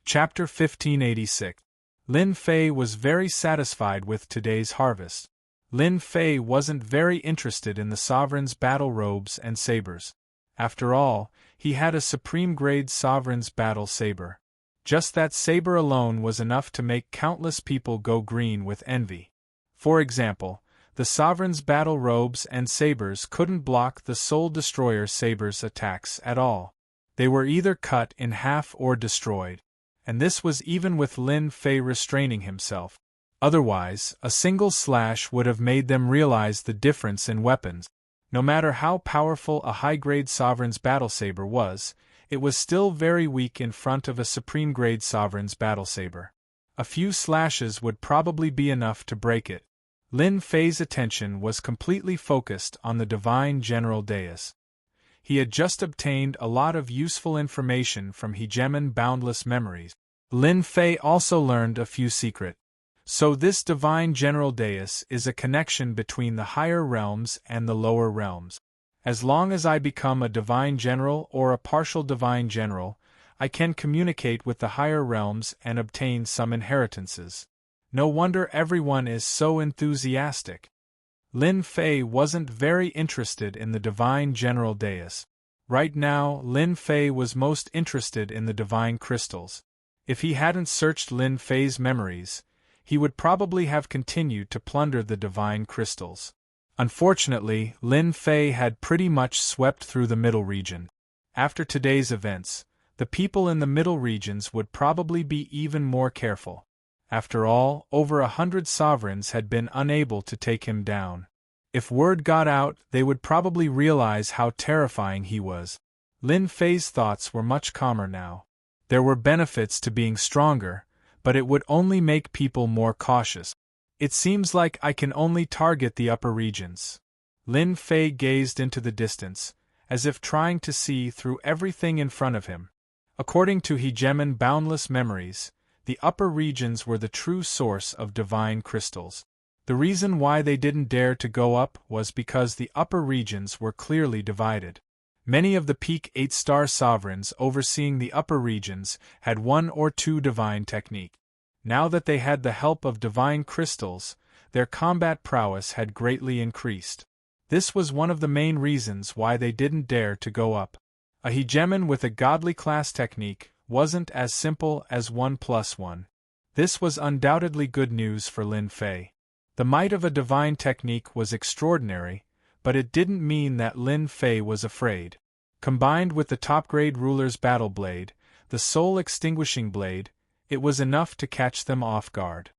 Chapter 1586. Lin Fei was very satisfied with today's harvest. Lin Fei wasn't very interested in the sovereign's battle robes and sabers. After all, he had a supreme-grade sovereign's battle saber. Just that saber alone was enough to make countless people go green with envy. For example, the sovereign's battle robes and sabers couldn't block the Soul Destroyer saber's attacks at all. They were either cut in half or destroyed. And this was even with Lin Fei restraining himself. Otherwise, a single slash would have made them realize the difference in weapons. No matter how powerful a high-grade sovereign's battle saber was, it was still very weak in front of a supreme-grade sovereign's battle saber. A few slashes would probably be enough to break it. Lin Fei's attention was completely focused on the Divine General Dais. He had just obtained a lot of useful information from Hegemon Boundless Memories. Lin Fei also learned a few secrets. So this Divine General Dais is a connection between the higher realms and the lower realms. As long as I become a Divine General or a partial Divine General, I can communicate with the higher realms and obtain some inheritances. No wonder everyone is so enthusiastic. Lin Fei wasn't very interested in the Divine General Dais. Right now, Lin Fei was most interested in the Divine Crystals. If he hadn't searched Lin Fei's memories, he would probably have continued to plunder the Divine Crystals. Unfortunately, Lin Fei had pretty much swept through the middle region. After today's events, the people in the middle regions would probably be even more careful. After all, over 100 sovereigns had been unable to take him down. If word got out, they would probably realize how terrifying he was. Lin Fei's thoughts were much calmer now. There were benefits to being stronger, but it would only make people more cautious. It seems like I can only target the upper regions. Lin Fei gazed into the distance, as if trying to see through everything in front of him. According to Hegemon Boundless Memories, the upper regions were the true source of divine crystals. The reason why they didn't dare to go up was because the upper regions were clearly divided. Many of the peak 8-star sovereigns overseeing the upper regions had 1 or 2 divine technique. Now that they had the help of divine crystals, their combat prowess had greatly increased. This was one of the main reasons why they didn't dare to go up. A hegemon with a godly class technique wasn't as simple as 1 + 1. This was undoubtedly good news for Lin Fei. The might of a divine technique was extraordinary, but it didn't mean that Lin Fei was afraid. Combined with the top-grade ruler's battle blade, the soul-extinguishing blade, it was enough to catch them off guard.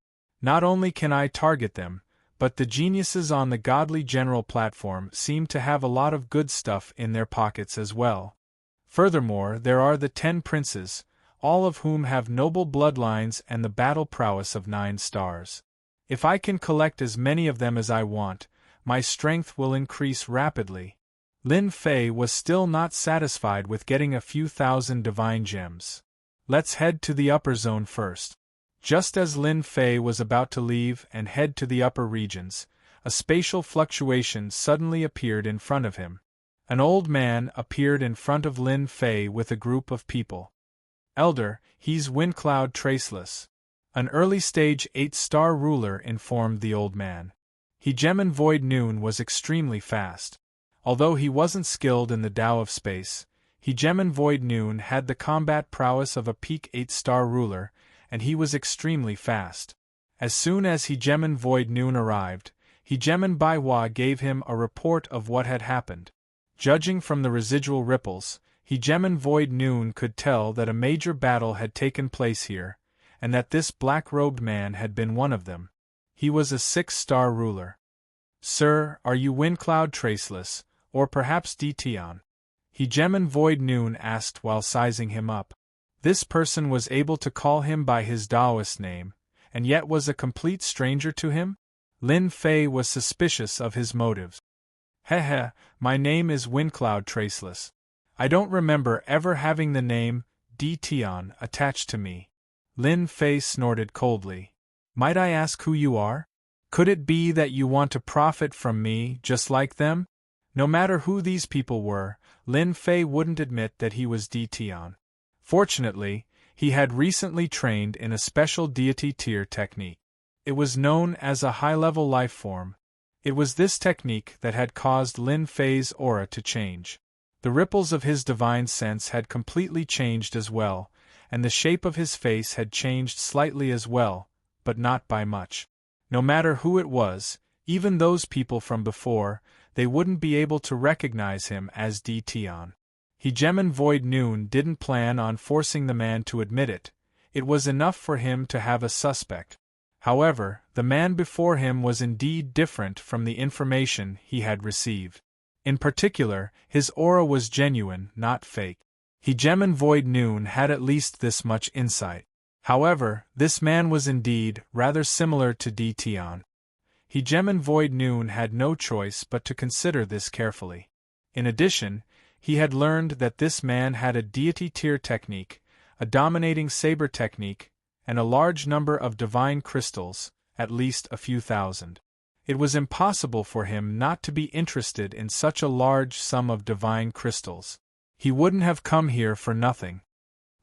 Not only can I target them, but the geniuses on the Godly General platform seem to have a lot of good stuff in their pockets as well. Furthermore, there are the 10 princes, all of whom have noble bloodlines and the battle prowess of 9 stars. If I can collect as many of them as I want, my strength will increase rapidly. Lin Fei was still not satisfied with getting a few thousand divine gems. Let's head to the upper zone first. Just as Lin Fei was about to leave and head to the upper regions, a spatial fluctuation suddenly appeared in front of him. An old man appeared in front of Lin Fei with a group of people. Elder, he's Windcloud Traceless. An early-stage 8-star ruler informed the old man. Hegemon Void Noon was extremely fast. Although he wasn't skilled in the Tao of space, Hegemon Void Noon had the combat prowess of a peak 8-star ruler, and he was extremely fast. As soon as Hegemon Void Noon arrived, Hegemon Baihua gave him a report of what had happened. Judging from the residual ripples, Hegemon Void Noon could tell that a major battle had taken place here, and that this black-robed man had been one of them. He was a 6-star ruler. Sir, are you Windcloud Traceless, or perhaps Dtion? Hegemon Void Noon asked while sizing him up. This person was able to call him by his Taoist name, and yet was a complete stranger to him? Lin Fei was suspicious of his motives. Heh, my name is Windcloud Traceless. I don't remember ever having the name Dtion attached to me. Lin Fei snorted coldly. Might I ask who you are? Could it be that you want to profit from me just like them? No matter who these people were, Lin Fei wouldn't admit that he was Dtion. Fortunately, He had recently trained in a special deity tier technique. It was known as a high-level life form. It was this technique that had caused Lin Fei's aura to change. The ripples of his divine sense had completely changed as well, and the shape of his face had changed slightly as well, but not by much. No matter who it was, even those people from before, they wouldn't be able to recognize him as Di Tian. Hegemon Void Noon didn't plan on forcing the man to admit it. It was enough for him to have a suspect. However, the man before him was indeed different from the information he had received. In particular, his aura was genuine, not fake. Hegemon Void Noon had at least this much insight. However, this man was indeed rather similar to Di Tian. Hegemon Void Noon had no choice but to consider this carefully. In addition, he had learned that this man had a deity tier technique, a dominating saber technique, and a large number of divine crystals, at least a few thousand. It was impossible for him not to be interested in such a large sum of divine crystals. He wouldn't have come here for nothing.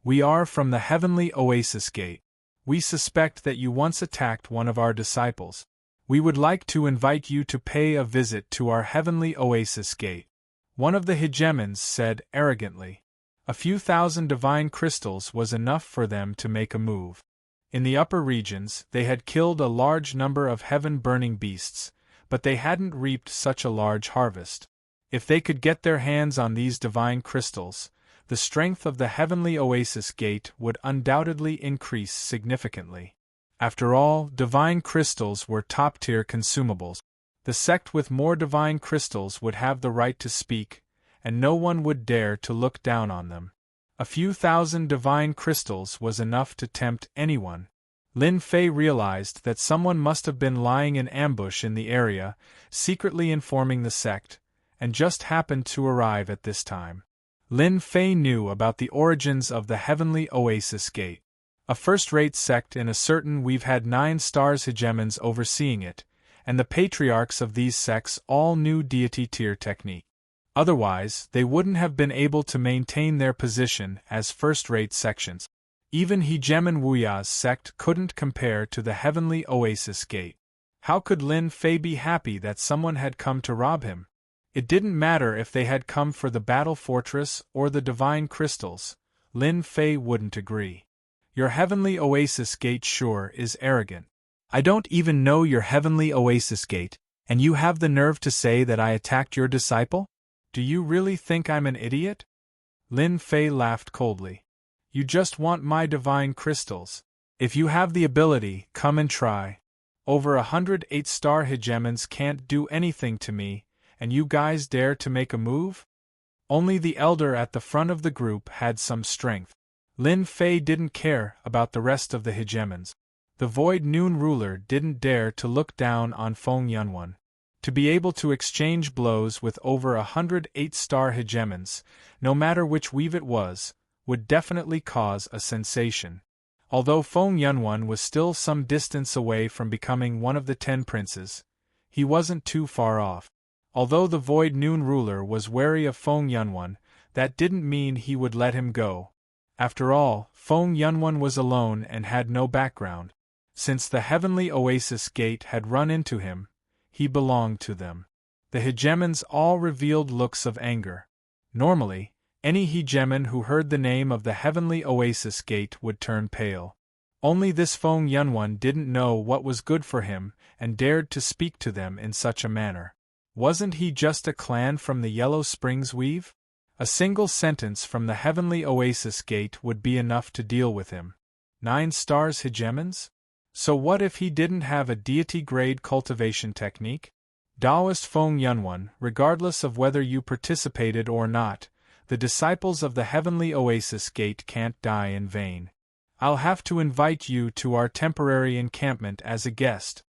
We are from the Heavenly Oasis Gate. We suspect that you once attacked one of our disciples. We would like to invite you to pay a visit to our Heavenly Oasis Gate. One of the hegemons said arrogantly. A few thousand divine crystals was enough for them to make a move. In the upper regions, they had killed a large number of heaven-burning beasts, but they hadn't reaped such a large harvest. If they could get their hands on these divine crystals, the strength of the Heavenly Oasis Gate would undoubtedly increase significantly. After all, divine crystals were top-tier consumables. The sect with more divine crystals would have the right to speak, and no one would dare to look down on them. A few thousand divine crystals was enough to tempt anyone. Lin Fei realized that someone must have been lying in ambush in the area, secretly informing the sect, and just happened to arrive at this time. Lin Fei knew about the origins of the Heavenly Oasis Gate. A first-rate sect in a certain we've had 9 stars hegemons overseeing it, and the patriarchs of these sects all knew deity tier technique. Otherwise, they wouldn't have been able to maintain their position as first-rate sections. Even Hegemon Wuya's sect couldn't compare to the Heavenly Oasis Gate. How could Lin Fei be happy that someone had come to rob him? It didn't matter if they had come for the battle fortress or the divine crystals. Lin Fei wouldn't agree. Your Heavenly Oasis Gate sure is arrogant. I don't even know your Heavenly Oasis Gate, and you have the nerve to say that I attacked your disciple? Do you really think I'm an idiot? Lin Fei laughed coldly. You just want my divine crystals. If you have the ability, come and try. Over 108-star hegemons can't do anything to me, and you guys dare to make a move? Only the elder at the front of the group had some strength. Lin Fei didn't care about the rest of the hegemons. The Void Noon ruler didn't dare to look down on Feng Yunwan. To be able to exchange blows with over 108-star hegemons, no matter which weave it was, would definitely cause a sensation. Although Feng Yunwan was still some distance away from becoming one of the 10 princes, he wasn't too far off. Although the Void Noon ruler was wary of Feng Yunwan, that didn't mean he would let him go. After all, Feng Yunwan was alone and had no background. Since the Heavenly Oasis Gate had run into him, he belonged to them. The hegemons all revealed looks of anger. Normally, any hegemon who heard the name of the Heavenly Oasis Gate would turn pale. Only this Feng Yunwan didn't know what was good for him and dared to speak to them in such a manner. Wasn't he just a clan from the Yellow Springs Weave? A single sentence from the Heavenly Oasis Gate would be enough to deal with him. 9 stars hegemons? So what if he didn't have a deity-grade cultivation technique? Taoist Feng Yunwan, regardless of whether you participated or not, the disciples of the Heavenly Oasis Gate can't die in vain. I'll have to invite you to our temporary encampment as a guest.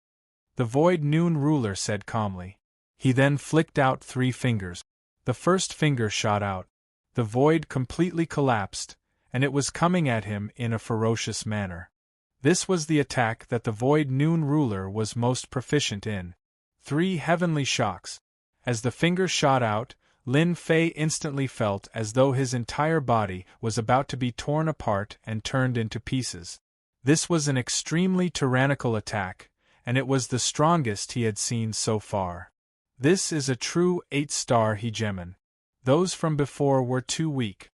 The Void Noon ruler said calmly. He then flicked out 3 fingers. The first finger shot out. The void completely collapsed, and it was coming at him in a ferocious manner. This was the attack that the Void Noon ruler was most proficient in. 3 heavenly shocks. As the finger shot out, Lin Fei instantly felt as though his entire body was about to be torn apart and turned into pieces. This was an extremely tyrannical attack, and it was the strongest he had seen so far. This is a true 8-star hegemon. Those from before were too weak.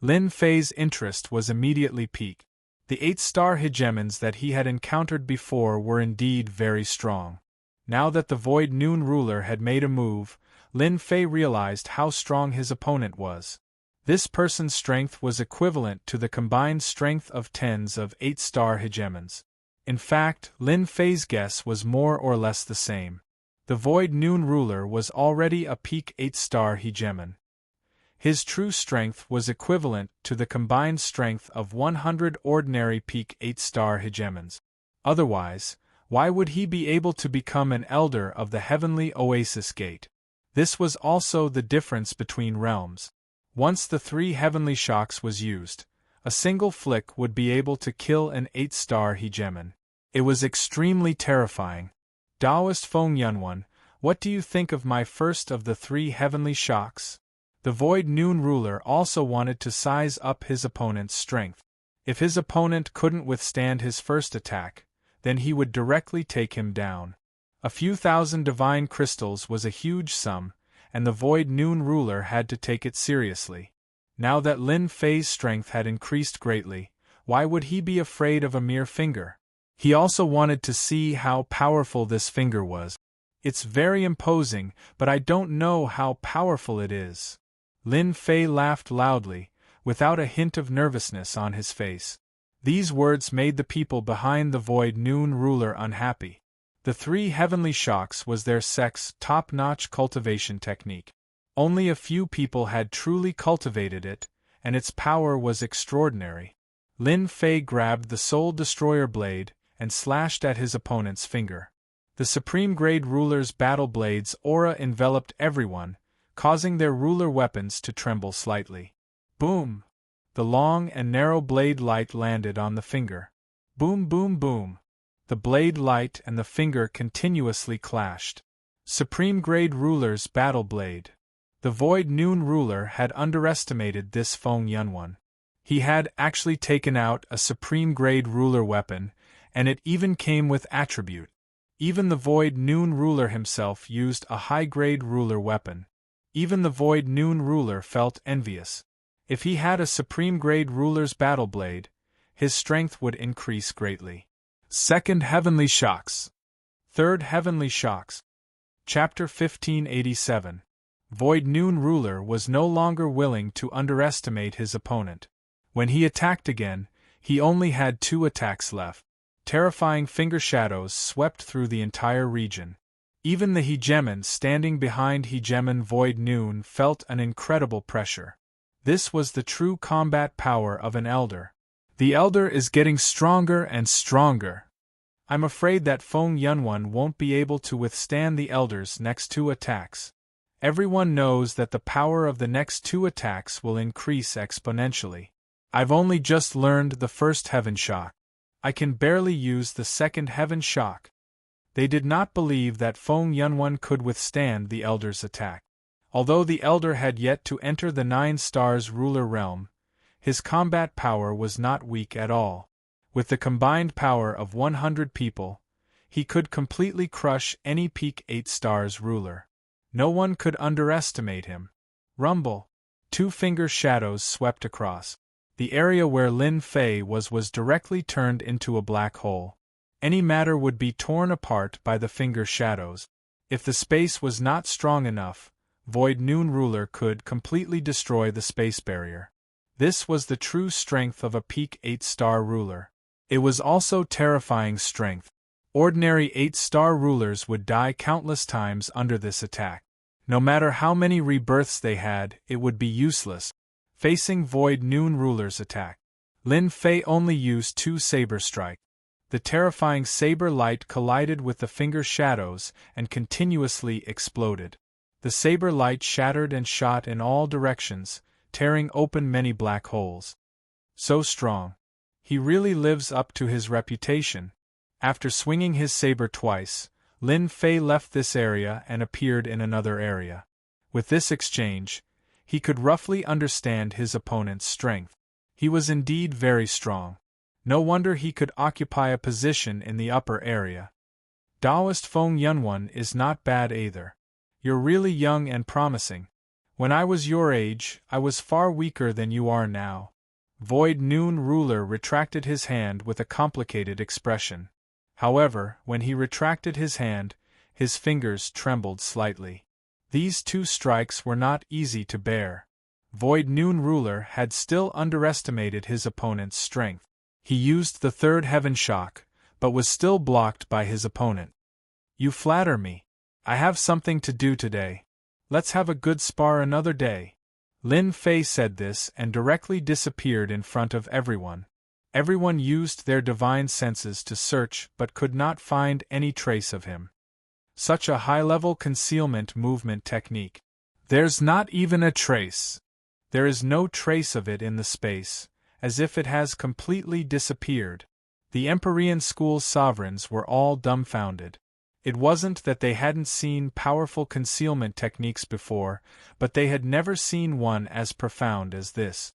Lin Fei's interest was immediately piqued. The 8-star hegemons that he had encountered before were indeed very strong. Now that the Void Noon Ruler had made a move, Lin Fei realized how strong his opponent was. This person's strength was equivalent to the combined strength of tens of 8-star hegemons. In fact, Lin Fei's guess was more or less the same. The Void Noon Ruler was already a peak 8-star hegemon. His true strength was equivalent to the combined strength of 100 ordinary peak 8-star hegemons. Otherwise, why would he be able to become an elder of the Heavenly Oasis Gate? This was also the difference between realms. Once the 3 heavenly shocks was used, a single flick would be able to kill an 8-star hegemon. It was extremely terrifying. Taoist Feng Yunwan, what do you think of my first of the 3 heavenly shocks? The Void Noon Ruler also wanted to size up his opponent's strength. If his opponent couldn't withstand his first attack, then he would directly take him down. A few thousand divine crystals was a huge sum, and the Void Noon Ruler had to take it seriously. Now that Lin Fei's strength had increased greatly, why would he be afraid of a mere finger? He also wanted to see how powerful this finger was. It's very imposing, but I don't know how powerful it is. Lin Fei laughed loudly, without a hint of nervousness on his face. These words made the people behind the Void Noon Ruler unhappy. The 3 heavenly shocks was their sect's top-notch cultivation technique. Only a few people had truly cultivated it, and its power was extraordinary. Lin Fei grabbed the Soul Destroyer blade and slashed at his opponent's finger. The Supreme Grade Ruler's battle blade's aura enveloped everyone, causing their ruler weapons to tremble slightly. Boom! The long and narrow blade light landed on the finger. Boom, boom, boom! The blade light and the finger continuously clashed. Supreme Grade Ruler's battle blade. The Void Noon Ruler had underestimated this Feng Yunwan. He had actually taken out a Supreme Grade Ruler weapon, and it even came with attribute. Even the Void Noon Ruler himself used a high-grade ruler weapon. Even the Void Noon Ruler felt envious. If he had a Supreme Grade Ruler's battle blade, his strength would increase greatly. Second Heavenly Shocks. Third Heavenly Shocks. Chapter 1587. Void Noon Ruler was no longer willing to underestimate his opponent. When he attacked again, he only had 2 attacks left. Terrifying finger shadows swept through the entire region. Even the hegemon standing behind hegemon Void Noon felt an incredible pressure. This was the true combat power of an elder. The elder is getting stronger and stronger. I'm afraid that Feng Yunwan won't be able to withstand the elder's next 2 attacks. Everyone knows that the power of the next 2 attacks will increase exponentially. I've only just learned the first heaven shock. I can barely use the second heaven shock. They did not believe that Feng Yunwan could withstand the elder's attack. Although the elder had yet to enter the 9 stars ruler realm, his combat power was not weak at all. With the combined power of 100 people, he could completely crush any peak 8 stars ruler. No one could underestimate him. Rumble. 2 finger shadows swept across. The area where Lin Fei was directly turned into a black hole. Any matter would be torn apart by the finger shadows. If the space was not strong enough, Void Noon Ruler could completely destroy the space barrier. This was the true strength of a peak 8-star ruler. It was also terrifying strength. Ordinary 8-star rulers would die countless times under this attack. No matter how many rebirths they had, it would be useless. Facing Void Noon Ruler's attack, Lin Fei only used 2 saber strike. The terrifying saber light collided with the finger shadows and continuously exploded. The saber light shattered and shot in all directions, tearing open many black holes. So strong. He really lives up to his reputation. After swinging his saber twice, Lin Fei left this area and appeared in another area. With this exchange, he could roughly understand his opponent's strength. He was indeed very strong. No wonder he could occupy a position in the upper area. Daoist Feng Yunwan is not bad either. You're really young and promising. When I was your age, I was far weaker than you are now. Void Noon Ruler retracted his hand with a complicated expression. However, when he retracted his hand, his fingers trembled slightly. These two strikes were not easy to bear. Void Noon Ruler had still underestimated his opponent's strength. He used the third heaven shock, but was still blocked by his opponent. You flatter me. I have something to do today. Let's have a good spar another day. Lin Fei said this and directly disappeared in front of everyone. Everyone used their divine senses to search but could not find any trace of him. Such a high-level concealment movement technique. There's not even a trace. There is no trace of it in the space, as if it has completely disappeared. The Empyrean school's sovereigns were all dumbfounded. It wasn't that they hadn't seen powerful concealment techniques before, but they had never seen one as profound as this.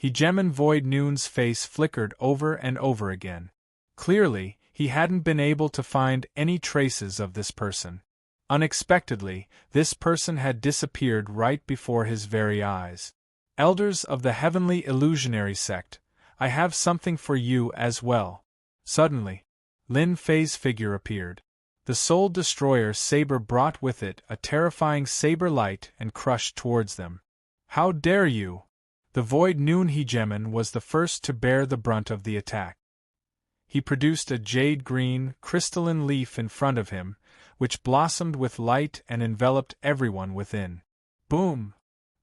Hegemon Void Noon's face flickered over and over again. Clearly, he hadn't been able to find any traces of this person. Unexpectedly, this person had disappeared right before his very eyes. Elders of the Heavenly Illusionary Sect, I have something for you as well. Suddenly, Lin Fei's figure appeared. The Soul Destroyer saber brought with it a terrifying saber light and crushed towards them. How dare you! The Void Noon Hegemon was the first to bear the brunt of the attack. He produced a jade-green, crystalline leaf in front of him, which blossomed with light and enveloped everyone within. Boom!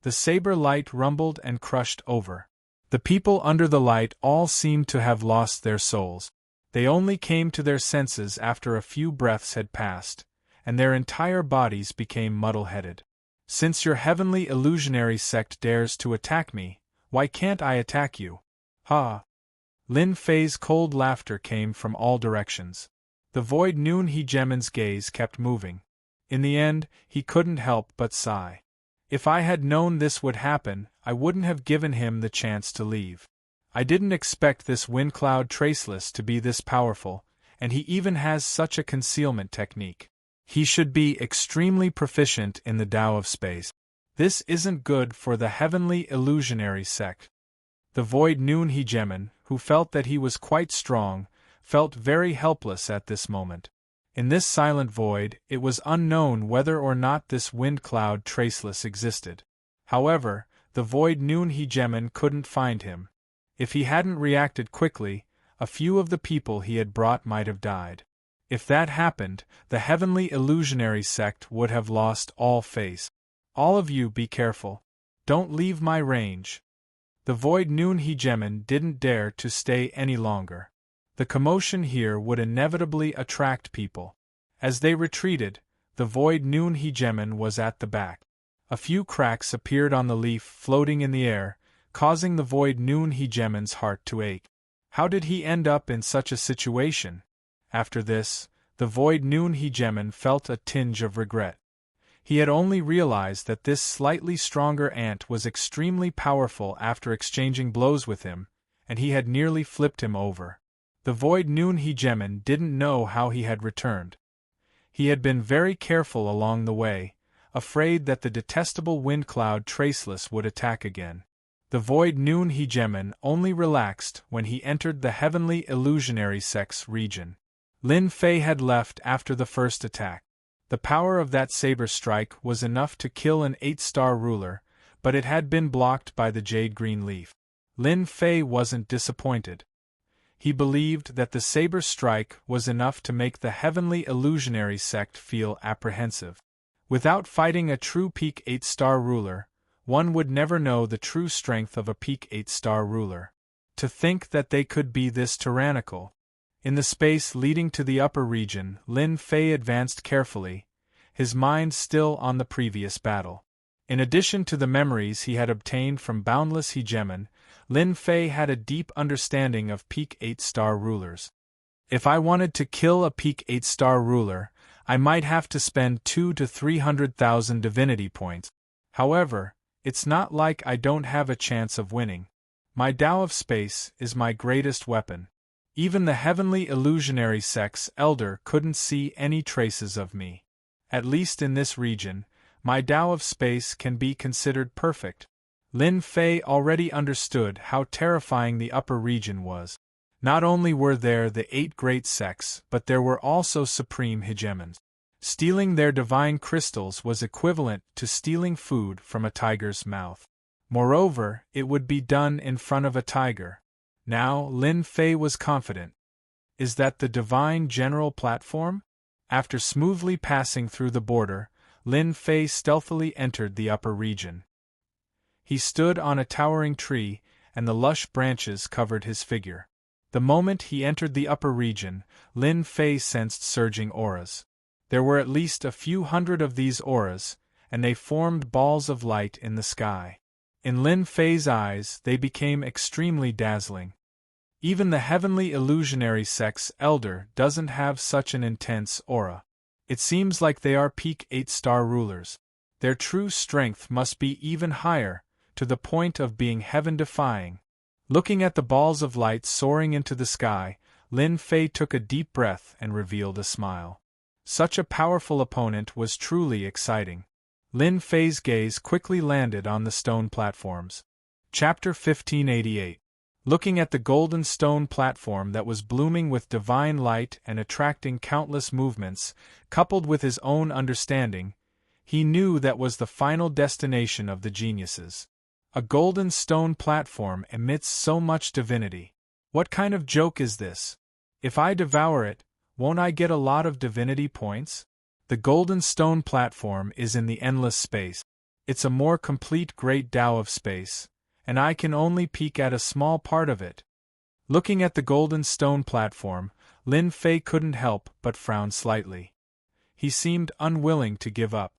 The saber light rumbled and crushed over. The people under the light all seemed to have lost their souls. They only came to their senses after a few breaths had passed, and their entire bodies became muddle-headed. Since your Heavenly Illusionary Sect dares to attack me, why can't I attack you? Ha! Lin Fei's cold laughter came from all directions. The Void Noon Hegemon's gaze kept moving. In the end, he couldn't help but sigh. If I had known this would happen, I wouldn't have given him the chance to leave. I didn't expect this wind cloud traceless to be this powerful, and he even has such a concealment technique. He should be extremely proficient in the Tao of space. This isn't good for the Heavenly Illusionary Sect. The Void Noon Hegemon, who felt that he was quite strong, felt very helpless at this moment. In this silent void, it was unknown whether or not this wind cloud traceless existed. However, the Void Noon Hegemon couldn't find him. If he hadn't reacted quickly, a few of the people he had brought might have died. If that happened, the Heavenly Illusionary Sect would have lost all face. All of you be careful. Don't leave my range. The Void Noon Hegemon didn't dare to stay any longer. The commotion here would inevitably attract people. As they retreated, the Void Noon Hegemon was at the back. A few cracks appeared on the leaf floating in the air, causing the Void Noon Hegemon's heart to ache. How did he end up in such a situation? After this, the Void Noon Hegemon felt a tinge of regret. He had only realized that this slightly stronger ant was extremely powerful after exchanging blows with him, and he had nearly flipped him over. The Void Noon Hegemon didn't know how he had returned. He had been very careful along the way, afraid that the detestable wind cloud traceless would attack again. The Void Noon Hegemon only relaxed when he entered the Heavenly Illusionary Sect's region. Lin Fei had left after the first attack. The power of that saber strike was enough to kill an 8-star ruler, but it had been blocked by the jade-green leaf. Lin Fei wasn't disappointed. He believed that the saber strike was enough to make the Heavenly Illusionary Sect feel apprehensive. Without fighting a true peak 8-star ruler, one would never know the true strength of a peak 8-star ruler. To think that they could be this tyrannical. In the space leading to the upper region, Lin Fei advanced carefully, his mind still on the previous battle. In addition to the memories he had obtained from Boundless Hegemon, Lin Fei had a deep understanding of peak 8-star rulers. If I wanted to kill a peak 8-star ruler, I might have to spend 200,000 to 300,000 divinity points. However, it's not like I don't have a chance of winning. My Tao of Space is my greatest weapon. Even the heavenly illusionary sex elder couldn't see any traces of me. At least in this region, my Tao of Space can be considered perfect. Lin Fei already understood how terrifying the upper region was. Not only were there the 8 great sects, but there were also supreme hegemons. Stealing their divine crystals was equivalent to stealing food from a tiger's mouth. Moreover, it would be done in front of a tiger. Now, Lin Fei was confident. Is that the divine general platform? After smoothly passing through the border, Lin Fei stealthily entered the upper region. He stood on a towering tree, and the lush branches covered his figure. The moment he entered the upper region, Lin Fei sensed surging auras. There were at least a few hundred of these auras, and they formed balls of light in the sky. In Lin Fei's eyes, they became extremely dazzling. Even the heavenly illusionary sex elder doesn't have such an intense aura. It seems like they are peak 8-star rulers. Their true strength must be even higher, to the point of being heaven-defying. Looking at the balls of light soaring into the sky, Lin Fei took a deep breath and revealed a smile. Such a powerful opponent was truly exciting. Lin Fei's gaze quickly landed on the stone platforms. Chapter 1588. Looking at the golden stone platform that was blooming with divine light and attracting countless movements, coupled with his own understanding, he knew that was the final destination of the geniuses. A golden stone platform emits so much divinity. What kind of joke is this? If I devour it, won't I get a lot of divinity points? The golden stone platform is in the endless space. It's a more complete great Tao of space, and I can only peek at a small part of it. Looking at the golden stone platform, Lin Fei couldn't help but frown slightly. He seemed unwilling to give up.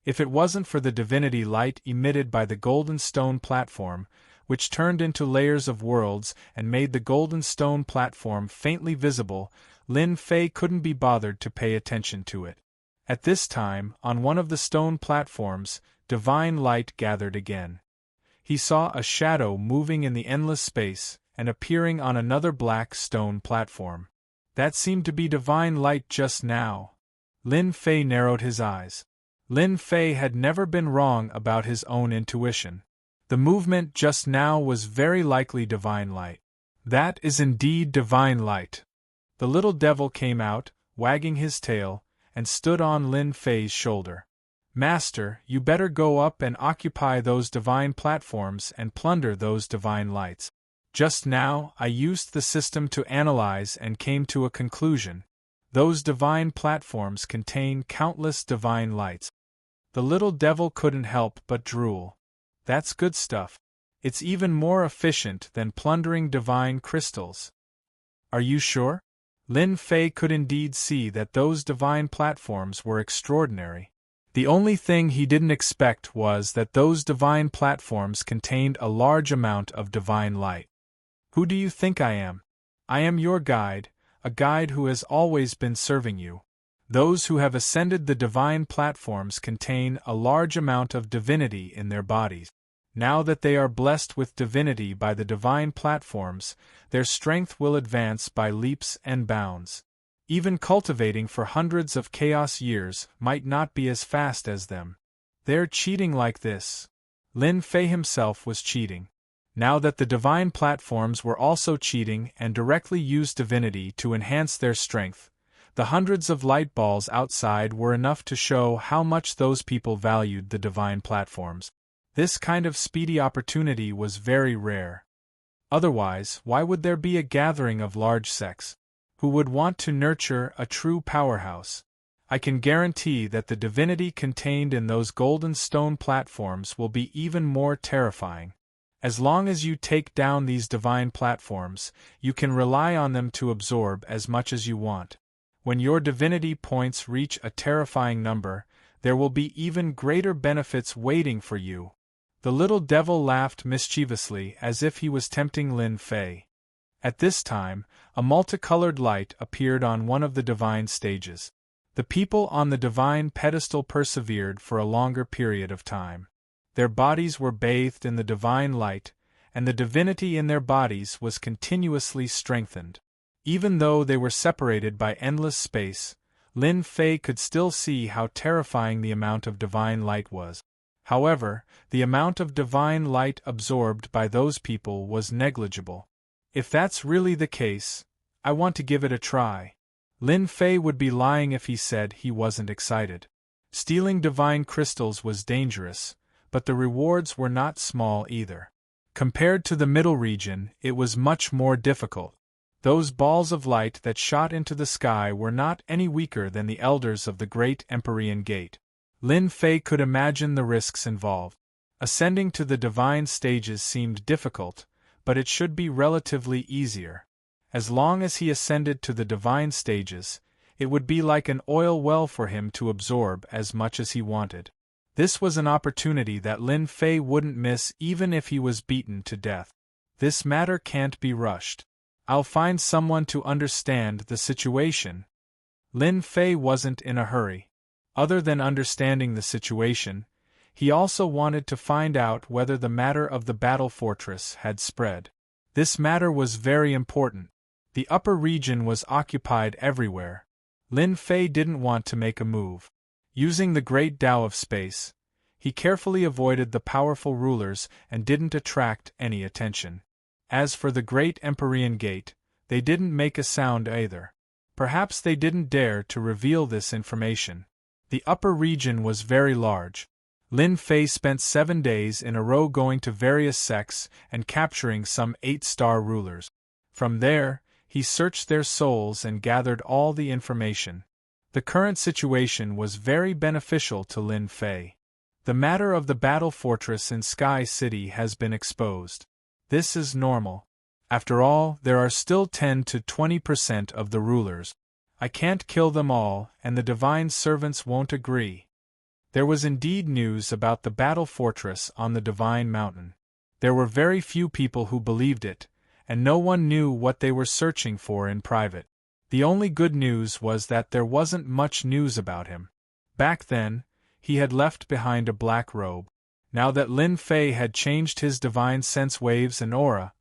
If it wasn't for the divinity light emitted by the golden stone platform, which turned into layers of worlds and made the golden stone platform faintly visible, Lin Fei couldn't be bothered to pay attention to it. At this time, on one of the stone platforms, divine light gathered again. He saw a shadow moving in the endless space and appearing on another black stone platform. That seemed to be divine light just now. Lin Fei narrowed his eyes. Lin Fei had never been wrong about his own intuition. The movement just now was very likely divine light. That is indeed divine light. The little devil came out, wagging his tail, and stood on Lin Fei's shoulder. Master, you better go up and occupy those divine platforms and plunder those divine lights. Just now, I used the system to analyze and came to a conclusion. Those divine platforms contain countless divine lights. The little devil couldn't help but drool. That's good stuff. It's even more efficient than plundering divine crystals. Are you sure? Lin Fei could indeed see that those divine platforms were extraordinary. The only thing he didn't expect was that those divine platforms contained a large amount of divine light. Who do you think I am? I am your guide, a guide who has always been serving you. Those who have ascended the divine platforms contain a large amount of divinity in their bodies. Now that they are blessed with divinity by the divine platforms, their strength will advance by leaps and bounds. Even cultivating for hundreds of chaos years might not be as fast as them. They're cheating like this. Lin Fei himself was cheating. Now that the divine platforms were also cheating and directly used divinity to enhance their strength, the hundreds of light balls outside were enough to show how much those people valued the divine platforms. This kind of speedy opportunity was very rare. Otherwise, why would there be a gathering of large sects? Who would want to nurture a true powerhouse? I can guarantee that the divinity contained in those golden stone platforms will be even more terrifying. As long as you take down these divine platforms, you can rely on them to absorb as much as you want. When your divinity points reach a terrifying number, there will be even greater benefits waiting for you. The little devil laughed mischievously as if he was tempting Lin Fei. At this time, a multicolored light appeared on one of the divine stages. The people on the divine pedestal persevered for a longer period of time. Their bodies were bathed in the divine light, and the divinity in their bodies was continuously strengthened. Even though they were separated by endless space, Lin Fei could still see how terrifying the amount of divine light was. However, the amount of divine light absorbed by those people was negligible. If that's really the case, I want to give it a try. Lin Fei would be lying if he said he wasn't excited. Stealing divine crystals was dangerous, but the rewards were not small either. Compared to the middle region, it was much more difficult. Those balls of light that shot into the sky were not any weaker than the elders of the Great Empyrean Gate. Lin Fei could imagine the risks involved. Ascending to the divine stages seemed difficult, but it should be relatively easier. As long as he ascended to the divine stages, it would be like an oil well for him to absorb as much as he wanted. This was an opportunity that Lin Fei wouldn't miss even if he was beaten to death. This matter can't be rushed. I'll find someone to understand the situation. Lin Fei wasn't in a hurry. Other than understanding the situation, he also wanted to find out whether the matter of the battle fortress had spread. This matter was very important. The upper region was occupied everywhere. Lin Fei didn't want to make a move. Using the great Tao of space, he carefully avoided the powerful rulers and didn't attract any attention. As for the Great Empyrean Gate, they didn't make a sound either. Perhaps they didn't dare to reveal this information. The upper region was very large. Lin Fei spent 7 days in a row going to various sects and capturing some 8-star rulers. From there, he searched their souls and gathered all the information. The current situation was very beneficial to Lin Fei. The matter of the battle fortress in Sky City has been exposed. This is normal. After all, there are still 10 to 20% of the rulers. I can't kill them all, and the divine servants won't agree. There was indeed news about the battle fortress on the Divine Mountain. There were very few people who believed it, and no one knew what they were searching for in private. The only good news was that there wasn't much news about him. Back then, he had left behind a black robe. Now that Lin Fei had changed his divine sense waves and aura,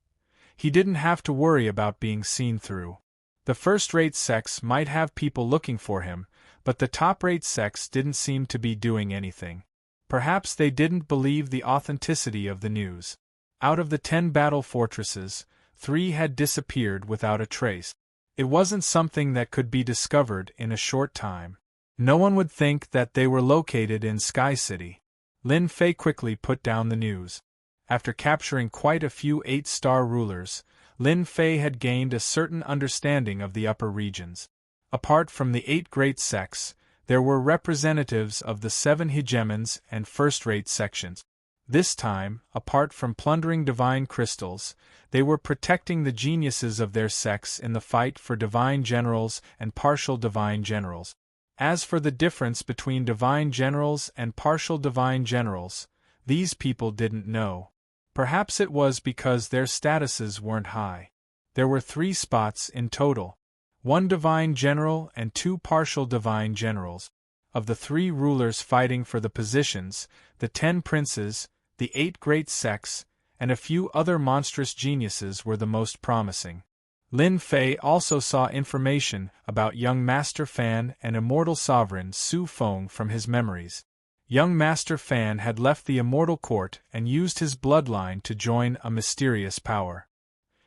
he didn't have to worry about being seen through. The first-rate sects might have people looking for him, but the top-rate sects didn't seem to be doing anything. Perhaps they didn't believe the authenticity of the news. Out of the 10 battle fortresses, 3 had disappeared without a trace. It wasn't something that could be discovered in a short time. No one would think that they were located in Sky City. Lin Fei quickly put down the news. After capturing quite a few 8-star rulers, Lin Fei had gained a certain understanding of the upper regions. Apart from the 8 great sects, there were representatives of the 7 hegemons and first-rate sections. This time, apart from plundering divine crystals, they were protecting the geniuses of their sects in the fight for divine generals and partial divine generals. As for the difference between divine generals and partial divine generals, these people didn't know. Perhaps it was because their statuses weren't high. There were 3 spots in total. 1 divine general and 2 partial divine generals. Of the 3 rulers fighting for the positions, the 10 princes, the 8 great sects, and a few other monstrous geniuses were the most promising. Lin Fei also saw information about young Master Fan and immortal sovereign Su Feng from his memories. Young Master Fan had left the immortal court and used his bloodline to join a mysterious power.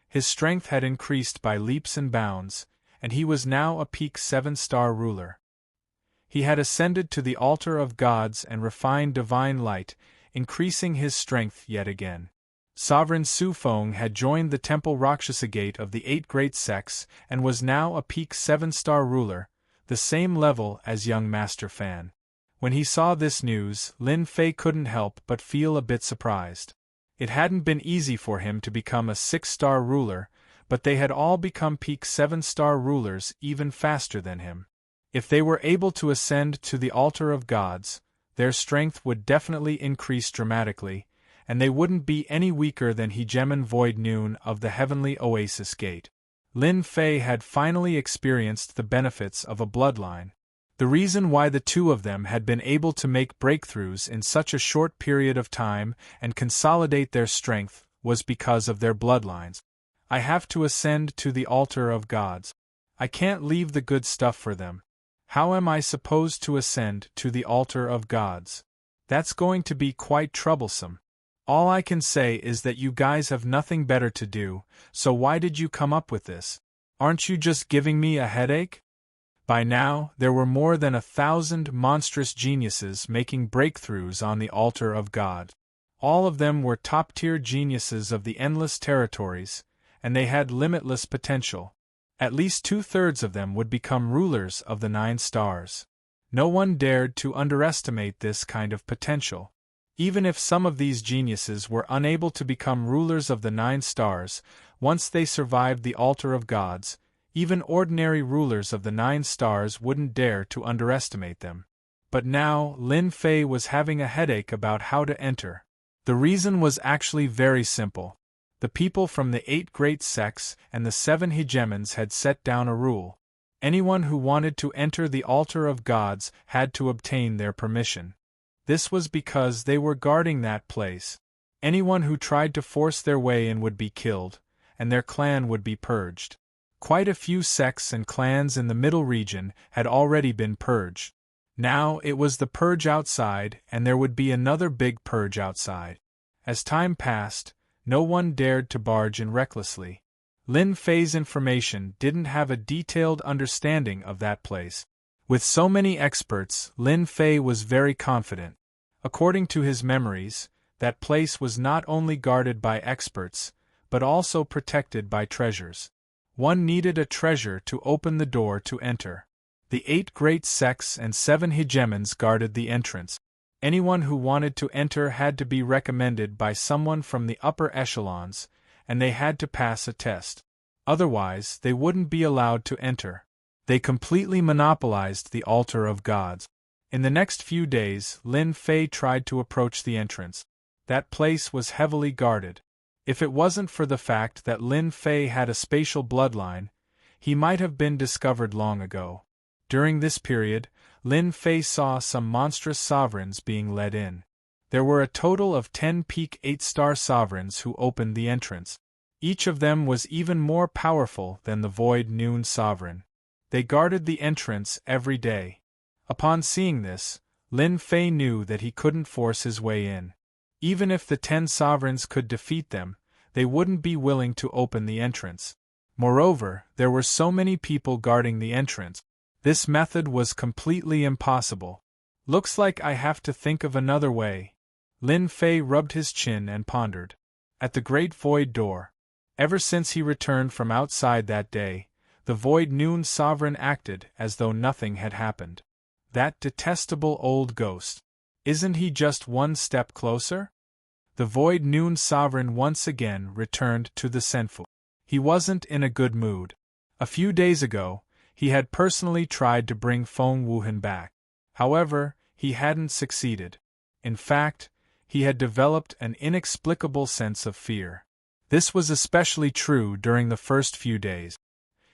His strength had increased by leaps and bounds, and he was now a peak 7-star ruler. He had ascended to the altar of gods and refined divine light, increasing his strength yet again. Sovereign Su Feng had joined the temple Rakshasa Gate of the 8 great sects and was now a peak 7-star ruler, the same level as young Master Fan. When he saw this news, Lin Fei couldn't help but feel a bit surprised. It hadn't been easy for him to become a 6-star ruler, but they had all become peak 7-star rulers even faster than him. If they were able to ascend to the altar of gods, their strength would definitely increase dramatically, and they wouldn't be any weaker than Hegemon Void Noon of the Heavenly Oasis Gate. Lin Fei had finally experienced the benefits of a bloodline. The reason why the two of them had been able to make breakthroughs in such a short period of time and consolidate their strength was because of their bloodlines. I have to ascend to the altar of gods. I can't leave the good stuff for them. How am I supposed to ascend to the altar of gods? That's going to be quite troublesome. All I can say is that you guys have nothing better to do, so why did you come up with this? Aren't you just giving me a headache? By now, there were more than 1,000 monstrous geniuses making breakthroughs on the altar of God. All of them were top-tier geniuses of the endless territories, and they had limitless potential. At least 2/3 of them would become rulers of the 9 stars. No one dared to underestimate this kind of potential. Even if some of these geniuses were unable to become rulers of the 9 stars, once they survived the altar of gods, even ordinary rulers of the 9 stars wouldn't dare to underestimate them. But now, Lin Fei was having a headache about how to enter. The reason was actually very simple. The people from the 8 great sects and the 7 hegemons had set down a rule. Anyone who wanted to enter the altar of gods had to obtain their permission. This was because they were guarding that place. Anyone who tried to force their way in would be killed, and their clan would be purged. Quite a few sects and clans in the middle region had already been purged. Now it was the purge outside, and there would be another big purge outside. As time passed, no one dared to barge in recklessly. Lin Fei's information didn't have a detailed understanding of that place. With so many experts, Lin Fei was very confident. According to his memories, that place was not only guarded by experts, but also protected by treasures. One needed a treasure to open the door to enter. The 8 great sects and 7 hegemons guarded the entrance. Anyone who wanted to enter had to be recommended by someone from the upper echelons, and they had to pass a test. Otherwise, they wouldn't be allowed to enter. They completely monopolized the altar of gods. In the next few days, Lin Fei tried to approach the entrance. That place was heavily guarded. If it wasn't for the fact that Lin Fei had a spatial bloodline, he might have been discovered long ago. During this period, Lin Fei saw some monstrous sovereigns being led in. There were a total of 10 peak 8-star sovereigns who opened the entrance. Each of them was even more powerful than the Void Noon Sovereign. They guarded the entrance every day. Upon seeing this, Lin Fei knew that he couldn't force his way in. Even if the 10 sovereigns could defeat them, they wouldn't be willing to open the entrance. Moreover, there were so many people guarding the entrance. This method was completely impossible. Looks like I have to think of another way. Lin Fei rubbed his chin and pondered. At the Great Void Door. Ever since he returned from outside that day, the Void Noon Sovereign acted as though nothing had happened. That detestable old ghost. Isn't he just one step closer? The Void Noon Sovereign once again returned to the Senfu. He wasn't in a good mood. A few days ago, he had personally tried to bring Feng Wuhan back. However, he hadn't succeeded. In fact, he had developed an inexplicable sense of fear. This was especially true during the first few days.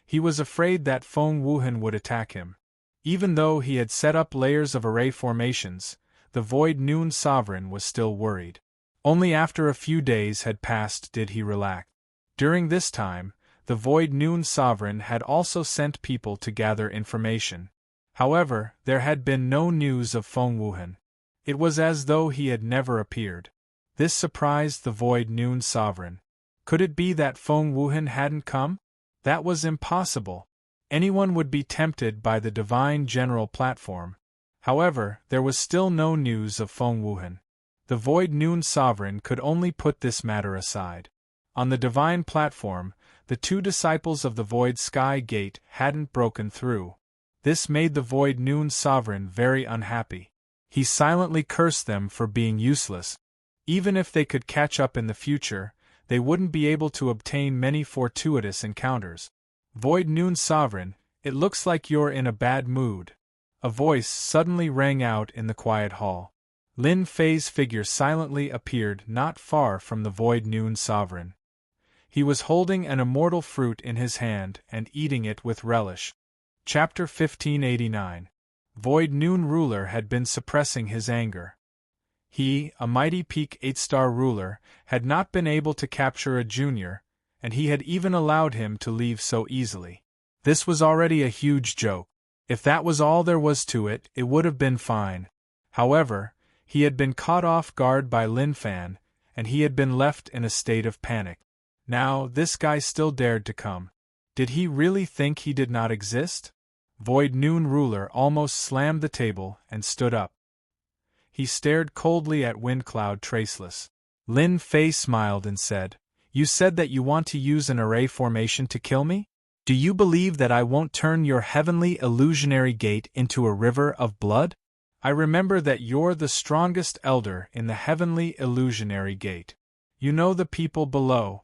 He was afraid that Feng Wuhan would attack him. Even though he had set up layers of array formations, the Void Noon Sovereign was still worried. Only after a few days had passed did he relax. During this time, the Void Noon Sovereign had also sent people to gather information. However, there had been no news of Feng Wuhan. It was as though he had never appeared. This surprised the Void Noon Sovereign. Could it be that Feng Wuhan hadn't come? That was impossible. Anyone would be tempted by the Divine General platform. However, there was still no news of Feng Wuhan. The Void Noon Sovereign could only put this matter aside. On the Divine platform, the 2 disciples of the Void Sky Gate hadn't broken through. This made the Void Noon Sovereign very unhappy. He silently cursed them for being useless. Even if they could catch up in the future, they wouldn't be able to obtain many fortuitous encounters. Void Noon Sovereign, it looks like you're in a bad mood. A voice suddenly rang out in the quiet hall. Lin Fei's figure silently appeared not far from the Void Noon Sovereign. He was holding an immortal fruit in his hand and eating it with relish. Chapter 1589. Void Noon Ruler had been suppressing his anger. He, a mighty peak 8-star ruler, had not been able to capture a junior, and he had even allowed him to leave so easily. This was already a huge joke. If that was all there was to it, it would have been fine. However, he had been caught off guard by Lin Fan, and he had been left in a state of panic. Now, this guy still dared to come. Did he really think he did not exist? Void Noon Ruler almost slammed the table and stood up. He stared coldly at Windcloud Traceless. Lin Fei smiled and said, "You said that you want to use an array formation to kill me? Do you believe that I won't turn your heavenly illusionary gate into a river of blood? I remember that you're the strongest elder in the heavenly illusionary gate. You know the people below.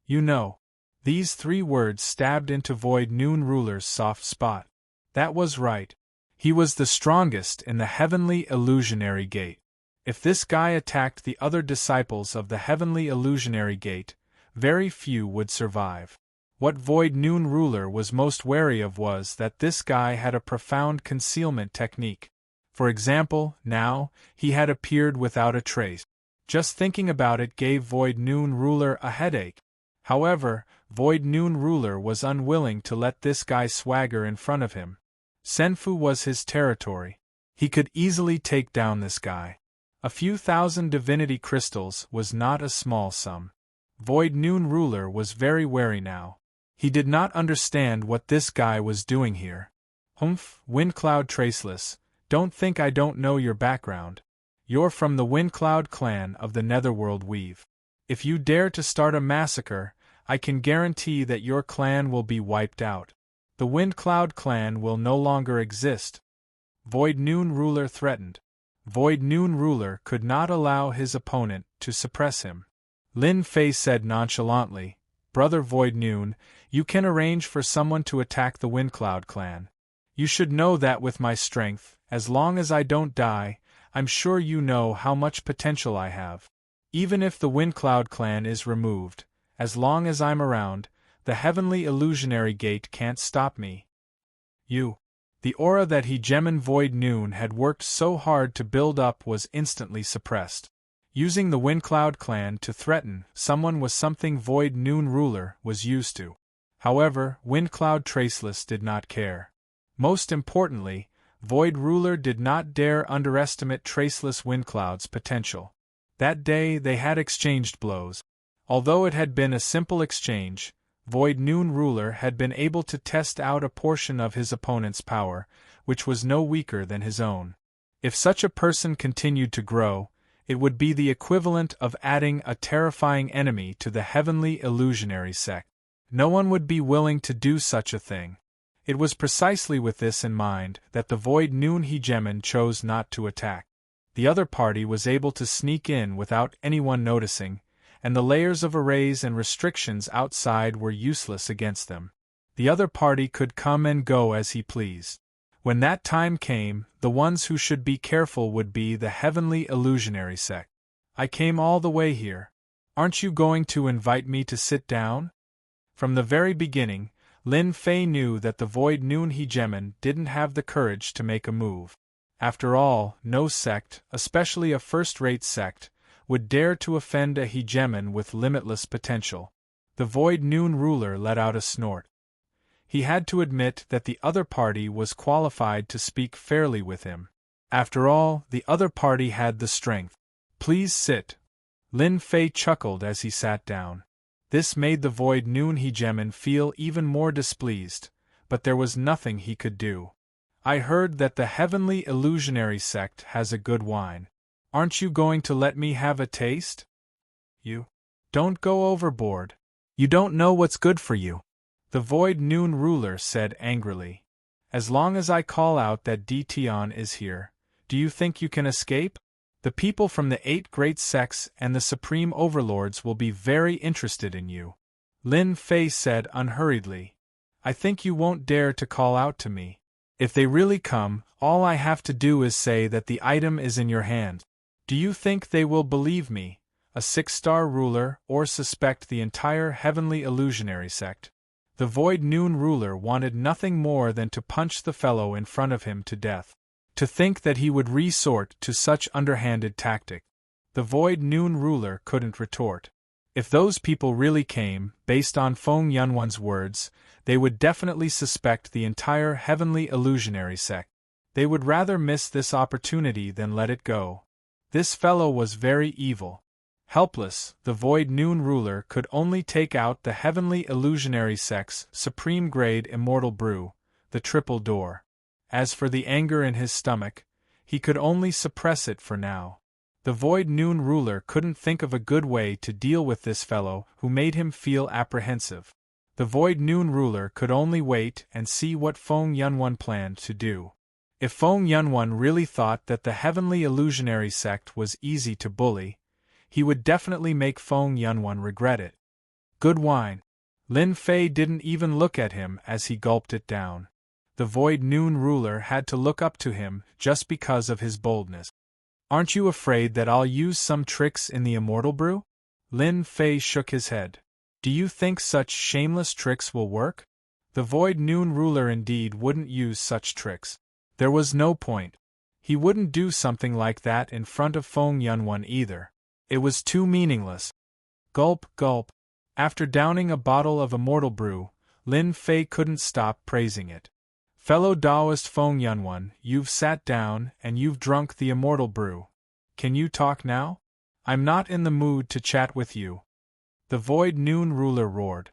You know." These 3 words stabbed into Void Noon Ruler's soft spot. That was right. He was the strongest in the heavenly illusionary gate. If this guy attacked the other disciples of the heavenly illusionary gate, very few would survive. What Void Noon Ruler was most wary of was that this guy had a profound concealment technique. For example, now, he had appeared without a trace. Just thinking about it gave Void Noon Ruler a headache. However, Void Noon Ruler was unwilling to let this guy swagger in front of him. Senfu was his territory. He could easily take down this guy. A few thousand divinity crystals was not a small sum. Void Noon Ruler was very wary now. He did not understand what this guy was doing here. "Humph, Windcloud Traceless, don't think I don't know your background. You're from the Windcloud clan of the Netherworld Weave. If you dare to start a massacre, I can guarantee that your clan will be wiped out. The Windcloud clan will no longer exist." Void Noon Ruler threatened. Void Noon Ruler could not allow his opponent to suppress him. Lin Fei said nonchalantly, "Brother Void Noon, you can arrange for someone to attack the Windcloud clan. You should know that with my strength, as long as I don't die, I'm sure you know how much potential I have. Even if the Windcloud clan is removed, as long as I'm around, the heavenly illusionary gate can't stop me." The aura that Hegemon Void Noon had worked so hard to build up was instantly suppressed. Using the Windcloud clan to threaten someone was something Void Noon Ruler was used to. However, Windcloud Traceless did not care. Most importantly, Void Ruler did not dare underestimate Traceless Windcloud's potential. That day they had exchanged blows. Although it had been a simple exchange, Void Noon Ruler had been able to test out a portion of his opponent's power, which was no weaker than his own. If such a person continued to grow, it would be the equivalent of adding a terrifying enemy to the heavenly illusionary sect. No one would be willing to do such a thing. It was precisely with this in mind that the Void Noon Hegemon chose not to attack. The other party was able to sneak in without anyone noticing, and the layers of arrays and restrictions outside were useless against them. The other party could come and go as he pleased. When that time came, the ones who should be careful would be the heavenly illusionary sect. "I came all the way here. Aren't you going to invite me to sit down?" From the very beginning, Lin Fei knew that the Void Noon Hegemon didn't have the courage to make a move. After all, no sect, especially a first-rate sect, would dare to offend a Hegemon with limitless potential. The Void Noon Ruler let out a snort. He had to admit that the other party was qualified to speak fairly with him. After all, the other party had the strength. "Please sit." Lin Fei chuckled as he sat down. This made the Void Noon Hegemon feel even more displeased, but there was nothing he could do. "I heard that the heavenly illusionary sect has a good wine. Aren't you going to let me have a taste?" "You don't go overboard. You don't know what's good for you," the Void Noon Ruler said angrily. "As long as I call out that Dtion is here, do you think you can escape? The people from the 8 great sects and the Supreme Overlords will be very interested in you." Lin Fei said unhurriedly, "I think you won't dare to call out to me. If they really come, all I have to do is say that the item is in your hand. Do you think they will believe me, a 6-star ruler, or suspect the entire heavenly illusionary sect?" The Void Noon Ruler wanted nothing more than to punch the fellow in front of him to death. To think that he would resort to such underhanded tactic. The Void Noon ruler couldn't retort. If those people really came, based on Feng Yunwan's words, they would definitely suspect the entire heavenly illusionary sect. They would rather miss this opportunity than let it go. This fellow was very evil. Helpless, the Void Noon ruler could only take out the heavenly illusionary sect's supreme grade immortal brew, the triple door. As for the anger in his stomach, he could only suppress it for now. The Void Noon ruler couldn't think of a good way to deal with this fellow who made him feel apprehensive. The Void Noon ruler could only wait and see what Feng Yunwan planned to do. If Feng Yunwan really thought that the heavenly illusionary sect was easy to bully, he would definitely make Feng Yunwan regret it. Good wine. Lin Fei didn't even look at him as he gulped it down. The Void Noon ruler had to look up to him just because of his boldness. Aren't you afraid that I'll use some tricks in the immortal brew? Lin Fei shook his head. Do you think such shameless tricks will work? The Void Noon ruler indeed wouldn't use such tricks. There was no point. He wouldn't do something like that in front of Feng Yunwan either. It was too meaningless. Gulp, gulp. After downing a bottle of immortal brew, Lin Fei couldn't stop praising it. Fellow Taoist Feng Yunwan, you've sat down and you've drunk the immortal brew. Can you talk now? I'm not in the mood to chat with you. The Void Noon ruler roared.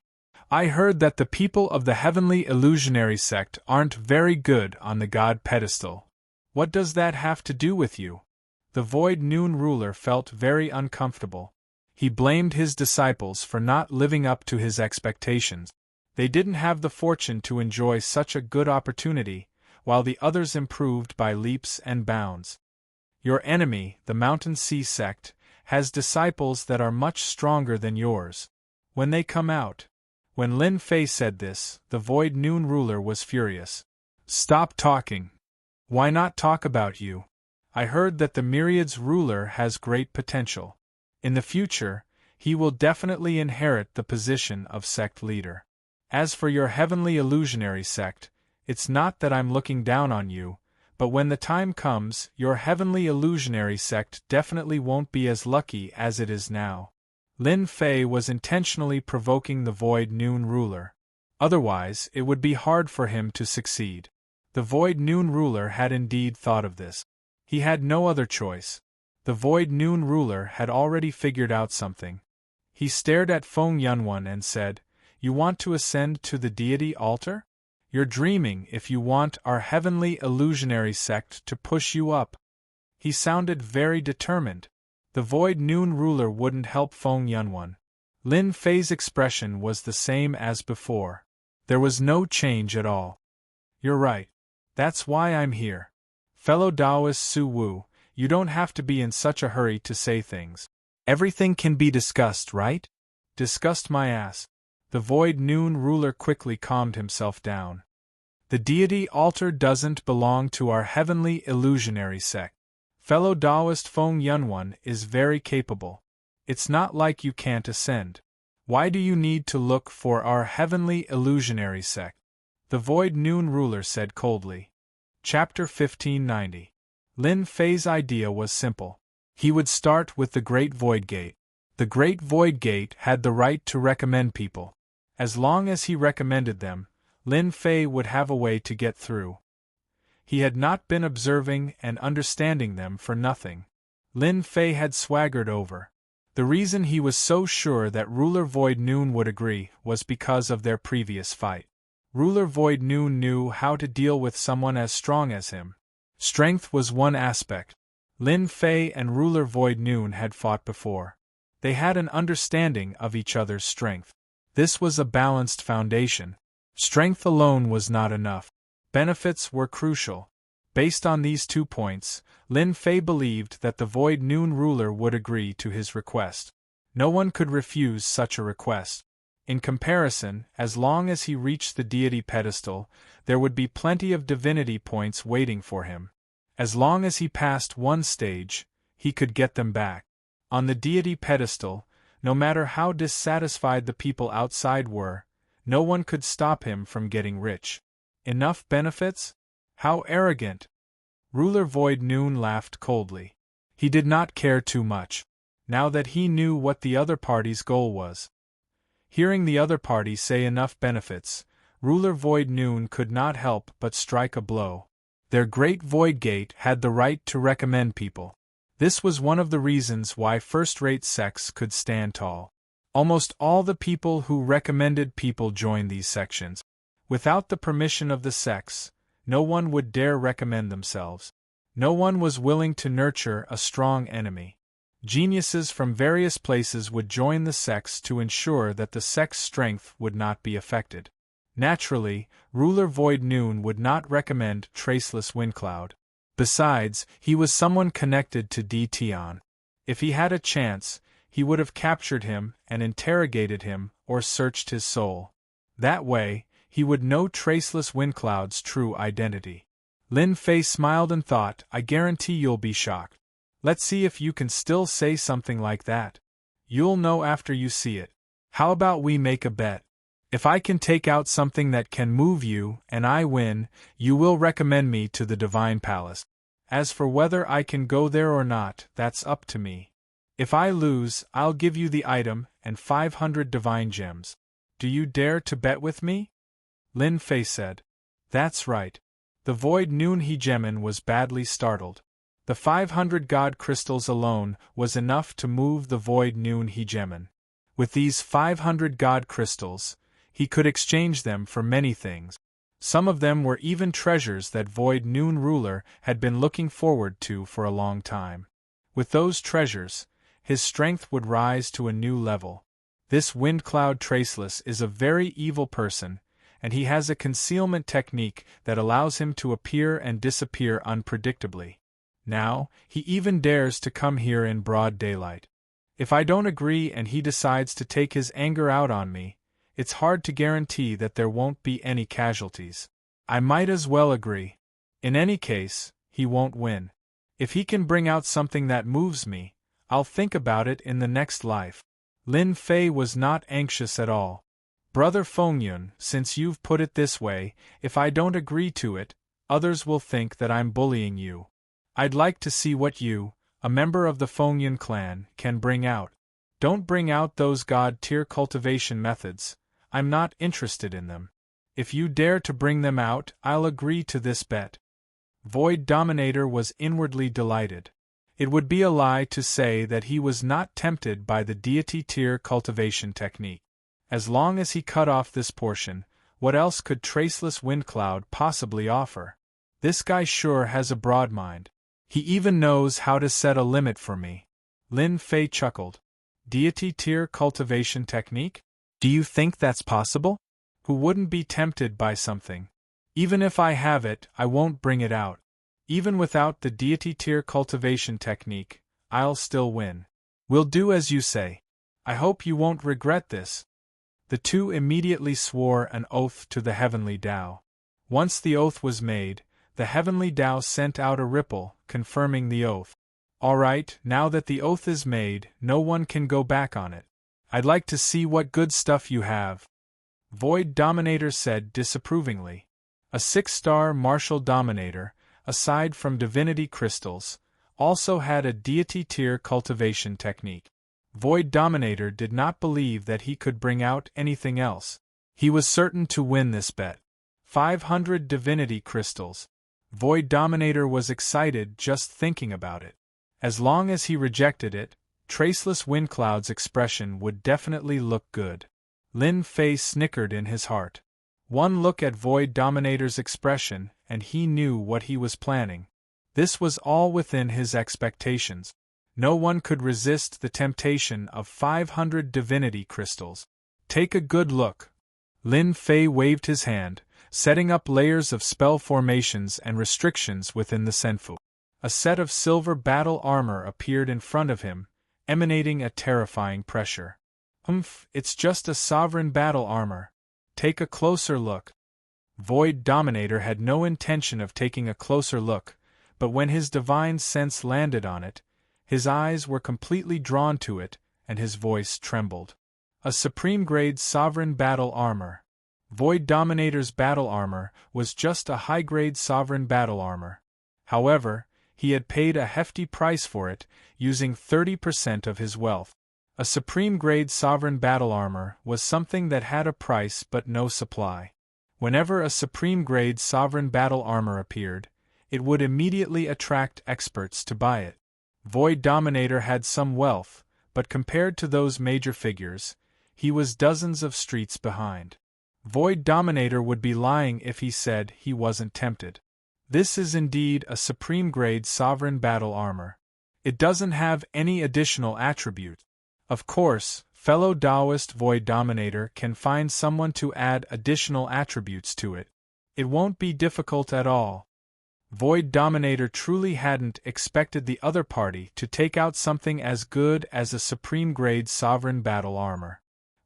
I heard that the people of the heavenly illusionary sect aren't very good on the god pedestal. What does that have to do with you? The Void Noon ruler felt very uncomfortable. He blamed his disciples for not living up to his expectations. They didn't have the fortune to enjoy such a good opportunity, while the others improved by leaps and bounds. Your enemy, the Mountain Sea sect, has disciples that are much stronger than yours. When they come out. When Lin Fei said this, the Void Noon ruler was furious. Stop talking. Why not talk about you? I heard that the Myriad's ruler has great potential. In the future, he will definitely inherit the position of sect leader. As for your heavenly illusionary sect, it's not that I'm looking down on you, but when the time comes, your heavenly illusionary sect definitely won't be as lucky as it is now. Lin Fei was intentionally provoking the Void Noon ruler. Otherwise, it would be hard for him to succeed. The Void Noon ruler had indeed thought of this. He had no other choice. The Void Noon ruler had already figured out something. He stared at Feng Yunwan and said, You want to ascend to the deity altar? You're dreaming if you want our heavenly illusionary sect to push you up. He sounded very determined. The Void Noon ruler wouldn't help Feng Yunwan. Lin Fei's expression was the same as before. There was no change at all. You're right. That's why I'm here. Fellow Taoist Su Wu, you don't have to be in such a hurry to say things. Everything can be discussed, right? Discussed my ass. The Void Noon ruler quickly calmed himself down. The deity altar doesn't belong to our heavenly illusionary sect. Fellow Taoist Feng Yunwan is very capable. It's not like you can't ascend. Why do you need to look for our heavenly illusionary sect? The Void Noon ruler said coldly. Chapter 1590. Lin Fei's idea was simple. He would start with the Great Void Gate. The Great Void Gate had the right to recommend people. As long as he recommended them, Lin Fei would have a way to get through. He had not been observing and understanding them for nothing. Lin Fei had swaggered over. The reason he was so sure that Ruler Void Noon would agree was because of their previous fight. Ruler Void Noon knew how to deal with someone as strong as him. Strength was one aspect. Lin Fei and Ruler Void Noon had fought before. They had an understanding of each other's strength. This was a balanced foundation. Strength alone was not enough. Benefits were crucial. Based on these 2 points, Lin Fei believed that the Void Noon ruler would agree to his request. No one could refuse such a request. In comparison, as long as he reached the deity pedestal, there would be plenty of divinity points waiting for him. As long as he passed one stage, he could get them back. On the deity pedestal, no matter how dissatisfied the people outside were, no one could stop him from getting rich. Enough benefits? How arrogant! Ruler Void Noon laughed coldly. He did not care too much, now that he knew what the other party's goal was. Hearing the other party say enough benefits, Ruler Void Noon could not help but strike a blow. Their great Void Gate had the right to recommend people. This was one of the reasons why first-rate sects could stand tall. Almost all the people who recommended people joined these sections. Without the permission of the sects, no one would dare recommend themselves. No one was willing to nurture a strong enemy. Geniuses from various places would join the sects to ensure that the sect's strength would not be affected. Naturally, Ruler Void Noon would not recommend Traceless Windcloud. Besides, he was someone connected to Tion. If he had a chance, he would have captured him and interrogated him or searched his soul. That way, he would know Traceless Windcloud's true identity. Lin Fei smiled and thought, I guarantee you'll be shocked. Let's see if you can still say something like that. You'll know after you see it. How about we make a bet? If I can take out something that can move you, and I win, you will recommend me to the Divine Palace. As for whether I can go there or not, that's up to me. If I lose, I'll give you the item and 500 divine gems. Do you dare to bet with me? Lin Fei said. That's right. The Void Noon Hegemon was badly startled. The 500 god crystals alone was enough to move the Void Noon Hegemon. With these 500 god crystals, he could exchange them for many things. Some of them were even treasures that Void Noon Ruler had been looking forward to for a long time. With those treasures, his strength would rise to a new level. This Windcloud Traceless is a very evil person, and he has a concealment technique that allows him to appear and disappear unpredictably. Now, he even dares to come here in broad daylight. If I don't agree and he decides to take his anger out on me, it's hard to guarantee that there won't be any casualties. I might as well agree. In any case, he won't win. If he can bring out something that moves me, I'll think about it in the next life. Lin Fei was not anxious at all. Brother Fengyun, since you've put it this way, if I don't agree to it, others will think that I'm bullying you. I'd like to see what you, a member of the Fengyun clan, can bring out. Don't bring out those god-tier cultivation methods. I'm not interested in them. If you dare to bring them out, I'll agree to this bet. Void Dominator was inwardly delighted. It would be a lie to say that he was not tempted by the deity-tier cultivation technique. As long as he cut off this portion, what else could Traceless Windcloud possibly offer? This guy sure has a broad mind. He even knows how to set a limit for me. Lin Fei chuckled. Deity-tier cultivation technique? Do you think that's possible? Who wouldn't be tempted by something? Even if I have it, I won't bring it out. Even without the deity-tier cultivation technique, I'll still win. We'll do as you say. I hope you won't regret this. The two immediately swore an oath to the Heavenly Tao. Once the oath was made, the Heavenly Tao sent out a ripple, confirming the oath. All right, now that the oath is made, no one can go back on it. I'd like to see what good stuff you have. Void Dominator said disapprovingly. A 6-star martial dominator, aside from divinity crystals, also had a deity-tier cultivation technique. Void Dominator did not believe that he could bring out anything else. He was certain to win this bet. 500 divinity crystals. Void Dominator was excited just thinking about it. As long as he rejected it, Traceless Windcloud's expression would definitely look good. Lin Fei snickered in his heart. One look at Void Dominator's expression, and he knew what he was planning. This was all within his expectations. No one could resist the temptation of 500 divinity crystals. Take a good look. Lin Fei waved his hand, setting up layers of spell formations and restrictions within the Senfu. A set of silver battle armor appeared in front of him, emanating a terrifying pressure. It's just a sovereign battle armor. Take a closer look. Void Dominator had no intention of taking a closer look, but when his divine sense landed on it, his eyes were completely drawn to it, and his voice trembled. A supreme-grade sovereign battle armor. Void Dominator's battle armor was just a high-grade sovereign battle armor. However, he had paid a hefty price for it, using 30% of his wealth. A supreme-grade sovereign battle armor was something that had a price but no supply. Whenever a supreme-grade sovereign battle armor appeared, it would immediately attract experts to buy it. Void Dominator had some wealth, but compared to those major figures, he was dozens of streets behind. Void Dominator would be lying if he said he wasn't tempted. This is indeed a supreme-grade sovereign battle armor. It doesn't have any additional attribute. Of course, fellow Taoist Void Dominator can find someone to add additional attributes to it. It won't be difficult at all. Void Dominator truly hadn't expected the other party to take out something as good as a supreme-grade sovereign battle armor.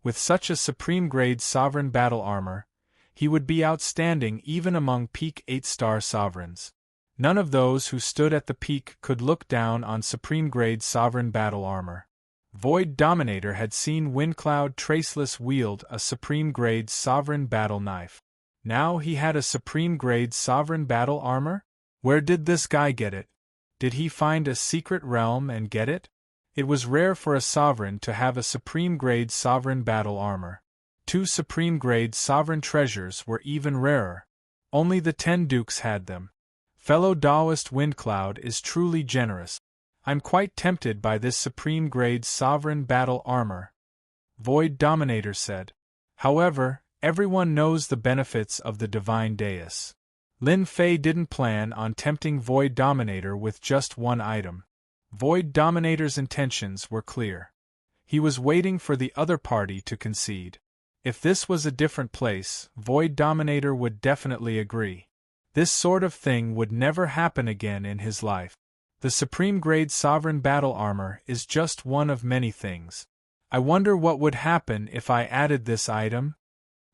With such a supreme-grade sovereign battle armor, he would be outstanding even among peak 8-star sovereigns. None of those who stood at the peak could look down on supreme-grade sovereign battle armor. Void Dominator had seen Windcloud Traceless wield a supreme-grade sovereign battle knife. Now he had a supreme-grade sovereign battle armor? Where did this guy get it? Did he find a secret realm and get it? It was rare for a sovereign to have a supreme-grade sovereign battle armor. 2 supreme-grade sovereign treasures were even rarer. Only the 10 dukes had them. Fellow Taoist Windcloud is truly generous. I'm quite tempted by this supreme-grade sovereign battle armor, Void Dominator said. However, everyone knows the benefits of the divine dais. Lin Fei didn't plan on tempting Void Dominator with just one item. Void Dominator's intentions were clear. He was waiting for the other party to concede. If this was a different place, Void Dominator would definitely agree. This sort of thing would never happen again in his life. The supreme-grade sovereign battle armor is just one of many things. I wonder what would happen if I added this item?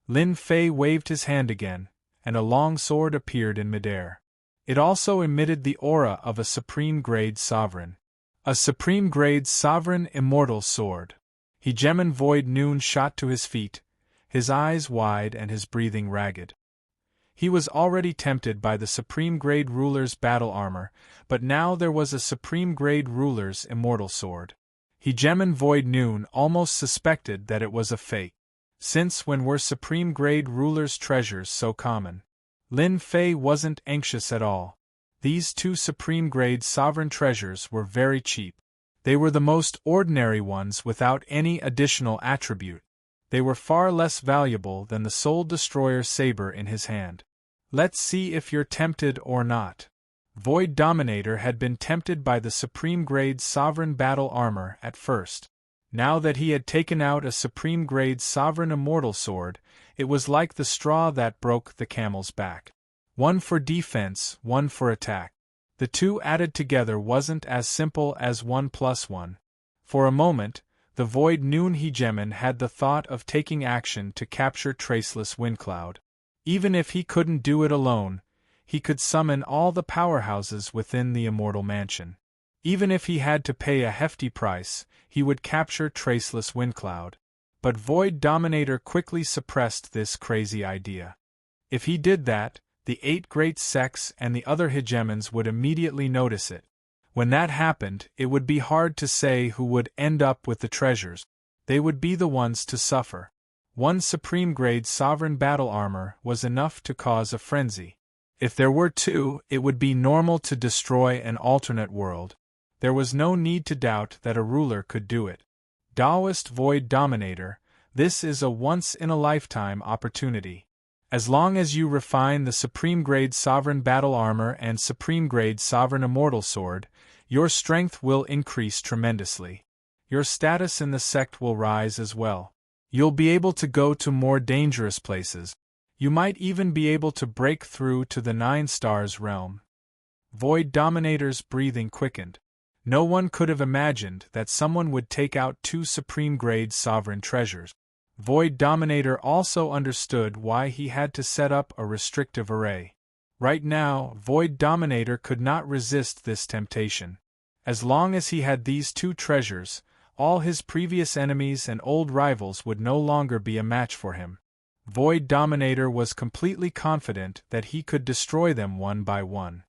Lin Fei waved his hand again, and a long sword appeared in midair. It also emitted the aura of a supreme-grade sovereign. A supreme-grade sovereign immortal sword. Hegemon Void Noon shot to his feet, his eyes wide and his breathing ragged. He was already tempted by the supreme-grade ruler's battle armor, but now there was a supreme-grade ruler's immortal sword. Hegemon Void Noon almost suspected that it was a fake. Since when were supreme-grade ruler's treasures so common? Lin Fei wasn't anxious at all. These 2 supreme-grade sovereign treasures were very cheap. They were the most ordinary ones without any additional attribute. They were far less valuable than the Soul Destroyer saber in his hand. Let's see if you're tempted or not. Void Dominator had been tempted by the supreme-grade sovereign battle armor at first. Now that he had taken out a supreme-grade sovereign immortal sword, it was like the straw that broke the camel's back. 1 for defense, 1 for attack. The 2 added together wasn't as simple as 1 plus 1. For a moment, the Void Noon Hegemon had the thought of taking action to capture Traceless Windcloud. Even if he couldn't do it alone, he could summon all the powerhouses within the Immortal Mansion. Even if he had to pay a hefty price, he would capture Traceless Windcloud. But Void Dominator quickly suppressed this crazy idea. If he did that, the 8 great sects and the other hegemons would immediately notice it. When that happened, it would be hard to say who would end up with the treasures. They would be the ones to suffer. 1 supreme-grade sovereign battle armor was enough to cause a frenzy. If there were 2, it would be normal to destroy an alternate world. There was no need to doubt that a ruler could do it. Taoist Void Dominator, this is a once-in-a-lifetime opportunity. As long as you refine the supreme-grade sovereign battle armor and supreme-grade sovereign immortal sword, your strength will increase tremendously. Your status in the sect will rise as well. You'll be able to go to more dangerous places. You might even be able to break through to the 9 stars realm. Void Dominator's breathing quickened. No one could have imagined that someone would take out 2 supreme-grade sovereign treasures. Void Dominator also understood why he had to set up a restrictive array. Right now, Void Dominator could not resist this temptation. As long as he had these 2 treasures, all his previous enemies and old rivals would no longer be a match for him. Void Dominator was completely confident that he could destroy them one by one.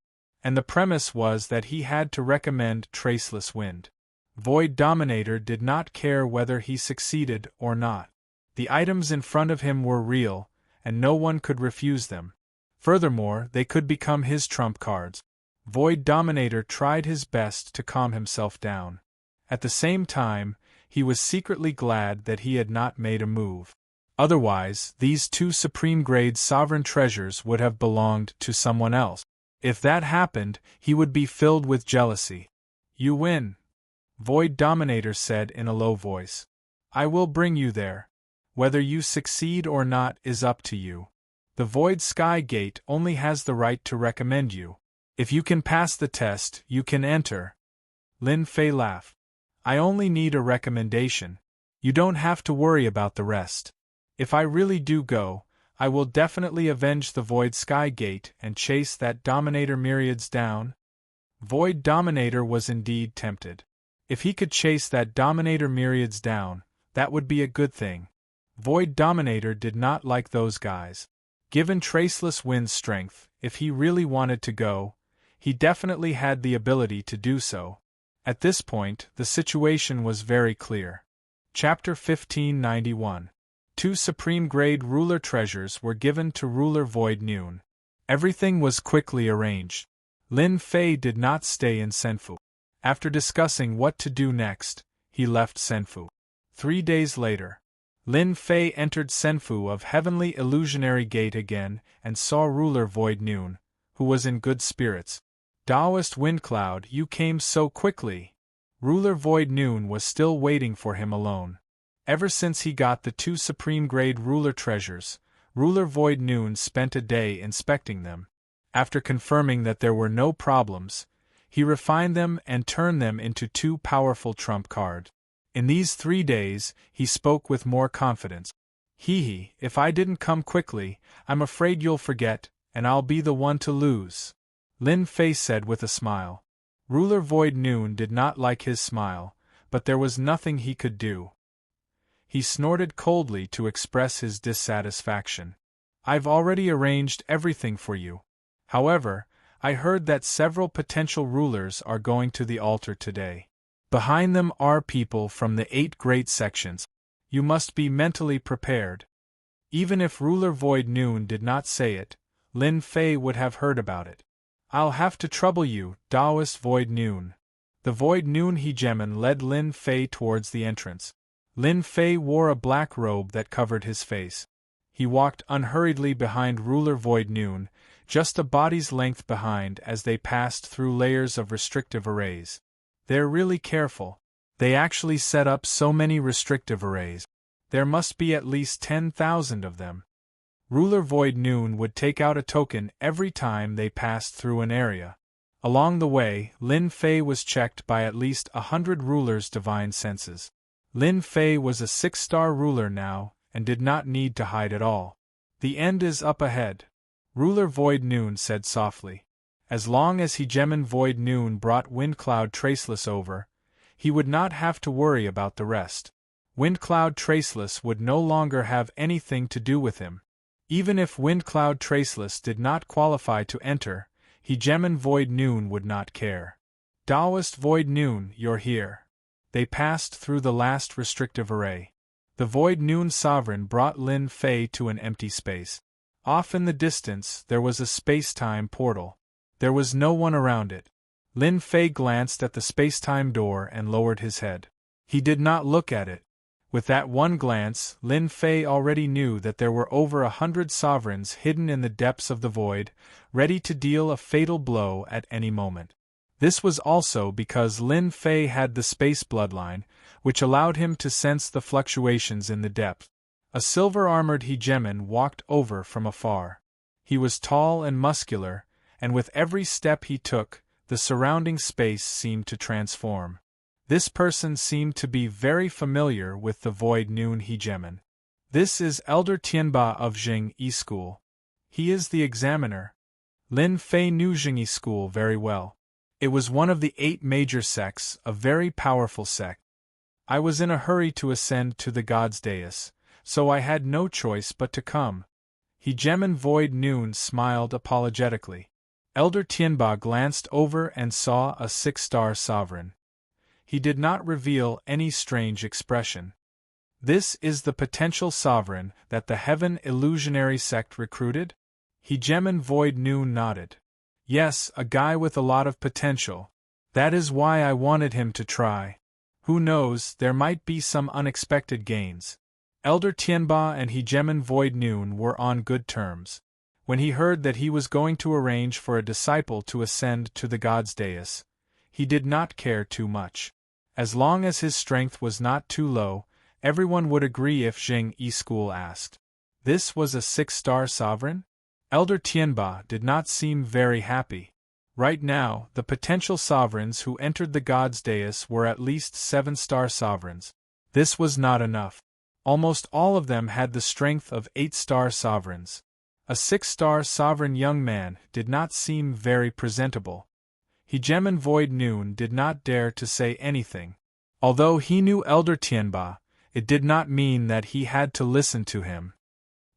and the premise was that he had to recommend traceless wind. Void Dominator did not care whether he succeeded or not. The items in front of him were real, and no one could refuse them. Furthermore, they could become his trump cards. Void Dominator tried his best to calm himself down. At the same time, he was secretly glad that he had not made a move. Otherwise, these two supreme-grade sovereign treasures would have belonged to someone else. If that happened, he would be filled with jealousy. "You win," Void Dominator said in a low voice. "I will bring you there. Whether you succeed or not is up to you. The Void Sky Gate only has the right to recommend you. If you can pass the test, you can enter." Lin Fei laughed. "I only need a recommendation. You don't have to worry about the rest. If I really do go, I will definitely avenge the Void Sky Gate and chase that Dominator Myriads down." Void Dominator was indeed tempted. If he could chase that Dominator Myriads down, that would be a good thing. Void Dominator did not like those guys. Given Traceless Wind's strength, if he really wanted to go, he definitely had the ability to do so. At this point, the situation was very clear. Chapter 1591. 2 Supreme-Grade Ruler Treasures were given to Ruler Void Noon. Everything was quickly arranged. Lin Fei did not stay in Senfu. After discussing what to do next, he left Senfu. 3 days later, Lin Fei entered Senfu of Heavenly Illusionary Gate again and saw Ruler Void Noon, who was in good spirits. "Taoist Windcloud, you came so quickly." Ruler Void Noon was still waiting for him alone. Ever since he got the 2 supreme-grade ruler treasures, Ruler Void Noon spent a day inspecting them. After confirming that there were no problems, he refined them and turned them into 2 powerful trump cards. In these 3 days, he spoke with more confidence. "Hee, if I didn't come quickly, I'm afraid you'll forget, and I'll be the one to lose," Lin Fei said with a smile. Ruler Void Noon did not like his smile, but there was nothing he could do. He snorted coldly to express his dissatisfaction. "I've already arranged everything for you. However, I heard that several potential rulers are going to the altar today. Behind them are people from the 8 great sections. You must be mentally prepared." Even if Ruler Void Noon did not say it, Lin Fei would have heard about it. "I'll have to trouble you, Taoist Void Noon." The Void Noon Hegemon led Lin Fei towards the entrance. Lin Fei wore a black robe that covered his face. He walked unhurriedly behind Ruler Void Noon, just a body's length behind as they passed through layers of restrictive arrays. "They're really careful. They actually set up so many restrictive arrays. There must be at least 10,000 of them." Ruler Void Noon would take out a token every time they passed through an area. Along the way, Lin Fei was checked by at least 100 rulers' divine senses. Lin Fei was a 6-star ruler now, and did not need to hide at all. "The end is up ahead," Ruler Void Noon said softly. As long as Hegemon Void Noon brought Windcloud Traceless over, he would not have to worry about the rest. Windcloud Traceless would no longer have anything to do with him. Even if Windcloud Traceless did not qualify to enter, Hegemon Void Noon would not care. "Taoist Void Noon, you're here." They passed through the last restrictive array. The Void Noon Sovereign brought Lin Fei to an empty space. Off in the distance, there was a space-time portal. There was no one around it. Lin Fei glanced at the space-time door and lowered his head. He did not look at it. With that one glance, Lin Fei already knew that there were over 100 sovereigns hidden in the depths of the void, ready to deal a fatal blow at any moment. This was also because Lin Fei had the space bloodline, which allowed him to sense the fluctuations in the depth. A silver-armored hegemon walked over from afar. He was tall and muscular, and with every step he took, the surrounding space seemed to transform. This person seemed to be very familiar with the Void Noon Hegemon. "This is Elder Tianba of Jingyi School. He is the examiner." Lin Fei knew Jingyi School very well. It was one of the 8 major sects, a very powerful sect. "I was in a hurry to ascend to the God's dais, so I had no choice but to come." Hegemon Void Noon smiled apologetically. Elder Tianba glanced over and saw a 6-star sovereign. He did not reveal any strange expression. This is the potential sovereign that the Heaven Illusionary sect recruited? Hegemon Void Noon nodded. Yes, a guy with a lot of potential. That is why I wanted him to try. Who knows, there might be some unexpected gains. Elder Tianba and Hegemon Void Noon were on good terms. When he heard that he was going to arrange for a disciple to ascend to the god's dais, he did not care too much. As long as his strength was not too low, everyone would agree if Zheng Yi School asked. This was a 6-star sovereign? Elder Tianba did not seem very happy. Right now, the potential sovereigns who entered the god's dais were at least 7-star sovereigns. This was not enough. Almost all of them had the strength of 8-star sovereigns. A 6-star sovereign young man did not seem very presentable. Hegemon Void Noon did not dare to say anything. Although he knew Elder Tianba, it did not mean that he had to listen to him.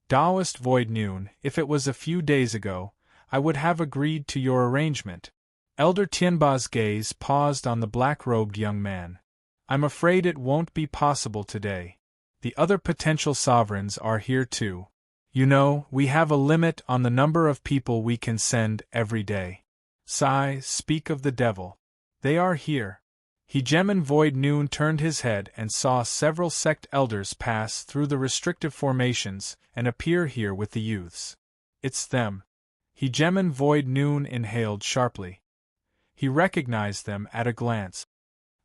Taoist Void Noon, if it was a few days ago, I would have agreed to your arrangement. Elder Tianba's gaze paused on the black-robed young man. I'm afraid it won't be possible today. The other potential sovereigns are here too. You know, we have a limit on the number of people we can send every day. Sigh, speak of the devil. They are here. Hegemon Void Noon turned his head and saw several sect elders pass through the restrictive formations and appear here with the youths. It's them. Hegemon Void Noon inhaled sharply. He recognized them at a glance.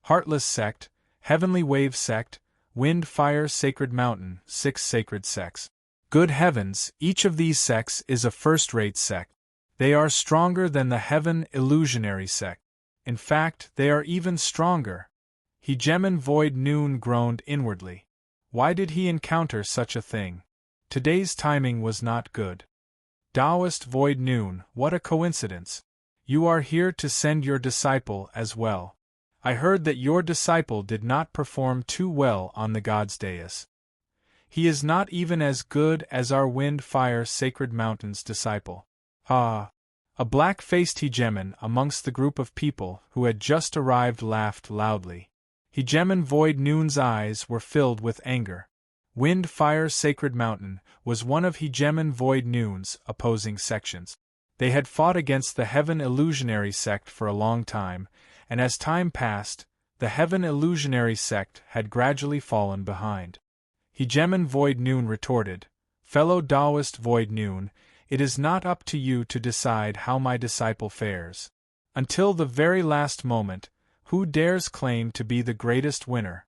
Heartless Sect, Heavenly Wave Sect, Wind Fire Sacred Mountain, 6 sacred sects. Good heavens, each of these sects is a first-rate sect. They are stronger than the Heaven Illusionary sect. In fact, they are even stronger. Hegemon Void Noon groaned inwardly. Why did he encounter such a thing? Today's timing was not good. Taoist Void Noon, what a coincidence. You are here to send your disciple as well. I heard that your disciple did not perform too well on the god's dais. He is not even as good as our Wind Fire Sacred Mountain's disciple. Ah! A black-faced hegemon amongst the group of people who had just arrived laughed loudly. Hegemon Void Noon's eyes were filled with anger. Wind Fire Sacred Mountain was one of Hegemon Void Noon's opposing sections. They had fought against the Heaven Illusionary sect for a long time, and as time passed, the Heaven Illusionary sect had gradually fallen behind. Hegemon Void Noon retorted, Fellow Taoist Void Noon, it is not up to you to decide how my disciple fares. Until the very last moment, who dares claim to be the greatest winner?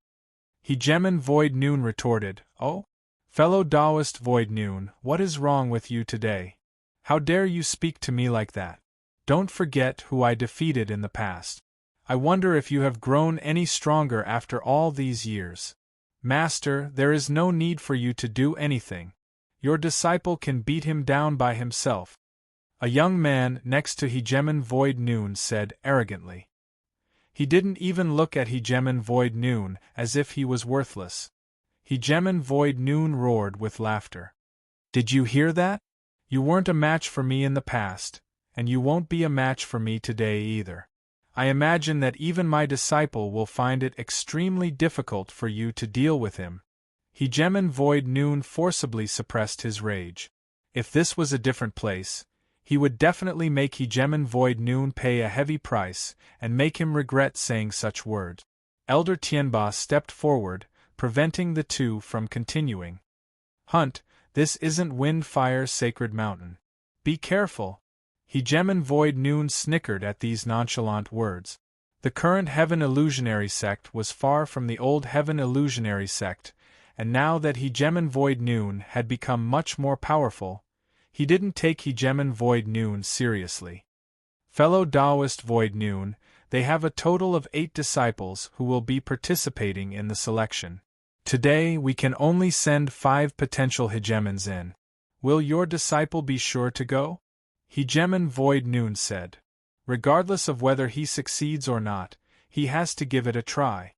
Hegemon Void Noon retorted, Oh? Fellow Taoist Void Noon, what is wrong with you today? How dare you speak to me like that? Don't forget who I defeated in the past. I wonder if you have grown any stronger after all these years. Master, there is no need for you to do anything. Your disciple can beat him down by himself. A young man next to Hegemon Void Noon said arrogantly. He didn't even look at Hegemon Void Noon as if he was worthless. Hegemon Void Noon roared with laughter. Did you hear that? You weren't a match for me in the past, and you won't be a match for me today either. I imagine that even my disciple will find it extremely difficult for you to deal with him. Hegemon Void Noon forcibly suppressed his rage. If this was a different place, he would definitely make Hegemon Void Noon pay a heavy price and make him regret saying such words. Elder Tianba stepped forward, preventing the two from continuing. Hunt, this isn't Wind Fire Sacred Mountain. Be careful. Hegemon Void Noon snickered at these nonchalant words. The current Heaven Illusionary sect was far from the old Heaven Illusionary sect, and now that Hegemon Void Noon had become much more powerful, he didn't take Hegemon Void Noon seriously. Fellow Taoist Void Noon, they have a total of 8 disciples who will be participating in the selection. Today we can only send 5 potential hegemons in. Will your disciple be sure to go? Hegemon Void Noon said. Regardless of whether he succeeds or not, he has to give it a try.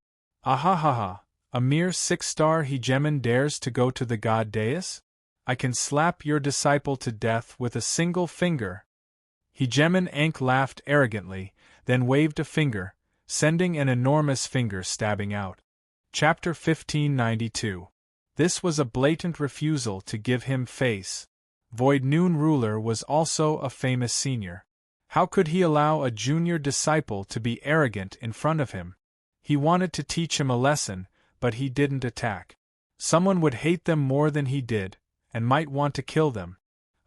Ahahaha, a mere 6-star hegemon dares to go to the god dais? I can slap your disciple to death with a single finger. Hegemen Ankh laughed arrogantly, then waved a finger, sending an enormous finger stabbing out. Chapter 1592. This was a blatant refusal to give him face. Void Noon Ruler was also a famous senior. How could he allow a junior disciple to be arrogant in front of him? He wanted to teach him a lesson, but he didn't attack. Someone would hate them more than he did, and might want to kill them.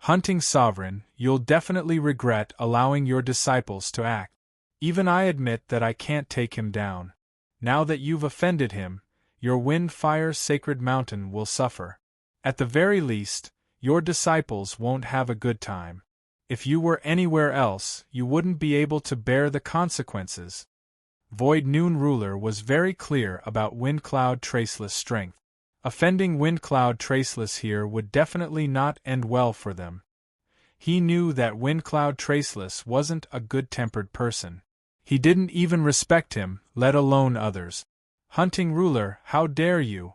Hunting Sovereign, you'll definitely regret allowing your disciples to act. Even I admit that I can't take him down. Now that you've offended him, your wind-fire sacred mountain will suffer. At the very least, your disciples won't have a good time. If you were anywhere else, you wouldn't be able to bear the consequences. Void Noon Ruler was very clear about Windcloud Traceless strength. Offending Windcloud Traceless here would definitely not end well for them. He knew that Windcloud Traceless wasn't a good-tempered person. He didn't even respect him, let alone others. Hunting Ruler, how dare you?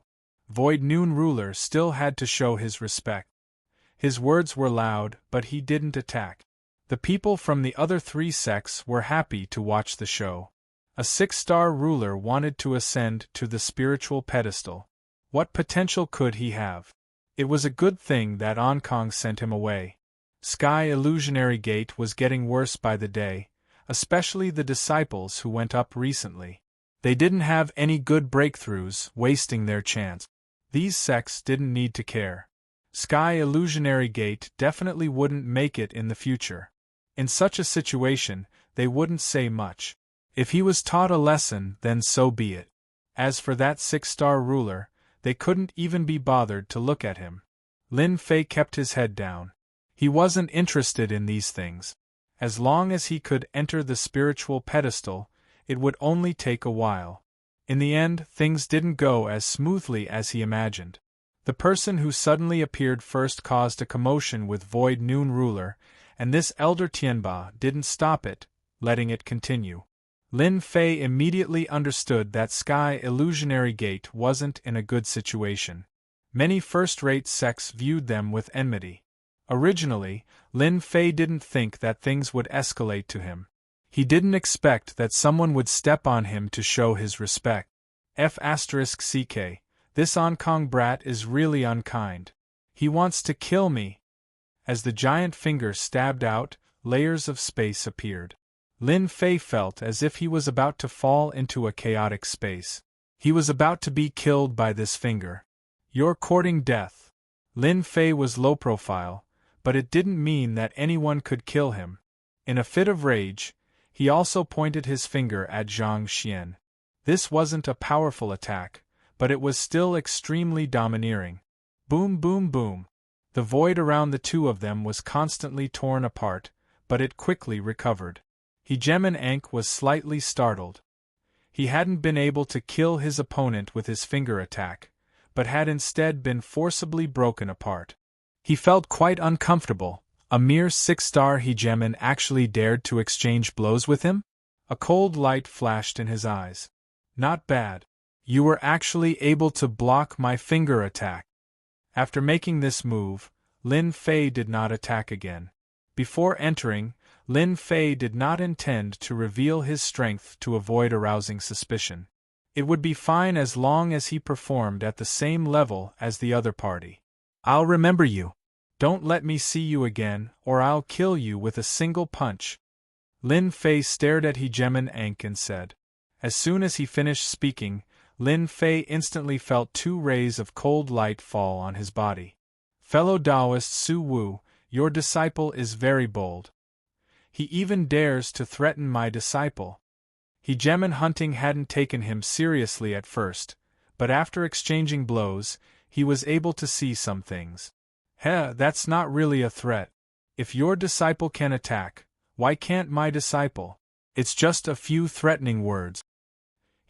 Void Noon Ruler still had to show his respect. His words were loud, but he didn't attack. The people from the other 3 sects were happy to watch the show. A 6-star ruler wanted to ascend to the spiritual pedestal. What potential could he have? It was a good thing that Ankong sent him away. Sky Illusionary Gate was getting worse by the day, especially the disciples who went up recently. They didn't have any good breakthroughs, wasting their chance. These sects didn't need to care. Sky Illusionary Gate definitely wouldn't make it in the future. In such a situation, they wouldn't say much. If he was taught a lesson, then so be it. As for that 6-star ruler, they couldn't even be bothered to look at him. Lin Fei kept his head down. He wasn't interested in these things. As long as he could enter the spiritual pedestal, it would only take a while. In the end, things didn't go as smoothly as he imagined. The person who suddenly appeared first caused a commotion with Void Noon Ruler, and this Elder Tianba didn't stop it, letting it continue. Lin Fei immediately understood that Sky Illusionary Gate wasn't in a good situation. Many first-rate sects viewed them with enmity. Originally, Lin Fei didn't think that things would escalate to him. He didn't expect that someone would step on him to show his respect. F***CK, this Ankong brat is really unkind. He wants to kill me. As the giant finger stabbed out, layers of space appeared. Lin Fei felt as if he was about to fall into a chaotic space. He was about to be killed by this finger. You're courting death. Lin Fei was low profile, but it didn't mean that anyone could kill him. In a fit of rage, he also pointed his finger at Zhang Xian. This wasn't a powerful attack, but it was still extremely domineering. Boom, boom, boom. The void around the two of them was constantly torn apart, but it quickly recovered. Hegemen Ankh was slightly startled. He hadn't been able to kill his opponent with his finger attack, but had instead been forcibly broken apart. He felt quite uncomfortable. A mere 6-star Hegemen actually dared to exchange blows with him? A cold light flashed in his eyes. Not bad. You were actually able to block my finger attack. After making this move, Lin Fei did not attack again. Before entering, Lin Fei did not intend to reveal his strength to avoid arousing suspicion. It would be fine as long as he performed at the same level as the other party. I'll remember you. Don't let me see you again, or I'll kill you with a single punch. Lin Fei stared at Hegemen Ankh and said. As soon as he finished speaking, Lin Fei instantly felt 2 rays of cold light fall on his body. Fellow Taoist Su Wu, your disciple is very bold. He even dares to threaten my disciple. Hegemen Hunting hadn't taken him seriously at first, but after exchanging blows, he was able to see some things. That's not really a threat. If your disciple can attack, why can't my disciple? It's just a few threatening words.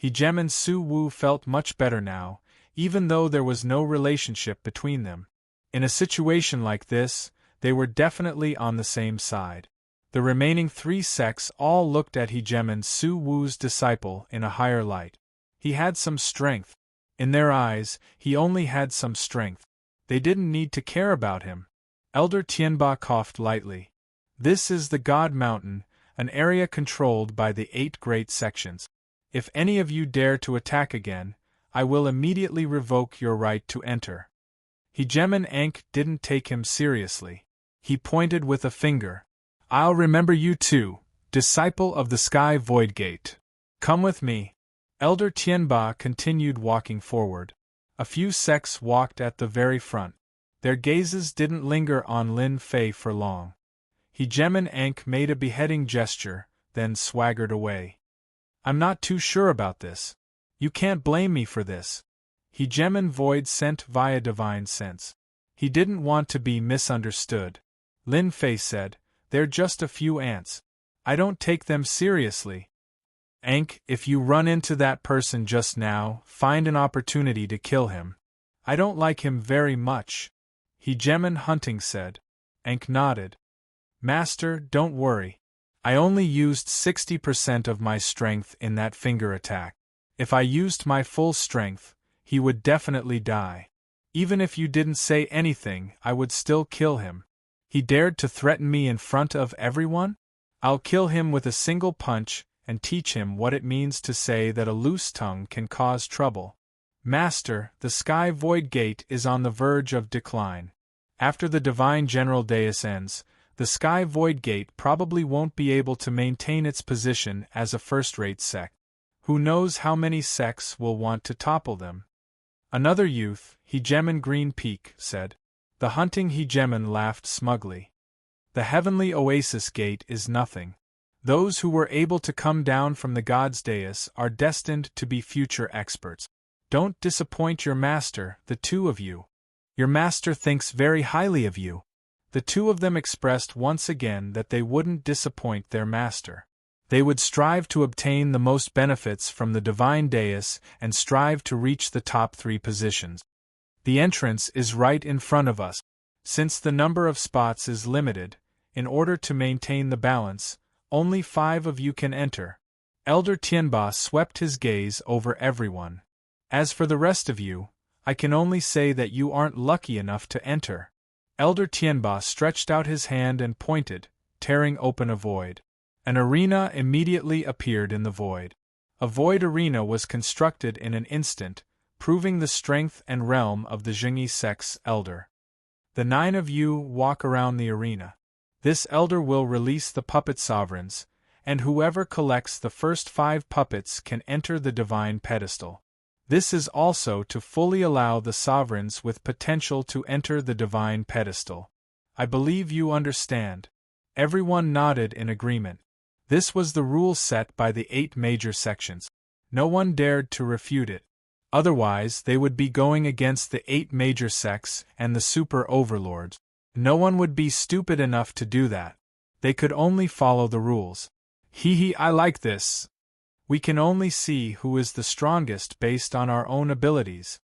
Hegemen Su Wu felt much better now, even though there was no relationship between them. In a situation like this, they were definitely on the same side. The remaining 3 sects all looked at Hegemen Su Wu's disciple in a higher light. He had some strength. In their eyes, he only had some strength. They didn't need to care about him. Elder Tianba coughed lightly. This is the God Mountain, an area controlled by the 8 great sections. If any of you dare to attack again, I will immediately revoke your right to enter. Hegeman Ankh didn't take him seriously. He pointed with a finger. I'll remember you too, disciple of the Sky Void Gate. Come with me. Elder Tianba continued walking forward. A few sects walked at the very front. Their gazes didn't linger on Lin Fei for long. Hegeman Ankh made a beheading gesture, then swaggered away. I'm not too sure about this. You can't blame me for this. Hegeman Void sent via divine sense. He didn't want to be misunderstood. Lin Fei said, they're just a few ants. I don't take them seriously. Ankh, if you run into that person just now, find an opportunity to kill him. I don't like him very much. Hegeman Hunting said. Ankh nodded. Master, don't worry. I only used 60% of my strength in that finger attack. If I used my full strength, he would definitely die. Even if you didn't say anything, I would still kill him. He dared to threaten me in front of everyone? I'll kill him with a single punch and teach him what it means to say that a loose tongue can cause trouble. Master, the Sky Void Gate is on the verge of decline. After the Divine General Deus ends, the Sky Void Gate probably won't be able to maintain its position as a first-rate sect. Who knows how many sects will want to topple them? Another youth, Hegeman Green Peak, said. The Hunting Hegeman laughed smugly. The Heavenly Oasis Gate is nothing. Those who were able to come down from the God's dais are destined to be future experts. Don't disappoint your master, the two of you. Your master thinks very highly of you. The two of them expressed once again that they wouldn't disappoint their master. They would strive to obtain the most benefits from the divine dais and strive to reach the top 3 positions. The entrance is right in front of us. Since the number of spots is limited, in order to maintain the balance, only 5 of you can enter. Elder Tianba swept his gaze over everyone. As for the rest of you, I can only say that you aren't lucky enough to enter. Elder Tianba stretched out his hand and pointed, tearing open a void. An arena immediately appeared in the void. A void arena was constructed in an instant, proving the strength and realm of the Zhengyi sect's elder. The 9 of you walk around the arena. This elder will release the puppet sovereigns, and whoever collects the first 5 puppets can enter the divine pedestal. This is also to fully allow the sovereigns with potential to enter the divine pedestal. I believe you understand. Everyone nodded in agreement. This was the rule set by the 8 major sections. No one dared to refute it. Otherwise, they would be going against the 8 major sects and the super overlords. No one would be stupid enough to do that. They could only follow the rules. I like this. We can only see who is the strongest based on our own abilities.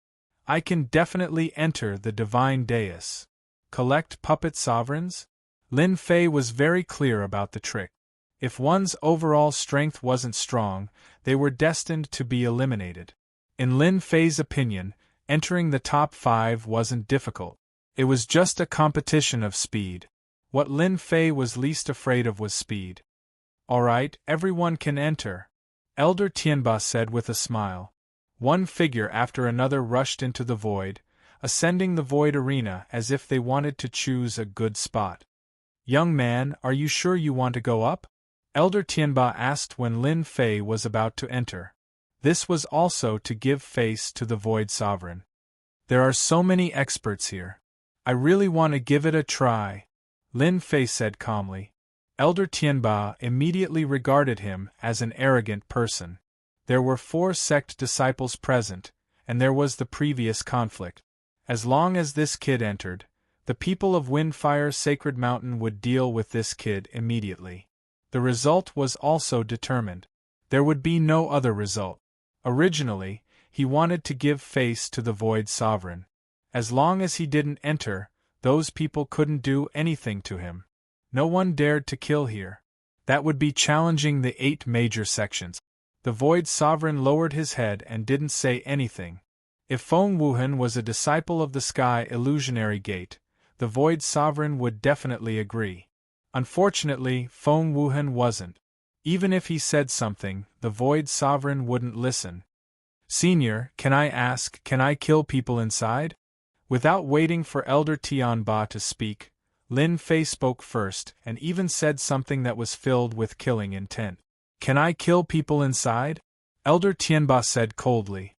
I can definitely enter the divine dais. Collect puppet sovereigns? Lin Fei was very clear about the trick. If one's overall strength wasn't strong, they were destined to be eliminated. In Lin Fei's opinion, entering the top 5 wasn't difficult. It was just a competition of speed. What Lin Fei was least afraid of was speed. All right, everyone can enter, Elder Tianba said with a smile. One figure after another rushed into the void, ascending the void arena as if they wanted to choose a good spot. Young man, are you sure you want to go up? Elder Tianba asked when Lin Fei was about to enter. This was also to give face to the Void Sovereign. There are so many experts here. I really want to give it a try, Lin Fei said calmly. Elder Tianba immediately regarded him as an arrogant person. There were 4 sect disciples present, and there was the previous conflict. As long as this kid entered, the people of Windfire Sacred Mountain would deal with this kid immediately. The result was also determined. There would be no other result. Originally, he wanted to give face to the Void Sovereign. As long as he didn't enter, those people couldn't do anything to him. No one dared to kill here. That would be challenging the 8 major sections. The Void Sovereign lowered his head and didn't say anything. If Feng Wuhan was a disciple of the Sky Illusionary Gate, the Void Sovereign would definitely agree. Unfortunately, Feng Wuhan wasn't. Even if he said something, the Void Sovereign wouldn't listen. Senior, can I kill people inside? Without waiting for Elder Tianba to speak, Lin Fei spoke first and even said something that was filled with killing intent. Can I kill people inside? Elder Tianba said coldly.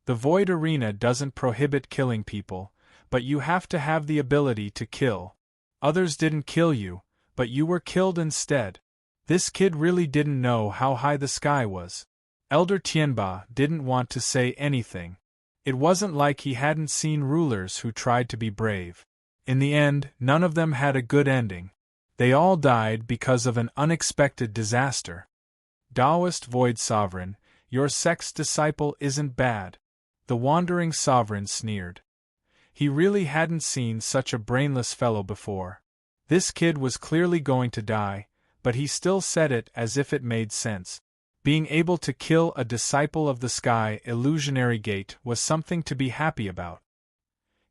The Void Arena doesn't prohibit killing people, but you have to have the ability to kill. Others didn't kill you, but you were killed instead. This kid really didn't know how high the sky was. Elder Tianba didn't want to say anything. It wasn't like he hadn't seen rulers who tried to be brave. In the end, none of them had a good ending. They all died because of an unexpected disaster. Taoist Void Sovereign, your sect's disciple isn't bad. The Wandering Sovereign sneered. He really hadn't seen such a brainless fellow before. This kid was clearly going to die, but he still said it as if it made sense. Being able to kill a disciple of the Sky Illusionary Gate was something to be happy about.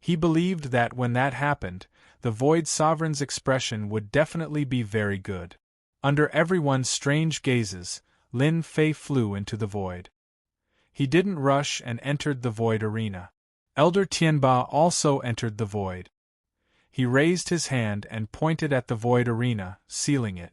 He believed that when that happened, the Void Sovereign's expression would definitely be very good. Under everyone's strange gazes, Lin Fei flew into the void. He didn't rush and entered the void arena. Elder Tianba also entered the void. He raised his hand and pointed at the void arena, sealing it.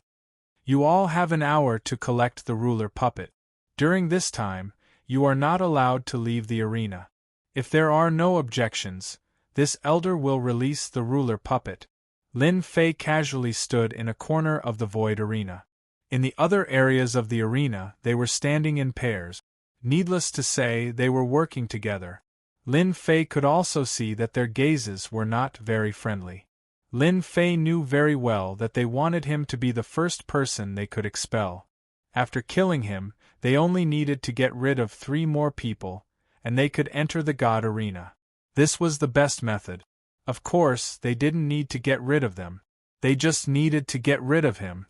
You all have an hour to collect the ruler puppet. During this time, you are not allowed to leave the arena. If there are no objections, this elder will release the ruler puppet. Lin Fei casually stood in a corner of the void arena. In the other areas of the arena, they were standing in pairs. Needless to say, they were working together. Lin Fei could also see that their gazes were not very friendly. Lin Fei knew very well that they wanted him to be the first person they could expel. After killing him, they only needed to get rid of 3 more people, and they could enter the God Arena. This was the best method. Of course, they didn't need to get rid of them. They just needed to get rid of him.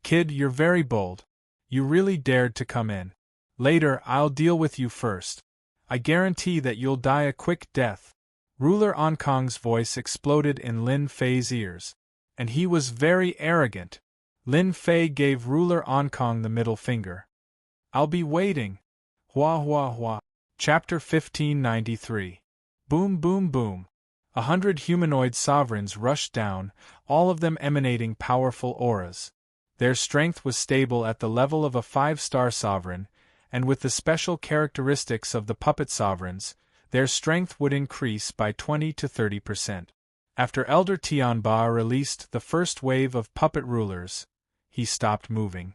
Kid, you're very bold. You really dared to come in. Later, I'll deal with you first. I guarantee that you'll die a quick death. Ruler Ankong's voice exploded in Lin Fei's ears. And he was very arrogant. Lin Fei gave Ruler Ankong the middle finger. I'll be waiting. Hua hua hua. Chapter 1593. Boom boom boom. 100 humanoid sovereigns rushed down, all of them emanating powerful auras. Their strength was stable at the level of a 5-star sovereign, and with the special characteristics of the puppet sovereigns, their strength would increase by 20 to 30%. After Elder Tianba released the first wave of puppet rulers, he stopped moving.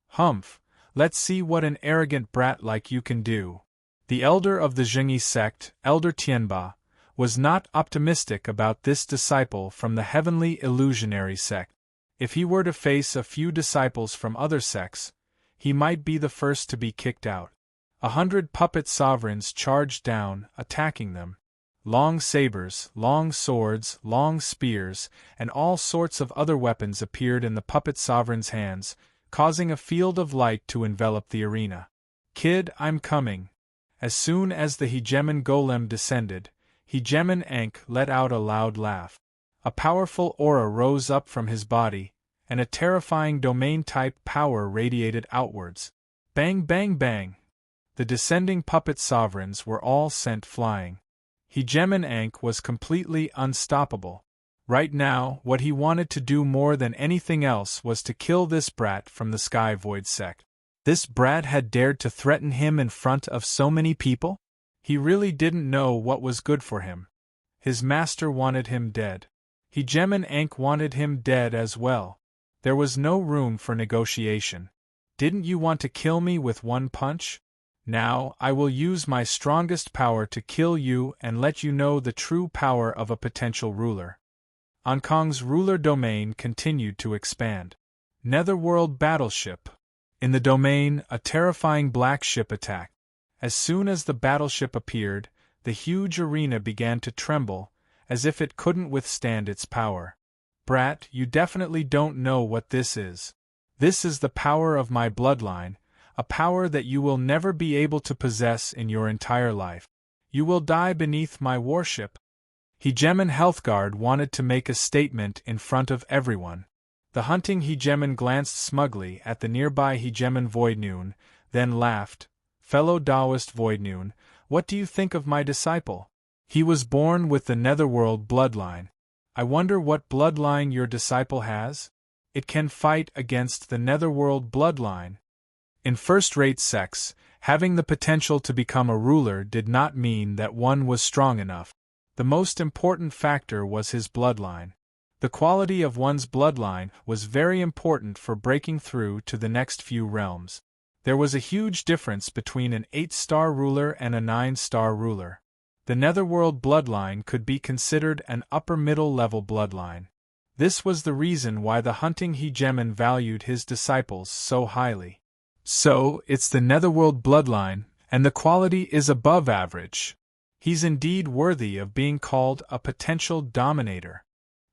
Humph, let's see what an arrogant brat like you can do. The elder of the Zhengyi sect, Elder Tianba, was not optimistic about this disciple from the heavenly illusionary sect. If he were to face a few disciples from other sects, he might be the first to be kicked out. 100 puppet sovereigns charged down, attacking them. Long sabers, long swords, long spears, and all sorts of other weapons appeared in the puppet sovereign's hands, causing a field of light to envelop the arena. Kid, I'm coming. As soon as the Hegemon Golem descended, Hegemon Ankh let out a loud laugh. A powerful aura rose up from his body, and a terrifying domain-type power radiated outwards. Bang bang bang! The descending puppet sovereigns were all sent flying. Hegemon Ankh was completely unstoppable. Right now, what he wanted to do more than anything else was to kill this brat from the Sky Void sect. This brat had dared to threaten him in front of so many people? He really didn't know what was good for him. His master wanted him dead. Hegemon Ankh wanted him dead as well. There was no room for negotiation. Didn't you want to kill me with one punch? Now, I will use my strongest power to kill you and let you know the true power of a potential ruler. Ankong's ruler domain continued to expand. Netherworld battleship. In the domain, a terrifying black ship attacked. As soon as the battleship appeared, the huge arena began to tremble, as if it couldn't withstand its power. Brat, you definitely don't know what this is. This is the power of my bloodline, a power that you will never be able to possess in your entire life. You will die beneath my warship. Hegemon Healthguard wanted to make a statement in front of everyone. The hunting hegemon glanced smugly at the nearby hegemon Voidnoon, then laughed. Fellow Taoist Voidnoon, what do you think of my disciple? He was born with the Netherworld bloodline. I wonder what bloodline your disciple has? It can fight against the Netherworld bloodline. In first-rate sects, having the potential to become a ruler did not mean that one was strong enough. The most important factor was his bloodline. The quality of one's bloodline was very important for breaking through to the next few realms. There was a huge difference between an 8-star ruler and a 9-star ruler. The Netherworld bloodline could be considered an upper-middle-level bloodline. This was the reason why the hunting hegemon valued his disciples so highly. So, it's the Netherworld bloodline, and the quality is above average. He's indeed worthy of being called a potential dominator.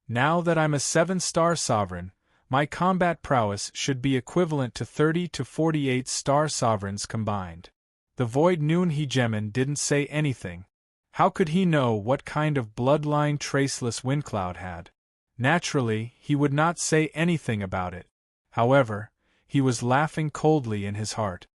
Now that I'm a 7-star sovereign, my combat prowess should be equivalent to 30 to 48-star sovereigns combined. The Voidnoon hegemon didn't say anything. How could he know what kind of bloodline Traceless Windcloud had? Naturally, he would not say anything about it. However, he was laughing coldly in his heart.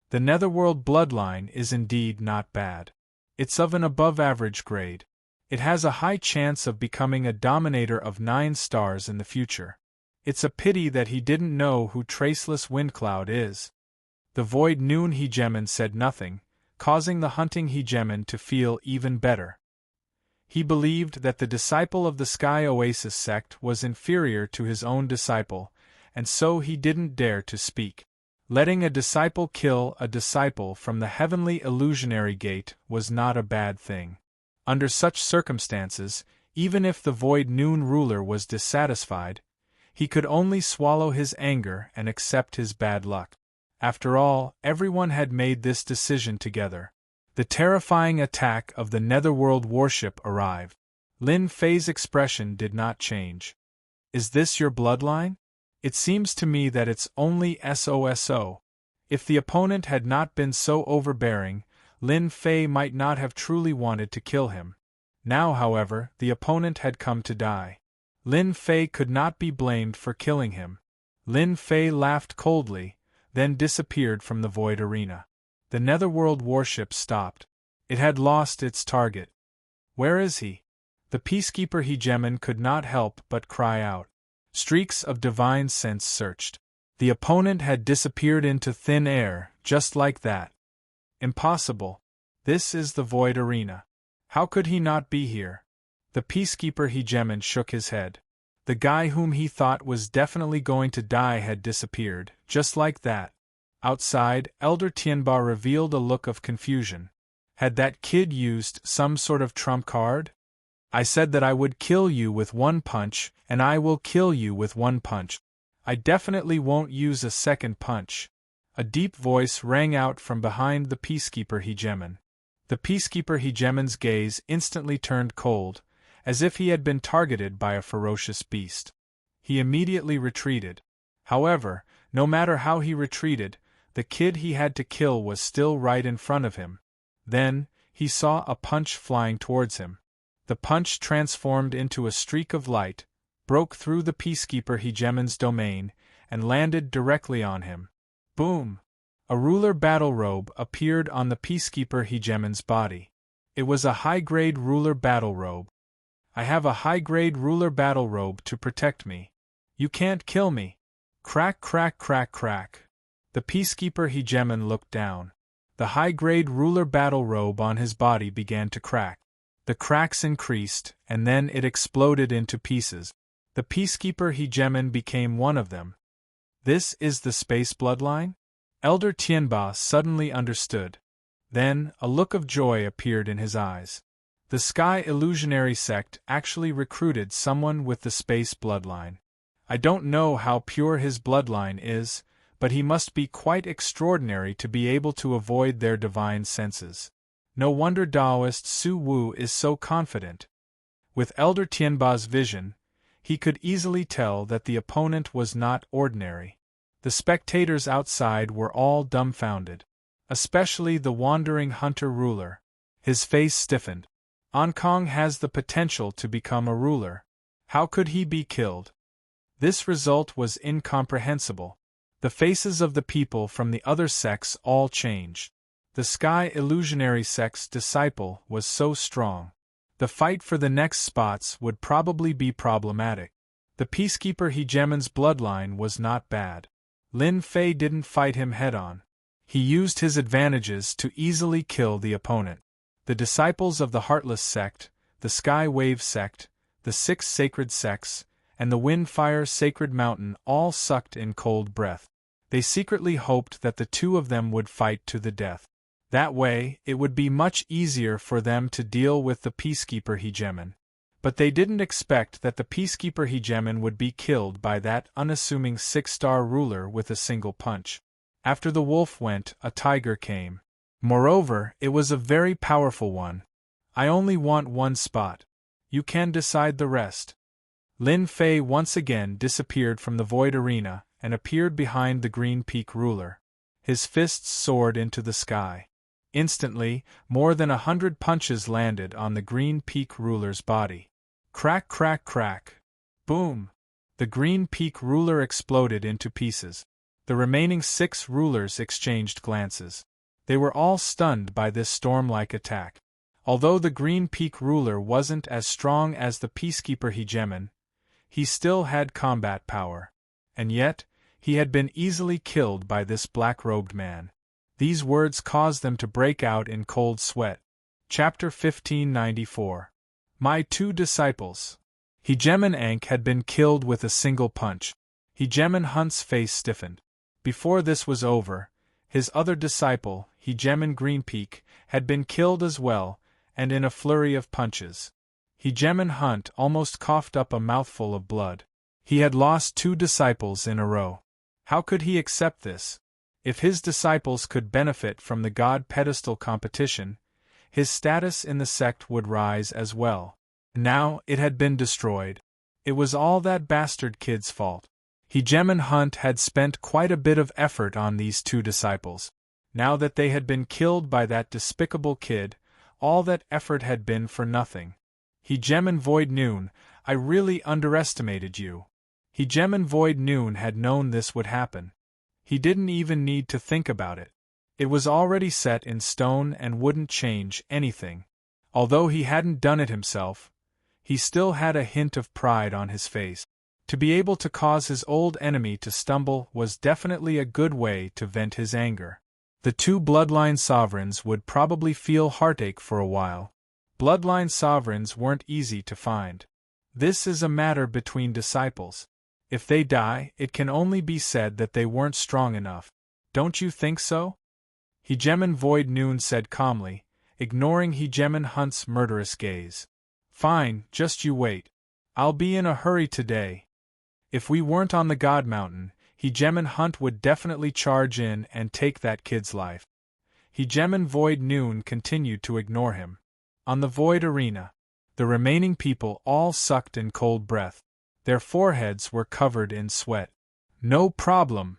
The Netherworld bloodline is indeed not bad. It's of an above-average grade. It has a high chance of becoming a dominator of 9 stars in the future. It's a pity that he didn't know who Traceless Windcloud is. The Voidnoon hegemon said nothing, causing the hunting hegemon to feel even better. He believed that the disciple of the Sky Oasis sect was inferior to his own disciple, and so he didn't dare to speak. Letting a disciple kill a disciple from the heavenly illusionary gate was not a bad thing. Under such circumstances, even if the Voidnoon ruler was dissatisfied, he could only swallow his anger and accept his bad luck. After all, everyone had made this decision together. The terrifying attack of the Netherworld warship arrived. Lin Fei's expression did not change. Is this your bloodline? It seems to me that it's only SOSO. If the opponent had not been so overbearing, Lin Fei might not have truly wanted to kill him. Now, however, the opponent had come to die. Lin Fei could not be blamed for killing him. Lin Fei laughed coldly, then disappeared from the void arena. The Netherworld warship stopped. It had lost its target. Where is he? The Peacekeeper hegemon could not help but cry out. Streaks of divine sense searched. The opponent had disappeared into thin air, just like that. Impossible. This is the void arena. How could he not be here? The Peacekeeper hegemon shook his head. The guy whom he thought was definitely going to die had disappeared, just like that. Outside, Elder Tianba revealed a look of confusion. Had that kid used some sort of trump card? I said that I would kill you with one punch, and I will kill you with one punch. I definitely won't use a second punch. A deep voice rang out from behind the Peacekeeper hegemon. The Peacekeeper hegemon's gaze instantly turned cold, as if he had been targeted by a ferocious beast. He immediately retreated. However, no matter how he retreated, the kid he had to kill was still right in front of him. Then, he saw a punch flying towards him. The punch transformed into a streak of light, broke through the Peacekeeper hegemon's domain, and landed directly on him. Boom! A ruler battle robe appeared on the Peacekeeper hegemon's body. It was a high-grade ruler battle robe. I have a high-grade ruler battle robe to protect me. You can't kill me. Crack, crack, crack, crack. The Peacekeeper hegemon looked down. The high-grade ruler battle robe on his body began to crack. The cracks increased, and then it exploded into pieces. The Peacekeeper hegemon became one of them. This is the space bloodline? Elder Tianba suddenly understood. Then, a look of joy appeared in his eyes. The Sky Illusionary sect actually recruited someone with the space bloodline. I don't know how pure his bloodline is, but he must be quite extraordinary to be able to avoid their divine senses. No wonder Taoist Su Wu is so confident. With Elder Tianba's vision, he could easily tell that the opponent was not ordinary. The spectators outside were all dumbfounded. Especially the wandering hunter ruler. His face stiffened. Hong Kong has the potential to become a ruler. How could he be killed? This result was incomprehensible. The faces of the people from the other sects all changed. The Sky Illusionary sect's disciple was so strong. The fight for the next spots would probably be problematic. The Peacekeeper Hegemon's bloodline was not bad. Lin Fei didn't fight him head-on. He used his advantages to easily kill the opponent. The disciples of the Heartless sect, the Sky Wave sect, the Six Sacred sects, and the Windfire Sacred Mountain all sucked in cold breath. They secretly hoped that the two of them would fight to the death. That way, it would be much easier for them to deal with the Peacekeeper Hegemon. But they didn't expect that the Peacekeeper Hegemon would be killed by that unassuming six-star ruler with a single punch. After the wolf went, a tiger came. Moreover, it was a very powerful one. I only want one spot. You can decide the rest. Lin Fei once again disappeared from the void arena and appeared behind the Green Peak ruler. His fists soared into the sky. Instantly, more than 100 punches landed on the Green Peak ruler's body. Crack, crack, crack. Boom! The Green Peak ruler exploded into pieces. The remaining 6 rulers exchanged glances. They were all stunned by this storm-like attack. Although the Green Peak ruler wasn't as strong as the Peacekeeper Hegemon, he still had combat power. And yet, he had been easily killed by this black-robed man. These words caused them to break out in cold sweat. Chapter 1594. My two disciples. Hegemon Ankh had been killed with a single punch. Hegemon Hunt's face stiffened. Before this was over, his other disciple, Hegemon Greenpeak, had been killed as well, and in a flurry of punches. Hegemon Hunt almost coughed up a mouthful of blood. He had lost 2 disciples in a row. How could he accept this? If his disciples could benefit from the God Pedestal competition, his status in the sect would rise as well. Now it had been destroyed. It was all that bastard kid's fault. Hegemon Hunt had spent quite a bit of effort on these 2 disciples. Now that they had been killed by that despicable kid, all that effort had been for nothing. Hegemon Void Noon, I really underestimated you. Hegemon Void Noon had known this would happen. He didn't even need to think about it. It was already set in stone and wouldn't change anything. Although he hadn't done it himself, he still had a hint of pride on his face. To be able to cause his old enemy to stumble was definitely a good way to vent his anger. The 2 bloodline sovereigns would probably feel heartache for a while. Bloodline sovereigns weren't easy to find. This is a matter between disciples. If they die, it can only be said that they weren't strong enough. Don't you think so? Hegemon Void Noon said calmly, ignoring Hegemon Hunt's murderous gaze. Fine, just you wait. I'll be in a hurry today. If we weren't on the God Mountain, Hegemon Hunt would definitely charge in and take that kid's life. Hegemon Void Noon continued to ignore him. On the Void Arena, the remaining people all sucked in cold breath. Their foreheads were covered in sweat. No problem.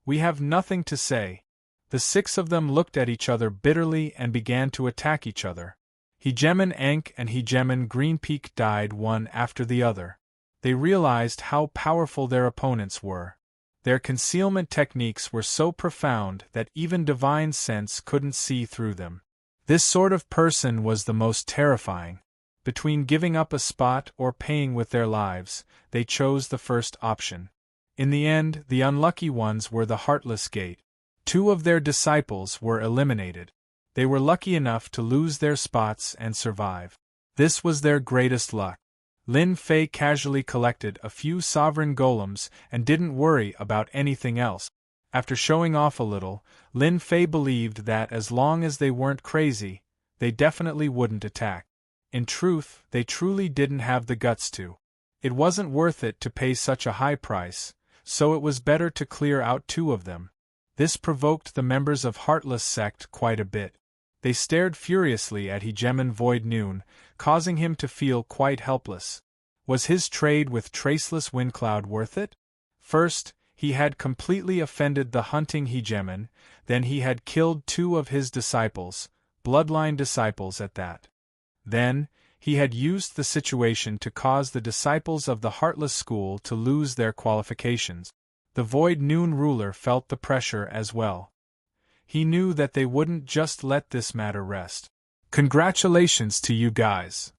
We have nothing to say. The 6 of them looked at each other bitterly and began to attack each other. Hegemon Ankh and Hegemon Greenpeak died one after the other. They realized how powerful their opponents were. Their concealment techniques were so profound that even divine sense couldn't see through them. This sort of person was the most terrifying. Between giving up a spot or paying with their lives, they chose the first option. In the end, the unlucky ones were the Heartless Gate. 2 of their disciples were eliminated. They were lucky enough to lose their spots and survive. This was their greatest luck. Lin Fei casually collected a few sovereign golems and didn't worry about anything else. After showing off a little, Lin Fei believed that as long as they weren't crazy, they definitely wouldn't attack. In truth, they truly didn't have the guts to. It wasn't worth it to pay such a high price, so it was better to clear out 2 of them. This provoked the members of Heartless sect quite a bit. They stared furiously at Hegemon Void Noon, causing him to feel quite helpless. Was his trade with Traceless Windcloud worth it? First, he had completely offended the hunting Hegemon, then he had killed 2 of his disciples, bloodline disciples at that. Then, He had used the situation to cause the disciples of the Heartless School to lose their qualifications. The Void Noon ruler felt the pressure as well. He knew that they wouldn't just let this matter rest. Congratulations to you guys.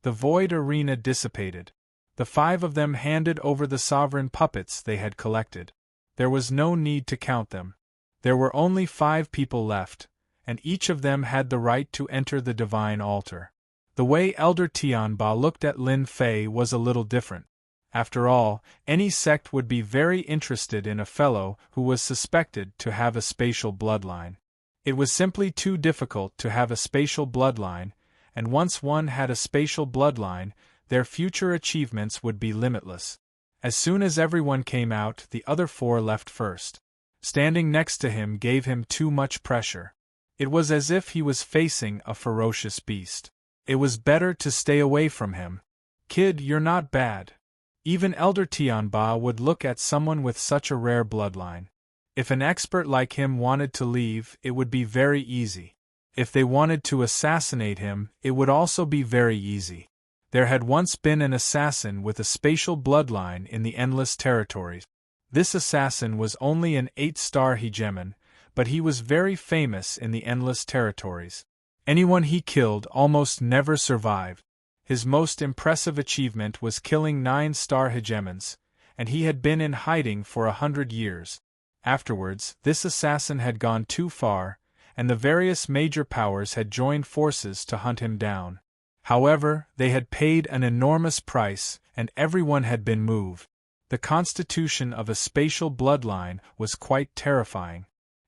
The Void Arena dissipated. The 5 of them handed over the sovereign puppets they had collected. There was no need to count them. There were only 5 people left, and each of them had the right to enter the divine altar. The way Elder Tianba looked at Lin Fei was a little different. After all, any sect would be very interested in a fellow who was suspected to have a spatial bloodline. It was simply too difficult to have a spatial bloodline, and once one had a spatial bloodline, their future achievements would be limitless. As soon as everyone came out, the other 4 left first. Standing next to him gave him too much pressure. It was as if he was facing a ferocious beast. It was better to stay away from him. Kid, you're not bad. Even Elder Tianba would look at someone with such a rare bloodline. If an expert like him wanted to leave, it would be very easy. If they wanted to assassinate him, it would also be very easy. There had once been an assassin with a spatial bloodline in the Endless Territories. This assassin was only an 8-star hegemon, but he was very famous in the Endless Territories. Anyone he killed almost never survived. His most impressive achievement was killing 9-star hegemons, and he had been in hiding for 100 years. Afterwards, this assassin had gone too far, and the various major powers had joined forces to hunt him down. However, they had paid an enormous price, and everyone had been moved. The constitution of a spatial bloodline was quite terrifying.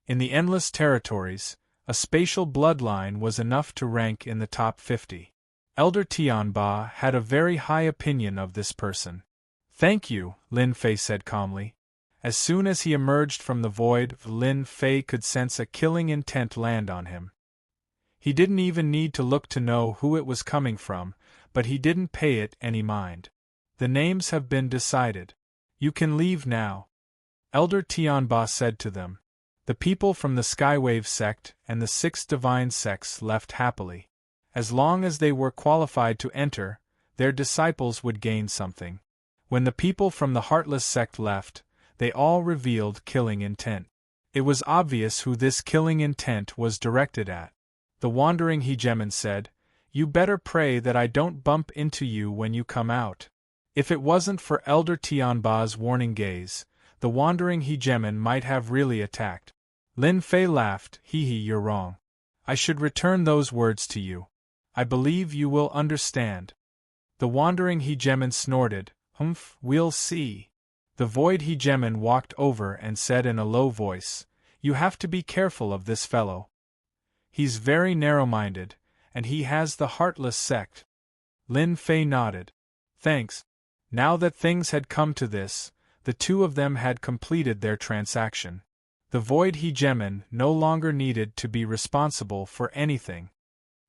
In the Endless Territories, a spatial bloodline was enough to rank in the top 50. Elder Tianba had a very high opinion of this person. "Thank you," Lin Fei said calmly. As soon as he emerged from the void, Lin Fei could sense a killing intent land on him. He didn't even need to look to know who it was coming from, but he didn't pay it any mind. "The names have been decided. You can leave now," Elder Tianba said to them. The people from the Skywave sect and the 6 divine sects left happily. As long as they were qualified to enter, their disciples would gain something. When the people from the Heartless sect left, they all revealed killing intent. It was obvious who this killing intent was directed at. The wandering hegemon said, "You better pray that I don't bump into you when you come out." If it wasn't for Elder Tianba's warning gaze, the wandering hegemon might have really attacked. Lin Fei laughed, "Hee, you're wrong. I should return those words to you. I believe you will understand." The wandering hegemon snorted, "Humph, we'll see." The void hegemon walked over and said in a low voice, "You have to be careful of this fellow. He's very narrow-minded, and he has the Heartless sect." Lin Fei nodded. "Thanks." Now that things had come to this, the 2 of them had completed their transaction. The void hegemon no longer needed to be responsible for anything.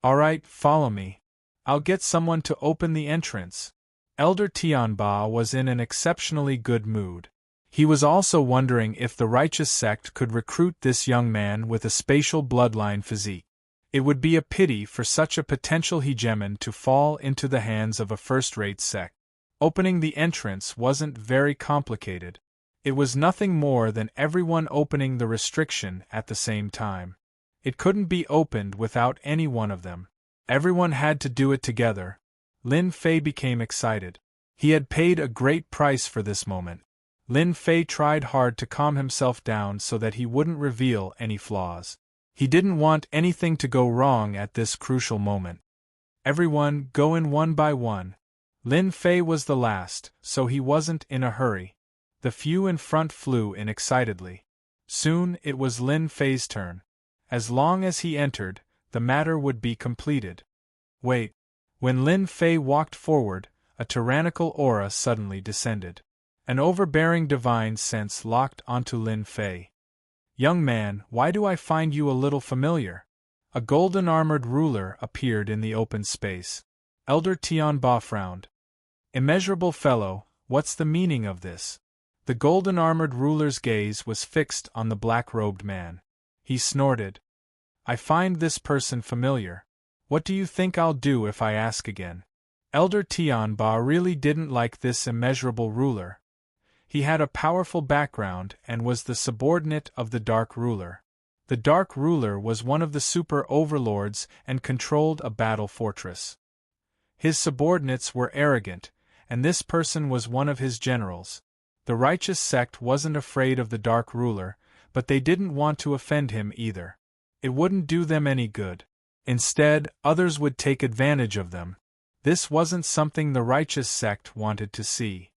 "All right, follow me. I'll get someone to open the entrance." Elder Tianba was in an exceptionally good mood. He was also wondering if the righteous sect could recruit this young man with a spatial bloodline physique. It would be a pity for such a potential hegemon to fall into the hands of a first-rate sect. Opening the entrance wasn't very complicated. It was nothing more than everyone opening the restriction at the same time. It couldn't be opened without any one of them. Everyone had to do it together. Lin Fei became excited. He had paid a great price for this moment. Lin Fei tried hard to calm himself down so that he wouldn't reveal any flaws. He didn't want anything to go wrong at this crucial moment. "Everyone, go in one by one." Lin Fei was the last, so he wasn't in a hurry. The few in front flew in excitedly. Soon it was Lin Fei's turn. As long as he entered, the matter would be completed. Wait. When Lin Fei walked forward, a tyrannical aura suddenly descended. An overbearing divine sense locked onto Lin Fei. "Young man, why do I find you a little familiar?" A golden-armored ruler appeared in the open space. Elder Tianba frowned. "Immeasurable fellow, what's the meaning of this?" The golden-armored ruler's gaze was fixed on the black-robed man. He snorted. "I find this person familiar. What do you think I'll do if I ask again? Elder Tianba really didn't like this immeasurable ruler. He had a powerful background and was the subordinate of the Dark Ruler. The Dark Ruler was one of the super overlords and controlled a battle fortress. His subordinates were arrogant, and this person was one of his generals. The righteous sect wasn't afraid of the Dark Ruler, but they didn't want to offend him either. It wouldn't do them any good. Instead, others would take advantage of them. This wasn't something the righteous sect wanted to see.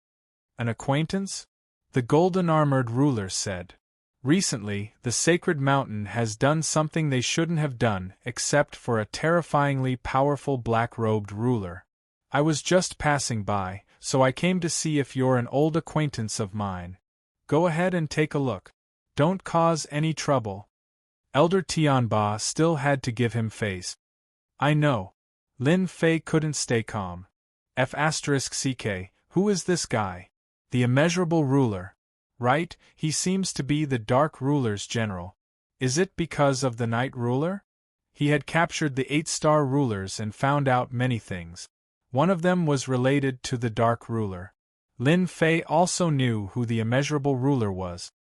An acquaintance? The golden-armored ruler said. Recently, the sacred mountain has done something they shouldn't have done except for a terrifyingly powerful black-robed ruler. I was just passing by, so I came to see if you're an old acquaintance of mine. Go ahead and take a look. Don't cause any trouble. Elder Tianba still had to give him face. I know. Lin Fei couldn't stay calm. F***ck, who is this guy? The immeasurable ruler. Right, he seems to be the Dark Ruler's general. Is it because of the Night Ruler? He had captured the 8-star rulers and found out many things. One of them was related to the Dark Ruler. Lin Fei also knew who the immeasurable ruler was.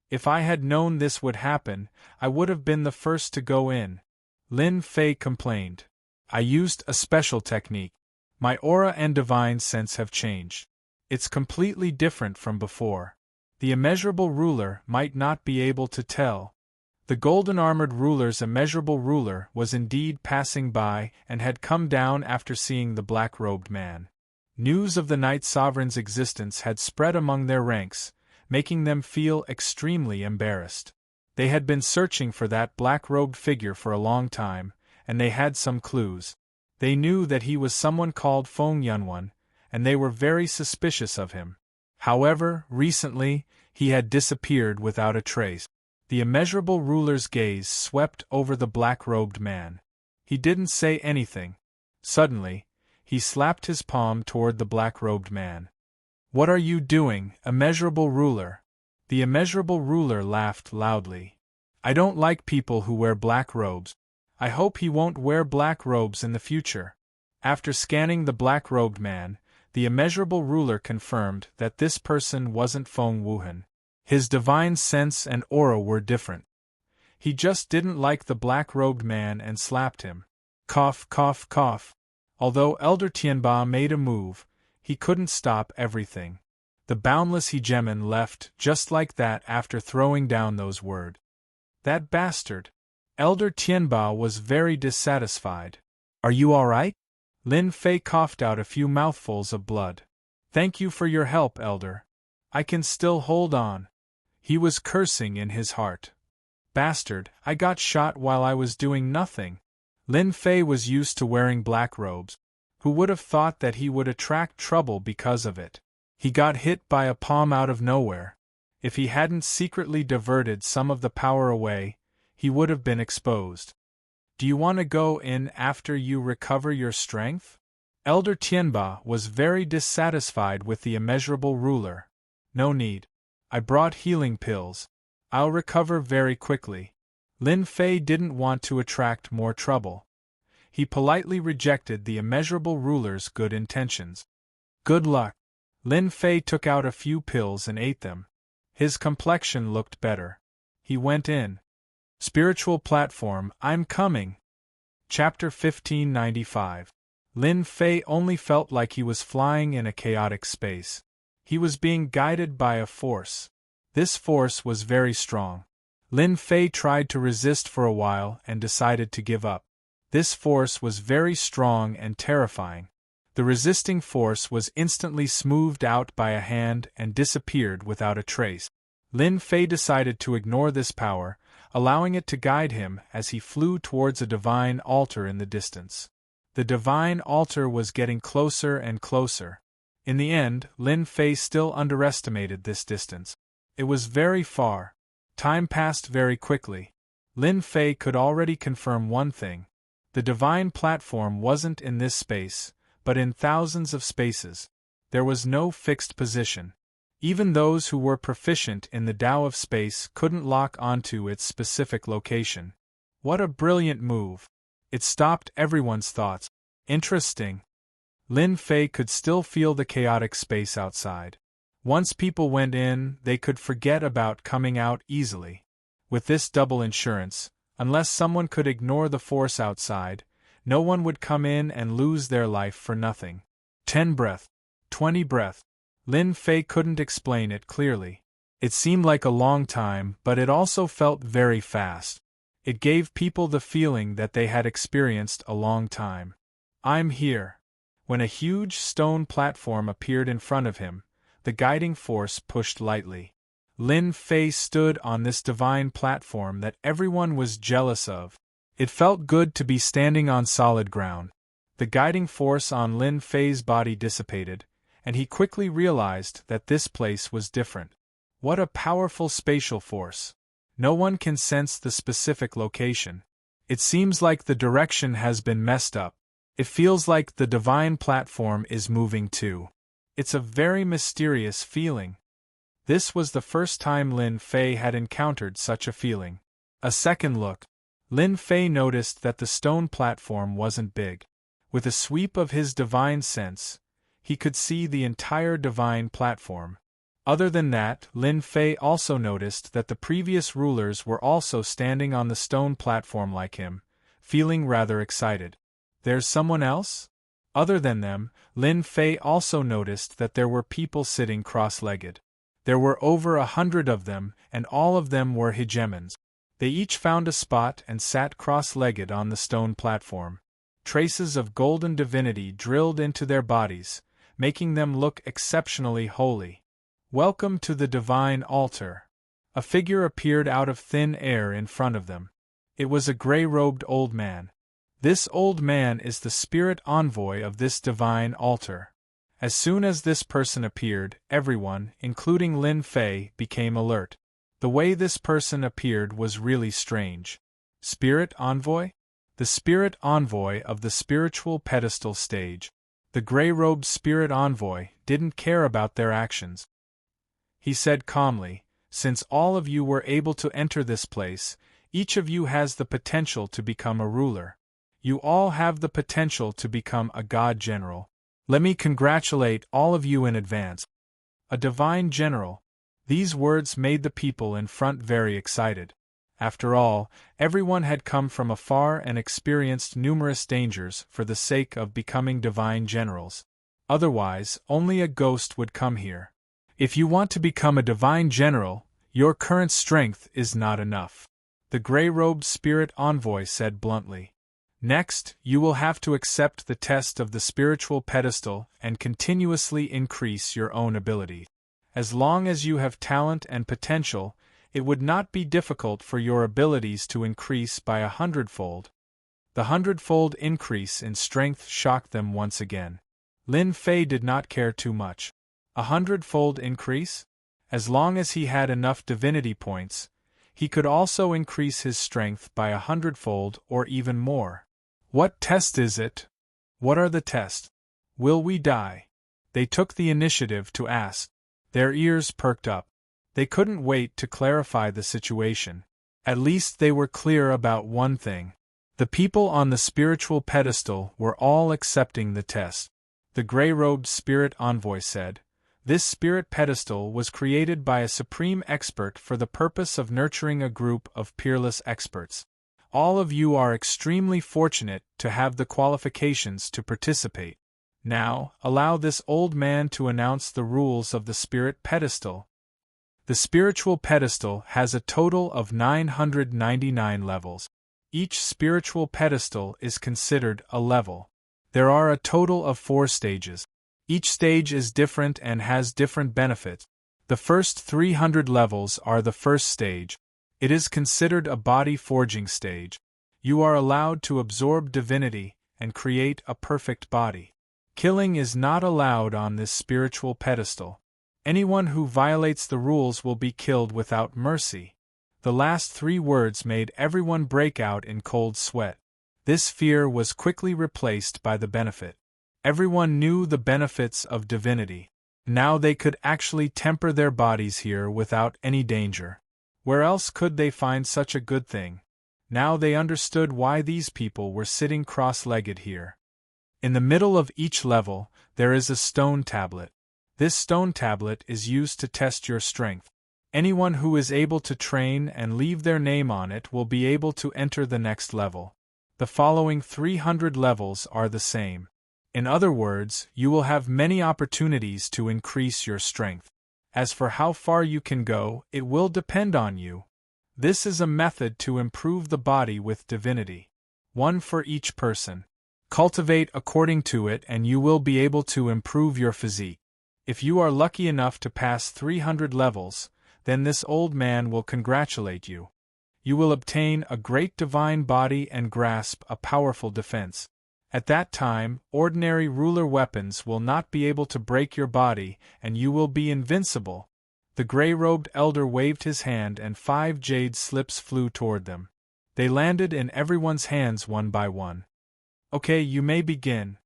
If I had known this would happen, I would have been the first to go in. Lin Fei complained. I used a special technique. My aura and divine sense have changed. It's completely different from before. The immeasurable ruler might not be able to tell. The golden-armored ruler's immeasurable ruler was indeed passing by and had come down after seeing the black-robed man. News of the Night Sovereign's existence had spread among their ranks, making them feel extremely embarrassed. They had been searching for that black-robed figure for a long time, and they had some clues. They knew that he was someone called Feng Yunwan, and they were very suspicious of him. However, recently, he had disappeared without a trace. The immeasurable ruler's gaze swept over the black-robed man. He didn't say anything. Suddenly, he slapped his palm toward the black-robed man. What are you doing, immeasurable ruler? The immeasurable ruler laughed loudly. I don't like people who wear black robes. I hope he won't wear black robes in the future. After scanning the black-robed man, the immeasurable ruler confirmed that this person wasn't Feng Wuhan. His divine sense and aura were different. He just didn't like the black-robed man and slapped him. Cough, cough, cough. Although Elder Tianba made a move, he couldn't stop everything. The boundless hegemon left just like that after throwing down those words. That bastard. Elder Tianba was very dissatisfied. Are you all right? Lin Fei coughed out a few mouthfuls of blood. Thank you for your help, Elder. I can still hold on. He was cursing in his heart. Bastard, I got shot while I was doing nothing. Lin Fei was used to wearing black robes. Who would have thought that he would attract trouble because of it? He got hit by a palm out of nowhere. If he hadn't secretly diverted some of the power away, he would have been exposed. Do you want to go in after you recover your strength? Elder Tianba was very dissatisfied with the immeasurable ruler. No need. I brought healing pills. I'll recover very quickly. Lin Fei didn't want to attract more trouble. He politely rejected the immeasurable ruler's good intentions. Good luck. Lin Fei took out a few pills and ate them. His complexion looked better. He went in. Spiritual platform, I'm coming. Chapter 1595. Lin Fei only felt like he was flying in a chaotic space. He was being guided by a force. This force was very strong. Lin Fei tried to resist for a while and decided to give up. This force was very strong and terrifying. The resisting force was instantly smoothed out by a hand and disappeared without a trace. Lin Fei decided to ignore this power, allowing it to guide him as he flew towards a divine altar in the distance. The divine altar was getting closer and closer. In the end, Lin Fei still underestimated this distance. It was very far. Time passed very quickly. Lin Fei could already confirm one thing. The divine platform wasn't in this space, but in thousands of spaces. There was no fixed position. Even those who were proficient in the Tao of space couldn't lock onto its specific location. What a brilliant move! It stopped everyone's thoughts. Interesting. Lin Fei could still feel the chaotic space outside. Once people went in, they could forget about coming out easily. With this double insurance, unless someone could ignore the force outside, no one would come in and lose their life for nothing. 10 breath. 20 breath. Lin Fei couldn't explain it clearly. It seemed like a long time, but it also felt very fast. It gave people the feeling that they had experienced a long time. I'm here. When a huge stone platform appeared in front of him, the guiding force pushed lightly. Lin Fei stood on this divine platform that everyone was jealous of. It felt good to be standing on solid ground. The guiding force on Lin Fei's body dissipated, and he quickly realized that this place was different. What a powerful spatial force! No one can sense the specific location. It seems like the direction has been messed up. It feels like the divine platform is moving too. It's a very mysterious feeling. This was the first time Lin Fei had encountered such a feeling. A second look. Lin Fei noticed that the stone platform wasn't big. With a sweep of his divine sense, he could see the entire divine platform. Other than that, Lin Fei also noticed that the previous rulers were also standing on the stone platform like him, feeling rather excited. There's someone else? Other than them, Lin Fei also noticed that there were people sitting cross-legged. There were over 100 of them, and all of them were hegemons. They each found a spot and sat cross-legged on the stone platform. Traces of golden divinity drilled into their bodies, making them look exceptionally holy. Welcome to the divine altar. A figure appeared out of thin air in front of them. It was a gray-robed old man. This old man is the spirit envoy of this divine altar. As soon as this person appeared, everyone, including Lin Fei, became alert. The way this person appeared was really strange. Spirit envoy? The spirit envoy of the spiritual pedestal stage. The gray-robed spirit envoy didn't care about their actions. He said calmly, "Since all of you were able to enter this place, each of you has the potential to become a ruler. You all have the potential to become a god general. Let me congratulate all of you in advance." A divine general. These words made the people in front very excited. After all, everyone had come from afar and experienced numerous dangers for the sake of becoming divine generals. Otherwise, only a ghost would come here. If you want to become a divine general, your current strength is not enough. The gray-robed spirit envoy said bluntly. Next, you will have to accept the test of the spiritual pedestal and continuously increase your own ability. As long as you have talent and potential, it would not be difficult for your abilities to increase by 100-fold. The 100-fold increase in strength shocked them once again. Lin Fei did not care too much. 100-fold increase? As long as he had enough divinity points, he could also increase his strength by 100-fold or even more. What test is it? What are the tests? Will we die? They took the initiative to ask. Their ears perked up. They couldn't wait to clarify the situation. At least they were clear about one thing. The people on the spiritual pedestal were all accepting the test. The gray-robed spirit envoy said, "This spirit pedestal was created by a supreme expert for the purpose of nurturing a group of peerless experts. All of you are extremely fortunate to have the qualifications to participate. Now, allow this old man to announce the rules of the spirit pedestal." The spiritual pedestal has a total of 999 levels. Each spiritual pedestal is considered a level. There are a total of 4 stages. Each stage is different and has different benefits. The first 300 levels are the first stage. It is considered a body forging stage. You are allowed to absorb divinity and create a perfect body. Killing is not allowed on this spiritual pedestal. Anyone who violates the rules will be killed without mercy. The last 3 words made everyone break out in cold sweat. This fear was quickly replaced by the benefit. Everyone knew the benefits of divinity. Now they could actually temper their bodies here without any danger. Where else could they find such a good thing? Now they understood why these people were sitting cross-legged here. In the middle of each level, there is a stone tablet. This stone tablet is used to test your strength. Anyone who is able to train and leave their name on it will be able to enter the next level. The following 300 levels are the same. In other words, you will have many opportunities to increase your strength. As for how far you can go, it will depend on you. This is a method to improve the body with divinity. One for each person. Cultivate according to it and you will be able to improve your physique. If you are lucky enough to pass 300 levels, then this old man will congratulate you. You will obtain a great divine body and grasp a powerful defense. At that time, ordinary ruler weapons will not be able to break your body and you will be invincible. The gray-robed elder waved his hand and 5 jade slips flew toward them. They landed in everyone's hands one by one. Okay, you may begin.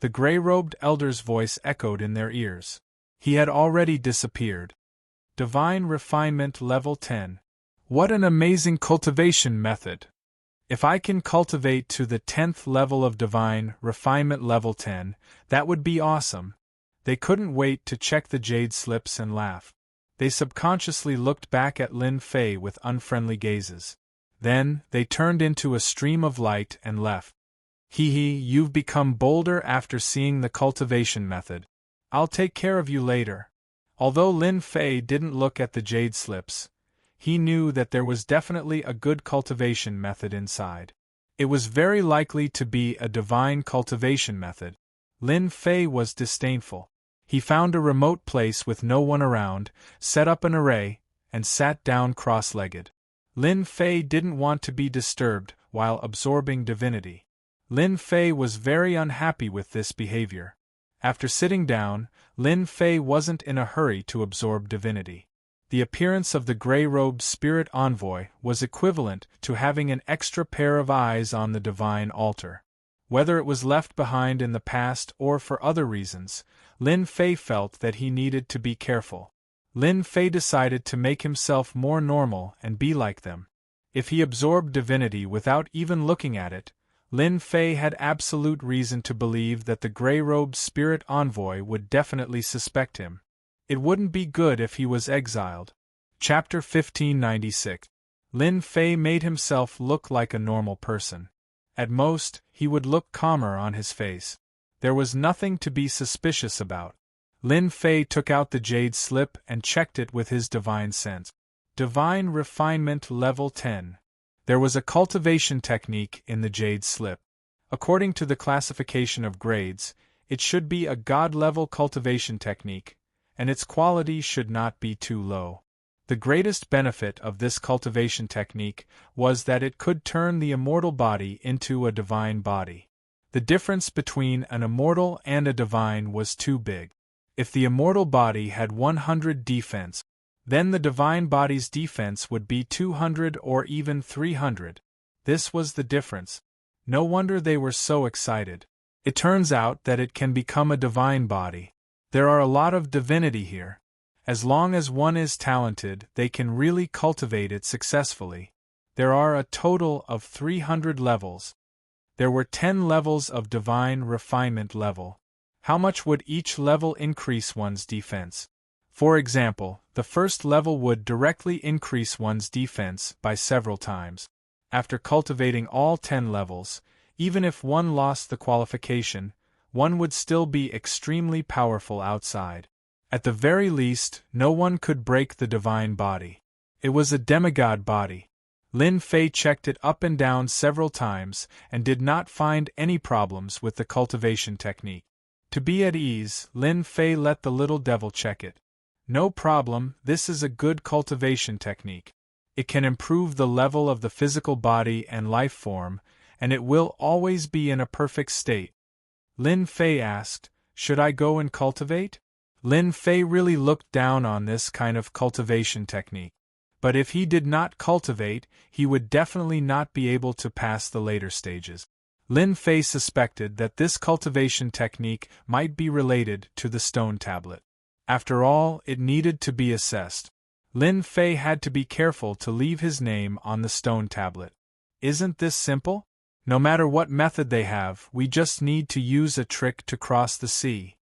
The gray-robed elder's voice echoed in their ears. He had already disappeared. Divine Refinement Level 10. What an amazing cultivation method! If I can cultivate to the 10th level of Divine Refinement Level 10, that would be awesome. They couldn't wait to check the jade slips and laugh. They subconsciously looked back at Lin Fei with unfriendly gazes. Then, they turned into a stream of light and left. Hee, you've become bolder after seeing the cultivation method. I'll take care of you later. Although Lin Fei didn't look at the jade slips, he knew that there was definitely a good cultivation method inside. It was very likely to be a divine cultivation method. Lin Fei was disdainful. He found a remote place with no one around, set up an array, and sat down cross-legged. Lin Fei didn't want to be disturbed while absorbing divinity. Lin Fei was very unhappy with this behavior. After sitting down, Lin Fei wasn't in a hurry to absorb divinity. The appearance of the gray-robed spirit envoy was equivalent to having an extra pair of eyes on the divine altar. Whether it was left behind in the past or for other reasons, Lin Fei felt that he needed to be careful. Lin Fei decided to make himself more normal and be like them. If he absorbed divinity without even looking at it, Lin Fei had absolute reason to believe that the gray-robed spirit envoy would definitely suspect him. It wouldn't be good if he was exiled. Chapter 1596. Lin Fei made himself look like a normal person. At most, he would look calmer on his face. There was nothing to be suspicious about. Lin Fei took out the jade slip and checked it with his divine sense. Divine Refinement Level 10. There was a cultivation technique in the jade slip. According to the classification of grades, it should be a god-level cultivation technique, and its quality should not be too low. The greatest benefit of this cultivation technique was that it could turn the immortal body into a divine body. The difference between an immortal and a divine was too big. If the immortal body had 100 defense, then the divine body's defense would be 200 or even 300. This was the difference. No wonder they were so excited. It turns out that it can become a divine body. There are a lot of divinity here. As long as one is talented, they can really cultivate it successfully. There are a total of 300 levels. There were 10 levels of Divine Refinement level. How much would each level increase one's defense? For example, the first level would directly increase one's defense by several times. After cultivating all 10 levels, even if one lost the qualification, one would still be extremely powerful outside. At the very least, no one could break the divine body. It was a demigod body. Lin Fei checked it up and down several times and did not find any problems with the cultivation technique. To be at ease, Lin Fei let the little devil check it. No problem, this is a good cultivation technique. It can improve the level of the physical body and life form, and it will always be in a perfect state. Lin Fei asked, "Should I go and cultivate?" Lin Fei really looked down on this kind of cultivation technique. But if he did not cultivate, he would definitely not be able to pass the later stages. Lin Fei suspected that this cultivation technique might be related to the stone tablet. After all, it needed to be assessed. Lin Fei had to be careful to leave his name on the stone tablet. Isn't this simple? No matter what method they have, we just need to use a trick to cross the sea.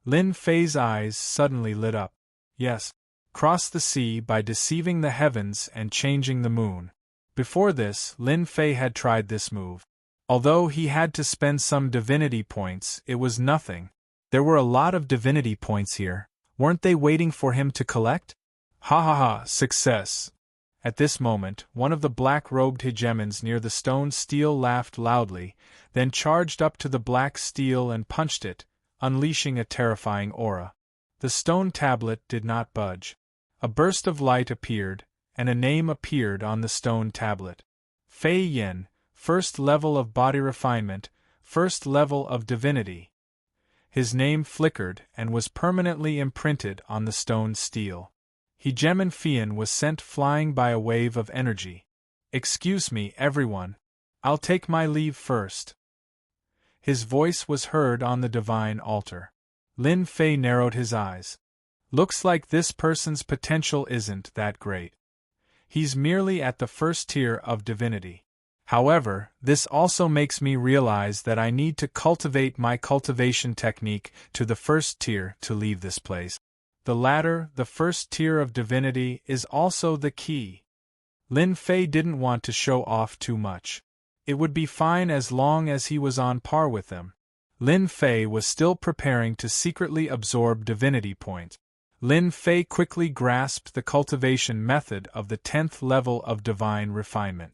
Lin Fei's eyes suddenly lit up. Yes, cross the sea by deceiving the heavens and changing the moon. Before this, Lin Fei had tried this move. Although he had to spend some divinity points, it was nothing. There were a lot of divinity points here. Weren't they waiting for him to collect? Ha ha ha, success! At this moment, one of the black-robed hegemons near the stone stele laughed loudly, then charged up to the black stele and punched it, unleashing a terrifying aura. The stone tablet did not budge. A burst of light appeared, and a name appeared on the stone tablet. Fei Yin, first level of body refinement, first level of divinity. His name flickered and was permanently imprinted on the stone stele. Hegemon Fian was sent flying by a wave of energy. Excuse me, everyone. I'll take my leave first. His voice was heard on the divine altar. Lin Fei narrowed his eyes. Looks like this person's potential isn't that great. He's merely at the first tier of divinity. However, this also makes me realize that I need to cultivate my cultivation technique to the first tier to leave this place. The latter, the first tier of divinity, is also the key. Lin Fei didn't want to show off too much. It would be fine as long as he was on par with them. Lin Fei was still preparing to secretly absorb divinity points. Lin Fei quickly grasped the cultivation method of the 10th level of divine refinement.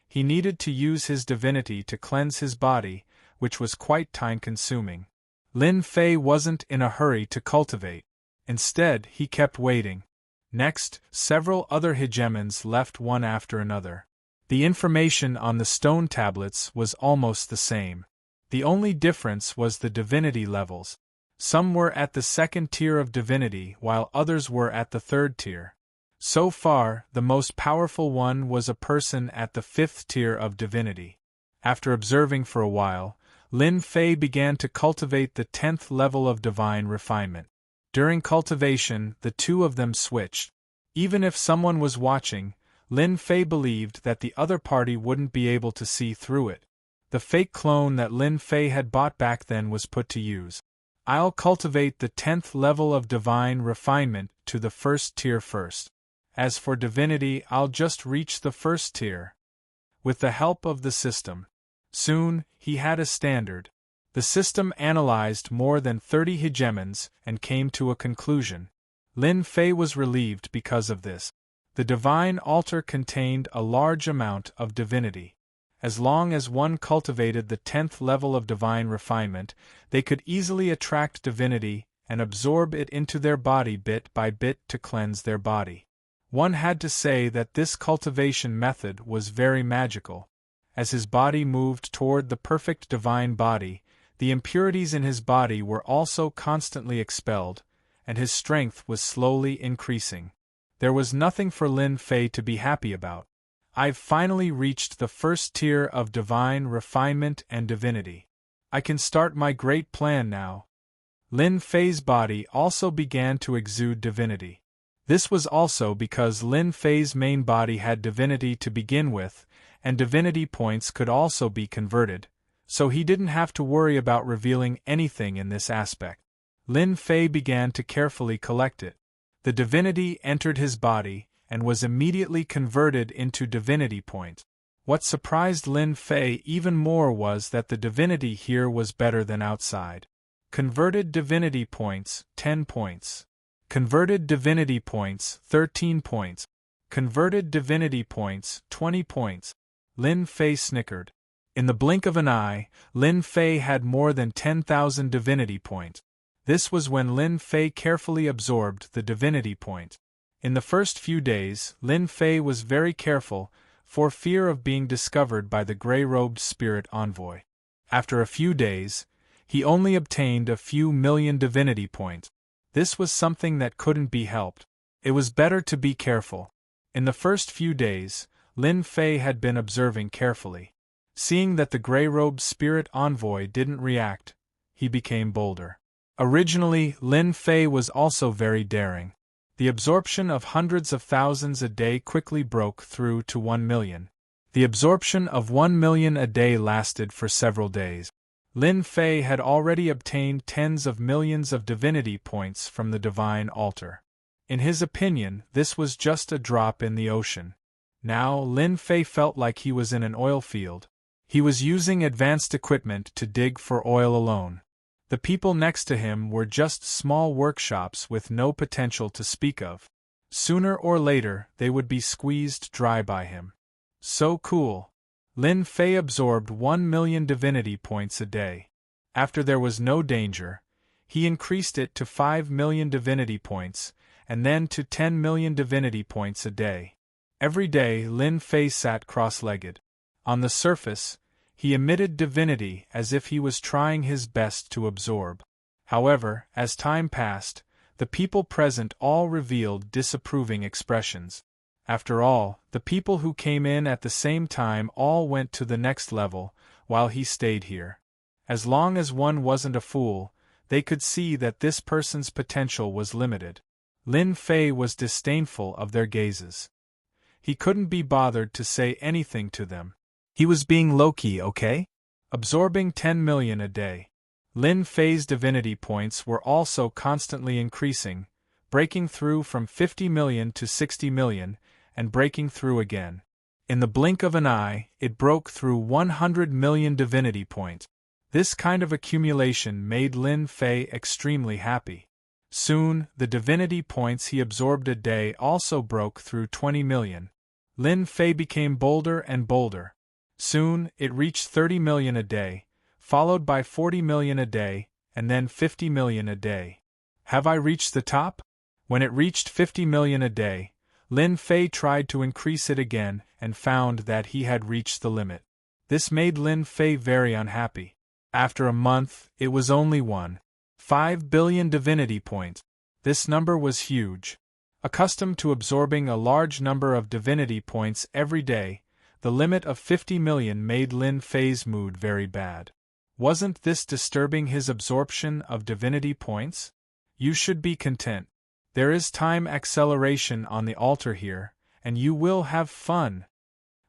He needed to use his divinity to cleanse his body, which was quite time-consuming. Lin Fei wasn't in a hurry to cultivate. Instead, he kept waiting. Next, several other hegemons left one after another. The information on the stone tablets was almost the same. The only difference was the divinity levels. Some were at the second tier of divinity while others were at the third tier. So far, the most powerful one was a person at the 5th tier of divinity. After observing for a while, Lin Fei began to cultivate the 10th level of divine refinement. During cultivation, the two of them switched. Even if someone was watching, Lin Fei believed that the other party wouldn't be able to see through it. The fake clone that Lin Fei had bought back then was put to use. I'll cultivate the 10th level of divine refinement to the first tier first. As for divinity, I'll just reach the first tier. With the help of the system. Soon, he had a standard. The system analyzed more than 30 hegemons and came to a conclusion. Lin Fei was relieved because of this. The divine altar contained a large amount of divinity. As long as one cultivated the 10th level of divine refinement, they could easily attract divinity and absorb it into their body bit by bit to cleanse their body. One had to say that this cultivation method was very magical. As his body moved toward the perfect divine body, the impurities in his body were also constantly expelled, and his strength was slowly increasing. There was nothing for Lin Fei to be happy about. I've finally reached the first tier of divine refinement and divinity. I can start my great plan now. Lin Fei's body also began to exude divinity. This was also because Lin Fei's main body had divinity to begin with, and divinity points could also be converted, so he didn't have to worry about revealing anything in this aspect. Lin Fei began to carefully collect it. The divinity entered his body and was immediately converted into divinity points. What surprised Lin Fei even more was that the divinity here was better than outside. Converted divinity points, 10 points. Converted divinity points, 13 points. Converted divinity points, 20 points. Lin Fei snickered. In the blink of an eye, Lin Fei had more than 10,000 divinity points. This was when Lin Fei carefully absorbed the divinity point. In the first few days, Lin Fei was very careful, for fear of being discovered by the gray-robed spirit envoy. After a few days, he only obtained a few million divinity points. This was something that couldn't be helped. It was better to be careful. In the first few days, Lin Fei had been observing carefully. Seeing that the gray-robed spirit envoy didn't react, he became bolder. Originally, Lin Fei was also very daring. The absorption of hundreds of thousands a day quickly broke through to 1 million. The absorption of 1 million a day lasted for several days. Lin Fei had already obtained tens of millions of divinity points from the divine altar. In his opinion, this was just a drop in the ocean. Now, Lin Fei felt like he was in an oil field. He was using advanced equipment to dig for oil alone. The people next to him were just small workshops with no potential to speak of. Sooner or later, they would be squeezed dry by him. So cool. Lin Fei absorbed 1 million divinity points a day. After there was no danger, he increased it to 5 million divinity points, and then to 10 million divinity points a day. Every day, Lin Fei sat cross-legged. On the surface, he emitted divinity as if he was trying his best to absorb. However, as time passed, the people present all revealed disapproving expressions. After all, the people who came in at the same time all went to the next level, while he stayed here. As long as one wasn't a fool, they could see that this person's potential was limited. Lin Fei was disdainful of their gazes. He couldn't be bothered to say anything to them. He was being low-key, okay? Absorbing 10 million a day. Lin Fei's divinity points were also constantly increasing, breaking through from 50 million to 60 million, and breaking through again. In the blink of an eye, it broke through 100 million divinity points. This kind of accumulation made Lin Fei extremely happy. Soon, the divinity points he absorbed a day also broke through 20 million. Lin Fei became bolder and bolder. Soon, it reached 30 million a day, followed by 40 million a day, and then 50 million a day. Have I reached the top? When it reached 50 million a day, Lin Fei tried to increase it again and found that he had reached the limit. This made Lin Fei very unhappy. After a month, it was only 1.5 billion divinity points. This number was huge. Accustomed to absorbing a large number of divinity points every day, the limit of 50 million made Lin Fei's mood very bad. Wasn't this disturbing his absorption of divinity points? You should be content. There is time acceleration on the altar here, and you will have fun.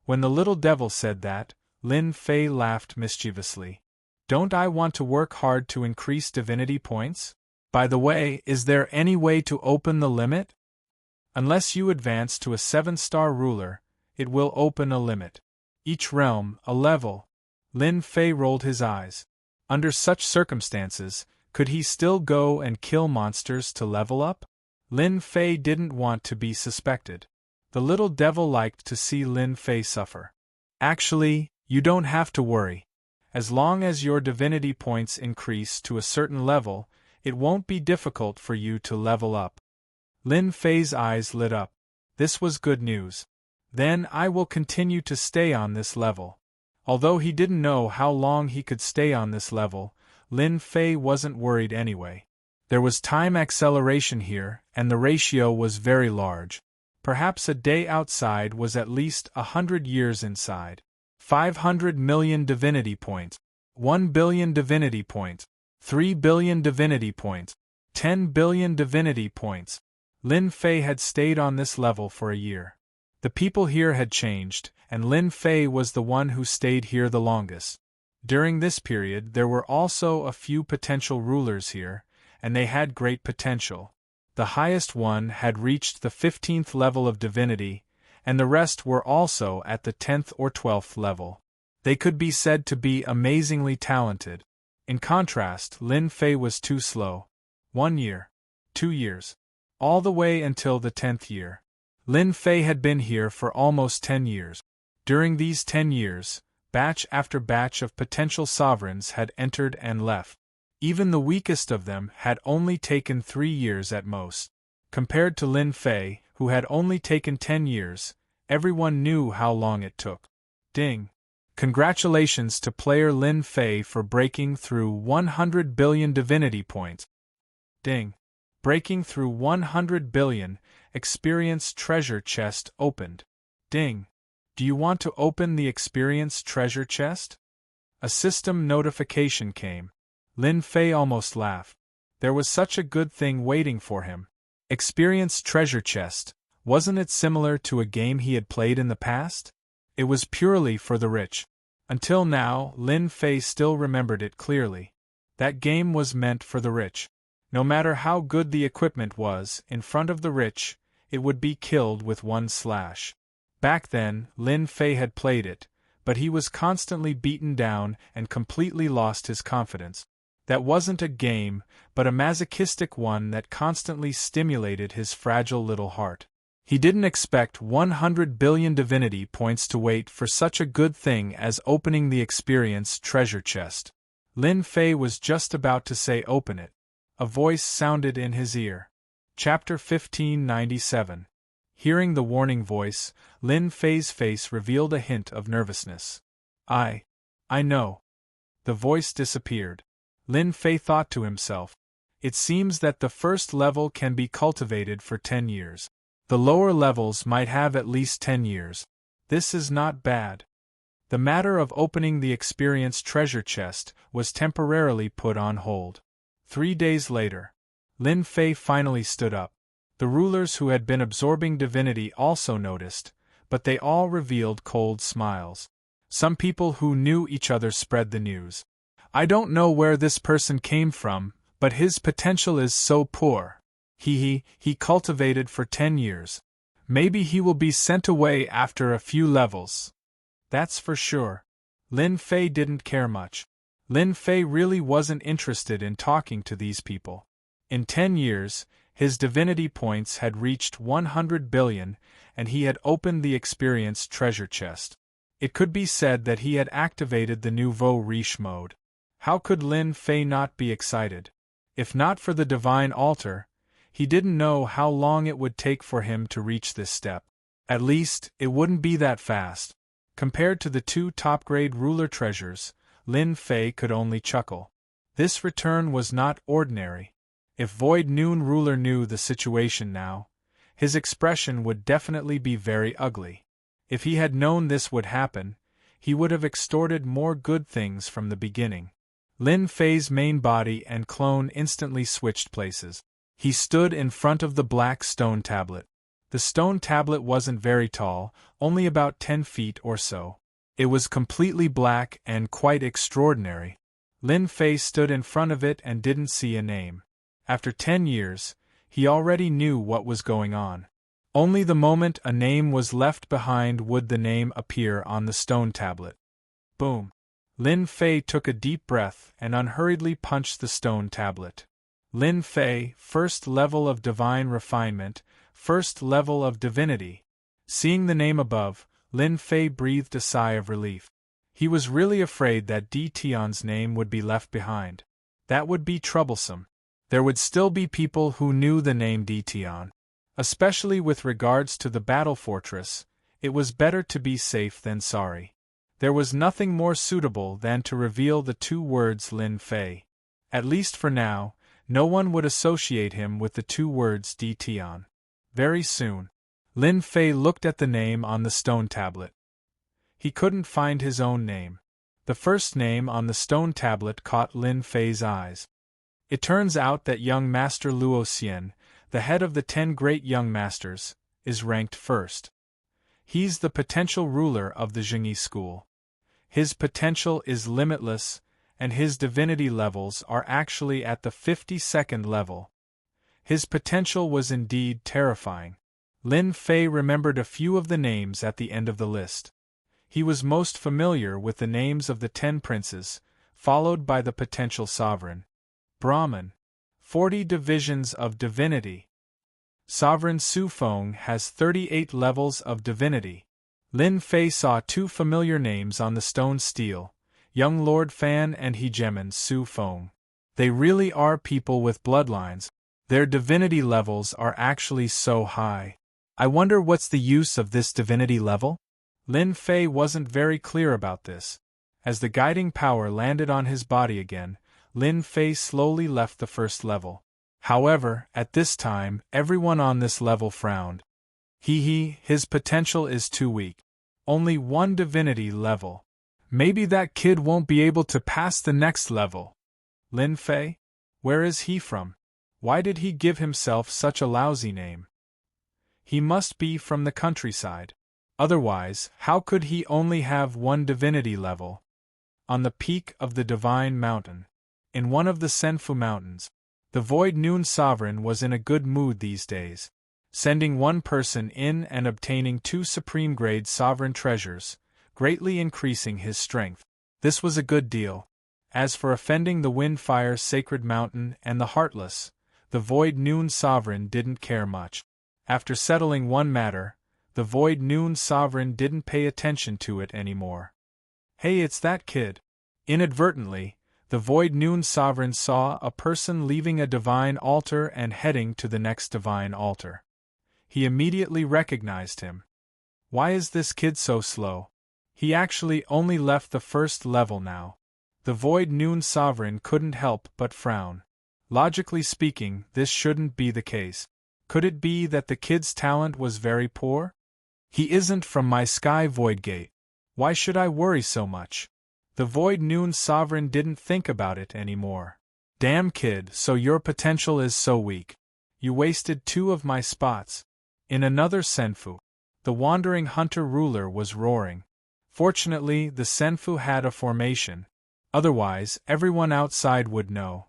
When the little devil said that, Lin Fei laughed mischievously. Don't I want to work hard to increase divinity points? By the way, is there any way to open the limit? Unless you advance to a 7-star ruler, it will open a limit. Each realm, a level. Lin Fei rolled his eyes. Under such circumstances, could he still go and kill monsters to level up? Lin Fei didn't want to be suspected. The little devil liked to see Lin Fei suffer. Actually, you don't have to worry. As long as your divinity points increase to a certain level, it won't be difficult for you to level up. Lin Fei's eyes lit up. This was good news. Then I will continue to stay on this level. Although he didn't know how long he could stay on this level, Lin Fei wasn't worried anyway. There was time acceleration here, and the ratio was very large. Perhaps a day outside was at least 100 years inside. 500 million divinity points. 1 billion divinity points. 3 billion divinity points. 10 billion divinity points. Lin Fei had stayed on this level for a year. The people here had changed, and Lin Fei was the one who stayed here the longest. During this period there were also a few potential rulers here, and they had great potential. The highest one had reached the 15th level of divinity, and the rest were also at the 10th or 12th level. They could be said to be amazingly talented. In contrast, Lin Fei was too slow. 1 year. 2 years. All the way until the 10th year. Lin Fei had been here for almost 10 years. During these 10 years, batch after batch of potential sovereigns had entered and left. Even the weakest of them had only taken 3 years at most. Compared to Lin Fei, who had only taken 10 years, everyone knew how long it took. Ding! Congratulations to player Lin Fei for breaking through 100 billion divinity points. Ding! Breaking through 100 billion, experience treasure chest opened. Ding! Do you want to open the experience treasure chest? A system notification came. Lin Fei almost laughed. There was such a good thing waiting for him. Experience treasure chest, wasn't it similar to a game he had played in the past? It was purely for the rich. Until now, Lin Fei still remembered it clearly. That game was meant for the rich. No matter how good the equipment was, in front of the rich, it would be killed with one slash. Back then, Lin Fei had played it, but he was constantly beaten down and completely lost his confidence. That wasn't a game, but a masochistic one that constantly stimulated his fragile little heart. He didn't expect 100 billion divinity points to wait for such a good thing as opening the experience treasure chest. Lin Fei was just about to say open it. A voice sounded in his ear. Chapter 1597. Hearing the warning voice, Lin Fei's face revealed a hint of nervousness. I know. The voice disappeared. Lin Fei thought to himself. It seems that the first level can be cultivated for 10 years. The lower levels might have at least 10 years. This is not bad. The matter of opening the experience treasure chest was temporarily put on hold. 3 days later, Lin Fei finally stood up. The rulers who had been absorbing divinity also noticed, but they all revealed cold smiles. Some people who knew each other spread the news. I don't know where this person came from, but his potential is so poor. He cultivated for 10 years. Maybe he will be sent away after a few levels. That's for sure. Lin Fei didn't care much. Lin Fei really wasn't interested in talking to these people. In 10 years, his divinity points had reached 100 billion, and he had opened the experience treasure chest. It could be said that he had activated the nouveau riche mode. How could Lin Fei not be excited? If not for the divine altar, he didn't know how long it would take for him to reach this step. At least, it wouldn't be that fast. Compared to the 2 top-grade ruler treasures, Lin Fei could only chuckle. This return was not ordinary. If Void Noon ruler knew the situation now, his expression would definitely be very ugly. If he had known this would happen, he would have extorted more good things from the beginning. Lin Fei's main body and clone instantly switched places. He stood in front of the black stone tablet. The stone tablet wasn't very tall, only about 10 feet or so. It was completely black and quite extraordinary. Lin Fei stood in front of it and didn't see a name. After 10 years, he already knew what was going on. Only the moment a name was left behind would the name appear on the stone tablet. Boom! Lin Fei took a deep breath and unhurriedly punched the stone tablet. Lin Fei, first level of divine refinement, first level of divinity. Seeing the name above, Lin Fei breathed a sigh of relief. He was really afraid that Di Tian's name would be left behind. That would be troublesome. There would still be people who knew the name Di Tian. Especially with regards to the battle fortress, it was better to be safe than sorry. There was nothing more suitable than to reveal the 2 words Lin Fei. At least for now, no one would associate him with the 2 words Di Tian. Very soon, Lin Fei looked at the name on the stone tablet. He couldn't find his own name. The first name on the stone tablet caught Lin Fei's eyes. It turns out that young Master Luo Xian, the head of the 10 great young masters, is ranked first. He's the potential ruler of the Zhengyi school. His potential is limitless, and his divinity levels are actually at the 52nd level. His potential was indeed terrifying. Lin Fei remembered a few of the names at the end of the list. He was most familiar with the names of the 10 princes, followed by the potential sovereign. Brahman. 40 divisions of divinity. Sovereign Su Feng has 38 levels of divinity. Lin Fei saw 2 familiar names on the stone stele, Young Lord Fan and Hegemon Su Feng. They really are people with bloodlines. Their divinity levels are actually so high. I wonder what's the use of this divinity level? Lin Fei wasn't very clear about this. As the guiding power landed on his body again, Lin Fei slowly left the first level. However, at this time, everyone on this level frowned. His potential is too weak. Only 1 divinity level. Maybe that kid won't be able to pass the next level. Lin Fei? Where is he from? Why did he give himself such a lousy name? He must be from the countryside. Otherwise, how could he only have one divinity level? On the peak of the Divine Mountain, in one of the Senfu Mountains, the Void Noon Sovereign was in a good mood these days, sending one person in and obtaining 2 supreme-grade sovereign treasures, greatly increasing his strength. This was a good deal. As for offending the Windfire Sacred Mountain and the Heartless, the Void Noon Sovereign didn't care much. After settling one matter, the Void Noon Sovereign didn't pay attention to it anymore. Hey, it's that kid. Inadvertently, the Void Noon Sovereign saw a person leaving a divine altar and heading to the next divine altar. He immediately recognized him. Why is this kid so slow? He actually only left the first level now. The Void Noon Sovereign couldn't help but frown. Logically speaking, this shouldn't be the case. Could it be that the kid's talent was very poor? He isn't from my Sky Void Gate. Why should I worry so much? The Void Noon Sovereign didn't think about it anymore. Damn kid, so your potential is so weak. You wasted 2 of my spots. In another Senfu, the Wandering Hunter Ruler was roaring. Fortunately, the Senfu had a formation. Otherwise, everyone outside would know.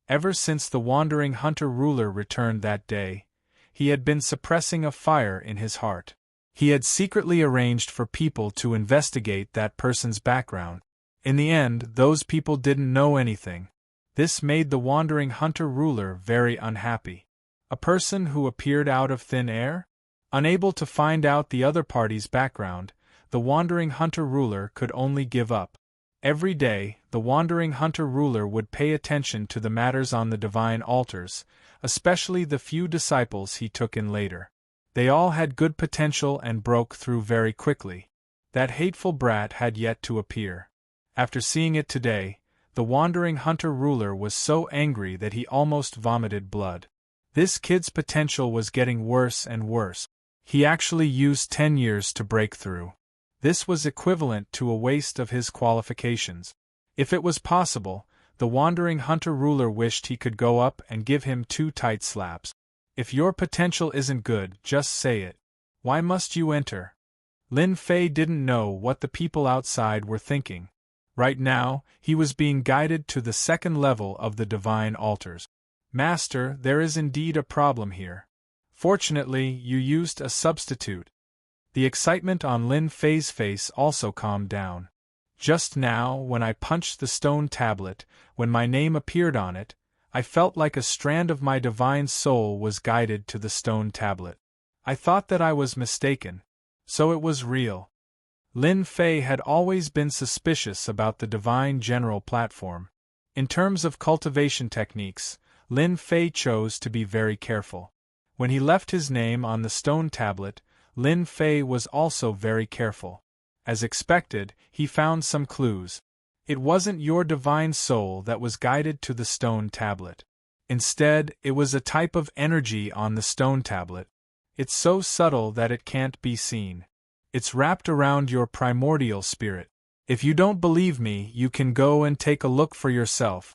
Ever since the Wandering Hunter Ruler returned that day, he had been suppressing a fire in his heart. He had secretly arranged for people to investigate that person's background. In the end, those people didn't know anything. This made the Wandering Hunter Ruler very unhappy. A person who appeared out of thin air? Unable to find out the other party's background, the Wandering Hunter Ruler could only give up. Every day, the Wandering Hunter Ruler would pay attention to the matters on the divine altars, especially the few disciples he took in later. They all had good potential and broke through very quickly. That hateful brat had yet to appear. After seeing it today, the Wandering Hunter Ruler was so angry that he almost vomited blood. This kid's potential was getting worse and worse. He actually used 10 years to break through. This was equivalent to a waste of his qualifications. If it was possible, the Wandering Hunter Ruler wished he could go up and give him 2 tight slaps. If your potential isn't good, just say it. Why must you enter? Lin Fei didn't know what the people outside were thinking. Right now, he was being guided to the 2nd level of the divine altars. Master, there is indeed a problem here. Fortunately, you used a substitute. The excitement on Lin Fei's face also calmed down. Just now, when I punched the stone tablet, when my name appeared on it, I felt like a strand of my divine soul was guided to the stone tablet. I thought that I was mistaken. So it was real. Lin Fei had always been suspicious about the divine general platform. In terms of cultivation techniques, Lin Fei chose to be very careful. When he left his name on the stone tablet, Lin Fei was also very careful. As expected, he found some clues. It wasn't your divine soul that was guided to the stone tablet. Instead, it was a type of energy on the stone tablet. It's so subtle that it can't be seen. It's wrapped around your primordial spirit. If you don't believe me, you can go and take a look for yourself.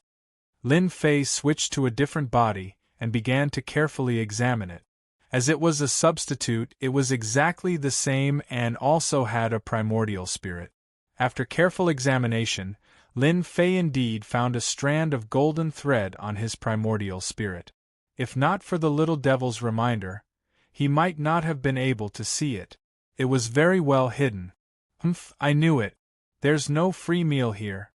Lin Fei switched to a different body and began to carefully examine it. As it was a substitute, it was exactly the same and also had a primordial spirit. After careful examination, Lin Fei indeed found a strand of golden thread on his primordial spirit. If not for the little devil's reminder, he might not have been able to see it. It was very well hidden. Humph, I knew it. There's no free meal here.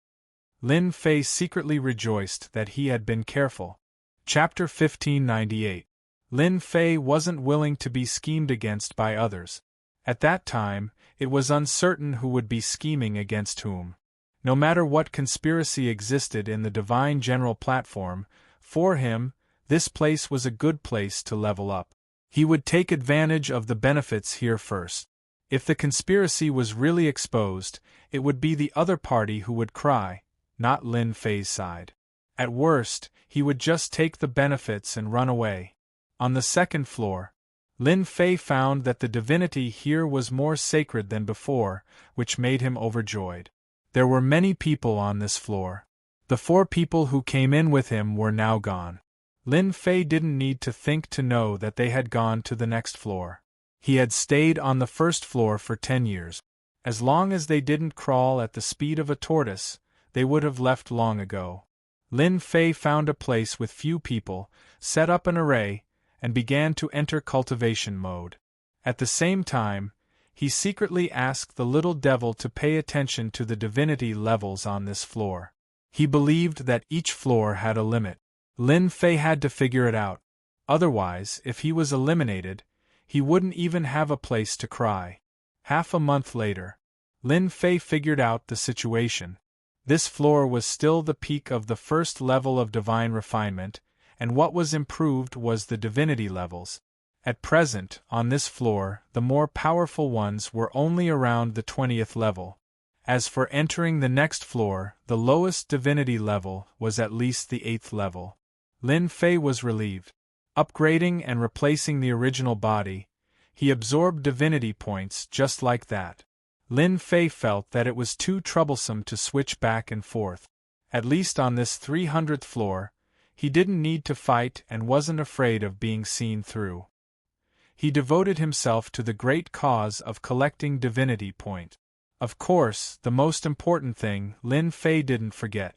Lin Fei secretly rejoiced that he had been careful. Chapter 1598. Lin Fei wasn't willing to be schemed against by others. At that time, it was uncertain who would be scheming against whom. No matter what conspiracy existed in the divine general platform, for him, this place was a good place to level up. He would take advantage of the benefits here first. If the conspiracy was really exposed, it would be the other party who would cry, not Lin Fei's side. At worst, he would just take the benefits and run away. On the 2nd floor, Lin Fei found that the divinity here was more sacred than before, which made him overjoyed. There were many people on this floor. The 4 people who came in with him were now gone. Lin Fei didn't need to think to know that they had gone to the next floor. He had stayed on the first floor for 10 years. As long as they didn't crawl at the speed of a tortoise, they would have left long ago. Lin Fei found a place with few people, set up an array, and began to enter cultivation mode. At the same time, he secretly asked the little devil to pay attention to the divinity levels on this floor. He believed that each floor had a limit. Lin Fei had to figure it out. Otherwise, if he was eliminated, he wouldn't even have a place to cry. Half a month later, Lin Fei figured out the situation. This floor was still the peak of the first level of divine refinement, and what was improved was the divinity levels. At present, on this floor, the more powerful ones were only around the 20th level. As for entering the next floor, the lowest divinity level was at least the 8th level. Lin Fei was relieved. Upgrading and replacing the original body, he absorbed divinity points just like that. Lin Fei felt that it was too troublesome to switch back and forth. At least on this 300th floor, he didn't need to fight and wasn't afraid of being seen through. He devoted himself to the great cause of collecting divinity point. Of course, the most important thing Lin Fei didn't forget.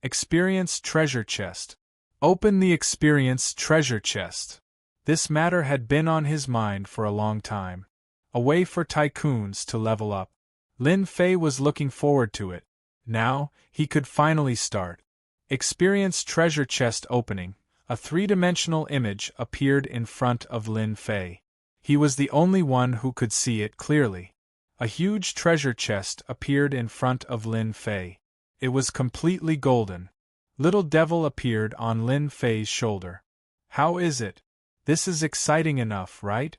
Experience treasure chest. Open the experience treasure chest. This matter had been on his mind for a long time. A way for tycoons to level up. Lin Fei was looking forward to it. Now, he could finally start. Experience treasure chest opening. A three-dimensional image appeared in front of Lin Fei. He was the only one who could see it clearly. A huge treasure chest appeared in front of Lin Fei. It was completely golden. Little Devil appeared on Lin Fei's shoulder. How is it? This is exciting enough, right?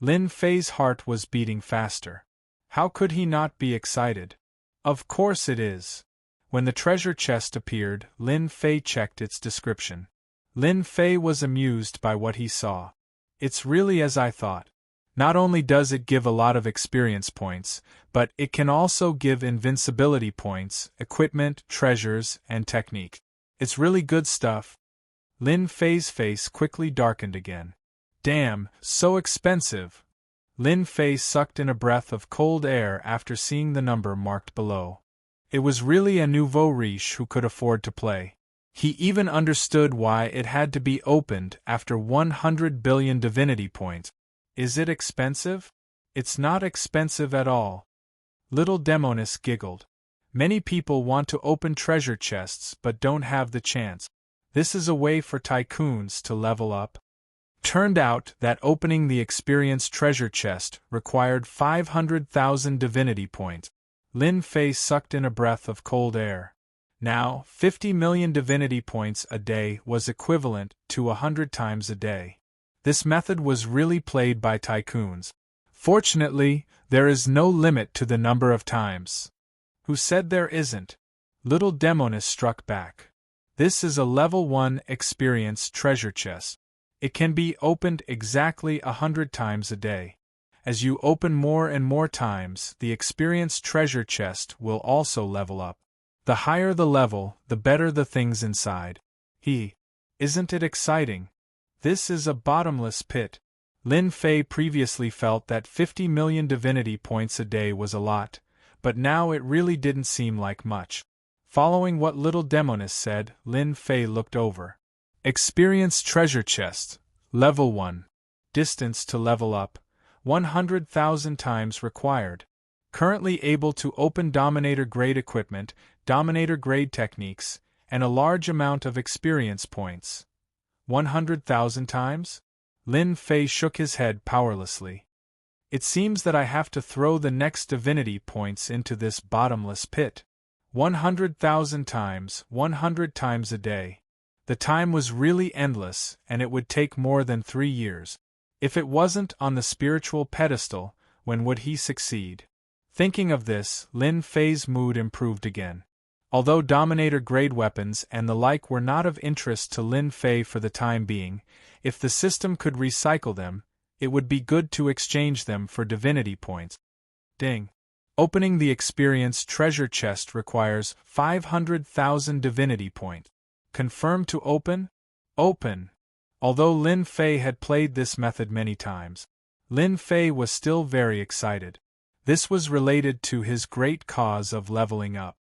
Lin Fei's heart was beating faster. How could he not be excited? Of course it is. When the treasure chest appeared, Lin Fei checked its description. Lin Fei was amused by what he saw. It's really as I thought. Not only does it give a lot of experience points, but it can also give invincibility points, equipment, treasures, and technique. It's really good stuff. Lin Fei's face quickly darkened again. Damn, so expensive. Lin Fei sucked in a breath of cold air after seeing the number marked below. It was really a nouveau riche who could afford to play. He even understood why it had to be opened after 100 billion divinity points. Is it expensive? It's not expensive at all. Little Demonis giggled. Many people want to open treasure chests but don't have the chance. This is a way for tycoons to level up. Turned out that opening the experience treasure chest required 500,000 divinity points. Lin Fei sucked in a breath of cold air. Now, 50 million divinity points a day was equivalent to 100 times a day. This method was really played by tycoons. Fortunately, there is no limit to the number of times. Who said there isn't? Little Demonis struck back. This is a level 1 experience treasure chest. It can be opened exactly 100 times a day. As you open more and more times, the experience treasure chest will also level up. The higher the level, the better the things inside. Isn't it exciting? This is a bottomless pit. Lin Fei previously felt that 50 million divinity points a day was a lot, but now it really didn't seem like much. Following what Little Demonis said, Lin Fei looked over. Experience treasure chest. Level 1. Distance to level up. 100,000 times required. Currently able to open Dominator grade equipment, Dominator grade techniques, and a large amount of experience points. 100,000 times? Lin Fei shook his head powerlessly. It seems that I have to throw the next divinity points into this bottomless pit. 100,000 times, 100 times a day. The time was really endless, and it would take more than 3 years. If it wasn't on the spiritual pedestal, when would he succeed? Thinking of this, Lin Fei's mood improved again. Although Dominator-grade weapons and the like were not of interest to Lin Fei for the time being, if the system could recycle them, it would be good to exchange them for divinity points. Ding. Opening the experience treasure chest requires 500,000 divinity points. Confirm to open? Open. Although Lin Fei had played this method many times, Lin Fei was still very excited. This was related to his great cause of leveling up.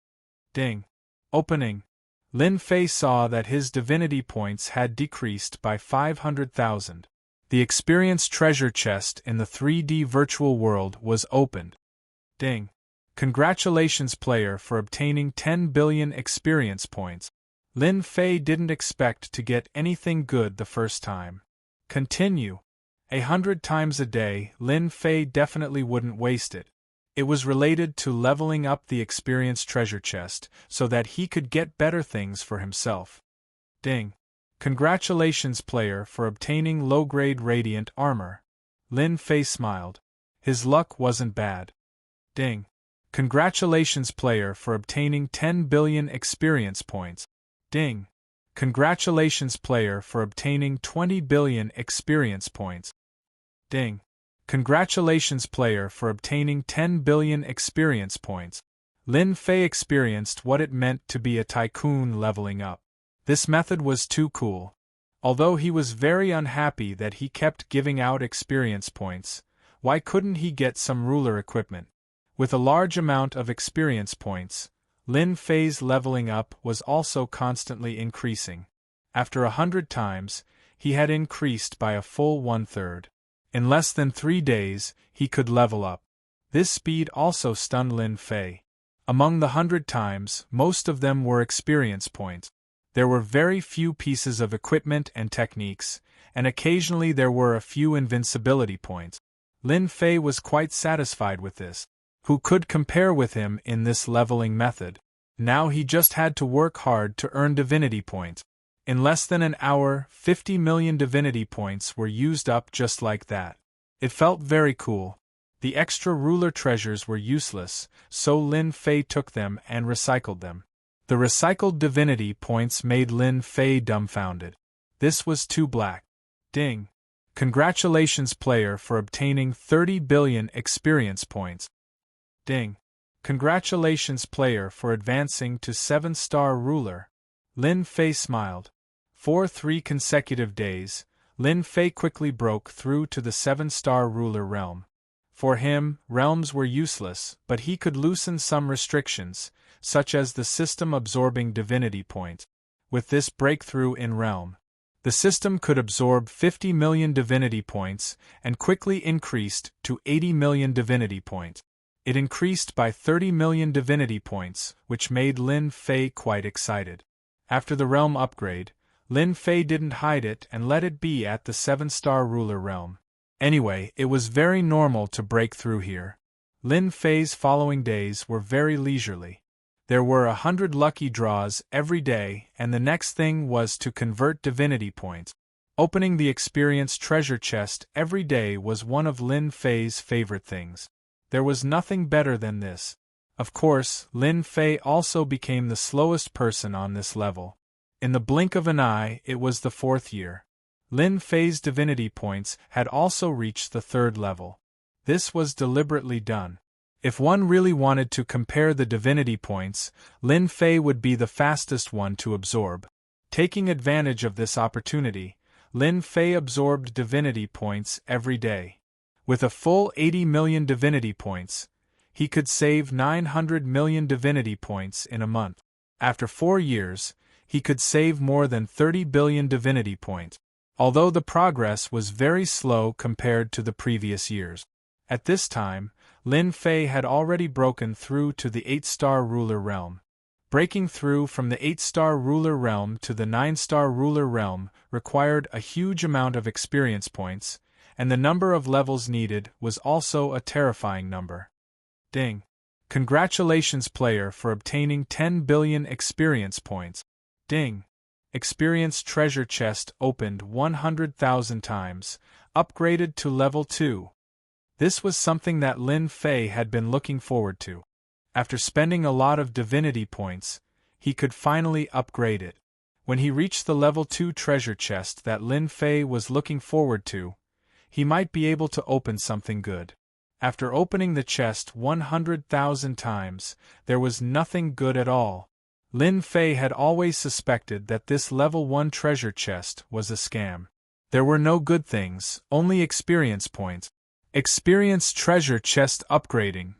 Ding. Opening. Lin Fei saw that his divinity points had decreased by 500,000. The experience treasure chest in the 3D virtual world was opened. Ding. Congratulations player for obtaining 10 billion experience points. Lin Fei didn't expect to get anything good the first time. Continue. 100 times a day, Lin Fei definitely wouldn't waste it. It was related to leveling up the experience treasure chest so that he could get better things for himself. Ding. Congratulations player for obtaining low-grade radiant armor. Lin Fei smiled. His luck wasn't bad. Ding. Congratulations player for obtaining 10 billion experience points. Ding. Congratulations player for obtaining 20 billion experience points. Ding. Congratulations player for obtaining 10 billion experience points. Lin Fei experienced what it meant to be a tycoon leveling up. This method was too cool. Although he was very unhappy that he kept giving out experience points, why couldn't he get some ruler equipment? With a large amount of experience points, Lin Fei's leveling up was also constantly increasing. After 100 times, he had increased by a full 1/3. In less than 3 days, he could level up. This speed also stunned Lin Fei. Among the 100 times, most of them were experience points. There were very few pieces of equipment and techniques, and occasionally there were a few invincibility points. Lin Fei was quite satisfied with this. Who could compare with him in this leveling method? Now he just had to work hard to earn divinity points. In less than an hour, 50 million divinity points were used up just like that. It felt very cool. The extra ruler treasures were useless, so Lin Fei took them and recycled them. The recycled divinity points made Lin Fei dumbfounded. This was too black. Ding. Congratulations player for obtaining 30 billion experience points. Ding. Congratulations player for advancing to 7-star ruler. Lin Fei smiled. For 3 consecutive days, Lin Fei quickly broke through to the 7-star ruler realm. For him, realms were useless, but he could loosen some restrictions, such as the system absorbing divinity points. With this breakthrough in realm, the system could absorb 50 million divinity points and quickly increased to 80 million divinity points. It increased by 30 million divinity points, which made Lin Fei quite excited. After the realm upgrade, Lin Fei didn't hide it and let it be at the 7-star ruler realm. Anyway, it was very normal to break through here. Lin Fei's following days were very leisurely. There were 100 lucky draws every day, and the next thing was to convert divinity points. Opening the experience treasure chest every day was one of Lin Fei's favorite things. There was nothing better than this. Of course, Lin Fei also became the slowest person on this level. In the blink of an eye, it was the 4th year. Lin Fei's divinity points had also reached the 3rd level. This was deliberately done. If one really wanted to compare the divinity points, Lin Fei would be the fastest one to absorb. Taking advantage of this opportunity, Lin Fei absorbed divinity points every day. With a full 80 million divinity points, he could save 900 million divinity points in a month. After 4 years, he could save more than 30 billion divinity points. Although the progress was very slow compared to the previous years. At this time, Lin Fei had already broken through to the 8-star ruler realm. Breaking through from the 8-star ruler realm to the 9-star ruler realm required a huge amount of experience points, and the number of levels needed was also a terrifying number. Ding. Congratulations player for obtaining 10 billion experience points. Ding. Experience treasure chest opened 100,000 times, upgraded to level 2. This was something that Lin Fei had been looking forward to. After spending a lot of divinity points, he could finally upgrade it. When he reached the level 2 treasure chest that Lin Fei was looking forward to, he might be able to open something good. After opening the chest 100,000 times, there was nothing good at all. Lin Fei had always suspected that this level 1 treasure chest was a scam. There were no good things, only experience points. Experience treasure chest upgrading.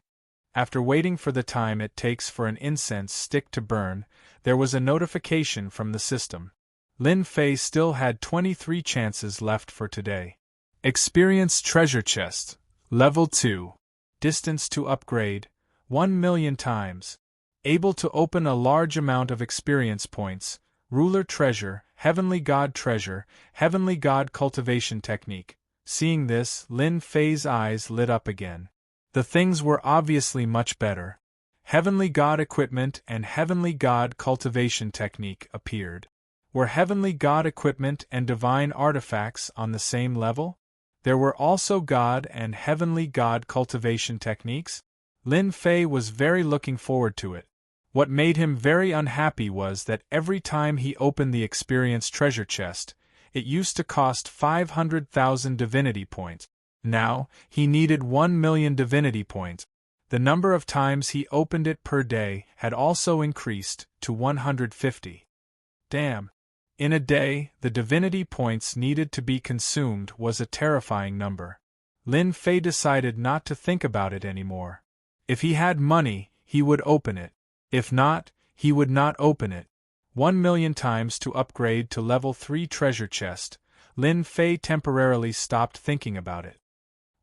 After waiting for the time it takes for an incense stick to burn, there was a notification from the system. Lin Fei still had 23 chances left for today. Experience treasure chest. Level 2. Distance to upgrade, 1,000,000 times. Able to open a large amount of experience points, ruler treasure, heavenly god treasure, heavenly god cultivation technique. Seeing this, Lin Fei's eyes lit up again. The things were obviously much better. Heavenly god equipment and heavenly god cultivation technique appeared. Were heavenly god equipment and divine artifacts on the same level? There were also god and heavenly god cultivation techniques? Lin Fei was very looking forward to it. What made him very unhappy was that every time he opened the experience treasure chest, it used to cost 500,000 divinity points. Now, he needed 1,000,000 divinity points. The number of times he opened it per day had also increased to 150. Damn. In a day, the divinity points needed to be consumed was a terrifying number. Lin Fei decided not to think about it anymore. If he had money, he would open it. If not, he would not open it. 1,000,000 times to upgrade to level 3 treasure chest. Lin Fei temporarily stopped thinking about it.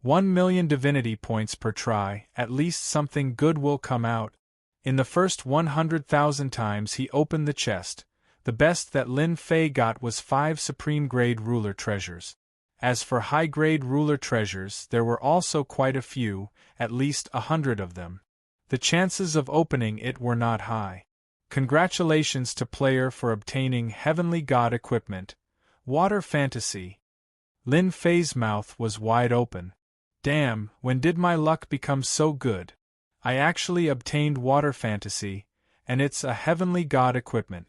1,000,000 divinity points per try, at least something good will come out. In the first 100,000 times he opened the chest, the best that Lin Fei got was 5 supreme-grade ruler treasures. As for high-grade ruler treasures, there were also quite a few, at least 100 of them. The chances of opening it were not high. Congratulations to player for obtaining Heavenly God equipment. Water Fantasy. Lin Fei's mouth was wide open. Damn, when did my luck become so good? I actually obtained Water Fantasy, and it's a Heavenly God equipment.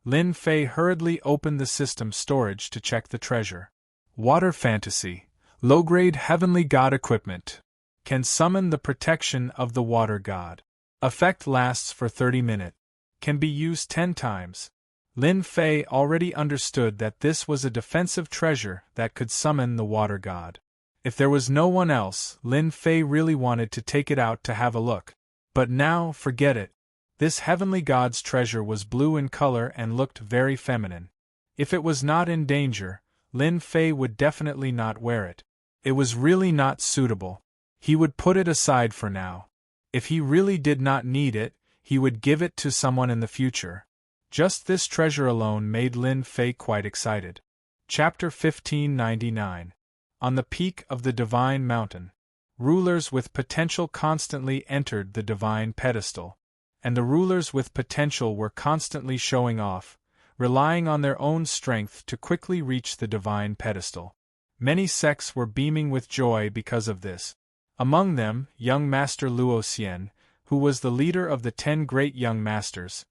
Lin Fei hurriedly opened the system storage to check the treasure. Water Fantasy. Low-grade Heavenly God equipment. Can summon the protection of the Water God. Effect lasts for 30 minutes. Can be used 10 times. Lin Fei already understood that this was a defensive treasure that could summon the Water God. If there was no one else, Lin Fei really wanted to take it out to have a look. But now, forget it. This Heavenly God's treasure was blue in color and looked very feminine. If it was not in danger, Lin Fei would definitely not wear it. It was really not suitable. He would put it aside for now. If he really did not need it, he would give it to someone in the future. Just this treasure alone made Lin Fei quite excited. Chapter 1599. On the peak of the Divine Mountain. Rulers with potential constantly entered the Divine Pedestal. And the rulers with potential were constantly showing off, relying on their own strength to quickly reach the Divine Pedestal. Many sects were beaming with joy because of this. Among them, young Master Luo Xian, who was the leader of the 10 great young masters,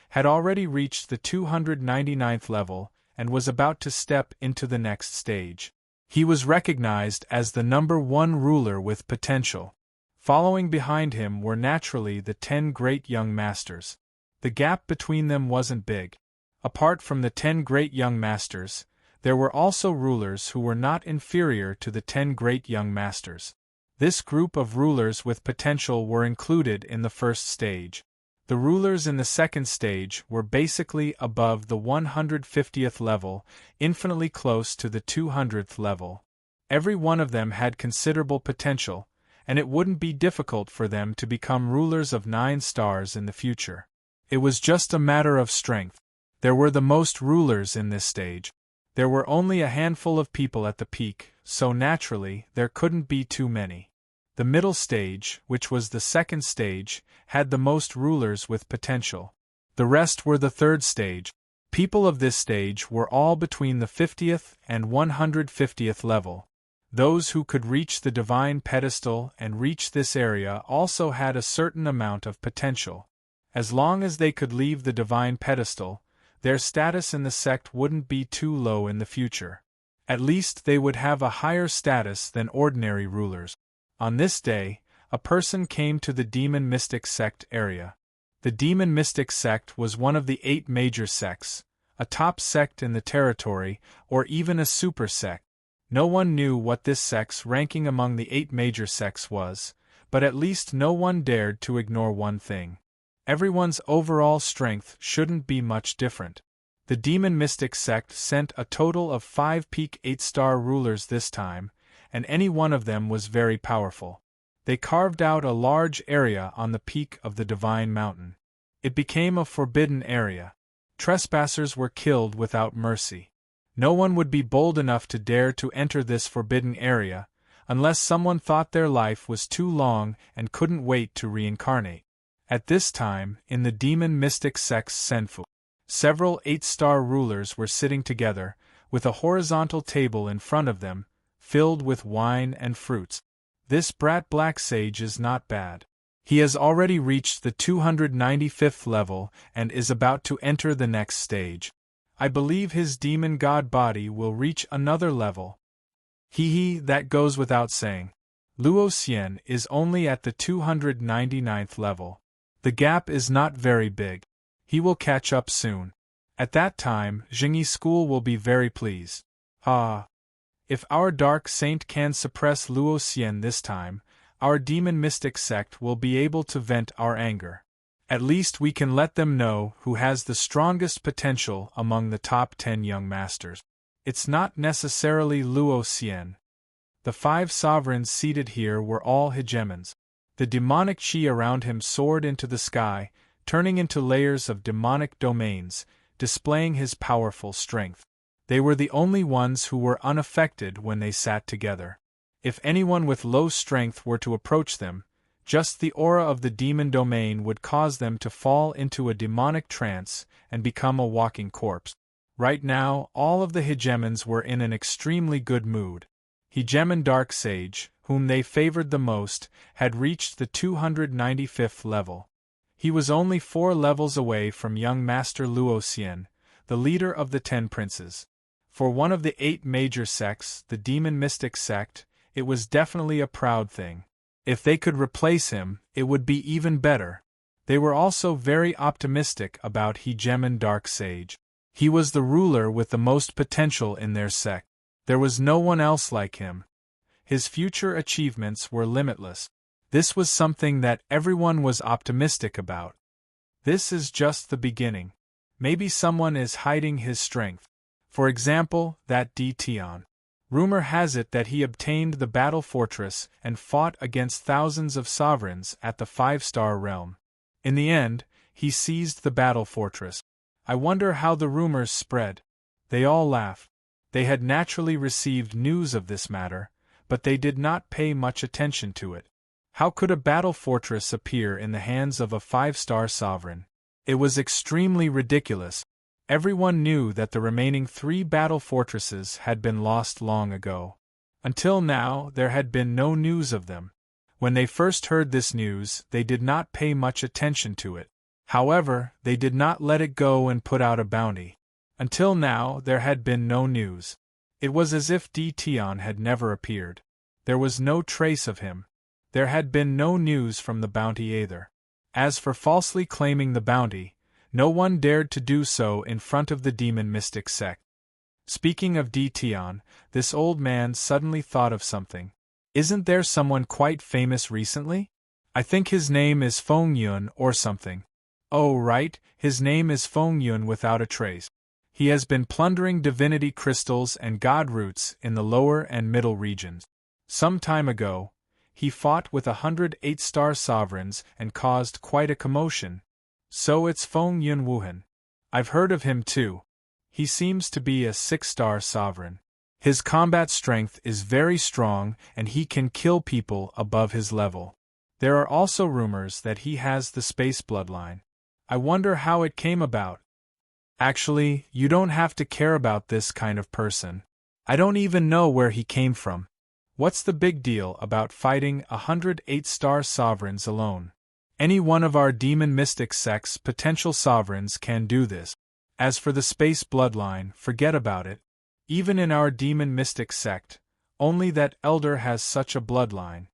had already reached the 299th level and was about to step into the next stage. He was recognized as the #1 ruler with potential. Following behind him were naturally the 10 great young masters. The gap between them wasn't big. Apart from the 10 great young masters, there were also rulers who were not inferior to the 10 great young masters. This group of rulers with potential were included in the first stage. The rulers in the second stage were basically above the 150th level, infinitely close to the 200th level. Every one of them had considerable potential, and it wouldn't be difficult for them to become rulers of 9 stars in the future. It was just a matter of strength. There were the most rulers in this stage. There were only a handful of people at the peak, so naturally, there couldn't be too many. The middle stage, which was the second stage, had the most rulers with potential. The rest were the third stage. People of this stage were all between the 50th and 150th level. Those who could reach the Divine Pedestal and reach this area also had a certain amount of potential. As long as they could leave the Divine Pedestal, their status in the sect wouldn't be too low in the future. At least they would have a higher status than ordinary rulers. On this day, a person came to the Demon Mystic Sect area. The Demon Mystic Sect was one of the 8 major sects, a top sect in the territory, or even a super sect. No one knew what this sect's ranking among the 8 major sects was, but at least no one dared to ignore one thing. Everyone's overall strength shouldn't be much different. The Demon Mystic sect sent a total of 5 peak 8-star rulers this time, and any one of them was very powerful. They carved out a large area on the peak of the Divine Mountain. It became a forbidden area. Trespassers were killed without mercy. No one would be bold enough to dare to enter this forbidden area, unless someone thought their life was too long and couldn't wait to reincarnate. At this time, in the Demon Mystic sect's Senfu, several 8-star rulers were sitting together, with a horizontal table in front of them, filled with wine and fruits. This brat Black Sage is not bad. He has already reached the 295th level and is about to enter the next stage. I believe his demon god body will reach another level. That goes without saying. Luo Xian is only at the 299th level. The gap is not very big. He will catch up soon. At that time, Jingyi School will be very pleased. If our Dark Saint can suppress Luo Xian this time, our Demon Mystic sect will be able to vent our anger. At least we can let them know who has the strongest potential among the top 10 young masters. It's not necessarily Luo Xian. The 5 sovereigns seated here were all hegemons. The demonic chi around him soared into the sky, turning into layers of demonic domains, displaying his powerful strength. They were the only ones who were unaffected when they sat together. If anyone with low strength were to approach them, just the aura of the demon domain would cause them to fall into a demonic trance and become a walking corpse. Right now, all of the hegemons were in an extremely good mood. Hegemon Dark Sage, whom they favored the most, had reached the 295th level. He was only 4 levels away from young Master Luo Xian, the leader of the 10 princes. For one of the 8 major sects, the Demon Mystic sect, it was definitely a proud thing. If they could replace him, it would be even better. They were also very optimistic about Hegemon Dark Sage. He was the ruler with the most potential in their sect. There was no one else like him. His future achievements were limitless. This was something that everyone was optimistic about. This is just the beginning. Maybe someone is hiding his strength. For example, that Tian. Rumor has it that he obtained the battle fortress and fought against thousands of sovereigns at the 5-star realm. In the end, he seized the battle fortress. I wonder how the rumors spread. They all laughed. They had naturally received news of this matter, but they did not pay much attention to it. How could a battle fortress appear in the hands of a 5-star sovereign? It was extremely ridiculous. Everyone knew that the remaining 3 battle fortresses had been lost long ago. Until now, there had been no news of them. When they first heard this news, they did not pay much attention to it. However, they did not let it go and put out a bounty. Until now, there had been no news. It was as if Tian had never appeared. There was no trace of him. There had been no news from the bounty either. As for falsely claiming the bounty, no one dared to do so in front of the Demon Mystic sect. Speaking of Tian, this old man suddenly thought of something. Isn't there someone quite famous recently? I think his name is Feng Yun or something. Oh right, his name is Feng Yun without a trace. He has been plundering divinity crystals and god roots in the lower and middle regions. Some time ago, he fought with 108-star sovereigns and caused quite a commotion. So it's Feng Yun Wuhan. I've heard of him too. He seems to be a 6-star sovereign. His combat strength is very strong and he can kill people above his level. There are also rumors that he has the space bloodline. I wonder how it came about. Actually, you don't have to care about this kind of person. I don't even know where he came from. What's the big deal about fighting 108-star sovereigns alone? Any one of our Demon Mystic sect's potential sovereigns can do this. As for the space bloodline, forget about it. Even in our Demon Mystic sect, only that elder has such a bloodline.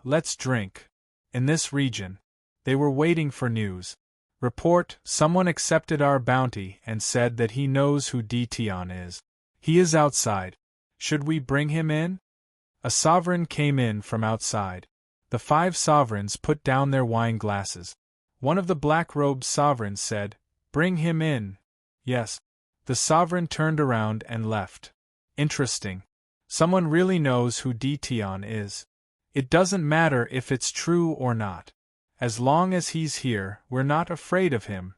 Let's drink. In this region, they were waiting for news. Report, someone accepted our bounty and said that he knows who Tian is. He is outside. Should we bring him in? A sovereign came in from outside. The 5 sovereigns put down their wine glasses. One of the black-robed sovereigns said, "Bring him in." Yes. The sovereign turned around and left. Interesting. Someone really knows who Dtion is. It doesn't matter if it's true or not. As long as he's here, we're not afraid of him.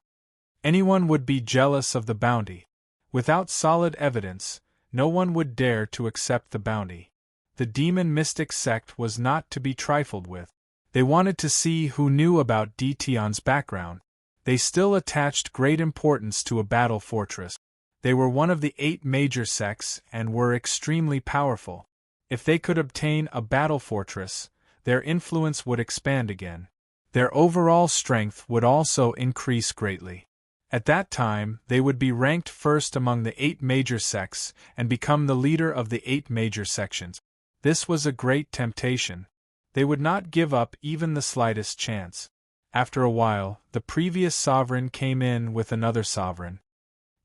Anyone would be jealous of the bounty. Without solid evidence, no one would dare to accept the bounty. The demon mystic sect was not to be trifled with. They wanted to see who knew about Dtion's background. They still attached great importance to a battle fortress. They were one of the 8 major sects and were extremely powerful. If they could obtain a battle fortress, their influence would expand again. Their overall strength would also increase greatly. At that time, they would be ranked first among the 8 major sects and become the leader of the 8 major sections. This was a great temptation. They would not give up even the slightest chance. After a while, the previous sovereign came in with another sovereign.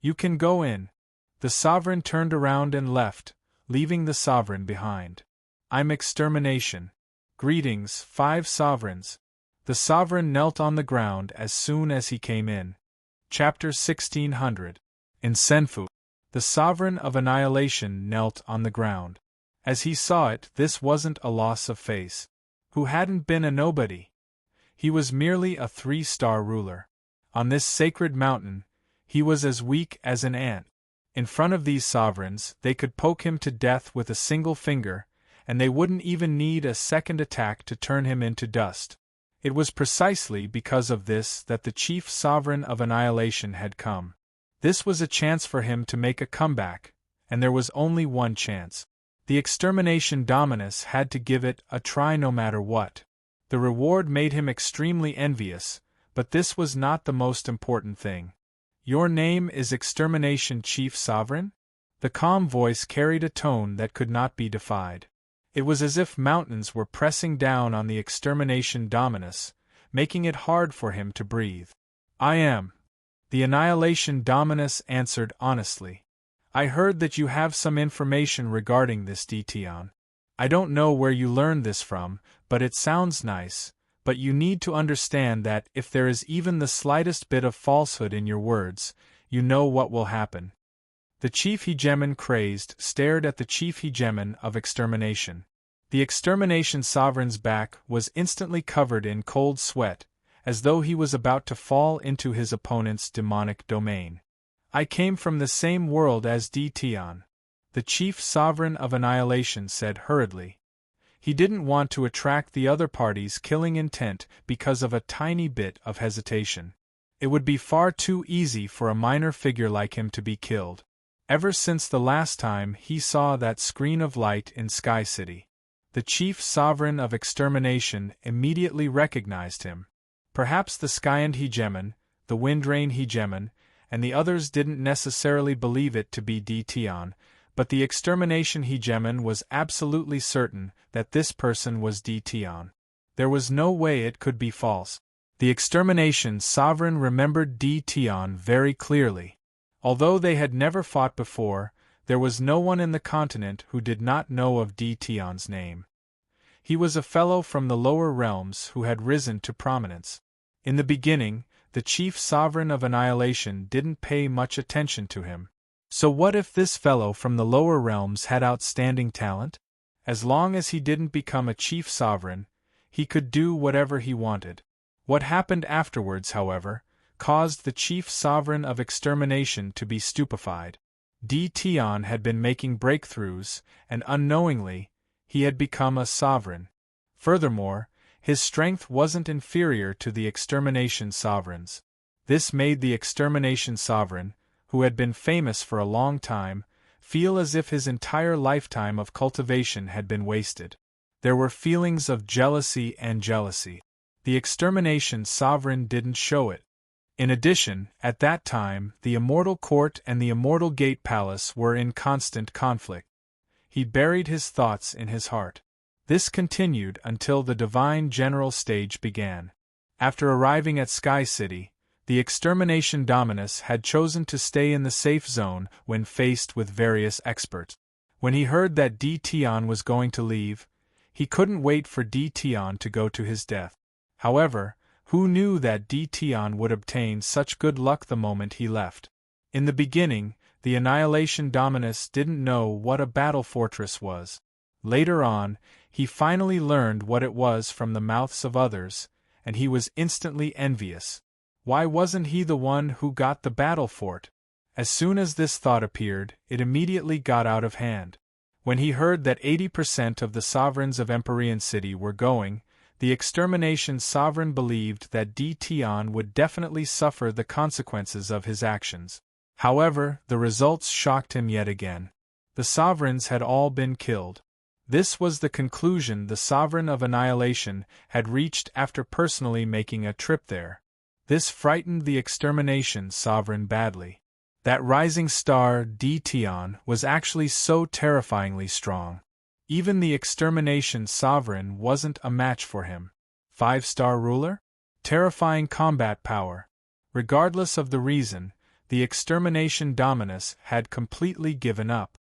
"You can go in." The sovereign turned around and left, leaving the sovereign behind. "I'm extermination." "Greetings, 5 sovereigns." The sovereign knelt on the ground as soon as he came in. Chapter 1600. In Senfu. The sovereign of annihilation knelt on the ground. As he saw it, this wasn't a loss of face. Who hadn't been a nobody? He was merely a 3-star ruler. On this sacred mountain, he was as weak as an ant. In front of these sovereigns, they could poke him to death with a single finger, and they wouldn't even need a second attack to turn him into dust. It was precisely because of this that the chief sovereign of annihilation had come. This was a chance for him to make a comeback, and there was only one chance. The extermination dominus had to give it a try no matter what. The reward made him extremely envious, but this was not the most important thing. "Your name is Extermination Chief Sovereign?" The calm voice carried a tone that could not be defied. It was as if mountains were pressing down on the extermination dominus, making it hard for him to breathe. "I am." The annihilation dominus answered honestly. "I heard that you have some information regarding this Dtion. I don't know where you learned this from, but it sounds nice, but you need to understand that if there is even the slightest bit of falsehood in your words, you know what will happen." The chief hegemon, crazed, stared at the chief hegemon of extermination. The extermination sovereign's back was instantly covered in cold sweat, as though he was about to fall into his opponent's demonic domain. "I came from the same world as Dtion," the chief sovereign of annihilation said hurriedly. He didn't want to attract the other party's killing intent because of a tiny bit of hesitation. It would be far too easy for a minor figure like him to be killed. Ever since the last time he saw that screen of light in Sky City, the chief sovereign of extermination immediately recognized him. Perhaps the Skyend hegemon, the Windrain hegemon, and the others didn't necessarily believe it to be Dtion, but the extermination hegemon was absolutely certain that this person was Dtion. There was no way it could be false. The extermination sovereign remembered Dtion very clearly. Although they had never fought before, there was no one in the continent who did not know of Dtion's name. He was a fellow from the lower realms who had risen to prominence. In the beginning, the chief sovereign of annihilation didn't pay much attention to him. So what if this fellow from the lower realms had outstanding talent? As long as he didn't become a chief sovereign, he could do whatever he wanted. What happened afterwards, however, caused the chief sovereign of extermination to be stupefied. Dtion had been making breakthroughs, and unknowingly, he had become a sovereign. Furthermore, his strength wasn't inferior to the extermination sovereign's. This made the extermination sovereign, who had been famous for a long time, feel as if his entire lifetime of cultivation had been wasted. There were feelings of jealousy and jealousy. The extermination sovereign didn't show it. In addition, at that time, the Immortal Court and the Immortal Gate Palace were in constant conflict. He buried his thoughts in his heart. This continued until the Divine General stage began. After arriving at Sky City, the extermination dominus had chosen to stay in the safe zone when faced with various experts. When he heard that Tion was going to leave, he couldn't wait for Tion to go to his death. However, who knew that Tion would obtain such good luck the moment he left? In the beginning, the Annihilation Dominus didn't know what a battle fortress was. Later on, he finally learned what it was from the mouths of others, and he was instantly envious. Why wasn't he the one who got the battle fort? As soon as this thought appeared, it immediately got out of hand. When he heard that 80% of the sovereigns of Empyrean City were going, the extermination sovereign believed that Tion would definitely suffer the consequences of his actions. However, the results shocked him yet again. The sovereigns had all been killed. This was the conclusion the Sovereign of Annihilation had reached after personally making a trip there. This frightened the extermination sovereign badly. That rising star, Tion, was actually so terrifyingly strong. Even the extermination sovereign wasn't a match for him. 5-star ruler? Terrifying combat power. Regardless of the reason, the extermination dominus had completely given up.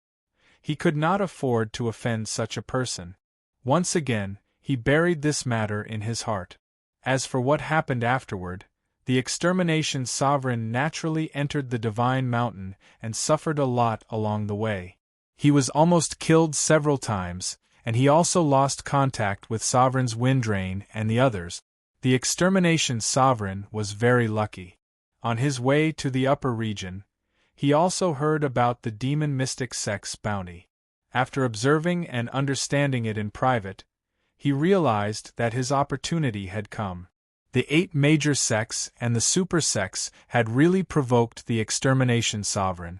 He could not afford to offend such a person. Once again, he buried this matter in his heart. As for what happened afterward, the extermination sovereign naturally entered the Divine Mountain and suffered a lot along the way. He was almost killed several times, and he also lost contact with Sovereign's Windrain and the others. The extermination sovereign was very lucky. On his way to the upper region, he also heard about the demon mystic sect's bounty. After observing and understanding it in private, he realized that his opportunity had come. The 8 major sects and the super sects had really provoked the extermination sovereign.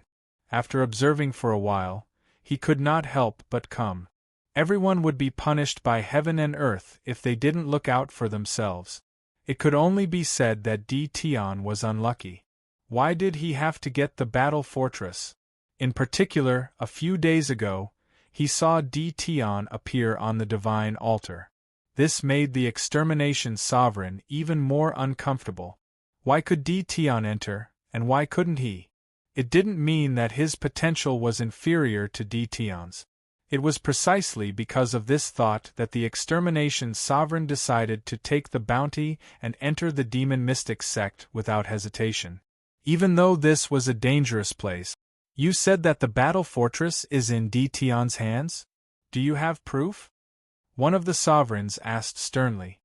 After observing for a while, he could not help but come. Everyone would be punished by heaven and earth if they didn't look out for themselves. It could only be said that Tion was unlucky. Why did he have to get the battle fortress? In particular, a few days ago, he saw Tion appear on the divine altar. This made the extermination sovereign even more uncomfortable. Why could Tion enter, and why couldn't he? It didn't mean that his potential was inferior to Tion's. It was precisely because of this thought that the extermination sovereign decided to take the bounty and enter the demon mystic sect without hesitation. Even though this was a dangerous place. You said that the battle fortress is in Tion's hands? Do you have proof? One of the sovereigns asked sternly.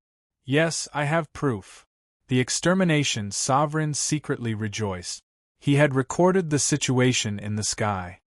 Yes, I have proof. The extermination sovereign secretly rejoiced. He had recorded the situation in the sky.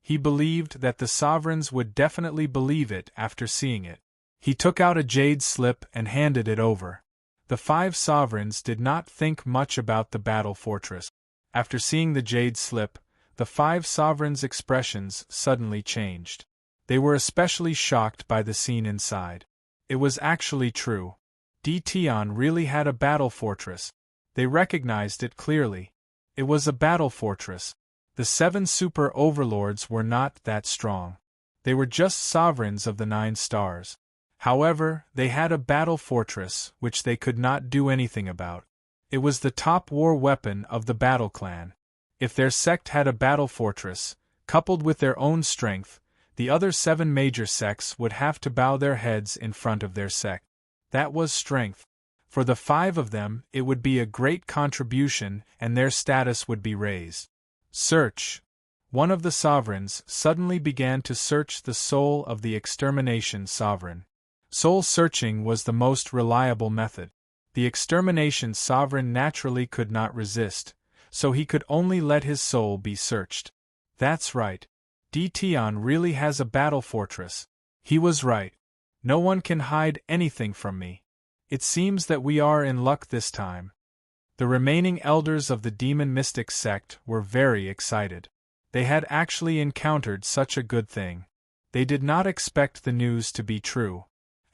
He believed that the sovereigns would definitely believe it after seeing it. He took out a jade slip and handed it over. The 5 sovereigns did not think much about the battle fortress. After seeing the jade slip, the 5 sovereigns' expressions suddenly changed. They were especially shocked by the scene inside. It was actually true. Tion really had a battle fortress. They recognized it clearly. It was a battle fortress. The 7 super overlords were not that strong. They were just sovereigns of the 9 stars. However, they had a battle fortress which they could not do anything about. It was the top war weapon of the battle clan. If their sect had a battle fortress, coupled with their own strength, the other 7 major sects would have to bow their heads in front of their sect. That was strength. For the 5 of them, it would be a great contribution and their status would be raised. Search. One of the sovereigns suddenly began to search the soul of the extermination sovereign. Soul searching was the most reliable method. The extermination sovereign naturally could not resist, so he could only let his soul be searched. That's right. Tion really has a battle fortress. He was right. No one can hide anything from me. It seems that we are in luck this time. The remaining elders of the demon mystic sect were very excited. They had actually encountered such a good thing. They did not expect the news to be true.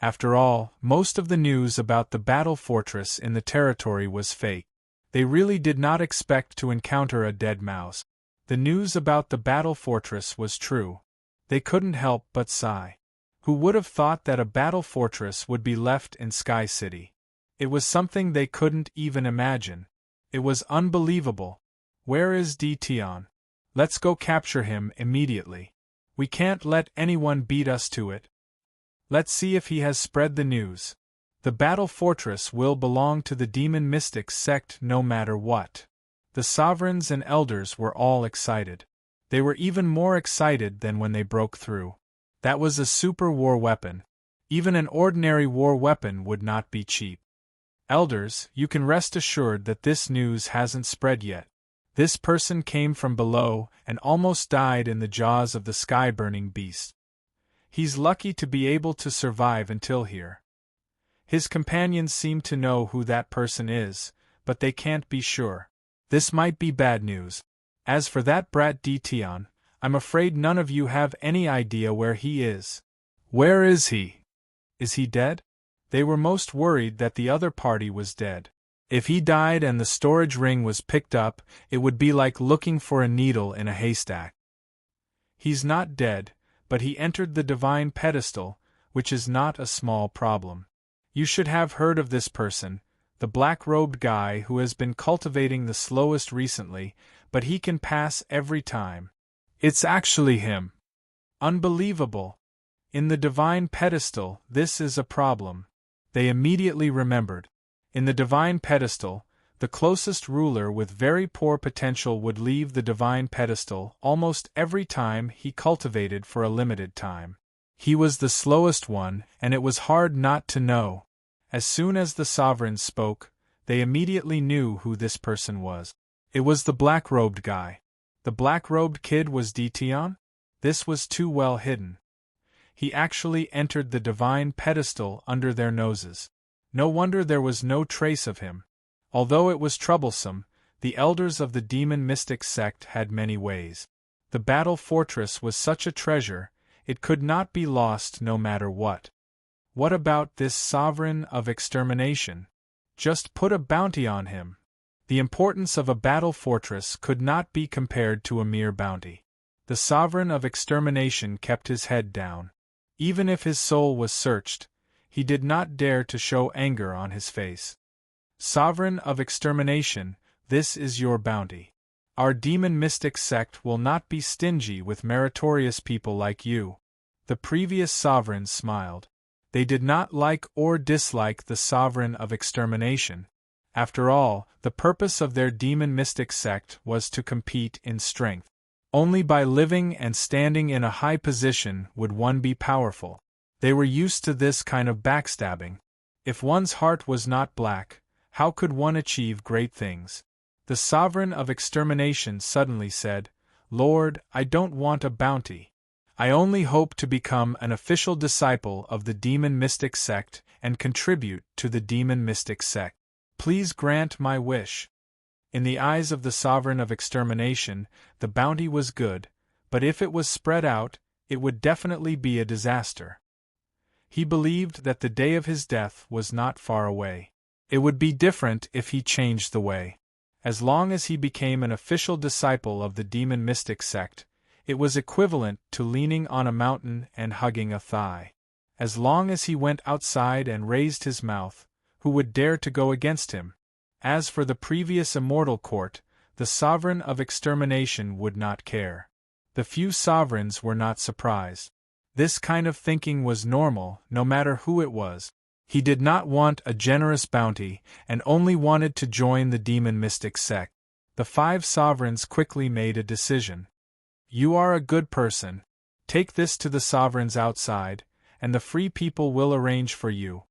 After all, most of the news about the battle fortress in the territory was fake. They really did not expect to encounter a dead mouse. The news about the battle fortress was true. They couldn't help but sigh. Who would have thought that a battle fortress would be left in Sky City? It was something they couldn't even imagine. It was unbelievable. Where is Tion? Let's go capture him immediately. We can't let anyone beat us to it. Let's see if he has spread the news. The battle fortress will belong to the demon mystics sect no matter what. The sovereigns and elders were all excited. They were even more excited than when they broke through. That was a super war weapon. Even an ordinary war weapon would not be cheap. Elders, you can rest assured that this news hasn't spread yet. This person came from below and almost died in the jaws of the sky-burning beast. He's lucky to be able to survive until here. His companions seem to know who that person is, but they can't be sure. This might be bad news. As for that brat Dtion, I'm afraid none of you have any idea where he is. Where is he? Is he dead? They were most worried that the other party was dead. If he died and the storage ring was picked up, it would be like looking for a needle in a haystack. He's not dead, but he entered the divine pedestal, which is not a small problem. You should have heard of this person, the black-robed guy who has been cultivating the slowest recently, but he can pass every time. It's actually him. Unbelievable. In the divine pedestal, this is a problem. They immediately remembered. In the divine pedestal, the closest ruler with very poor potential would leave the divine pedestal almost every time he cultivated for a limited time. He was the slowest one, and it was hard not to know. As soon as the sovereigns spoke, they immediately knew who this person was. It was the black-robed guy. The black-robed kid was Dtion? This was too well hidden. He actually entered the divine pedestal under their noses. No wonder there was no trace of him. Although it was troublesome, the elders of the demon mystic sect had many ways. The battle fortress was such a treasure, it could not be lost no matter what. What about this sovereign of extermination? Just put a bounty on him. The importance of a battle fortress could not be compared to a mere bounty. The sovereign of extermination kept his head down. Even if his soul was searched, he did not dare to show anger on his face. Sovereign of extermination, this is your bounty. Our demon mystic sect will not be stingy with meritorious people like you. The previous sovereigns smiled. They did not like or dislike the sovereign of extermination. After all, the purpose of their demon mystic sect was to compete in strength. Only by living and standing in a high position would one be powerful. They were used to this kind of backstabbing. If one's heart was not black, how could one achieve great things? The sovereign of extermination suddenly said, "Lord, I don't want a bounty. I only hope to become an official disciple of the demon mystic sect and contribute to the demon mystic sect. Please grant my wish." In the eyes of the sovereign of extermination, the bounty was good, but if it was spread out, it would definitely be a disaster. He believed that the day of his death was not far away. It would be different if he changed the way. As long as he became an official disciple of the demon mystic sect, it was equivalent to leaning on a mountain and hugging a thigh. As long as he went outside and raised his mouth, who would dare to go against him? As for the previous immortal court, the sovereign of extermination would not care. The few sovereigns were not surprised. This kind of thinking was normal, no matter who it was. He did not want a generous bounty, and only wanted to join the demon mystic sect. The 5 sovereigns quickly made a decision. "You are a good person. Take this to the sovereigns outside, and the free people will arrange for you."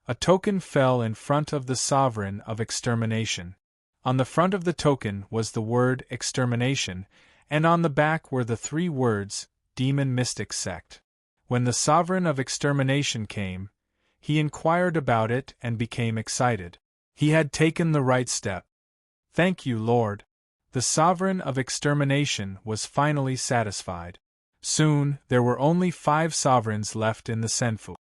A token fell in front of the sovereign of extermination. On the front of the token was the word extermination, and on the back were the 3 words, demon mystic sect. When the sovereign of extermination came, he inquired about it and became excited. He had taken the right step. "Thank you, Lord." The sovereign of extermination was finally satisfied. Soon, there were only 5 sovereigns left in the Senfu.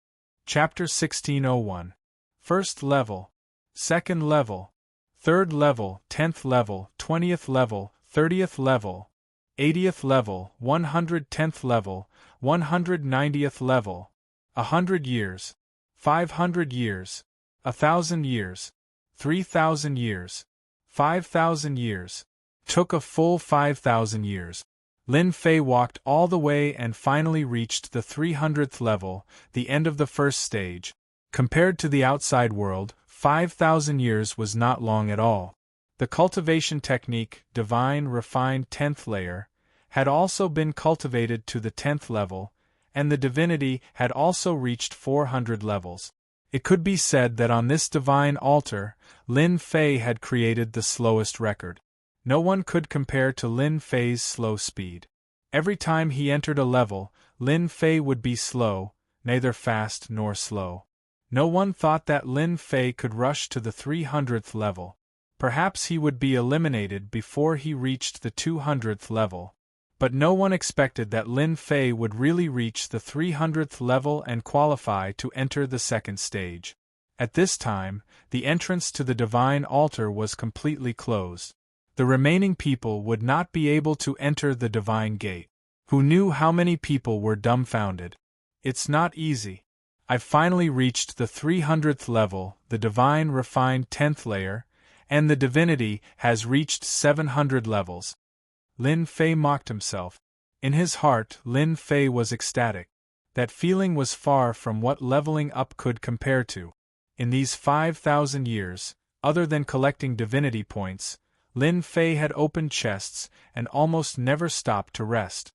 Chapter 1601. First level, second level, third level, 10th level, 20th level, 30th level, 80th level, 110th level, 190th level, 100 years, 500 years, 1,000 years, 3,000 years, 5,000 years. Took a full 5,000 years. Lin Fei walked all the way and finally reached the 300th level, the end of the first stage. Compared to the outside world, 5,000 years was not long at all. The cultivation technique, divine refined 10th layer, had also been cultivated to the 10th level, and the divinity had also reached 400 levels. It could be said that on this divine altar, Lin Fei had created the slowest record. No one could compare to Lin Fei's slow speed. Every time he entered a level, Lin Fei would be slow, neither fast nor slow. No one thought that Lin Fei could rush to the 300th level. Perhaps he would be eliminated before he reached the 200th level. But no one expected that Lin Fei would really reach the 300th level and qualify to enter the second stage. At this time, the entrance to the divine altar was completely closed. The remaining people would not be able to enter the divine gate. Who knew how many people were dumbfounded? It's not easy. I've finally reached the 300th level, the divine refined 10th layer, and the divinity has reached 700 levels. Lin Fei mocked himself. In his heart, Lin Fei was ecstatic. That feeling was far from what leveling up could compare to. In these 5,000 years, other than collecting divinity points, Lin Fei had opened chests and almost never stopped to rest.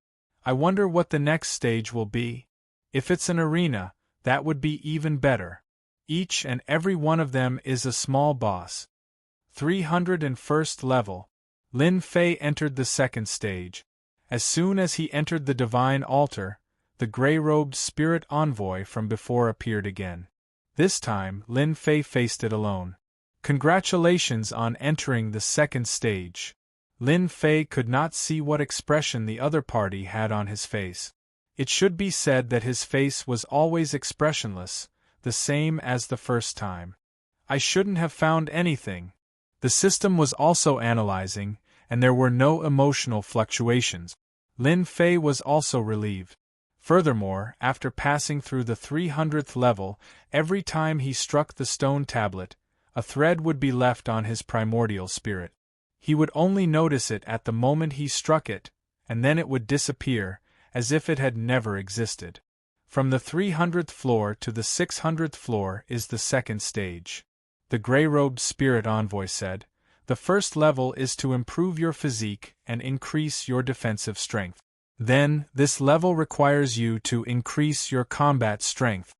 I wonder what the next stage will be. If it's an arena, that would be even better. Each and every one of them is a small boss. 301st level. Lin Fei entered the second stage. As soon as he entered the divine altar, the gray-robed spirit envoy from before appeared again. This time, Lin Fei faced it alone. Congratulations on entering the second stage. Lin Fei could not see what expression the other party had on his face. It should be said that his face was always expressionless, the same as the first time. I shouldn't have found anything. The system was also analyzing, and there were no emotional fluctuations. Lin Fei was also relieved. Furthermore, after passing through the 300th level, every time he struck the stone tablet, a thread would be left on his primordial spirit. He would only notice it at the moment he struck it, and then it would disappear, as if it had never existed. From the 300th floor to the 600th floor is the second stage. The gray-robed spirit envoy said, "The first level is to improve your physique and increase your defensive strength. Then, this level requires you to increase your combat strength."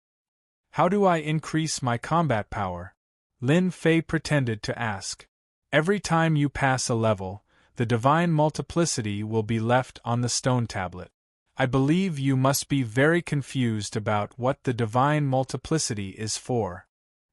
How do I increase my combat power? Lin Fei pretended to ask. Every time you pass a level, the divine multiplicity will be left on the stone tablet. I believe you must be very confused about what the divine multiplicity is for.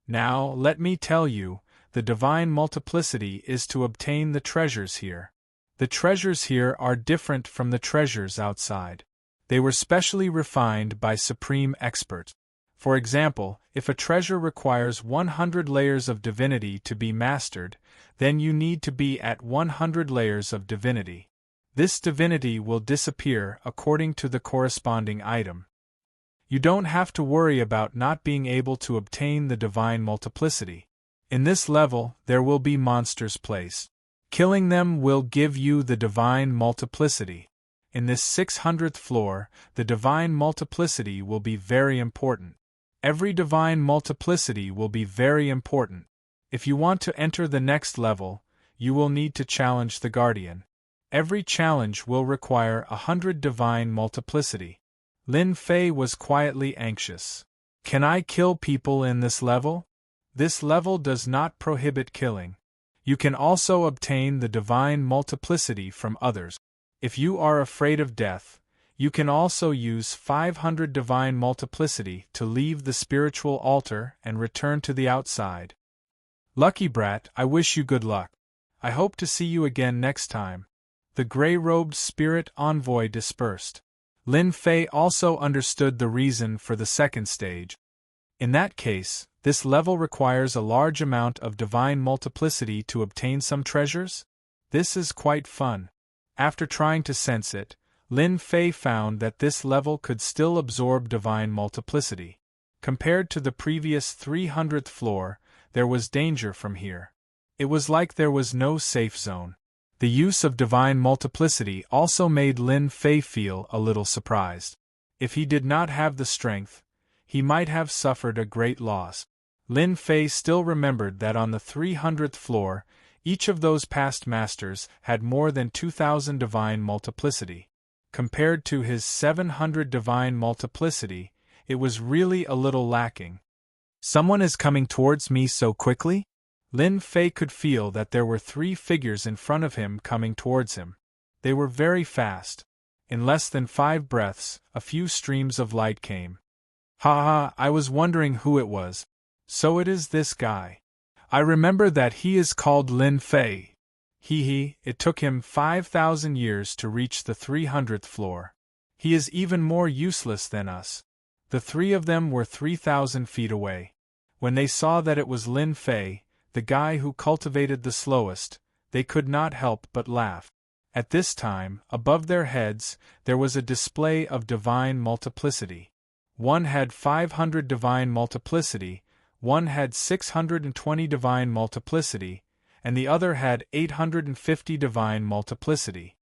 Now, let me tell you, the divine multiplicity is to obtain the treasures here. The treasures here are different from the treasures outside. They were specially refined by supreme experts. For example, if a treasure requires 100 layers of divinity to be mastered, then you need to be at 100 layers of divinity. This divinity will disappear according to the corresponding item. You don't have to worry about not being able to obtain the divine multiplicity. In this level, there will be monsters placed. Killing them will give you the divine multiplicity. In this 600th floor, the divine multiplicity will be very important. Every divine multiplicity will be very important. If you want to enter the next level, you will need to challenge the guardian. Every challenge will require 100 divine multiplicity. Lin Fei was quietly anxious. Can I kill people in this level? This level does not prohibit killing. You can also obtain the divine multiplicity from others. If you are afraid of death, you can also use 500 divine multiplicity to leave the spiritual altar and return to the outside. Lucky Brat, I wish you good luck. I hope to see you again next time. The gray-robed spirit envoy dispersed. Lin Fei also understood the reason for the second stage. In that case, this level requires a large amount of divine multiplicity to obtain some treasures? This is quite fun. After trying to sense it, Lin Fei found that this level could still absorb divine multiplicity. Compared to the previous 300th floor, there was danger from here. It was like there was no safe zone. The use of divine multiplicity also made Lin Fei feel a little surprised. If he did not have the strength, he might have suffered a great loss. Lin Fei still remembered that on the 300th floor, each of those past masters had more than 2,000 divine multiplicity. Compared to his 700 divine multiplicity, it was really a little lacking. Someone is coming towards me so quickly? Lin Fei could feel that there were 3 figures in front of him coming towards him. They were very fast. In less than 5 breaths, a few streams of light came. Ha ha, I was wondering who it was. So it is this guy. I remember that he is called Lin Fei. It took him 5,000 years to reach the 300th floor. He is even more useless than us. The 3 of them were 3,000 feet away. When they saw that it was Lin Fei, the guy who cultivated the slowest, they could not help but laugh. At this time, above their heads, there was a display of divine multiplicity. One had 500 divine multiplicity, one had 620 divine multiplicity, and the other had 850 divine multiplicity.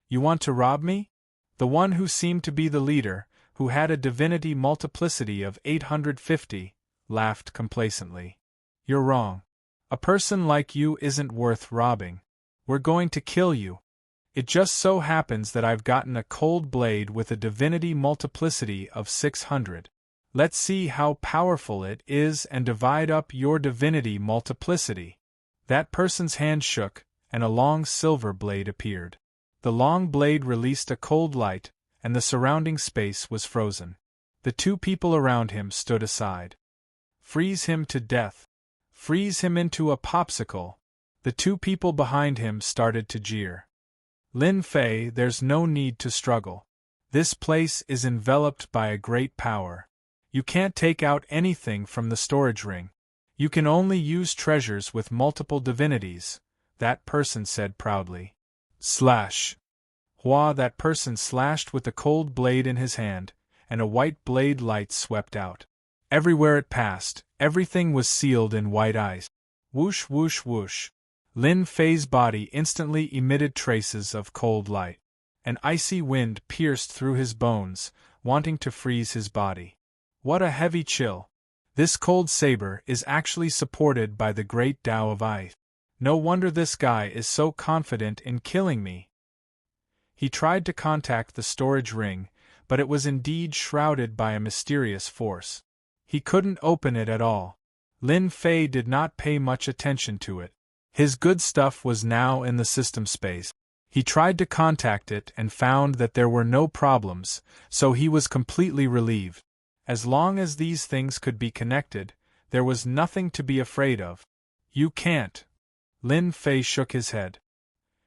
You want to rob me? The one who seemed to be the leader, who had a divinity multiplicity of 850, laughed complacently. You're wrong. A person like you isn't worth robbing. We're going to kill you. It just so happens that I've gotten a cold blade with a divinity multiplicity of 600. Let's see how powerful it is and divide up your divinity multiplicity. That person's hand shook, and a long silver blade appeared. The long blade released a cold light, and the surrounding space was frozen. The 2 people around him stood aside. Freeze him to death. Freeze him into a popsicle. The 2 people behind him started to jeer. Lin Fei, there's no need to struggle. This place is enveloped by a great power. You can't take out anything from the storage ring. You can only use treasures with multiple divinities, that person said proudly. Slash. Hua, that person slashed with a cold blade in his hand, and a white blade light swept out. Everywhere it passed, everything was sealed in white ice. Whoosh whoosh whoosh. Lin Fei's body instantly emitted traces of cold light. An icy wind pierced through his bones, wanting to freeze his body. What a heavy chill. This cold saber is actually supported by the great Tao of ice. No wonder this guy is so confident in killing me. He tried to contact the storage ring, but it was indeed shrouded by a mysterious force. He couldn't open it at all. Lin Fei did not pay much attention to it. His good stuff was now in the system space. He tried to contact it and found that there were no problems, so he was completely relieved. As long as these things could be connected, there was nothing to be afraid of. You can't. Lin Fei shook his head.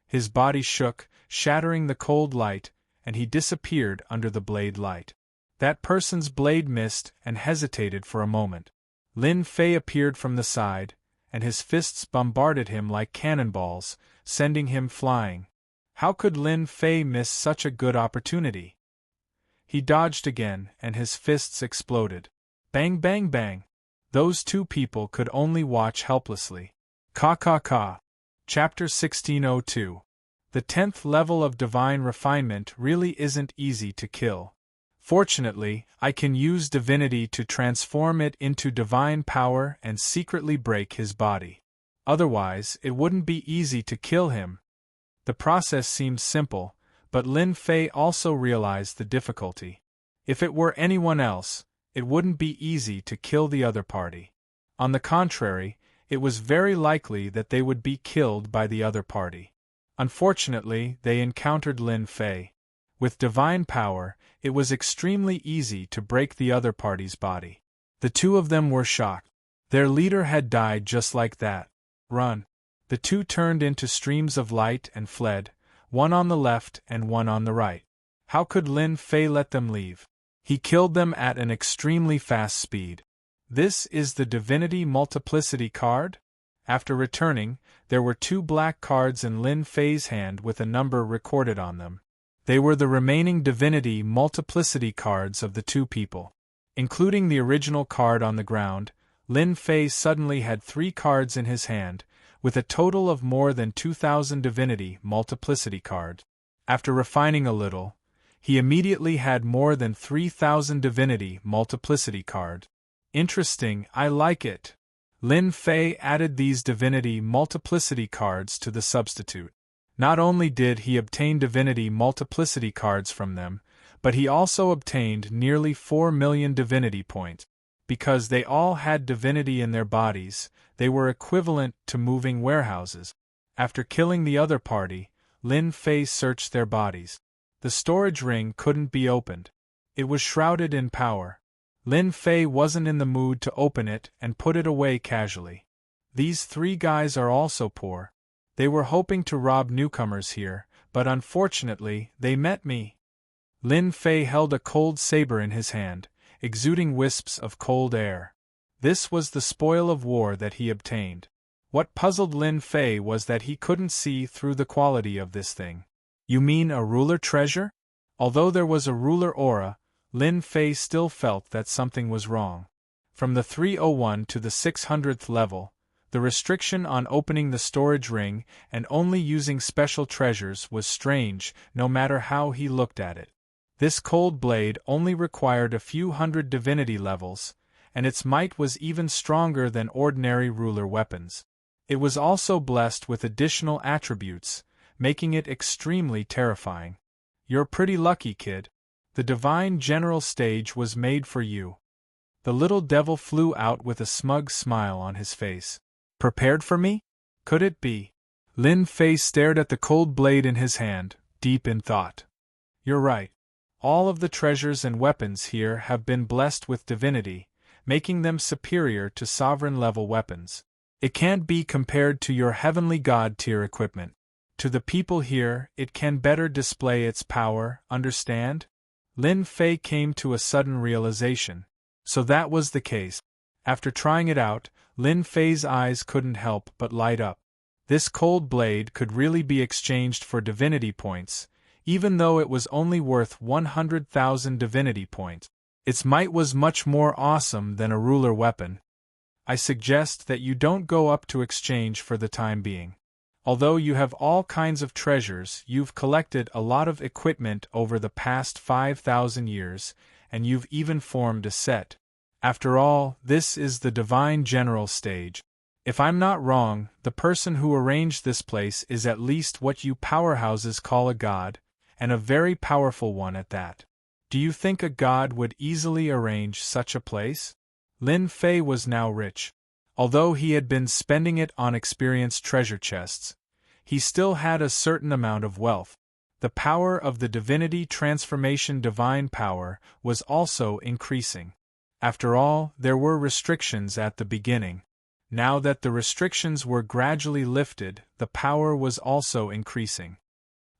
His body shook, shattering the cold light, and he disappeared under the blade light. That person's blade missed and hesitated for a moment. Lin Fei appeared from the side, and his fists bombarded him like cannonballs, sending him flying. How could Lin Fei miss such a good opportunity? He dodged again, and his fists exploded. Bang bang bang. Those 2 people could only watch helplessly. Ka ka ka. Chapter 1602. The 10th level of divine refinement really isn't easy to kill. Fortunately, I can use divinity to transform it into divine power and secretly break his body. Otherwise, it wouldn't be easy to kill him. The process seemed simple, but Lin Fei also realized the difficulty. If it were anyone else, it wouldn't be easy to kill the other party. On the contrary, it was very likely that they would be killed by the other party. Unfortunately, they encountered Lin Fei. With divine power, it was extremely easy to break the other party's body. The 2 of them were shocked. Their leader had died just like that. Run. The 2 turned into streams of light and fled, one on the left and one on the right. How could Lin Fei let them leave? He killed them at an extremely fast speed. This is the divinity multiplicity card? After returning, there were 2 black cards in Lin Fei's hand with a number recorded on them. They were the remaining divinity multiplicity cards of the 2 people. Including the original card on the ground, Lin Fei suddenly had 3 cards in his hand, with a total of more than 2,000 divinity multiplicity cards. After refining a little, he immediately had more than 3,000 divinity multiplicity cards. Interesting, I like it. Lin Fei added these divinity multiplicity cards to the substitute. Not only did he obtain divinity multiplicity cards from them, but he also obtained nearly 4 million divinity points. Because they all had divinity in their bodies, they were equivalent to moving warehouses. After killing the other party, Lin Fei searched their bodies. The storage ring couldn't be opened. It was shrouded in power. Lin Fei wasn't in the mood to open it and put it away casually. These three guys are also poor. They were hoping to rob newcomers here, but unfortunately, they met me. Lin Fei held a cold saber in his hand, exuding wisps of cold air. This was the spoil of war that he obtained. What puzzled Lin Fei was that he couldn't see through the quality of this thing. You mean a ruler treasure? Although there was a ruler aura, Lin Fei still felt that something was wrong. From the 301 to the 600th level, the restriction on opening the storage ring and only using special treasures was strange, no matter how he looked at it. This cold blade only required a few hundred divinity levels, and its might was even stronger than ordinary ruler weapons. It was also blessed with additional attributes, making it extremely terrifying. You're pretty lucky, kid. The divine general stage was made for you. The little devil flew out with a smug smile on his face. Prepared for me? Could it be? Lin Fei stared at the cold blade in his hand, deep in thought. You're right. All of the treasures and weapons here have been blessed with divinity, making them superior to sovereign-level weapons. It can't be compared to your heavenly god-tier equipment. To the people here, it can better display its power, understand? Lin Fei came to a sudden realization. So that was the case. After trying it out, Lin Fei's eyes couldn't help but light up. This cold blade could really be exchanged for divinity points, even though it was only worth 100,000 divinity points. Its might was much more awesome than a ruler weapon. I suggest that you don't go up to exchange for the time being. Although you have all kinds of treasures, you've collected a lot of equipment over the past 5,000 years, and you've even formed a set. After all, this is the divine general stage. If I'm not wrong, the person who arranged this place is at least what you powerhouses call a god, and a very powerful one at that. Do you think a god would easily arrange such a place? Lin Fei was now rich. Although he had been spending it on experienced treasure chests, he still had a certain amount of wealth. The power of the divinity transformation divine power was also increasing. After all, there were restrictions at the beginning. Now that the restrictions were gradually lifted, the power was also increasing.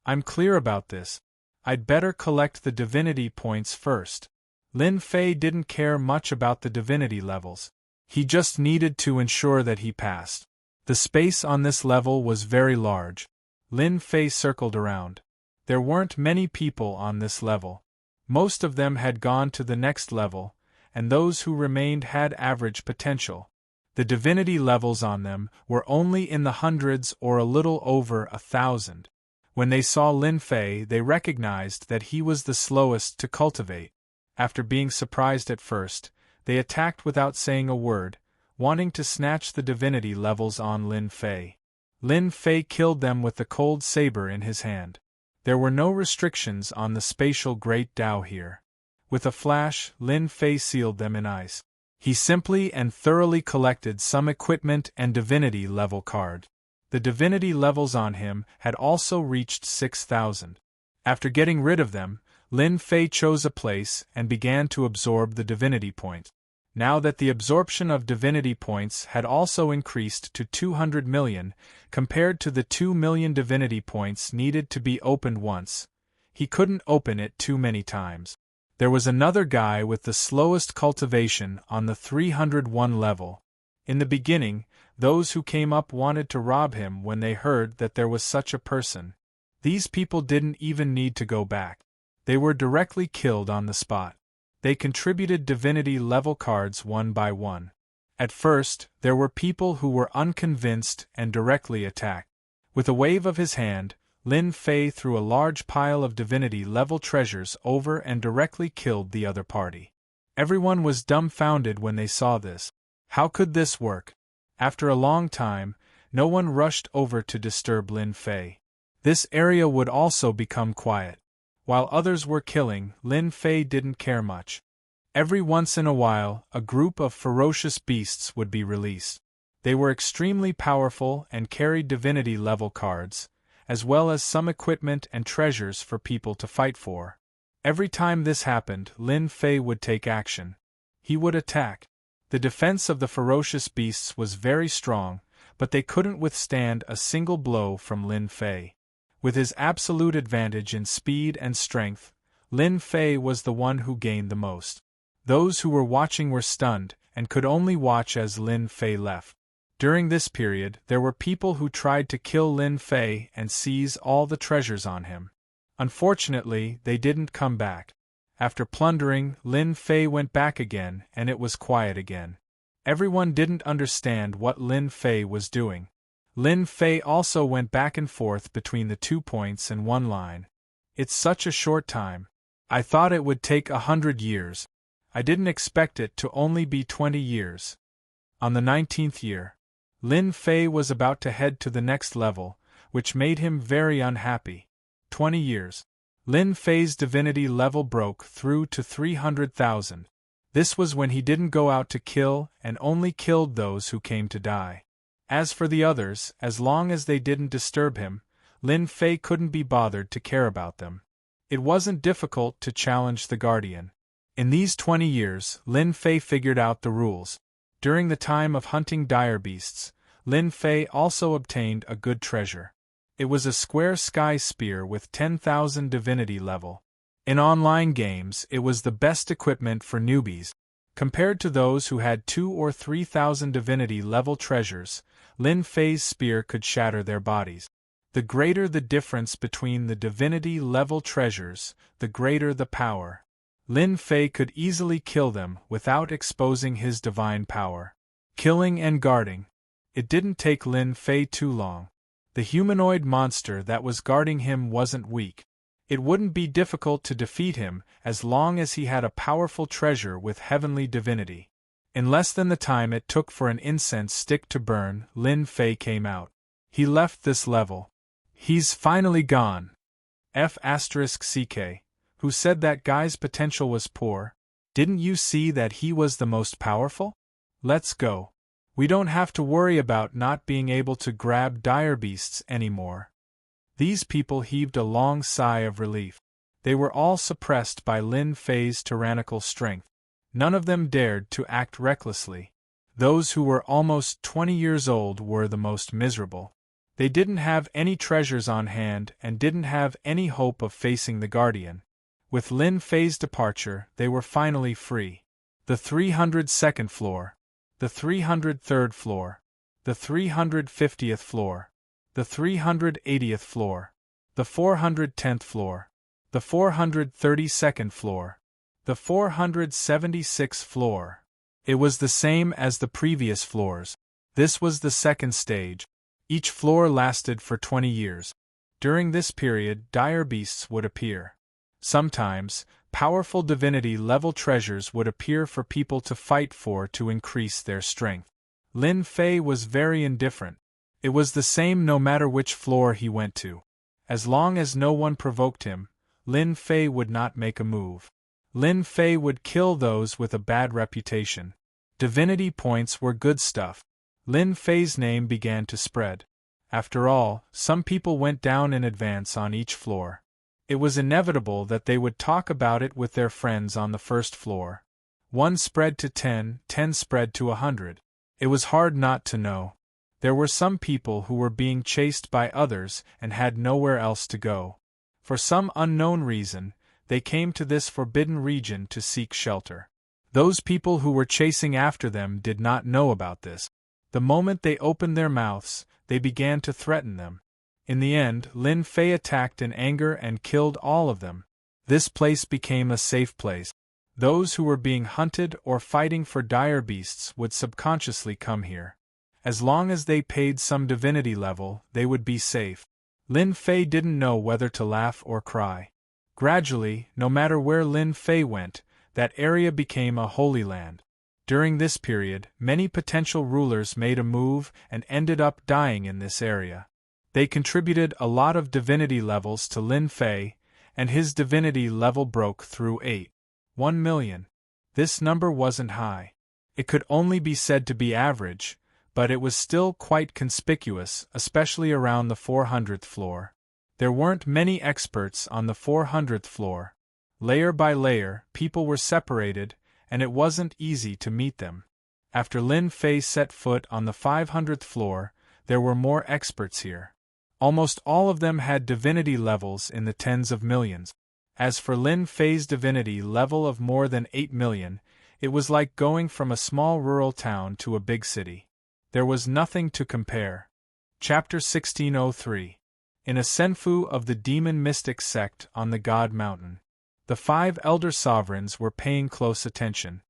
I'm clear about this. I'd better collect the divinity points first. Lin Fei didn't care much about the divinity levels. He just needed to ensure that he passed. The space on this level was very large. Lin Fei circled around. There weren't many people on this level. Most of them had gone to the next level, and those who remained had average potential. The divinity levels on them were only in the hundreds or a little over 1,000. When they saw Lin Fei, they recognized that he was the slowest to cultivate. After being surprised at first, they attacked without saying a word, wanting to snatch the divinity levels on Lin Fei. Lin Fei killed them with the cold saber in his hand. There were no restrictions on the spatial Great Tao here. With a flash, Lin Fei sealed them in ice. He simply and thoroughly collected some equipment and divinity level card. The divinity levels on him had also reached 6,000. After getting rid of them, Lin Fei chose a place and began to absorb the divinity points. Now that the absorption of divinity points had also increased to 200 million, compared to the 2 million divinity points needed to be opened once, he couldn't open it too many times. There was another guy with the slowest cultivation on the 301 level. In the beginning, those who came up wanted to rob him when they heard that there was such a person. These people didn't even need to go back. They were directly killed on the spot. They contributed divinity level cards one by one. At first, there were people who were unconvinced and directly attacked. With a wave of his hand, Lin Fei threw a large pile of divinity-level treasures over and directly killed the other party. Everyone was dumbfounded when they saw this. How could this work? After a long time, no one rushed over to disturb Lin Fei. This area would also become quiet. While others were killing, Lin Fei didn't care much. Every once in a while, a group of ferocious beasts would be released. They were extremely powerful and carried divinity-level cards, as well as some equipment and treasures for people to fight for. Every time this happened, Lin Fei would take action. He would attack. The defense of the ferocious beasts was very strong, but they couldn't withstand a single blow from Lin Fei. With his absolute advantage in speed and strength, Lin Fei was the one who gained the most. Those who were watching were stunned, and could only watch as Lin Fei left. During this period, there were people who tried to kill Lin Fei and seize all the treasures on him. Unfortunately, they didn't come back. After plundering, Lin Fei went back again, and it was quiet again. Everyone didn't understand what Lin Fei was doing. Lin Fei also went back and forth between the 2 points and 1 line. It's such a short time. I thought it would take 100 years. I didn't expect it to only be 20 years. On the 19th year, Lin Fei was about to head to the next level, which made him very unhappy. 20 years. Lin Fei's divinity level broke through to 300,000. This was when he didn't go out to kill and only killed those who came to die. As for the others, as long as they didn't disturb him, Lin Fei couldn't be bothered to care about them. It wasn't difficult to challenge the Guardian. In these 20 years, Lin Fei figured out the rules. During the time of hunting dire beasts, Lin Fei also obtained a good treasure. It was a square sky spear with 10,000 divinity level. In online games, it was the best equipment for newbies. Compared to those who had 2,000 or 3,000 divinity level treasures, Lin Fei's spear could shatter their bodies. The greater the difference between the divinity level treasures, the greater the power. Lin Fei could easily kill them without exposing his divine power. Killing and guarding. It didn't take Lin Fei too long. The humanoid monster that was guarding him wasn't weak. It wouldn't be difficult to defeat him as long as he had a powerful treasure with heavenly divinity. In less than the time it took for an incense stick to burn, Lin Fei came out. He left this level. He's finally gone. F***ck. Who said that guy's potential was poor? Didn't you see that he was the most powerful? Let's go. We don't have to worry about not being able to grab dire beasts anymore. These people heaved a long sigh of relief. They were all suppressed by Lin Fei's tyrannical strength. None of them dared to act recklessly. Those who were almost 20 years old were the most miserable. They didn't have any treasures on hand and didn't have any hope of facing the Guardian. With Lin Fei's departure, they were finally free. The 302nd floor. The 303rd floor. The 350th floor. The 380th floor. The 410th floor. The 432nd floor. The 476th floor. It was the same as the previous floors. This was the second stage. Each floor lasted for 20 years. During this period, dire beasts would appear. Sometimes, powerful divinity-level treasures would appear for people to fight for to increase their strength. Lin Fei was very indifferent. It was the same no matter which floor he went to. As long as no one provoked him, Lin Fei would not make a move. Lin Fei would kill those with a bad reputation. Divinity points were good stuff. Lin Fei's name began to spread. After all, some people went down in advance on each floor. It was inevitable that they would talk about it with their friends on the first floor. 1 spread to 10, 10 spread to 100. It was hard not to know. There were some people who were being chased by others and had nowhere else to go. For some unknown reason, they came to this forbidden region to seek shelter. Those people who were chasing after them did not know about this. The moment they opened their mouths, they began to threaten them. In the end, Lin Fei attacked in anger and killed all of them. This place became a safe place. Those who were being hunted or fighting for dire beasts would subconsciously come here. As long as they paid some divinity level, they would be safe. Lin Fei didn't know whether to laugh or cry. Gradually, no matter where Lin Fei went, that area became a holy land. During this period, many potential rulers made a move and ended up dying in this area. They contributed a lot of divinity levels to Lin Fei, and his divinity level broke through 1,000,000. This number wasn't high. It could only be said to be average, but it was still quite conspicuous, especially around the 400th floor. There weren't many experts on the 400th floor. Layer by layer, people were separated, and it wasn't easy to meet them. After Lin Fei set foot on the 500th floor, there were more experts here. Almost all of them had divinity levels in the tens of millions. As for Lin Fei's divinity level of more than 8,000,000, it was like going from a small rural town to a big city. There was nothing to compare. Chapter 1603. In a senfu of the demon mystic sect on the God Mountain. The 5 elder sovereigns were paying close attention.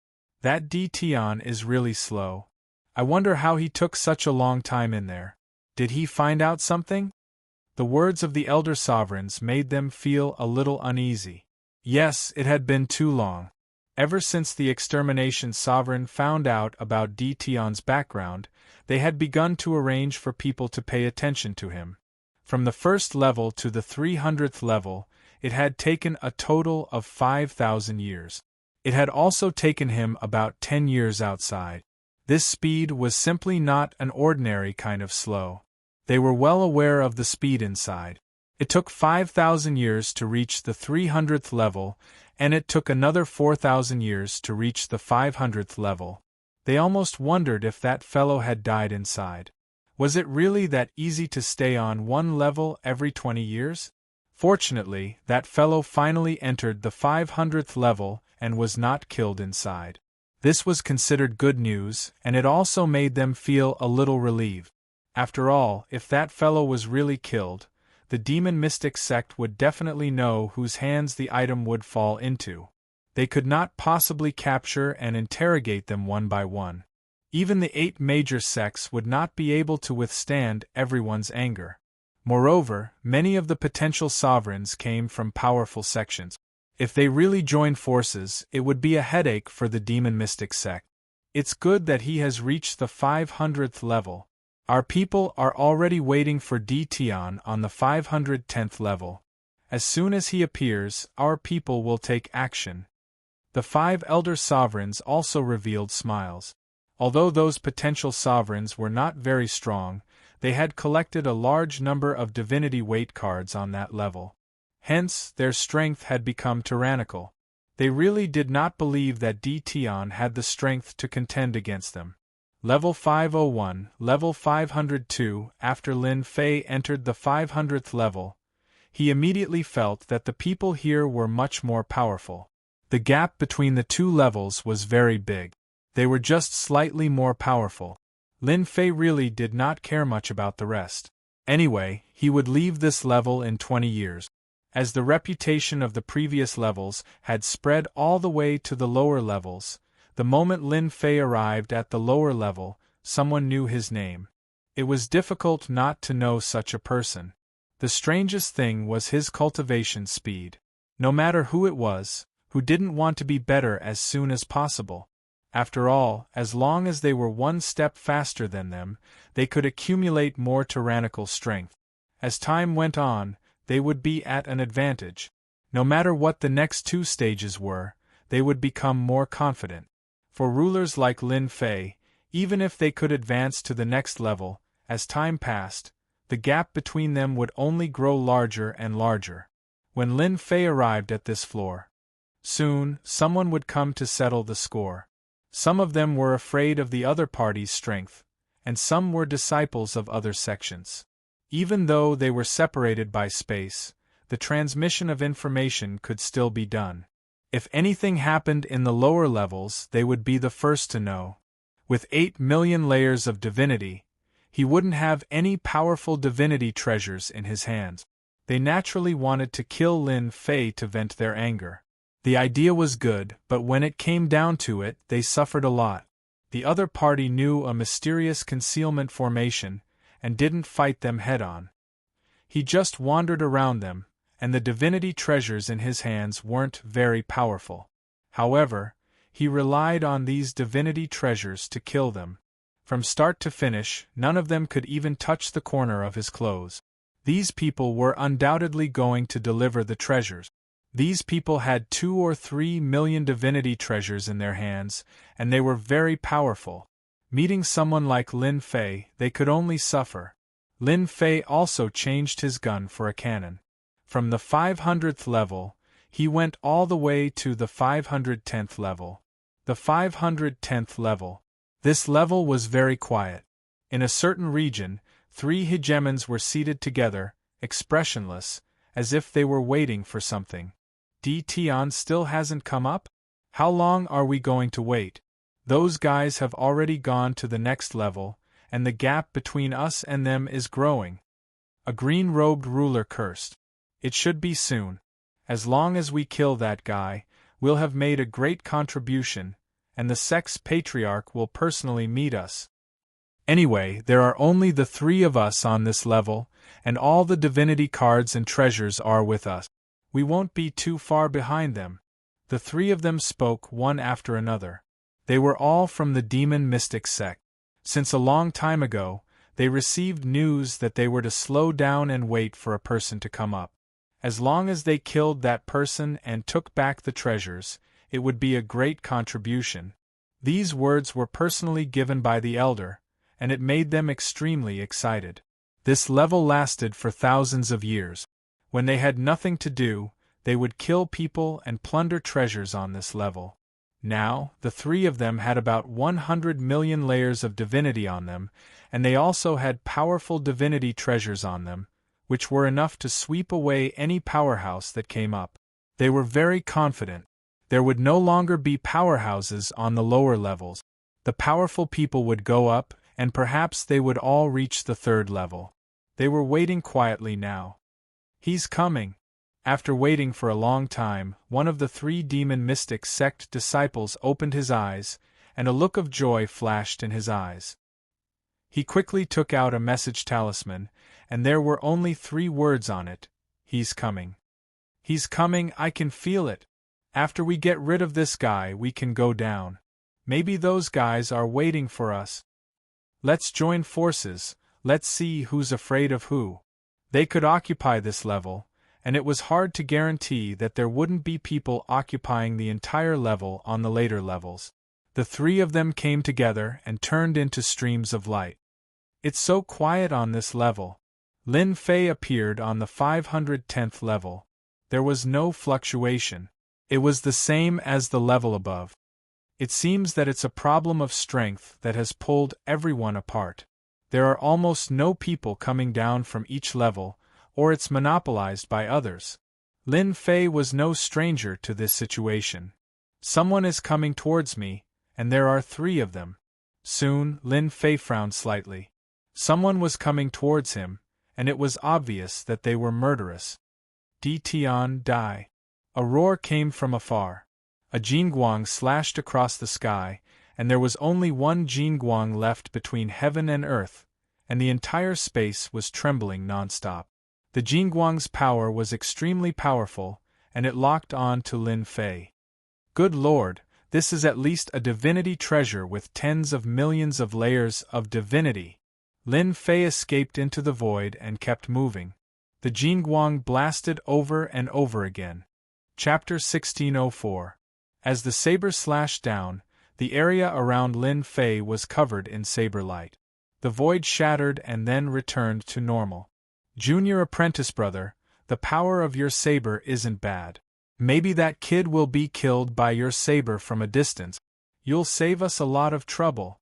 That D. Tian is really slow. I wonder how he took such a long time in there. Did he find out something? The words of the elder sovereigns made them feel a little uneasy. Yes, it had been too long. Ever since the extermination sovereign found out about D. Tian's background, they had begun to arrange for people to pay attention to him. From the first level to the 300th level, it had taken a total of 5,000 years. It had also taken him about 10 years outside. This speed was simply not an ordinary kind of slow. They were well aware of the speed inside. It took 5,000 years to reach the 300th level, and it took another 4,000 years to reach the 500th level. They almost wondered if that fellow had died inside. Was it really that easy to stay on one level every 20 years? Fortunately, that fellow finally entered the 500th level and was not killed inside. This was considered good news, and it also made them feel a little relieved. After all, if that fellow was really killed, the demon mystic sect would definitely know whose hands the item would fall into. They could not possibly capture and interrogate them one by one. Even the 8 major sects would not be able to withstand everyone's anger. Moreover, many of the potential sovereigns came from powerful sections. If they really joined forces, it would be a headache for the demon mystic sect. It's good that he has reached the 500th level. Our people are already waiting for D. Tian on the 510th level. As soon as he appears, our people will take action. The 5 elder sovereigns also revealed smiles. Although those potential sovereigns were not very strong, they had collected a large number of divinity weight cards on that level. Hence, their strength had become tyrannical. They really did not believe that D. Tian had the strength to contend against them. Level 501, Level 502. After Lin Fei entered the 500th level, he immediately felt that the people here were much more powerful. The gap between the 2 levels was very big. They were just slightly more powerful. Lin Fei really did not care much about the rest. Anyway, he would leave this level in 20 years. As the reputation of the previous levels had spread all the way to the lower levels, the moment Lin Fei arrived at the lower level, someone knew his name. It was difficult not to know such a person. The strangest thing was his cultivation speed. No matter who it was, who didn't want to be better as soon as possible. After all, as long as they were one step faster than them, they could accumulate more tyrannical strength. As time went on, they would be at an advantage. No matter what the next 2 stages were, they would become more confident. For rulers like Lin Fei, even if they could advance to the next level, as time passed, the gap between them would only grow larger and larger. When Lin Fei arrived at this floor, soon, someone would come to settle the score. Some of them were afraid of the other party's strength, and some were disciples of other sections. Even though they were separated by space, the transmission of information could still be done. If anything happened in the lower levels, they would be the first to know. With 8 million layers of divinity, he wouldn't have any powerful divinity treasures in his hands. They naturally wanted to kill Lin Fei to vent their anger. The idea was good, but when it came down to it, they suffered a lot. The other party knew a mysterious concealment formation, and didn't fight them head-on. He just wandered around them, and the divinity treasures in his hands weren't very powerful. However, he relied on these divinity treasures to kill them. From start to finish, none of them could even touch the corner of his clothes. These people were undoubtedly going to deliver the treasures. These people had 2 or 3 million divinity treasures in their hands, and they were very powerful. Meeting someone like Lin Fei, they could only suffer. Lin Fei also changed his gun for a cannon. From the 500th level, he went all the way to the 510th level. The 510th level. This level was very quiet. In a certain region, 3 hegemons were seated together, expressionless, as if they were waiting for something. Tion still hasn't come up? How long are we going to wait? Those guys have already gone to the next level, and the gap between us and them is growing. A green-robed ruler cursed. It should be soon. As long as we kill that guy, we'll have made a great contribution, and the Sex Patriarch will personally meet us. Anyway, there are only the 3 of us on this level, and all the divinity cards and treasures are with us. We won't be too far behind them. The 3 of them spoke one after another. They were all from the demon mystic sect. Since a long time ago, they received news that they were to slow down and wait for a person to come up. As long as they killed that person and took back the treasures, it would be a great contribution. These words were personally given by the elder, and it made them extremely excited. This level lasted for thousands of years. When they had nothing to do, they would kill people and plunder treasures on this level. Now, the 3 of them had about 100 million layers of divinity on them, and they also had powerful divinity treasures on them, which were enough to sweep away any powerhouse that came up. They were very confident. There would no longer be powerhouses on the lower levels. The powerful people would go up, and perhaps they would all reach the 3rd level. They were waiting quietly now. He's coming. After waiting for a long time, one of the 3 demon mystic sect disciples opened his eyes, and a look of joy flashed in his eyes. He quickly took out a message talisman, and there were only 3 words on it: He's coming. He's coming, I can feel it. After we get rid of this guy, we can go down. Maybe those guys are waiting for us. Let's join forces, let's see who's afraid of who. They could occupy this level, and it was hard to guarantee that there wouldn't be people occupying the entire level on the later levels. The 3 of them came together and turned into streams of light. It's so quiet on this level. Lin Fei appeared on the 510th level. There was no fluctuation. It was the same as the level above. It seems that it's a problem of strength that has pulled everyone apart. There are almost no people coming down from each level, or it's monopolized by others. Lin Fei was no stranger to this situation. Someone is coming towards me, and there are 3 of them. Soon, Lin Fei frowned slightly. Someone was coming towards him, and it was obvious that they were murderous. Tion die. A roar came from afar. A Jingguang slashed across the sky, and there was only one Jingguang left between heaven and earth, and the entire space was trembling non-stop. The Jingguang's power was extremely powerful, and it locked on to Lin Fei. Good Lord, this is at least a divinity treasure with tens of millions of layers of divinity. Lin Fei escaped into the void and kept moving. The Jingguang blasted over and over again. Chapter 1604. As the saber slashed down, the area around Lin Fei was covered in saber light. The void shattered and then returned to normal. Junior apprentice brother, the power of your saber isn't bad. Maybe that kid will be killed by your saber from a distance. You'll save us a lot of trouble.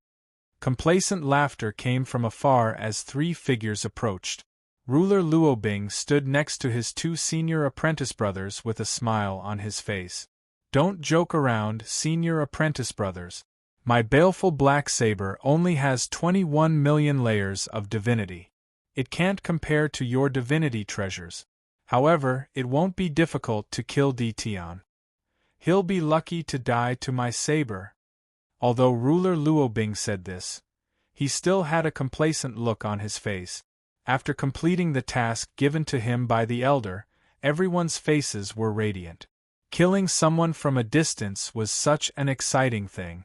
Complacent laughter came from afar as 3 figures approached. Ruler Luobing stood next to his 2 senior apprentice brothers with a smile on his face. Don't joke around, senior apprentice brothers. My baleful black saber only has 21 million layers of divinity. It can't compare to your divinity treasures. However, it won't be difficult to kill Tion. He'll be lucky to die to my saber. Although ruler Luobing said this, he still had a complacent look on his face. After completing the task given to him by the elder, everyone's faces were radiant. Killing someone from a distance was such an exciting thing.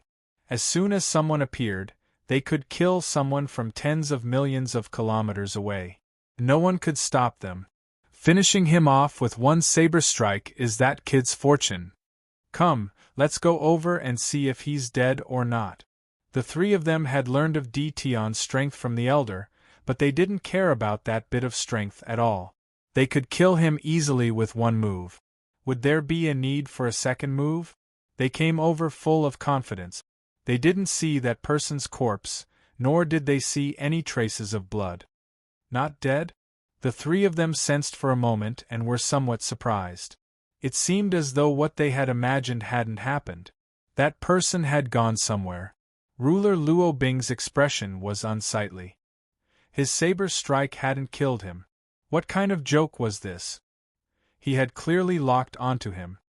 As soon as someone appeared, they could kill someone from tens of millions of kilometers away. No one could stop them. Finishing him off with one saber strike is that kid's fortune. Come, let's go over and see if he's dead or not. The three of them had learned of Tion's strength from the elder, but they didn't care about that bit of strength at all. They could kill him easily with one move. Would there be a need for a second move? They came over full of confidence. They didn't see that person's corpse, nor did they see any traces of blood. Not dead? The three of them sensed for a moment and were somewhat surprised. It seemed as though what they had imagined hadn't happened. That person had gone somewhere. Ruler Luobing's expression was unsightly. His saber strike hadn't killed him. What kind of joke was this? He had clearly locked onto him.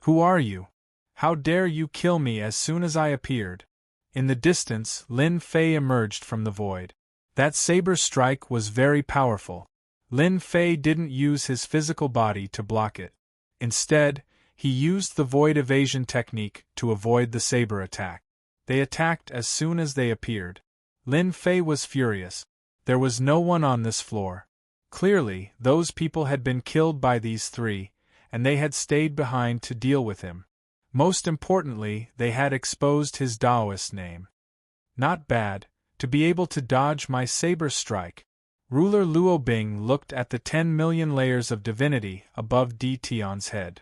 Who are you? How dare you kill me as soon as I appeared? In the distance, Lin Fei emerged from the void. That saber strike was very powerful. Lin Fei didn't use his physical body to block it. Instead, he used the void evasion technique to avoid the saber attack. They attacked as soon as they appeared. Lin Fei was furious. There was no one on this floor. Clearly, those people had been killed by these three, and they had stayed behind to deal with him. Most importantly, they had exposed his Taoist name. Not bad, to be able to dodge my saber strike. Ruler Luobing looked at the 10 million layers of divinity above Tion's head.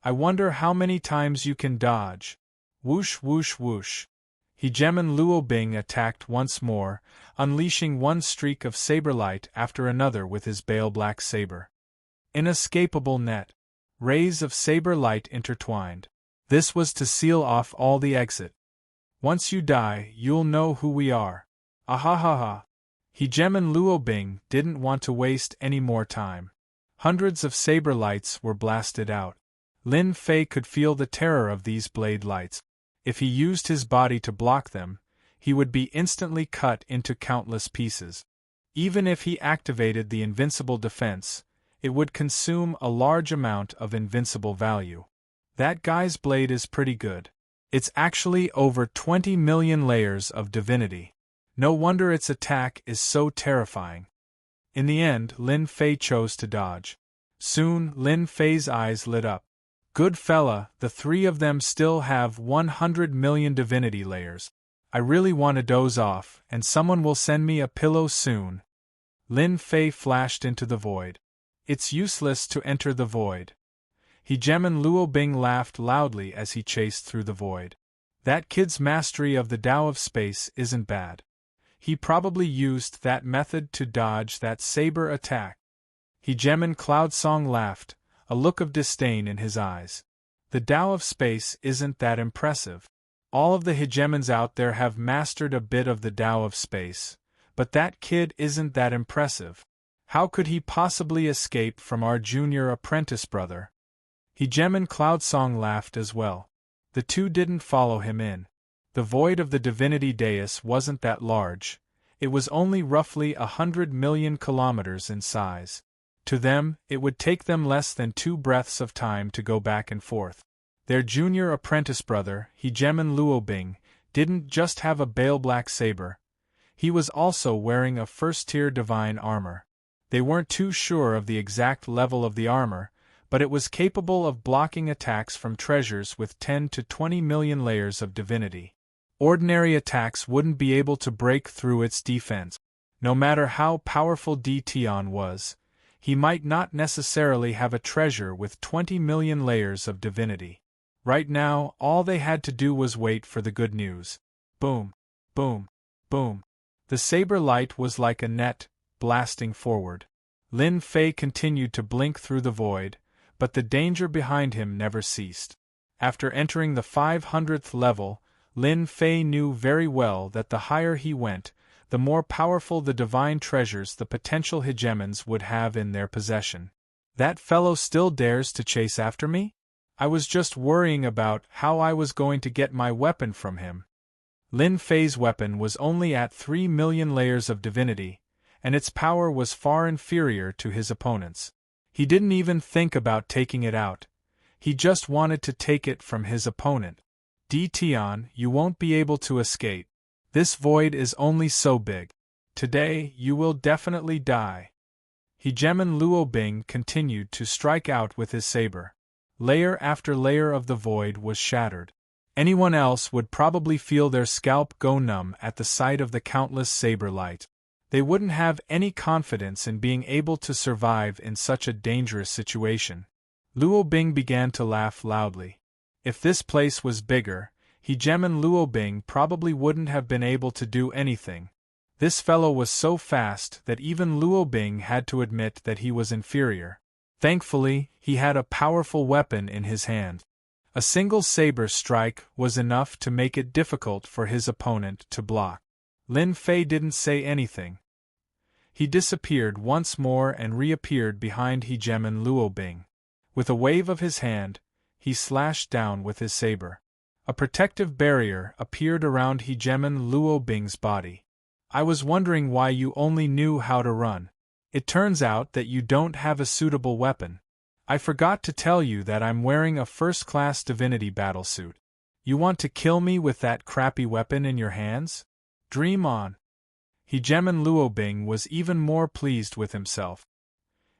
I wonder how many times you can dodge. Whoosh whoosh whoosh. Hegemon Luobing attacked once more, unleashing one streak of saber light after another with his pale black saber. Inescapable net. Rays of saber light intertwined. This was to seal off all the exit. Once you die, you'll know who we are. Ahahaha. Hegemon Luobing didn't want to waste any more time. Hundreds of saber lights were blasted out. Lin Fei could feel the terror of these blade lights. If he used his body to block them, he would be instantly cut into countless pieces. Even if he activated the invincible defense, it would consume a large amount of invincible value. That guy's blade is pretty good. It's actually over 20 million layers of divinity. No wonder its attack is so terrifying. In the end, Lin Fei chose to dodge. Soon, Lin Fei's eyes lit up. Good fella, the three of them still have 100 million divinity layers. I really want to doze off, and someone will send me a pillow soon. Lin Fei flashed into the void. It's useless to enter the void. Hegemon Luobing laughed loudly as he chased through the void. That kid's mastery of the Tao of space isn't bad. He probably used that method to dodge that saber attack. Hegemon Cloudsong laughed, a look of disdain in his eyes. The Tao of space isn't that impressive. All of the hegemons out there have mastered a bit of the Tao of space, but that kid isn't that impressive. How could he possibly escape from our junior apprentice brother? Hegemon Cloudsong laughed as well. The two didn't follow him in. The void of the divinity dais wasn't that large. It was only roughly 100 million kilometers in size. To them, it would take them less than 2 breaths of time to go back and forth. Their junior apprentice brother, Hegemon Luobing, didn't just have a pale black saber. He was also wearing a first-tier divine armor. They weren't too sure of the exact level of the armor, but it was capable of blocking attacks from treasures with 10 to 20 million layers of divinity. Ordinary attacks wouldn't be able to break through its defense. No matter how powerful Tion was, he might not necessarily have a treasure with 20 million layers of divinity. Right now, all they had to do was wait for the good news. Boom, boom, boom. The saber light was like a net, blasting forward. Lin Fei continued to blink through the void, but the danger behind him never ceased. After entering the 500th level, Lin Fei knew very well that the higher he went, the more powerful the divine treasures the potential hegemons would have in their possession. That fellow still dares to chase after me? I was just worrying about how I was going to get my weapon from him. Lin Fei's weapon was only at 3 million layers of divinity, and its power was far inferior to his opponent's. He didn't even think about taking it out. He just wanted to take it from his opponent. Tian, you won't be able to escape. This void is only so big. Today, you will definitely die. Hegemon Luobing continued to strike out with his saber. Layer after layer of the void was shattered. Anyone else would probably feel their scalp go numb at the sight of the countless saber light. They wouldn't have any confidence in being able to survive in such a dangerous situation. Luobing began to laugh loudly. If this place was bigger, Hegemon Luobing probably wouldn't have been able to do anything. This fellow was so fast that even Luobing had to admit that he was inferior. Thankfully, he had a powerful weapon in his hand. A single saber strike was enough to make it difficult for his opponent to block. Lin Fei didn't say anything. He disappeared once more and reappeared behind Hegemon Luobing. With a wave of his hand, he slashed down with his saber. A protective barrier appeared around Hegemon Luobing's body. I was wondering why you only knew how to run. It turns out that you don't have a suitable weapon. I forgot to tell you that I'm wearing a first-class divinity battlesuit. You want to kill me with that crappy weapon in your hands? Dream on. Hegemon Luobing was even more pleased with himself.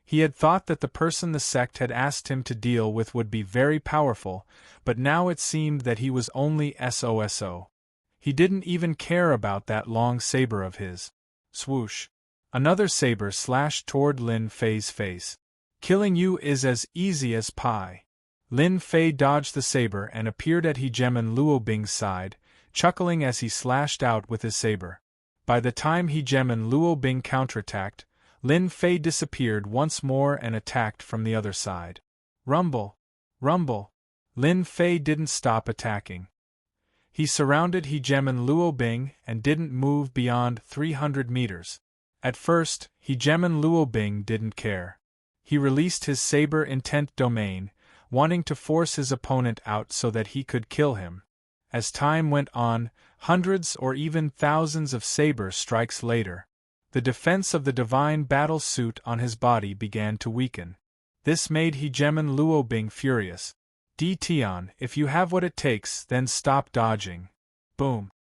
He had thought that the person the sect had asked him to deal with would be very powerful, but now it seemed that he was only SOSO. He didn't even care about that long saber of his. Swoosh. Another saber slashed toward Lin Fei's face. Killing you is as easy as pie. Lin Fei dodged the saber and appeared at Hegemon Luobing's side, chuckling as he slashed out with his saber. By the time Hegemon Luobing counterattacked, Lin Fei disappeared once more and attacked from the other side. Rumble! Rumble! Lin Fei didn't stop attacking. He surrounded Hegemon Luobing and didn't move beyond 300 meters. At first, Hegemon Luobing didn't care. He released his saber intent domain, wanting to force his opponent out so that he could kill him. As time went on, hundreds or even thousands of saber strikes later, the defense of the divine battle suit on his body began to weaken. This made Hegemon Luobing furious. Tian, if you have what it takes, then stop dodging. Boom.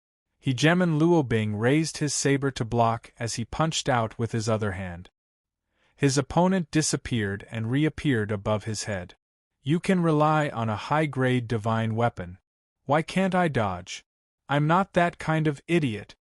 Hegemon Luobing raised his saber to block as he punched out with his other hand. His opponent disappeared and reappeared above his head. You can rely on a high-grade divine weapon. Why can't I dodge? I'm not that kind of idiot.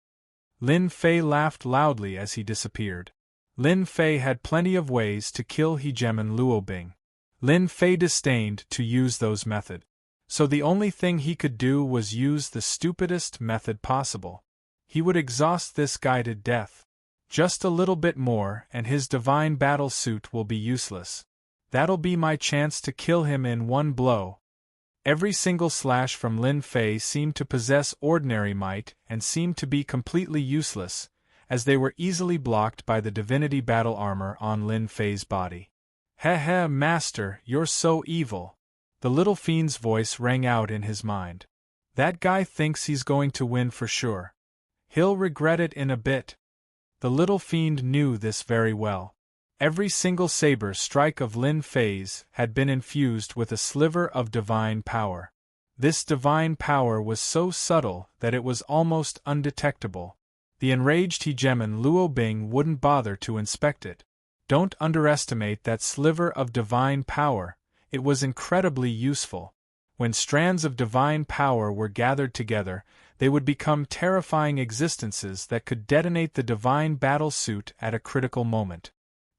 Lin Fei laughed loudly as he disappeared. Lin Fei had plenty of ways to kill Hegemon Luobing. Lin Fei disdained to use those methods. So the only thing he could do was use the stupidest method possible. He would exhaust this guy to death. Just a little bit more and his divine battle suit will be useless. That'll be my chance to kill him in one blow. Every single slash from Lin Fei seemed to possess ordinary might and seemed to be completely useless, as they were easily blocked by the divinity battle armor on Lin Fei's body. Heh, master, you're so evil. The little fiend's voice rang out in his mind. That guy thinks he's going to win for sure. He'll regret it in a bit. The little fiend knew this very well. Every single saber strike of Lin Fei's had been infused with a sliver of divine power. This divine power was so subtle that it was almost undetectable. The enraged Hegemon Luobing wouldn't bother to inspect it. Don't underestimate that sliver of divine power, it was incredibly useful. When strands of divine power were gathered together, they would become terrifying existences that could detonate the divine battle suit at a critical moment.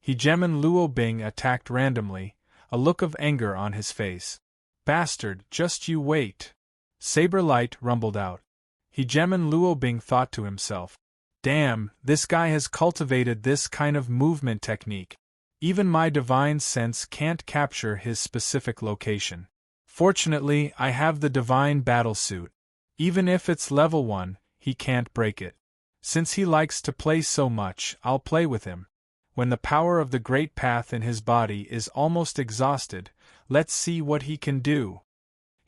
Hegemon Luobing attacked randomly, a look of anger on his face. Bastard, just you wait. Saber light rumbled out. Hegemon Luobing thought to himself, damn, this guy has cultivated this kind of movement technique. Even my divine sense can't capture his specific location. Fortunately, I have the divine battle suit. Even if it's level 1, he can't break it. Since he likes to play so much, I'll play with him. When the power of the great path in his body is almost exhausted, let's see what he can do.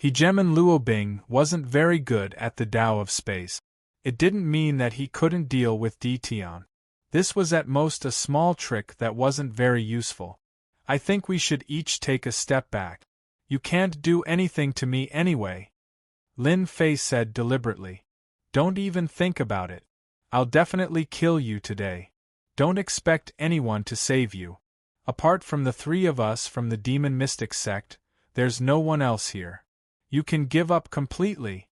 Hegemon Luobing wasn't very good at the Tao of space. It didn't mean that he couldn't deal with Dtion. This was at most a small trick that wasn't very useful. I think we should each take a step back. You can't do anything to me anyway, Lin Fei said deliberately. Don't even think about it. I'll definitely kill you today. Don't expect anyone to save you. Apart from the three of us from the Demon Mystic sect, there's no one else here. You can give up completely.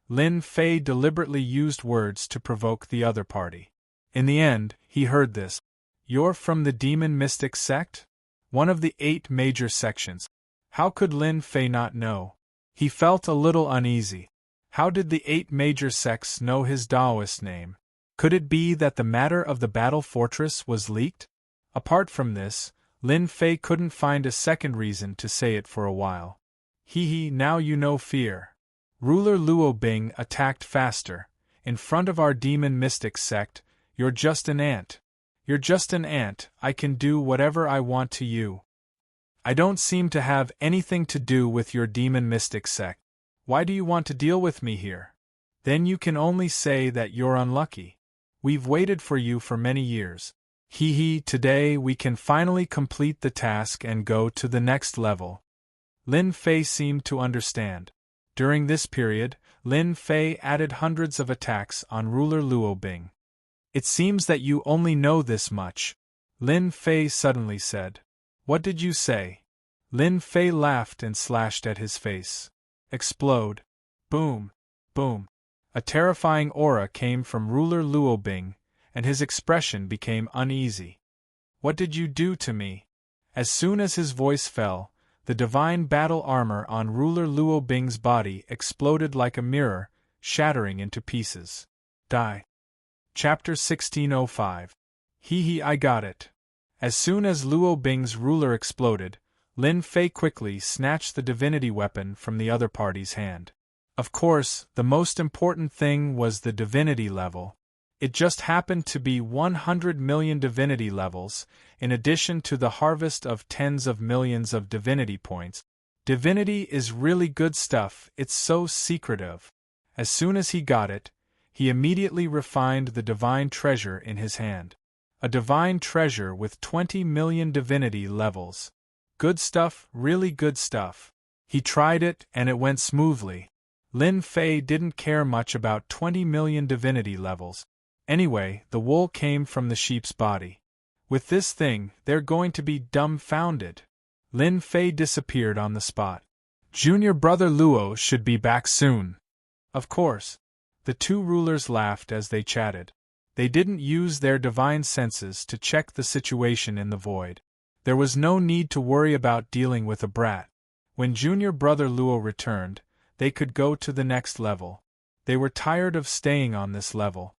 Lin Fei deliberately used words to provoke the other party. In the end, he heard this. You're from the Demon Mystic sect? One of the 8 major sections. How could Lin Fei not know? He felt a little uneasy. How did the 8 major sects know his Taoist name? Could it be that the matter of the battle fortress was leaked? Apart from this, Lin Fei couldn't find a second reason to say it for a while. Now you know fear. Ruler Luobing attacked faster. In front of our Demon Mystic sect, you're just an ant. You're just an ant, I can do whatever I want to you. I don't seem to have anything to do with your Demon Mystic sect. Why do you want to deal with me here? Then you can only say that you're unlucky. We've waited for you for many years. Today we can finally complete the task and go to the next level. Lin Fei seemed to understand. During this period, Lin Fei added hundreds of attacks on Ruler Luobing. It seems that you only know this much, Lin Fei suddenly said. What did you say? Lin Fei laughed and slashed at his face. Explode. Boom. Boom. A terrifying aura came from Ruler Luobing, and his expression became uneasy. What did you do to me? As soon as his voice fell, the divine battle armor on Ruler Luobing's body exploded like a mirror, shattering into pieces. Die. Chapter 1605. I got it. As soon as Luobing's ruler exploded, Lin Fei quickly snatched the divinity weapon from the other party's hand. Of course, the most important thing was the divinity level. It just happened to be 100 million divinity levels, in addition to the harvest of tens of millions of divinity points. Divinity is really good stuff, it's so secretive. As soon as he got it, he immediately refined the divine treasure in his hand. A divine treasure with 20 million divinity levels. Good stuff, really good stuff. He tried it and it went smoothly. Lin Fei didn't care much about 20 million divinity levels. Anyway, the wool came from the sheep's body. With this thing, they're going to be dumbfounded. Lin Fei disappeared on the spot. Junior brother Luo should be back soon. Of course. The two rulers laughed as they chatted. They didn't use their divine senses to check the situation in the void. There was no need to worry about dealing with a brat. When junior brother Luo returned, they could go to the next level. They were tired of staying on this level.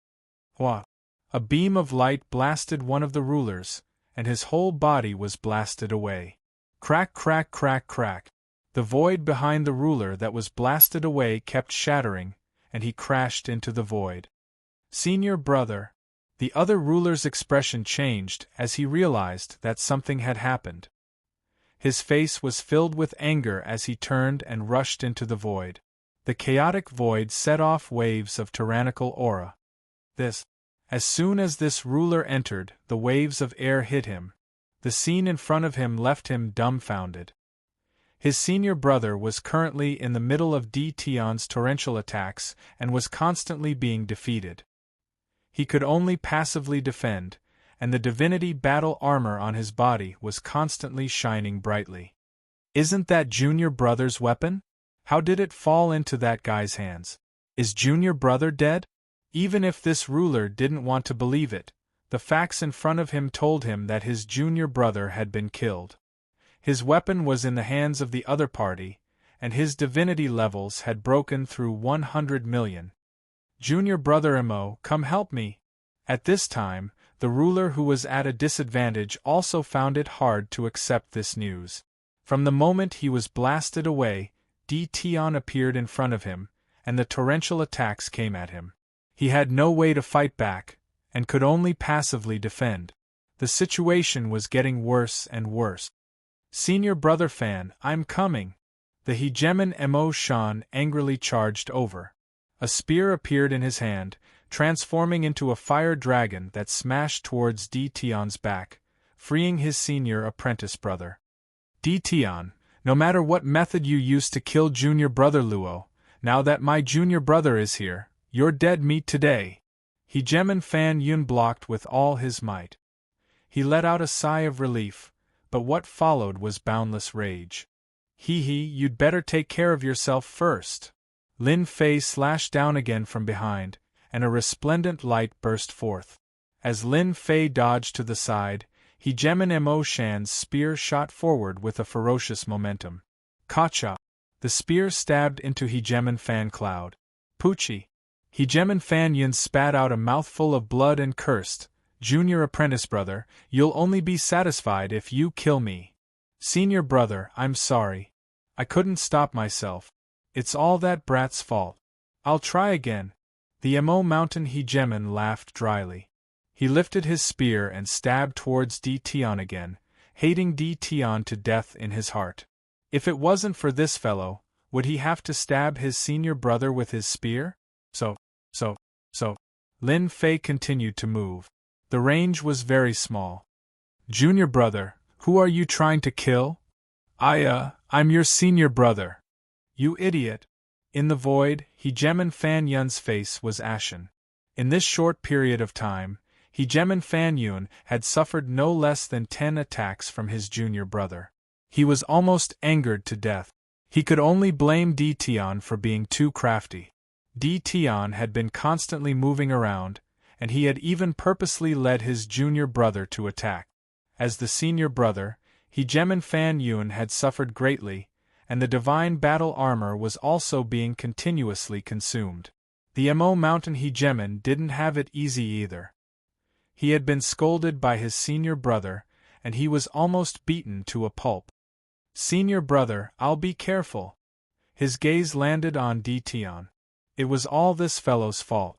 Wah! A beam of light blasted one of the rulers, and his whole body was blasted away. Crack, crack, crack, crack. The void behind the ruler that was blasted away kept shattering, and he crashed into the void. Senior brother. The other ruler's expression changed as he realized that something had happened. His face was filled with anger as he turned and rushed into the void. The chaotic void set off waves of tyrannical aura. As soon as this ruler entered, the waves of air hit him. The scene in front of him left him dumbfounded. His senior brother was currently in the middle of Dtion's torrential attacks and was constantly being defeated. He could only passively defend, and the divinity battle armor on his body was constantly shining brightly. Isn't that junior brother's weapon? How did it fall into that guy's hands? Is junior brother dead? Even if this ruler didn't want to believe it, the facts in front of him told him that his junior brother had been killed. His weapon was in the hands of the other party, and his divinity levels had broken through 100 million. Junior brother Imo, come help me. At this time, the ruler who was at a disadvantage also found it hard to accept this news. From the moment he was blasted away, Dtion appeared in front of him, and the torrential attacks came at him. He had no way to fight back, and could only passively defend. The situation was getting worse and worse. Senior brother Fan, I'm coming. The hegemon Mo Shan angrily charged over. A spear appeared in his hand, transforming into a fire dragon that smashed towards Di Tian's back, freeing his senior apprentice brother. Di Tian, no matter what method you used to kill junior brother Luo, now that my junior brother is here, you're dead meat today. Hegemon Fan Yun blocked with all his might. He let out a sigh of relief, but what followed was boundless rage. You'd better take care of yourself first. Lin Fei slashed down again from behind, and a resplendent light burst forth. As Lin Fei dodged to the side, Hegemon Mo Shan's spear shot forward with a ferocious momentum. Kacha! The spear stabbed into Hegemon Fan Cloud. Poochie! Hegemon Fan Yun spat out a mouthful of blood and cursed, "Junior apprentice brother, you'll only be satisfied if you kill me. Senior brother, I'm sorry. I couldn't stop myself. It's all that brat's fault. I'll try again." The Mo Mountain Hegemon laughed dryly. He lifted his spear and stabbed towards Di Tian again, hating Di Tian to death in his heart. If it wasn't for this fellow, would he have to stab his senior brother with his spear? So. Lin Fei continued to move. The range was very small. "Junior brother, who are you trying to kill?" I'm your senior brother." "You idiot." In the void, Hegemon Fan Yun's face was ashen. In this short period of time, Hegemon Fan Yun had suffered no less than 10 attacks from his junior brother. He was almost angered to death. He could only blame Di Tian for being too crafty. Di Tian had been constantly moving around, and he had even purposely led his junior brother to attack. As the senior brother, Hegemon Fan Yun had suffered greatly, and the divine battle armor was also being continuously consumed. The Mo Mountain Hegemon didn't have it easy either. He had been scolded by his senior brother, and he was almost beaten to a pulp. "Senior brother, I'll be careful." His gaze landed on Di Tian. "It was all this fellow's fault.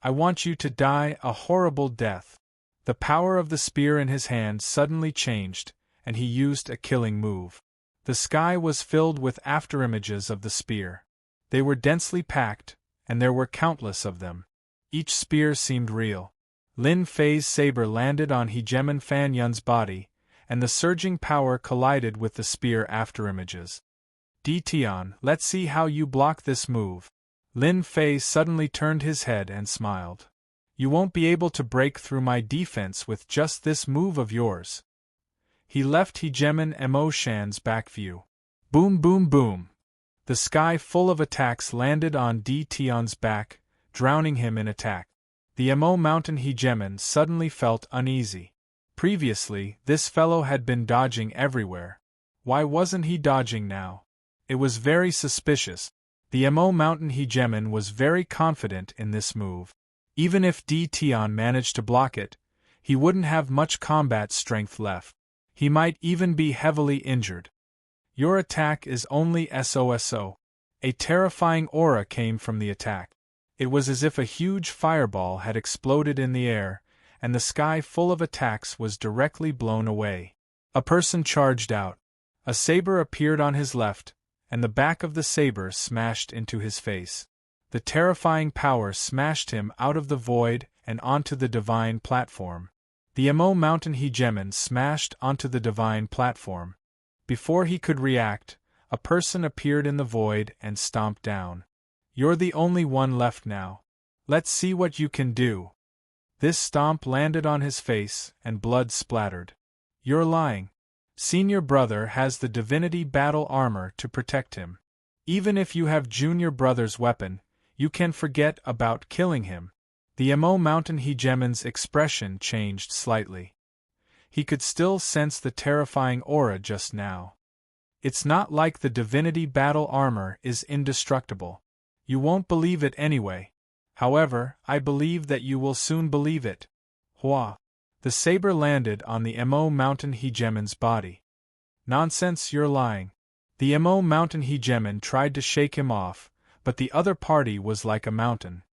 I want you to die a horrible death." The power of the spear in his hand suddenly changed, and he used a killing move. The sky was filled with afterimages of the spear. They were densely packed, and there were countless of them. Each spear seemed real. Lin Fei's saber landed on Hegemon Fan Yun's body, and the surging power collided with the spear afterimages. "Di Tian, let's see how you block this move." Lin Fei suddenly turned his head and smiled. "You won't be able to break through my defense with just this move of yours." He left Hegemon Mo Shan's back view. Boom boom boom. The sky full of attacks landed on Di Tian's back, drowning him in attack. The Mo Mountain Hegemon suddenly felt uneasy. Previously, this fellow had been dodging everywhere. Why wasn't he dodging now? It was very suspicious. The Mo Mountain Hegemon was very confident in this move. Even if Di Tian managed to block it, he wouldn't have much combat strength left. He might even be heavily injured. "Your attack is only SOSO. A terrifying aura came from the attack. It was as if a huge fireball had exploded in the air, and the sky full of attacks was directly blown away. A person charged out. A saber appeared on his left, and the back of the saber smashed into his face. The terrifying power smashed him out of the void and onto the divine platform. The Mo Mountain Hegemon smashed onto the divine platform. Before he could react, a person appeared in the void and stomped down. "You're the only one left now. Let's see what you can do." This stomp landed on his face, and blood splattered. "You're lying. Senior brother has the divinity battle armor to protect him. Even if you have junior brother's weapon, you can forget about killing him." The Mo Mountain Hegemon's expression changed slightly. He could still sense the terrifying aura just now. "It's not like the divinity battle armor is indestructible. You won't believe it anyway. However, I believe that you will soon believe it." Hua! The saber landed on the Mo Mountain Hegemon's body. "Nonsense, you're lying." The Mo Mountain Hegemon tried to shake him off, but the other party was like a mountain.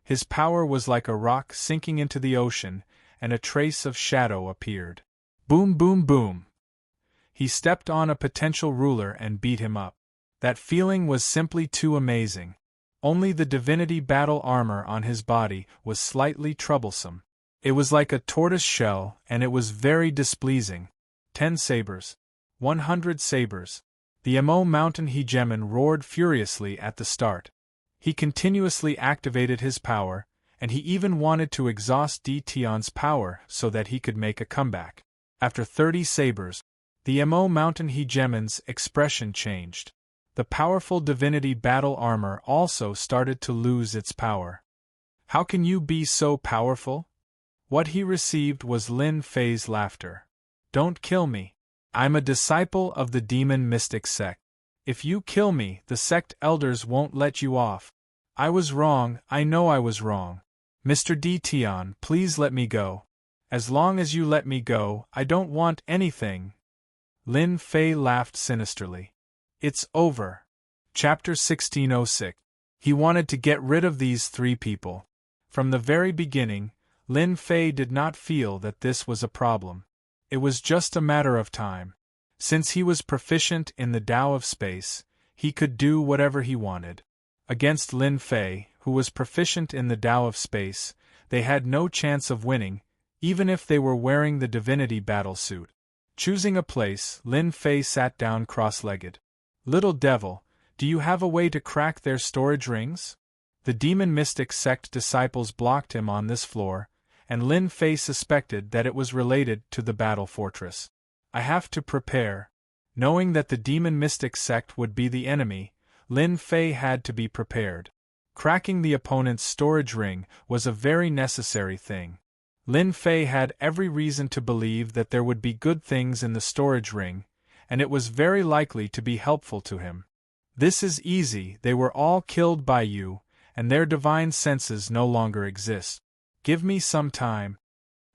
His power was like a rock sinking into the ocean, and a trace of shadow appeared. Boom boom boom! He stepped on a potential ruler and beat him up. That feeling was simply too amazing. Only the divinity battle armor on his body was slightly troublesome. It was like a tortoise shell, and it was very displeasing. 10 sabers. 100 sabers. The Mo mountain hegemon roared furiously at the start. He continuously activated his power, and he even wanted to exhaust Tion's power so that he could make a comeback. After 30 sabers, the Mo mountain hegemon's expression changed. The powerful divinity battle armor also started to lose its power. How can you be so powerful? What he received was Lin Fei's laughter. Don't kill me. I'm a disciple of the demon mystic sect. If you kill me, the sect elders won't let you off. I was wrong, I know I was wrong. Mr. Tion, please let me go. As long as you let me go, I don't want anything. Lin Fei laughed sinisterly. It's over. Chapter 1606. He wanted to get rid of these 3 people. From the very beginning, Lin Fei did not feel that this was a problem. It was just a matter of time. Since he was proficient in the Tao of space, he could do whatever he wanted. Against Lin Fei, who was proficient in the Tao of space, they had no chance of winning, even if they were wearing the divinity battle suit. Choosing a place, Lin Fei sat down cross-legged. Little devil, do you have a way to crack their storage rings? The demon mystic sect disciples blocked him on this floor, and Lin Fei suspected that it was related to the battle fortress. I have to prepare. Knowing that the demon mystic sect would be the enemy, Lin Fei had to be prepared. Cracking the opponent's storage ring was a very necessary thing. Lin Fei had every reason to believe that there would be good things in the storage ring, and it was very likely to be helpful to him. This is easy, they were all killed by you, and their divine senses no longer exist. Give me some time.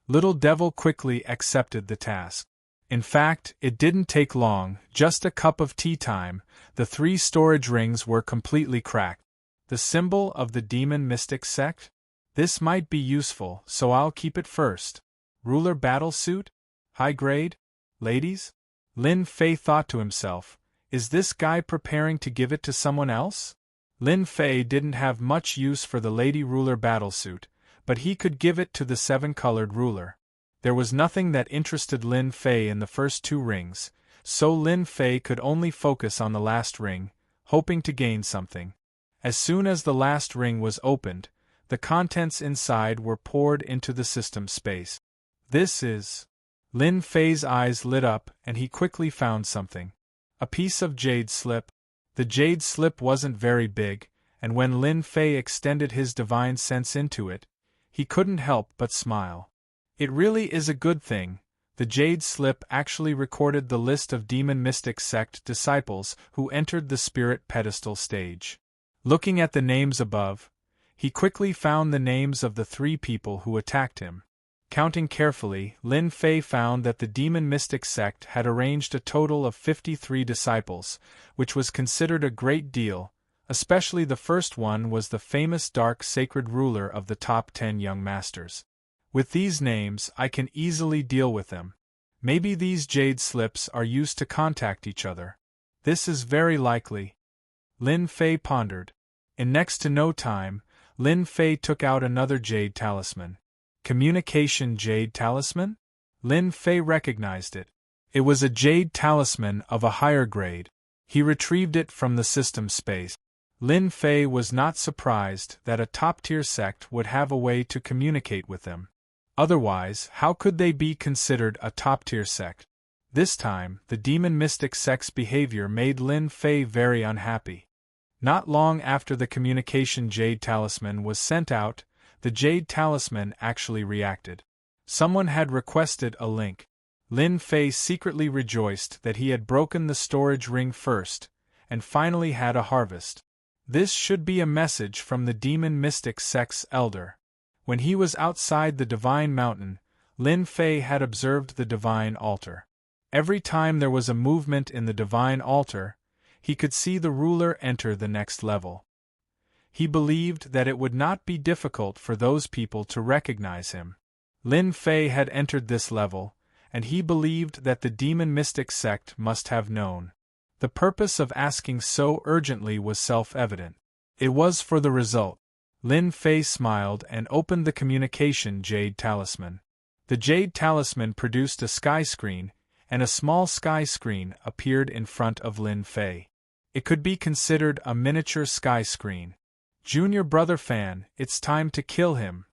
Little Devil quickly accepted the task. In fact, it didn't take long, just a cup of tea time, the 3 storage rings were completely cracked. The symbol of the demon mystic sect? This might be useful, so I'll keep it first. Ruler battle suit? High grade? Ladies? Lin Fei thought to himself, is this guy preparing to give it to someone else? Lin Fei didn't have much use for the lady ruler battlesuit, but he could give it to the 7-colored ruler. There was nothing that interested Lin Fei in the first 2 rings, so Lin Fei could only focus on the last ring, hoping to gain something. As soon as the last ring was opened, the contents inside were poured into the system space. This is... Lin Fei's eyes lit up and he quickly found something. A piece of jade slip. The jade slip wasn't very big, and when Lin Fei extended his divine sense into it, he couldn't help but smile. It really is a good thing. The jade slip actually recorded the list of demon mystic sect disciples who entered the spirit pedestal stage. Looking at the names above, he quickly found the names of the 3 people who attacked him. Counting carefully, Lin Fei found that the demon mystic sect had arranged a total of 53 disciples, which was considered a great deal, especially the first one was the famous dark sacred ruler of the top 10 young masters. With these names, I can easily deal with them. Maybe these jade slips are used to contact each other. This is very likely. Lin Fei pondered. In next to no time, Lin Fei took out another jade talisman. Communication jade talisman? Lin Fei recognized it. It was a jade talisman of a higher grade. He retrieved it from the system space. Lin Fei was not surprised that a top-tier sect would have a way to communicate with them. Otherwise, how could they be considered a top-tier sect? This time, the demon mystic sect's behavior made Lin Fei very unhappy. Not long after the communication jade talisman was sent out, the jade talisman actually reacted. Someone had requested a link. Lin Fei secretly rejoiced that he had broken the storage ring first, and finally had a harvest. This should be a message from the demon mystic sect's elder. When he was outside the divine mountain, Lin Fei had observed the divine altar. Every time there was a movement in the divine altar, he could see the ruler enter the next level. He believed that it would not be difficult for those people to recognize him. Lin Fei had entered this level, and he believed that the demon mystic sect must have known. The purpose of asking so urgently was self-evident. It was for the result. Lin Fei smiled and opened the communication jade talisman. The jade talisman produced a sky screen, and a small sky screen appeared in front of Lin Fei. It could be considered a miniature sky screen. Junior brother Fan, it's time to kill him.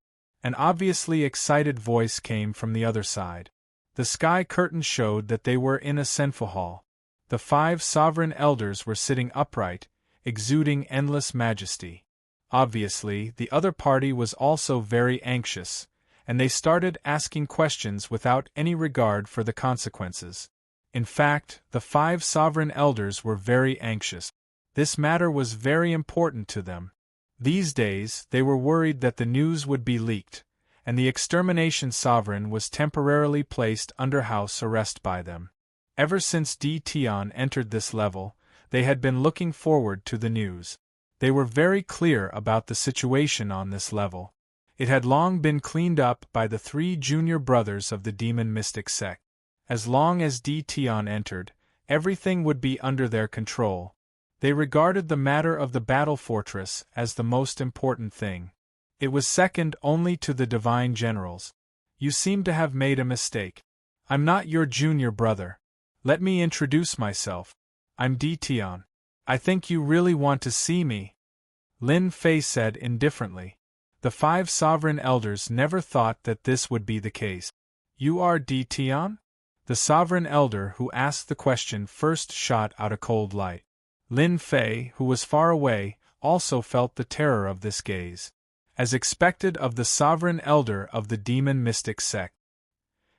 An obviously excited voice came from the other side. The sky curtain showed that they were in a Senfu hall. The 5 sovereign elders were sitting upright, exuding endless majesty. Obviously, the other party was also very anxious, and they started asking questions without any regard for the consequences. In fact, the 5 sovereign elders were very anxious. This matter was very important to them. These days, they were worried that the news would be leaked, and the extermination sovereign was temporarily placed under house arrest by them. Ever since Di Tian entered this level, they had been looking forward to the news. They were very clear about the situation on this level. It had long been cleaned up by the 3 junior brothers of the demon mystic sect. As long as Di Tian entered, everything would be under their control. They regarded the matter of the battle fortress as the most important thing. It was second only to the divine generals. You seem to have made a mistake. I'm not your junior brother. Let me introduce myself. I'm Di Tian. I think you really want to see me, Lin Fei said indifferently. The 5 sovereign elders never thought that this would be the case. You are Di Tian? The sovereign elder who asked the question first shot out a cold light. Lin Fei, who was far away, also felt the terror of this gaze. As expected of the sovereign elder of the demon mystic sect.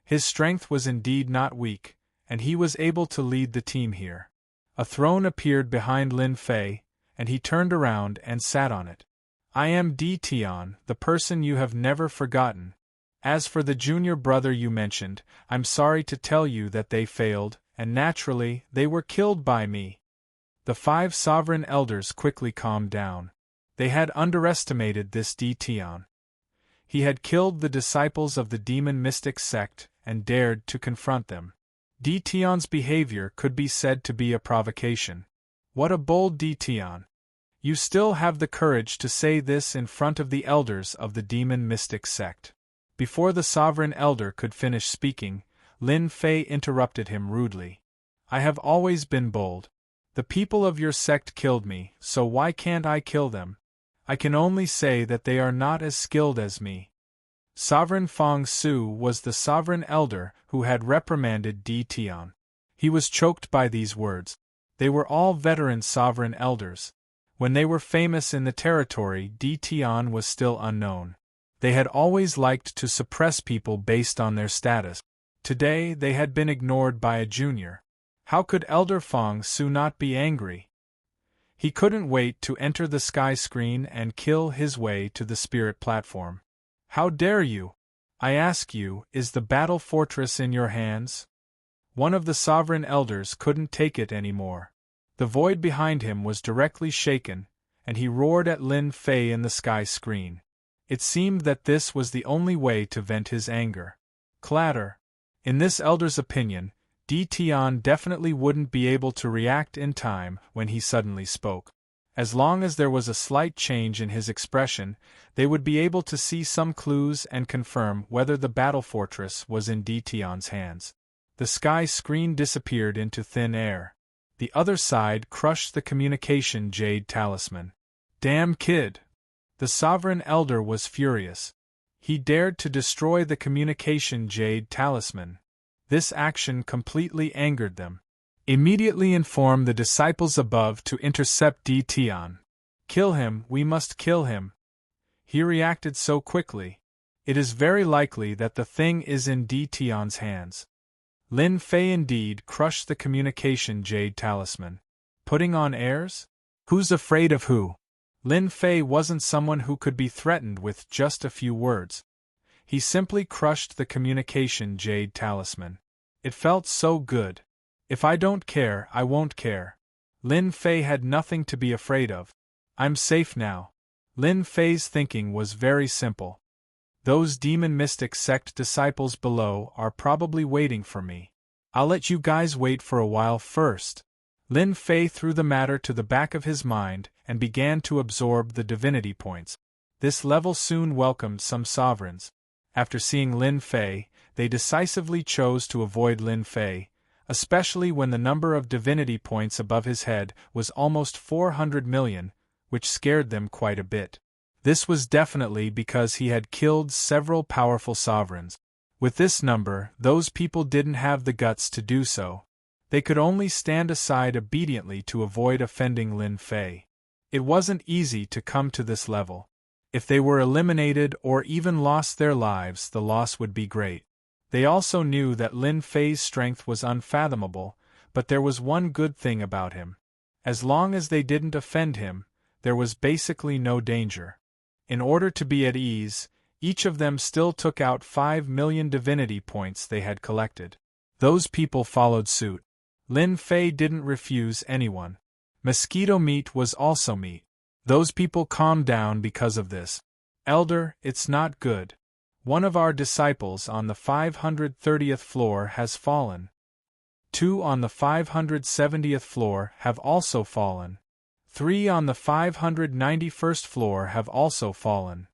His strength was indeed not weak, and he was able to lead the team here. A throne appeared behind Lin Fei, and he turned around and sat on it. I am Di Tian, the person you have never forgotten. As for the junior brother you mentioned, I'm sorry to tell you that they failed, and naturally, they were killed by me. The 5 sovereign elders quickly calmed down. They had underestimated this Di Tian. He had killed the disciples of the demon mystic sect and dared to confront them. Di Tian's behavior could be said to be a provocation. What a bold Di Tian! You still have the courage to say this in front of the elders of the demon mystic sect. Before the sovereign elder could finish speaking, Lin Fei interrupted him rudely. I have always been bold. The people of your sect killed me, so why can't I kill them? I can only say that they are not as skilled as me. Sovereign Fong Su was the sovereign elder who had reprimanded Di Tian. He was choked by these words. They were all veteran sovereign elders. When they were famous in the territory, Di Tian was still unknown. They had always liked to suppress people based on their status. Today they had been ignored by a junior. How could Elder Fong Su not be angry? He couldn't wait to enter the sky screen and kill his way to the spirit platform. How dare you? I ask you, is the battle fortress in your hands? One of the sovereign elders couldn't take it anymore. The void behind him was directly shaken, and he roared at Lin Fei in the sky screen. It seemed that this was the only way to vent his anger. Clatter. In this elder's opinion, Di Tian definitely wouldn't be able to react in time when he suddenly spoke. As long as there was a slight change in his expression, they would be able to see some clues and confirm whether the battle fortress was in Di Tian's hands. The sky screen disappeared into thin air. The other side crushed the communication jade talisman. Damn kid! The sovereign elder was furious. He dared to destroy the communication jade talisman. This action completely angered them. Immediately inform the disciples above to intercept Di Tian. Kill him, we must kill him. He reacted so quickly. It is very likely that the thing is in Di Tian's hands. Lin Fei indeed crushed the communication jade talisman. Putting on airs? Who's afraid of who? Lin Fei wasn't someone who could be threatened with just a few words. He simply crushed the communication jade talisman. It felt so good. If I don't care, I won't care. Lin Fei had nothing to be afraid of. I'm safe now. Lin Fei's thinking was very simple. Those demon mystic sect disciples below are probably waiting for me. I'll let you guys wait for a while first. Lin Fei threw the matter to the back of his mind and began to absorb the divinity points. This level soon welcomed some sovereigns. After seeing Lin Fei, they decisively chose to avoid Lin Fei, especially when the number of divinity points above his head was almost 400 million, which scared them quite a bit. This was definitely because he had killed several powerful sovereigns. With this number, those people didn't have the guts to do so. They could only stand aside obediently to avoid offending Lin Fei. It wasn't easy to come to this level. If they were eliminated or even lost their lives, the loss would be great. They also knew that Lin Fei's strength was unfathomable, but there was one good thing about him. As long as they didn't offend him, there was basically no danger. In order to be at ease, each of them still took out 5 million divinity points they had collected. Those people followed suit. Lin Fei didn't refuse anyone. Mosquito meat was also meat. Those people calmed down because of this. Elder, it's not good. One of our disciples on the 530th floor has fallen. 2 on the 570th floor have also fallen. 3 on the 591st floor have also fallen.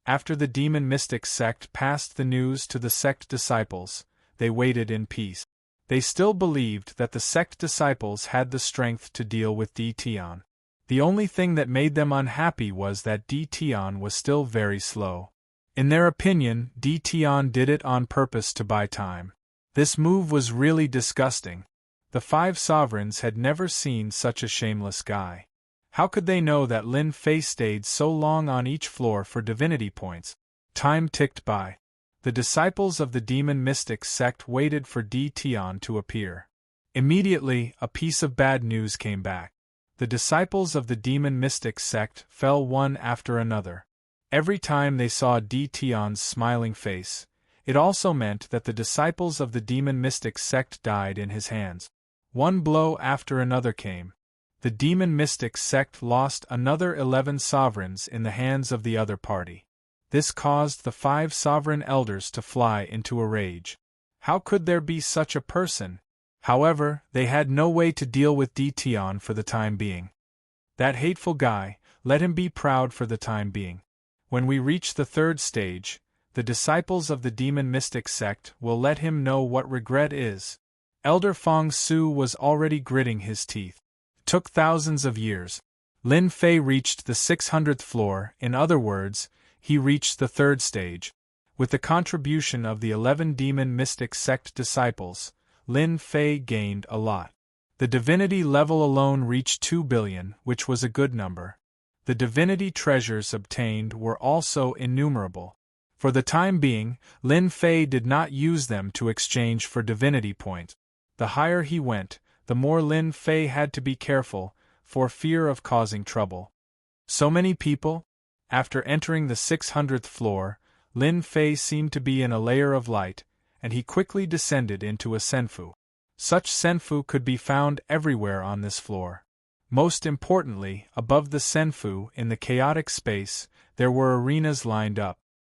After the demon mystic sect passed the news to the sect disciples, they waited in peace. They still believed that the sect disciples had the strength to deal with Tian. The only thing that made them unhappy was that Tian was still very slow. In their opinion, Tian did it on purpose to buy time. This move was really disgusting. The 5 sovereigns had never seen such a shameless guy. How could they know that Lin Fei stayed so long on each floor for divinity points? Time ticked by. The disciples of the demon mystic sect waited for Tian to appear. Immediately, a piece of bad news came back. The disciples of the demon mystic sect fell one after another. Every time they saw Tian's smiling face, it also meant that the disciples of the demon mystic sect died in his hands. One blow after another came. The demon mystic sect lost another 11 sovereigns in the hands of the other party. This caused the 5 sovereign elders to fly into a rage. How could there be such a person? However, they had no way to deal with Tian for the time being. That hateful guy, let him be proud for the time being. When we reach the 3rd stage, the disciples of the demon mystic sect will let him know what regret is. Elder Fong Su was already gritting his teeth. It took thousands of years. Lin Fei reached the 600th floor, in other words, he reached the 3rd stage. With the contribution of the 11 demon mystic sect disciples, Lin Fei gained a lot. The divinity level alone reached 2 billion, which was a good number. The divinity treasures obtained were also innumerable. For the time being, Lin Fei did not use them to exchange for divinity points. The higher he went, the more Lin Fei had to be careful, for fear of causing trouble. So many people? After entering the 600th floor, Lin Fei seemed to be in a layer of light, and he quickly descended into a senfu. Such senfu could be found everywhere on this floor. Most importantly, above the senfu, in the chaotic space, there were arenas lined up.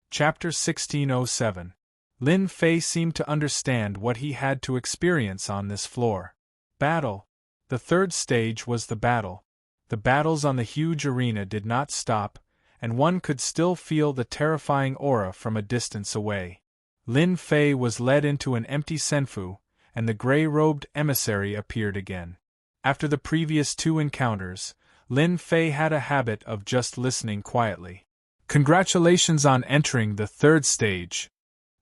Chapter 1607. Lin Fei seemed to understand what he had to experience on this floor. Battle. The 3rd stage was the battle. The battles on the huge arena did not stop, and one could still feel the terrifying aura from a distance away. Lin Fei was led into an empty senfu, and the gray-robed emissary appeared again. After the previous 2 encounters, Lin Fei had a habit of just listening quietly. Congratulations on entering the 3rd stage.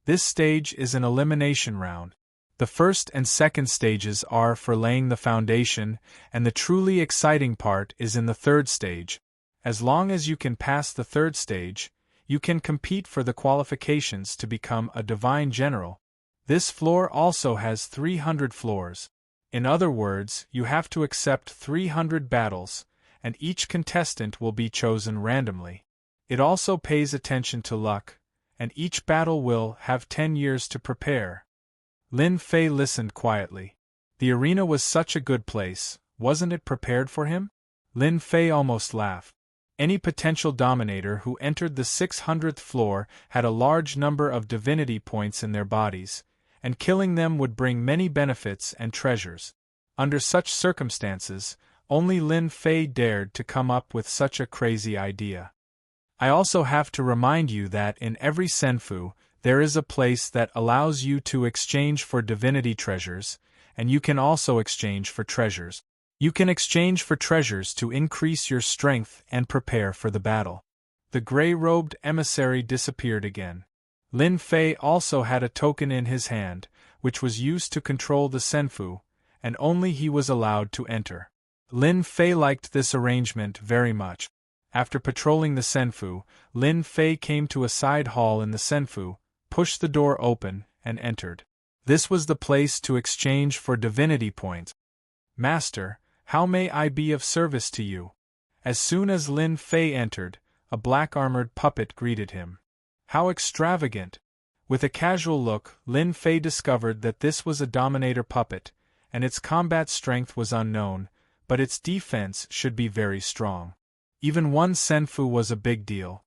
This stage is an elimination round. The 1st and 2nd stages are for laying the foundation, and the truly exciting part is in the 3rd stage. As long as you can pass the 3rd stage, you can compete for the qualifications to become a divine general. This floor also has 300 floors. In other words, you have to accept 300 battles, and each contestant will be chosen randomly. It also pays attention to luck, and each battle will have 10 years to prepare. Lin Fei listened quietly. The arena was such a good place, wasn't it prepared for him? Lin Fei almost laughed. Any potential dominator who entered the 600th floor had a large number of divinity points in their bodies, and killing them would bring many benefits and treasures. Under such circumstances, only Lin Fei dared to come up with such a crazy idea. I also have to remind you that in every senfu, there is a place that allows you to exchange for divinity treasures, and you can also exchange for treasures. You can exchange for treasures to increase your strength and prepare for the battle. The gray-robed emissary disappeared again. Lin Fei also had a token in his hand, which was used to control the senfu, and only he was allowed to enter. Lin Fei liked this arrangement very much. After patrolling the senfu, Lin Fei came to a side hall in the senfu, pushed the door open, and entered. This was the place to exchange for divinity points. "Master, how may I be of service to you?" As soon as Lin Fei entered, a black-armored puppet greeted him. How extravagant! With a casual look, Lin Fei discovered that this was a Dominator puppet, and its combat strength was unknown, but its defense should be very strong. Even one senfu was a big deal.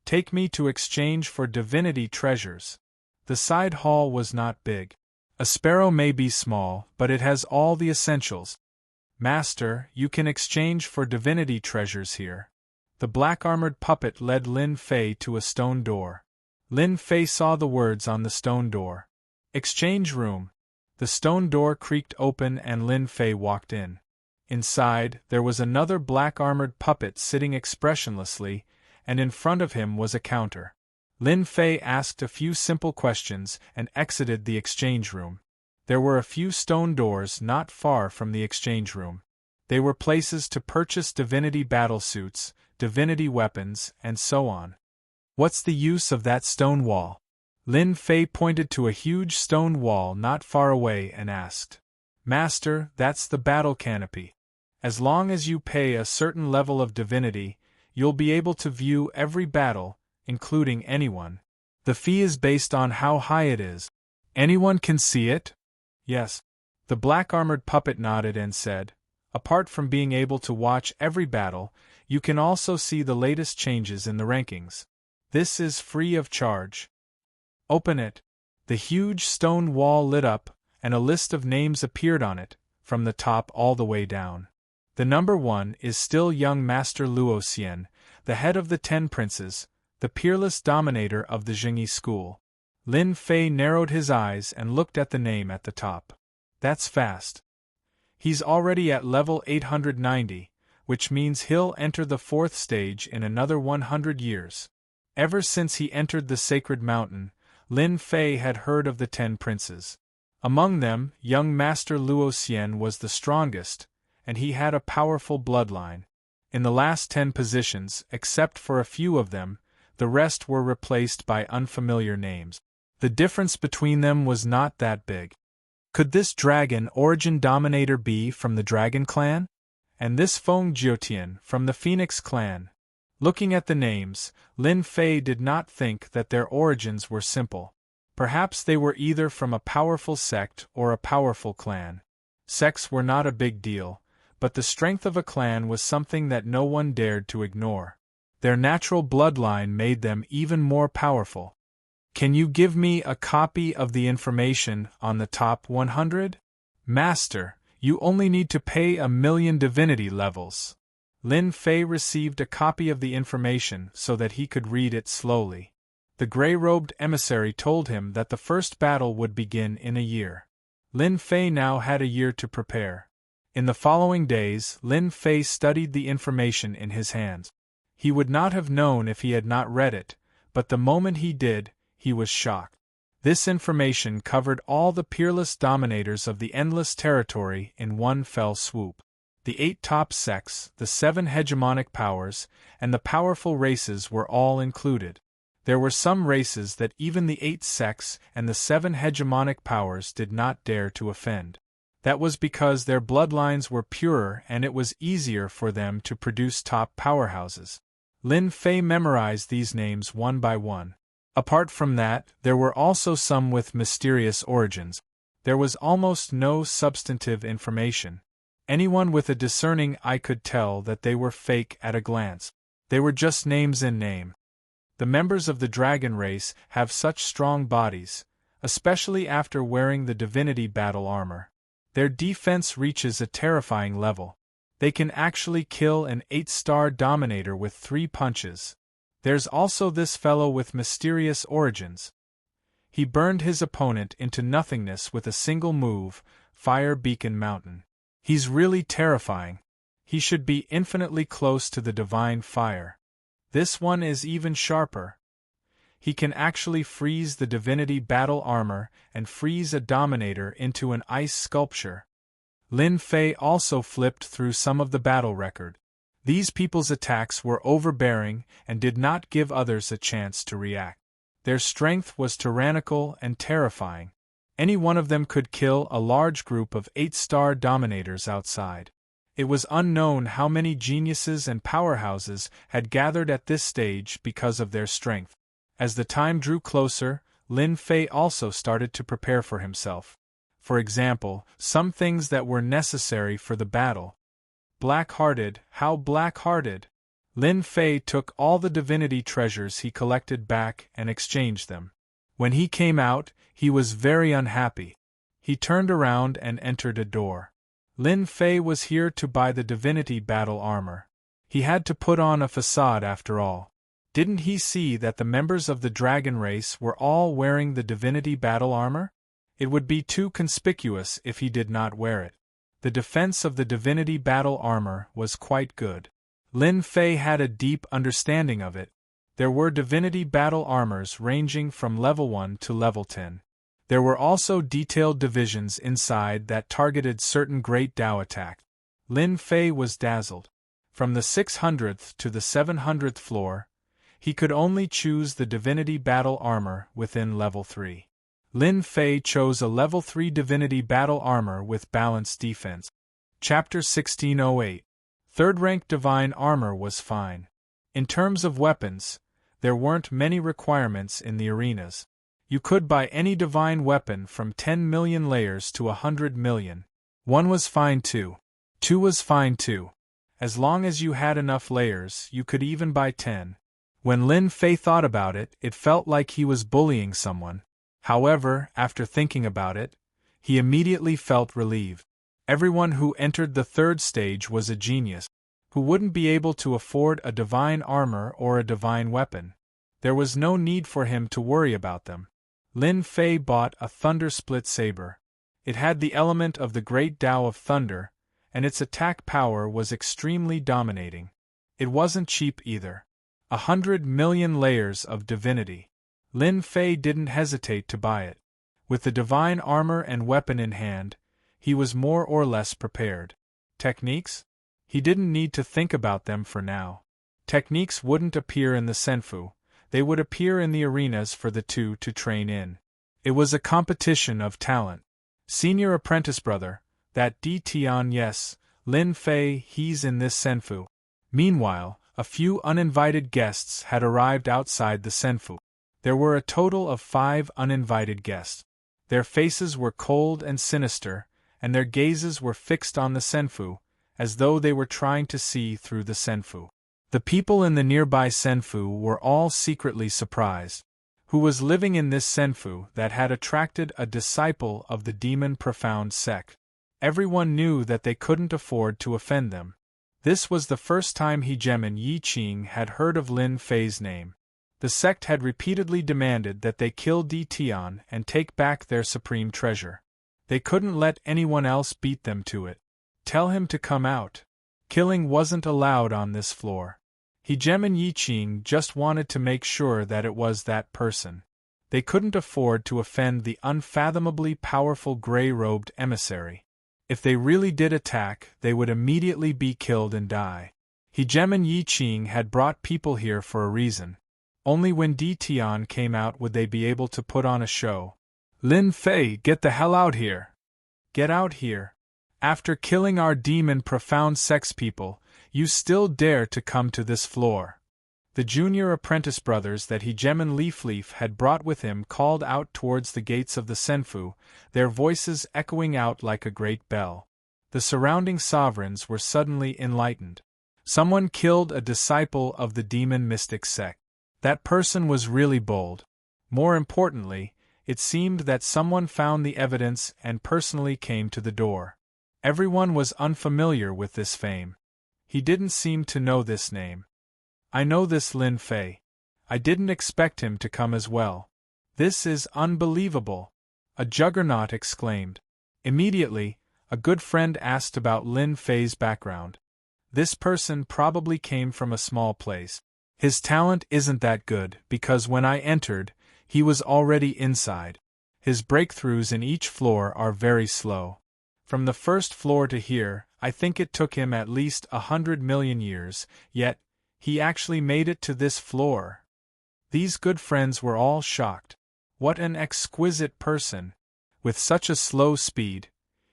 "Take me to exchange for divinity treasures." The side hall was not big. A sparrow may be small, but it has all the essentials. "Master, you can exchange for divinity treasures here." The black-armored puppet led Lin Fei to a stone door. Lin Fei saw the words on the stone door. "Exchange room." The stone door creaked open and Lin Fei walked in. Inside, there was another black-armored puppet sitting expressionlessly, and in front of him was a counter. Lin Fei asked a few simple questions and exited the exchange room. There were a few stone doors not far from the exchange room. They were places to purchase divinity battlesuits, divinity weapons, and so on. "What's the use of that stone wall?" Lin Fei pointed to a huge stone wall not far away and asked. "Master, that's the battle canopy. As long as you pay a certain level of divinity, you'll be able to view every battle, including anyone. The fee is based on how high it is." "Anyone can see it?" "Yes." The black-armored puppet nodded and said, "Apart from being able to watch every battle, you can also see the latest changes in the rankings. This is free of charge." "Open it." The huge stone wall lit up, and a list of names appeared on it, from the top all the way down. The number 1 is still young Master Luo Xian, the head of the 10 princes, the peerless dominator of the Jingyi school. Lin Fei narrowed his eyes and looked at the name at the top. "That's fast. He's already at level 890, which means he'll enter the 4th stage in another 100 years. Ever since he entered the sacred mountain, Lin Fei had heard of the 10 princes. Among them, young Master Luo Xian was the strongest, and he had a powerful bloodline. In the last 10 positions, except for a few of them, the rest were replaced by unfamiliar names. The difference between them was not that big. Could this dragon origin dominator be from the Dragon Clan? And this Feng Jiotian from the Phoenix Clan? Looking at the names, Lin Fei did not think that their origins were simple. Perhaps they were either from a powerful sect or a powerful clan. Sects were not a big deal, but the strength of a clan was something that no one dared to ignore. Their natural bloodline made them even more powerful. "Can you give me a copy of the information on the top 100? "Master, you only need to pay 1,000,000 divinity levels." Lin Fei received a copy of the information so that he could read it slowly. The gray-robed emissary told him that the first battle would begin in a year. Lin Fei now had a year to prepare. In the following days, Lin Fei studied the information in his hands. He would not have known if he had not read it, but the moment he did, he was shocked. This information covered all the peerless dominators of the endless territory in one fell swoop. The 8 top sects, the 7 hegemonic powers, and the powerful races were all included. There were some races that even the 8 sects and the 7 hegemonic powers did not dare to offend. That was because their bloodlines were purer and it was easier for them to produce top powerhouses. Lin Fei memorized these names one by one. Apart from that, there were also some with mysterious origins. There was almost no substantive information. Anyone with a discerning eye could tell that they were fake at a glance. They were just names in name. The members of the dragon race have such strong bodies, especially after wearing the divinity battle armor. Their defense reaches a terrifying level. They can actually kill an 8-star Dominator with 3 punches. There's also this fellow with mysterious origins. He burned his opponent into nothingness with a single move, Fire Beacon Mountain. He's really terrifying. He should be infinitely close to the divine fire. This one is even sharper. He can actually freeze the divinity battle armor and freeze a Dominator into an ice sculpture. Lin Fei also flipped through some of the battle record. These people's attacks were overbearing and did not give others a chance to react. Their strength was tyrannical and terrifying. Any one of them could kill a large group of 8-star Dominators outside. It was unknown how many geniuses and powerhouses had gathered at this stage because of their strength. As the time drew closer, Lin Fei also started to prepare for himself. For example, some things that were necessary for the battle. Black-hearted, how black-hearted! Lin Fei took all the divinity treasures he collected back and exchanged them. When he came out, he was very unhappy. He turned around and entered a door. Lin Fei was here to buy the divinity battle armor. He had to put on a facade after all. Didn't he see that the members of the dragon race were all wearing the divinity battle armor? It would be too conspicuous if he did not wear it. The defense of the divinity battle armor was quite good. Lin Fei had a deep understanding of it. There were divinity battle armors ranging from level 1 to level 10. There were also detailed divisions inside that targeted certain great Dao attacks. Lin Fei was dazzled. From the 600th to the 700th floor, he could only choose the divinity battle armor within level 3. Lin Fei chose a level 3 divinity battle armor with balanced defense. Chapter 1608. Third-rank divine armor was fine. In terms of weapons, there weren't many requirements in the arenas. You could buy any divine weapon from 10 million layers to 100 million. 1 was fine too. 2 was fine too. As long as you had enough layers, you could even buy 10. When Lin Fei thought about it, it felt like he was bullying someone. However, after thinking about it, he immediately felt relieved. Everyone who entered the 3rd stage was a genius, who wouldn't be able to afford a divine armor or a divine weapon. There was no need for him to worry about them. Lin Fei bought a Thunder Split Saber. It had the element of the great Tao of thunder, and its attack power was extremely dominating. It wasn't cheap either. 100 million layers of divinity. Lin Fei didn't hesitate to buy it. With the divine armor and weapon in hand, he was more or less prepared. Techniques? He didn't need to think about them for now. Techniques wouldn't appear in the Senfu, they would appear in the arenas for the two to train in. It was a competition of talent. Senior apprentice brother, that Di Tian, yes, Lin Fei, he's in this Senfu. Meanwhile, a few uninvited guests had arrived outside the Senfu. There were a total of 5 uninvited guests. Their faces were cold and sinister, and their gazes were fixed on the Senfu, as though they were trying to see through the Senfu. The people in the nearby Senfu were all secretly surprised. Who was living in this Senfu that had attracted a disciple of the demon profound sect? Everyone knew that they couldn't afford to offend them. This was the first time Hegemon Yi Qing had heard of Lin Fei's name. The sect had repeatedly demanded that they kill Di Tian and take back their supreme treasure. They couldn't let anyone else beat them to it. Tell him to come out. Killing wasn't allowed on this floor. Hegemon Yi Qing just wanted to make sure that it was that person. They couldn't afford to offend the unfathomably powerful gray-robed emissary. If they really did attack, they would immediately be killed and die. Hegemon Yi Qing had brought people here for a reason. Only when Di Tian came out would they be able to put on a show. Lin Fei, get the hell out here! Get out here! After killing our demon profound sex people, you still dare to come to this floor. The junior apprentice brothers that Hegemon Leaf had brought with him called out towards the gates of the Senfu, their voices echoing out like a great bell. The surrounding sovereigns were suddenly enlightened. Someone killed a disciple of the demon mystic sect. That person was really bold. More importantly, It seemed that someone found the evidence and personally came to the door. Everyone was unfamiliar with this fame. He didn't seem to know this name. I know this Lin Fei. I didn't expect him to come as well. This is unbelievable, a juggernaut exclaimed. Immediately, a good friend asked about Lin Fei's background. This person probably came from a small place. His talent isn't that good because when I entered, he was already inside. His breakthroughs in each floor are very slow. From the first floor to here, I think it took him at least 100 million years, yet, he actually made it to this floor. These good friends were all shocked. What an exquisite person! With such a slow speed,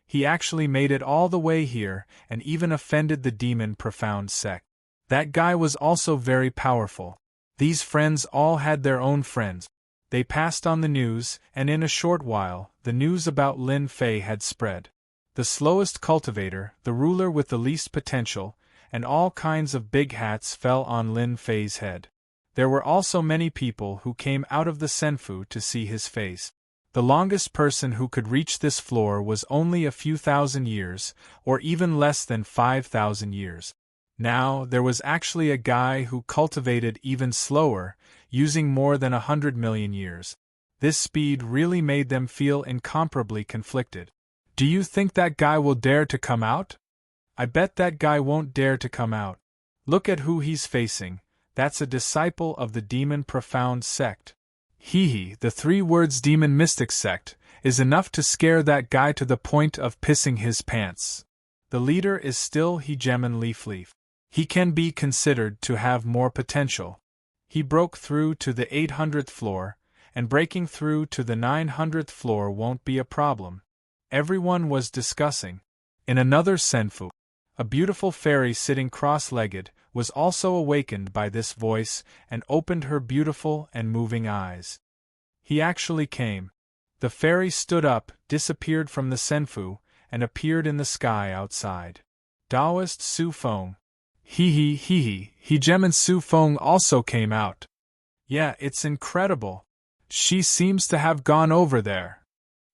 he actually made it all the way here and even offended the demon profound sect. That guy was also very powerful. These friends all had their own friends. They passed on the news, and in a short while, the news about Lin Fei had spread. The slowest cultivator, the ruler with the least potential, and all kinds of big hats fell on Lin Fei's head. There were also many people who came out of the senfu to see his face. The longest person who could reach this floor was only a few thousand years, or even less than 5,000 years. Now, there was actually a guy who cultivated even slower, using more than 100 million years. This speed really made them feel incomparably conflicted. Do you think that guy will dare to come out? I bet that guy won't dare to come out. Look at who he's facing. That's a disciple of the demon profound sect. The 3 words demon mystic sect is enough to scare that guy to the point of pissing his pants. The leader is still Hegemon Leaf. He can be considered to have more potential. He broke through to the 800th floor, and breaking through to the 900th floor won't be a problem. Everyone was discussing. In another senfu, a beautiful fairy sitting cross-legged was also awakened by this voice and opened her beautiful and moving eyes. He actually came. The fairy stood up, disappeared from the senfu, and appeared in the sky outside. Taoist Su Feng. Hegemon Su Feng also came out. Yeah, it's incredible. She seems to have gone over there.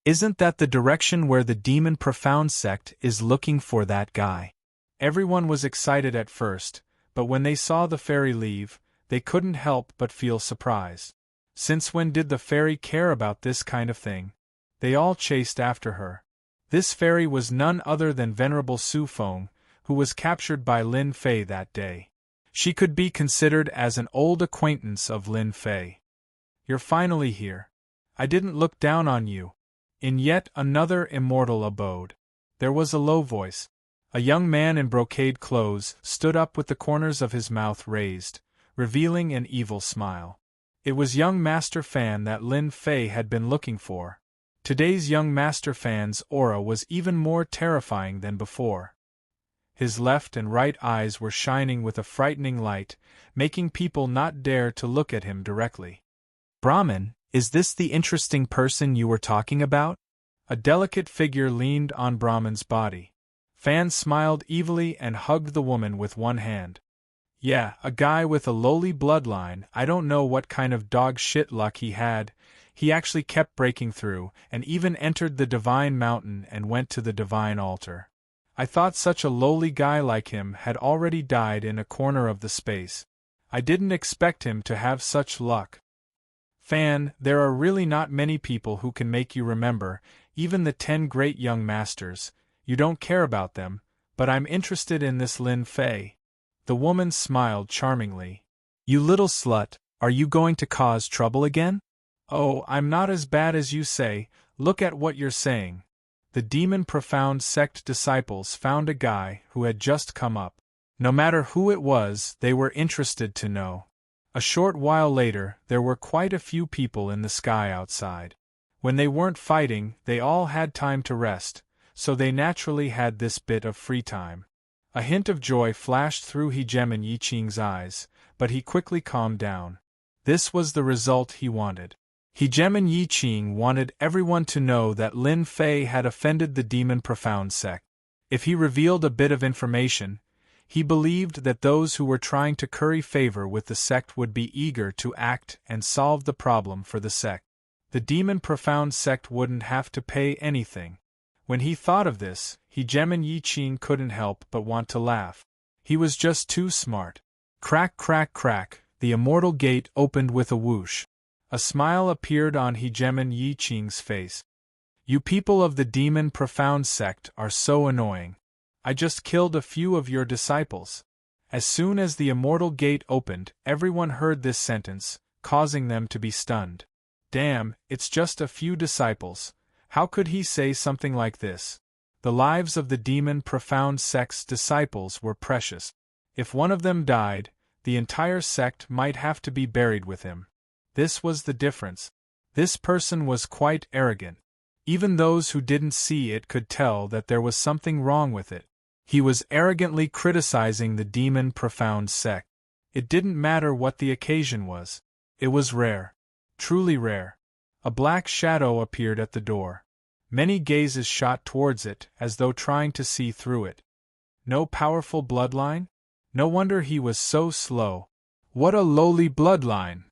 Isn't that the direction where the demon profound sect is looking for that guy? Everyone was excited at first, but when they saw the fairy leave, they couldn't help but feel surprise. Since when did the fairy care about this kind of thing? They all chased after her. This fairy was none other than Venerable Su Feng, who was captured by Lin Fei that day. She could be considered as an old acquaintance of Lin Fei. You're finally here. I didn't look down on you. In yet another immortal abode. There was a low voice. A young man in brocade clothes stood up with the corners of his mouth raised, revealing an evil smile. It was young Master Fan that Lin Fei had been looking for. Today's young Master Fan's aura was even more terrifying than before. His left and right eyes were shining with a frightening light, making people not dare to look at him directly. Brahmin, is this the interesting person you were talking about? A delicate figure leaned on Brahmin's body. Fan smiled evilly and hugged the woman with one hand. Yeah, a guy with a lowly bloodline. I don't know what kind of dog shit luck he had. He actually kept breaking through, and even entered the divine mountain and went to the divine altar. I thought such a lowly guy like him had already died in a corner of the space. I didn't expect him to have such luck. Fan, there are really not many people who can make you remember, even the 10 great young masters. You don't care about them, but I'm interested in this Lin Fei. The woman smiled charmingly. You little slut, are you going to cause trouble again? Oh, I'm not as bad as you say. Look at what you're saying. The demon profound sect disciples found a guy who had just come up. No matter who it was, they were interested to know. A short while later, there were quite a few people in the sky outside. When they weren't fighting, they all had time to rest, so they naturally had this bit of free time. A hint of joy flashed through Hegemon Yiqing's eyes, but he quickly calmed down. This was the result he wanted. Hegemon Yiqing wanted everyone to know that Lin Fei had offended the demon profound sect. If he revealed a bit of information, he believed that those who were trying to curry favor with the sect would be eager to act and solve the problem for the sect. The demon profound sect wouldn't have to pay anything. When he thought of this, Hegemon Yiqing couldn't help but want to laugh. He was just too smart. Crack, crack, crack, the immortal gate opened with a whoosh. A smile appeared on Hegemon Yiqing's face. You people of the demon profound sect are so annoying. I just killed a few of your disciples. As soon as the immortal gate opened, everyone heard this sentence, causing them to be stunned. Damn, it's just a few disciples. How could he say something like this? The lives of the demon profound sect's disciples were precious. If one of them died, the entire sect might have to be buried with him. This was the difference. This person was quite arrogant. Even those who didn't see it could tell that there was something wrong with it. He was arrogantly criticizing the demon profound sect. It didn't matter what the occasion was. It was rare. Truly rare. A black shadow appeared at the door. Many gazes shot towards it, as though trying to see through it. No powerful bloodline? No wonder he was so slow. What a lowly bloodline!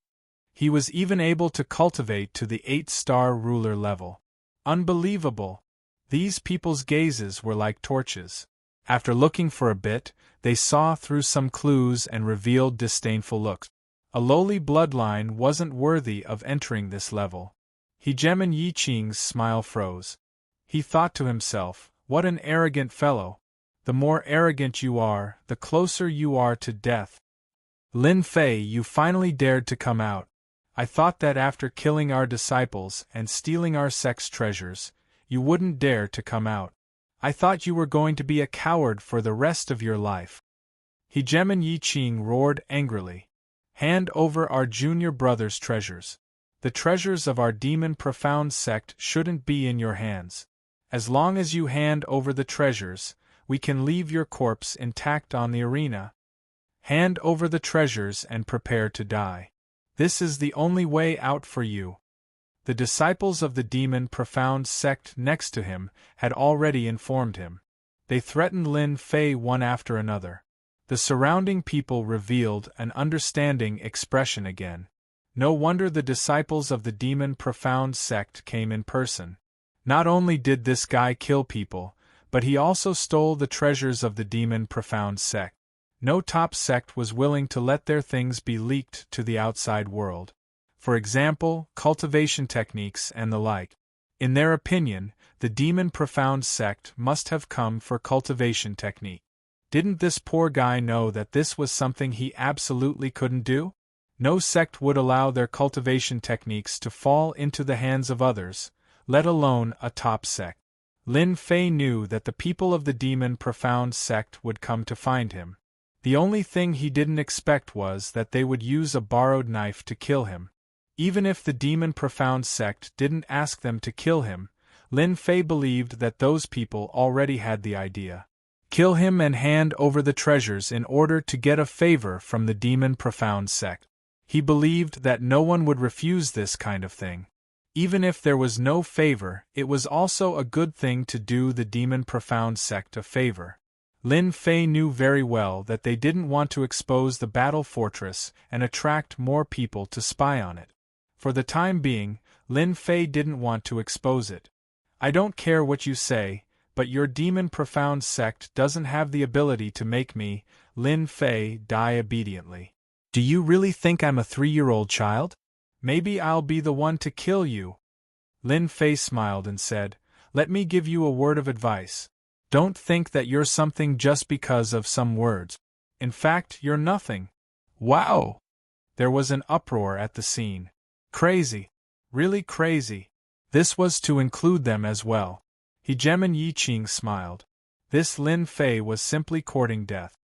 He was even able to cultivate to the 8-star ruler level. Unbelievable! These people's gazes were like torches. After looking for a bit, they saw through some clues and revealed disdainful looks. A lowly bloodline wasn't worthy of entering this level. Hegemon Yiqing's smile froze. He thought to himself, what an arrogant fellow. The more arrogant you are, the closer you are to death. Lin Fei, you finally dared to come out. I thought that after killing our disciples and stealing our sect's treasures, you wouldn't dare to come out. I thought you were going to be a coward for the rest of your life. Hegemon Yiqing roared angrily. Hand over our junior brother's treasures. The treasures of our demon profound sect shouldn't be in your hands. As long as you hand over the treasures, we can leave your corpse intact on the arena. Hand over the treasures and prepare to die. This is the only way out for you. The disciples of the demon profound sect next to him had already informed him. They threatened Lin Fei one after another. The surrounding people revealed an understanding expression again. No wonder the disciples of the demon profound sect came in person. Not only did this guy kill people, but he also stole the treasures of the demon profound sect. No top sect was willing to let their things be leaked to the outside world. For example, cultivation techniques and the like. In their opinion, the demon profound sect must have come for cultivation technique. Didn't this poor guy know that this was something he absolutely couldn't do? No sect would allow their cultivation techniques to fall into the hands of others, let alone a top sect. Lin Fei knew that the people of the demon profound sect would come to find him. The only thing he didn't expect was that they would use a borrowed knife to kill him. Even if the demon profound sect didn't ask them to kill him, Lin Fei believed that those people already had the idea. Kill him and hand over the treasures in order to get a favor from the demon profound sect. He believed that no one would refuse this kind of thing. Even if there was no favor, it was also a good thing to do the demon profound sect a favor. Lin Fei knew very well that they didn't want to expose the battle fortress and attract more people to spy on it. For the time being, Lin Fei didn't want to expose it. I don't care what you say, but your demon profound sect doesn't have the ability to make me, Lin Fei, die obediently. Do you really think I'm a 3-year-old child? Maybe I'll be the one to kill you. Lin Fei smiled and said, let me give you a word of advice. Don't think that you're something just because of some words. In fact, you're nothing. Wow! There was an uproar at the scene. Crazy. Really crazy. This was to include them as well. Hegemon Yiqing smiled. This Lin Fei was simply courting death.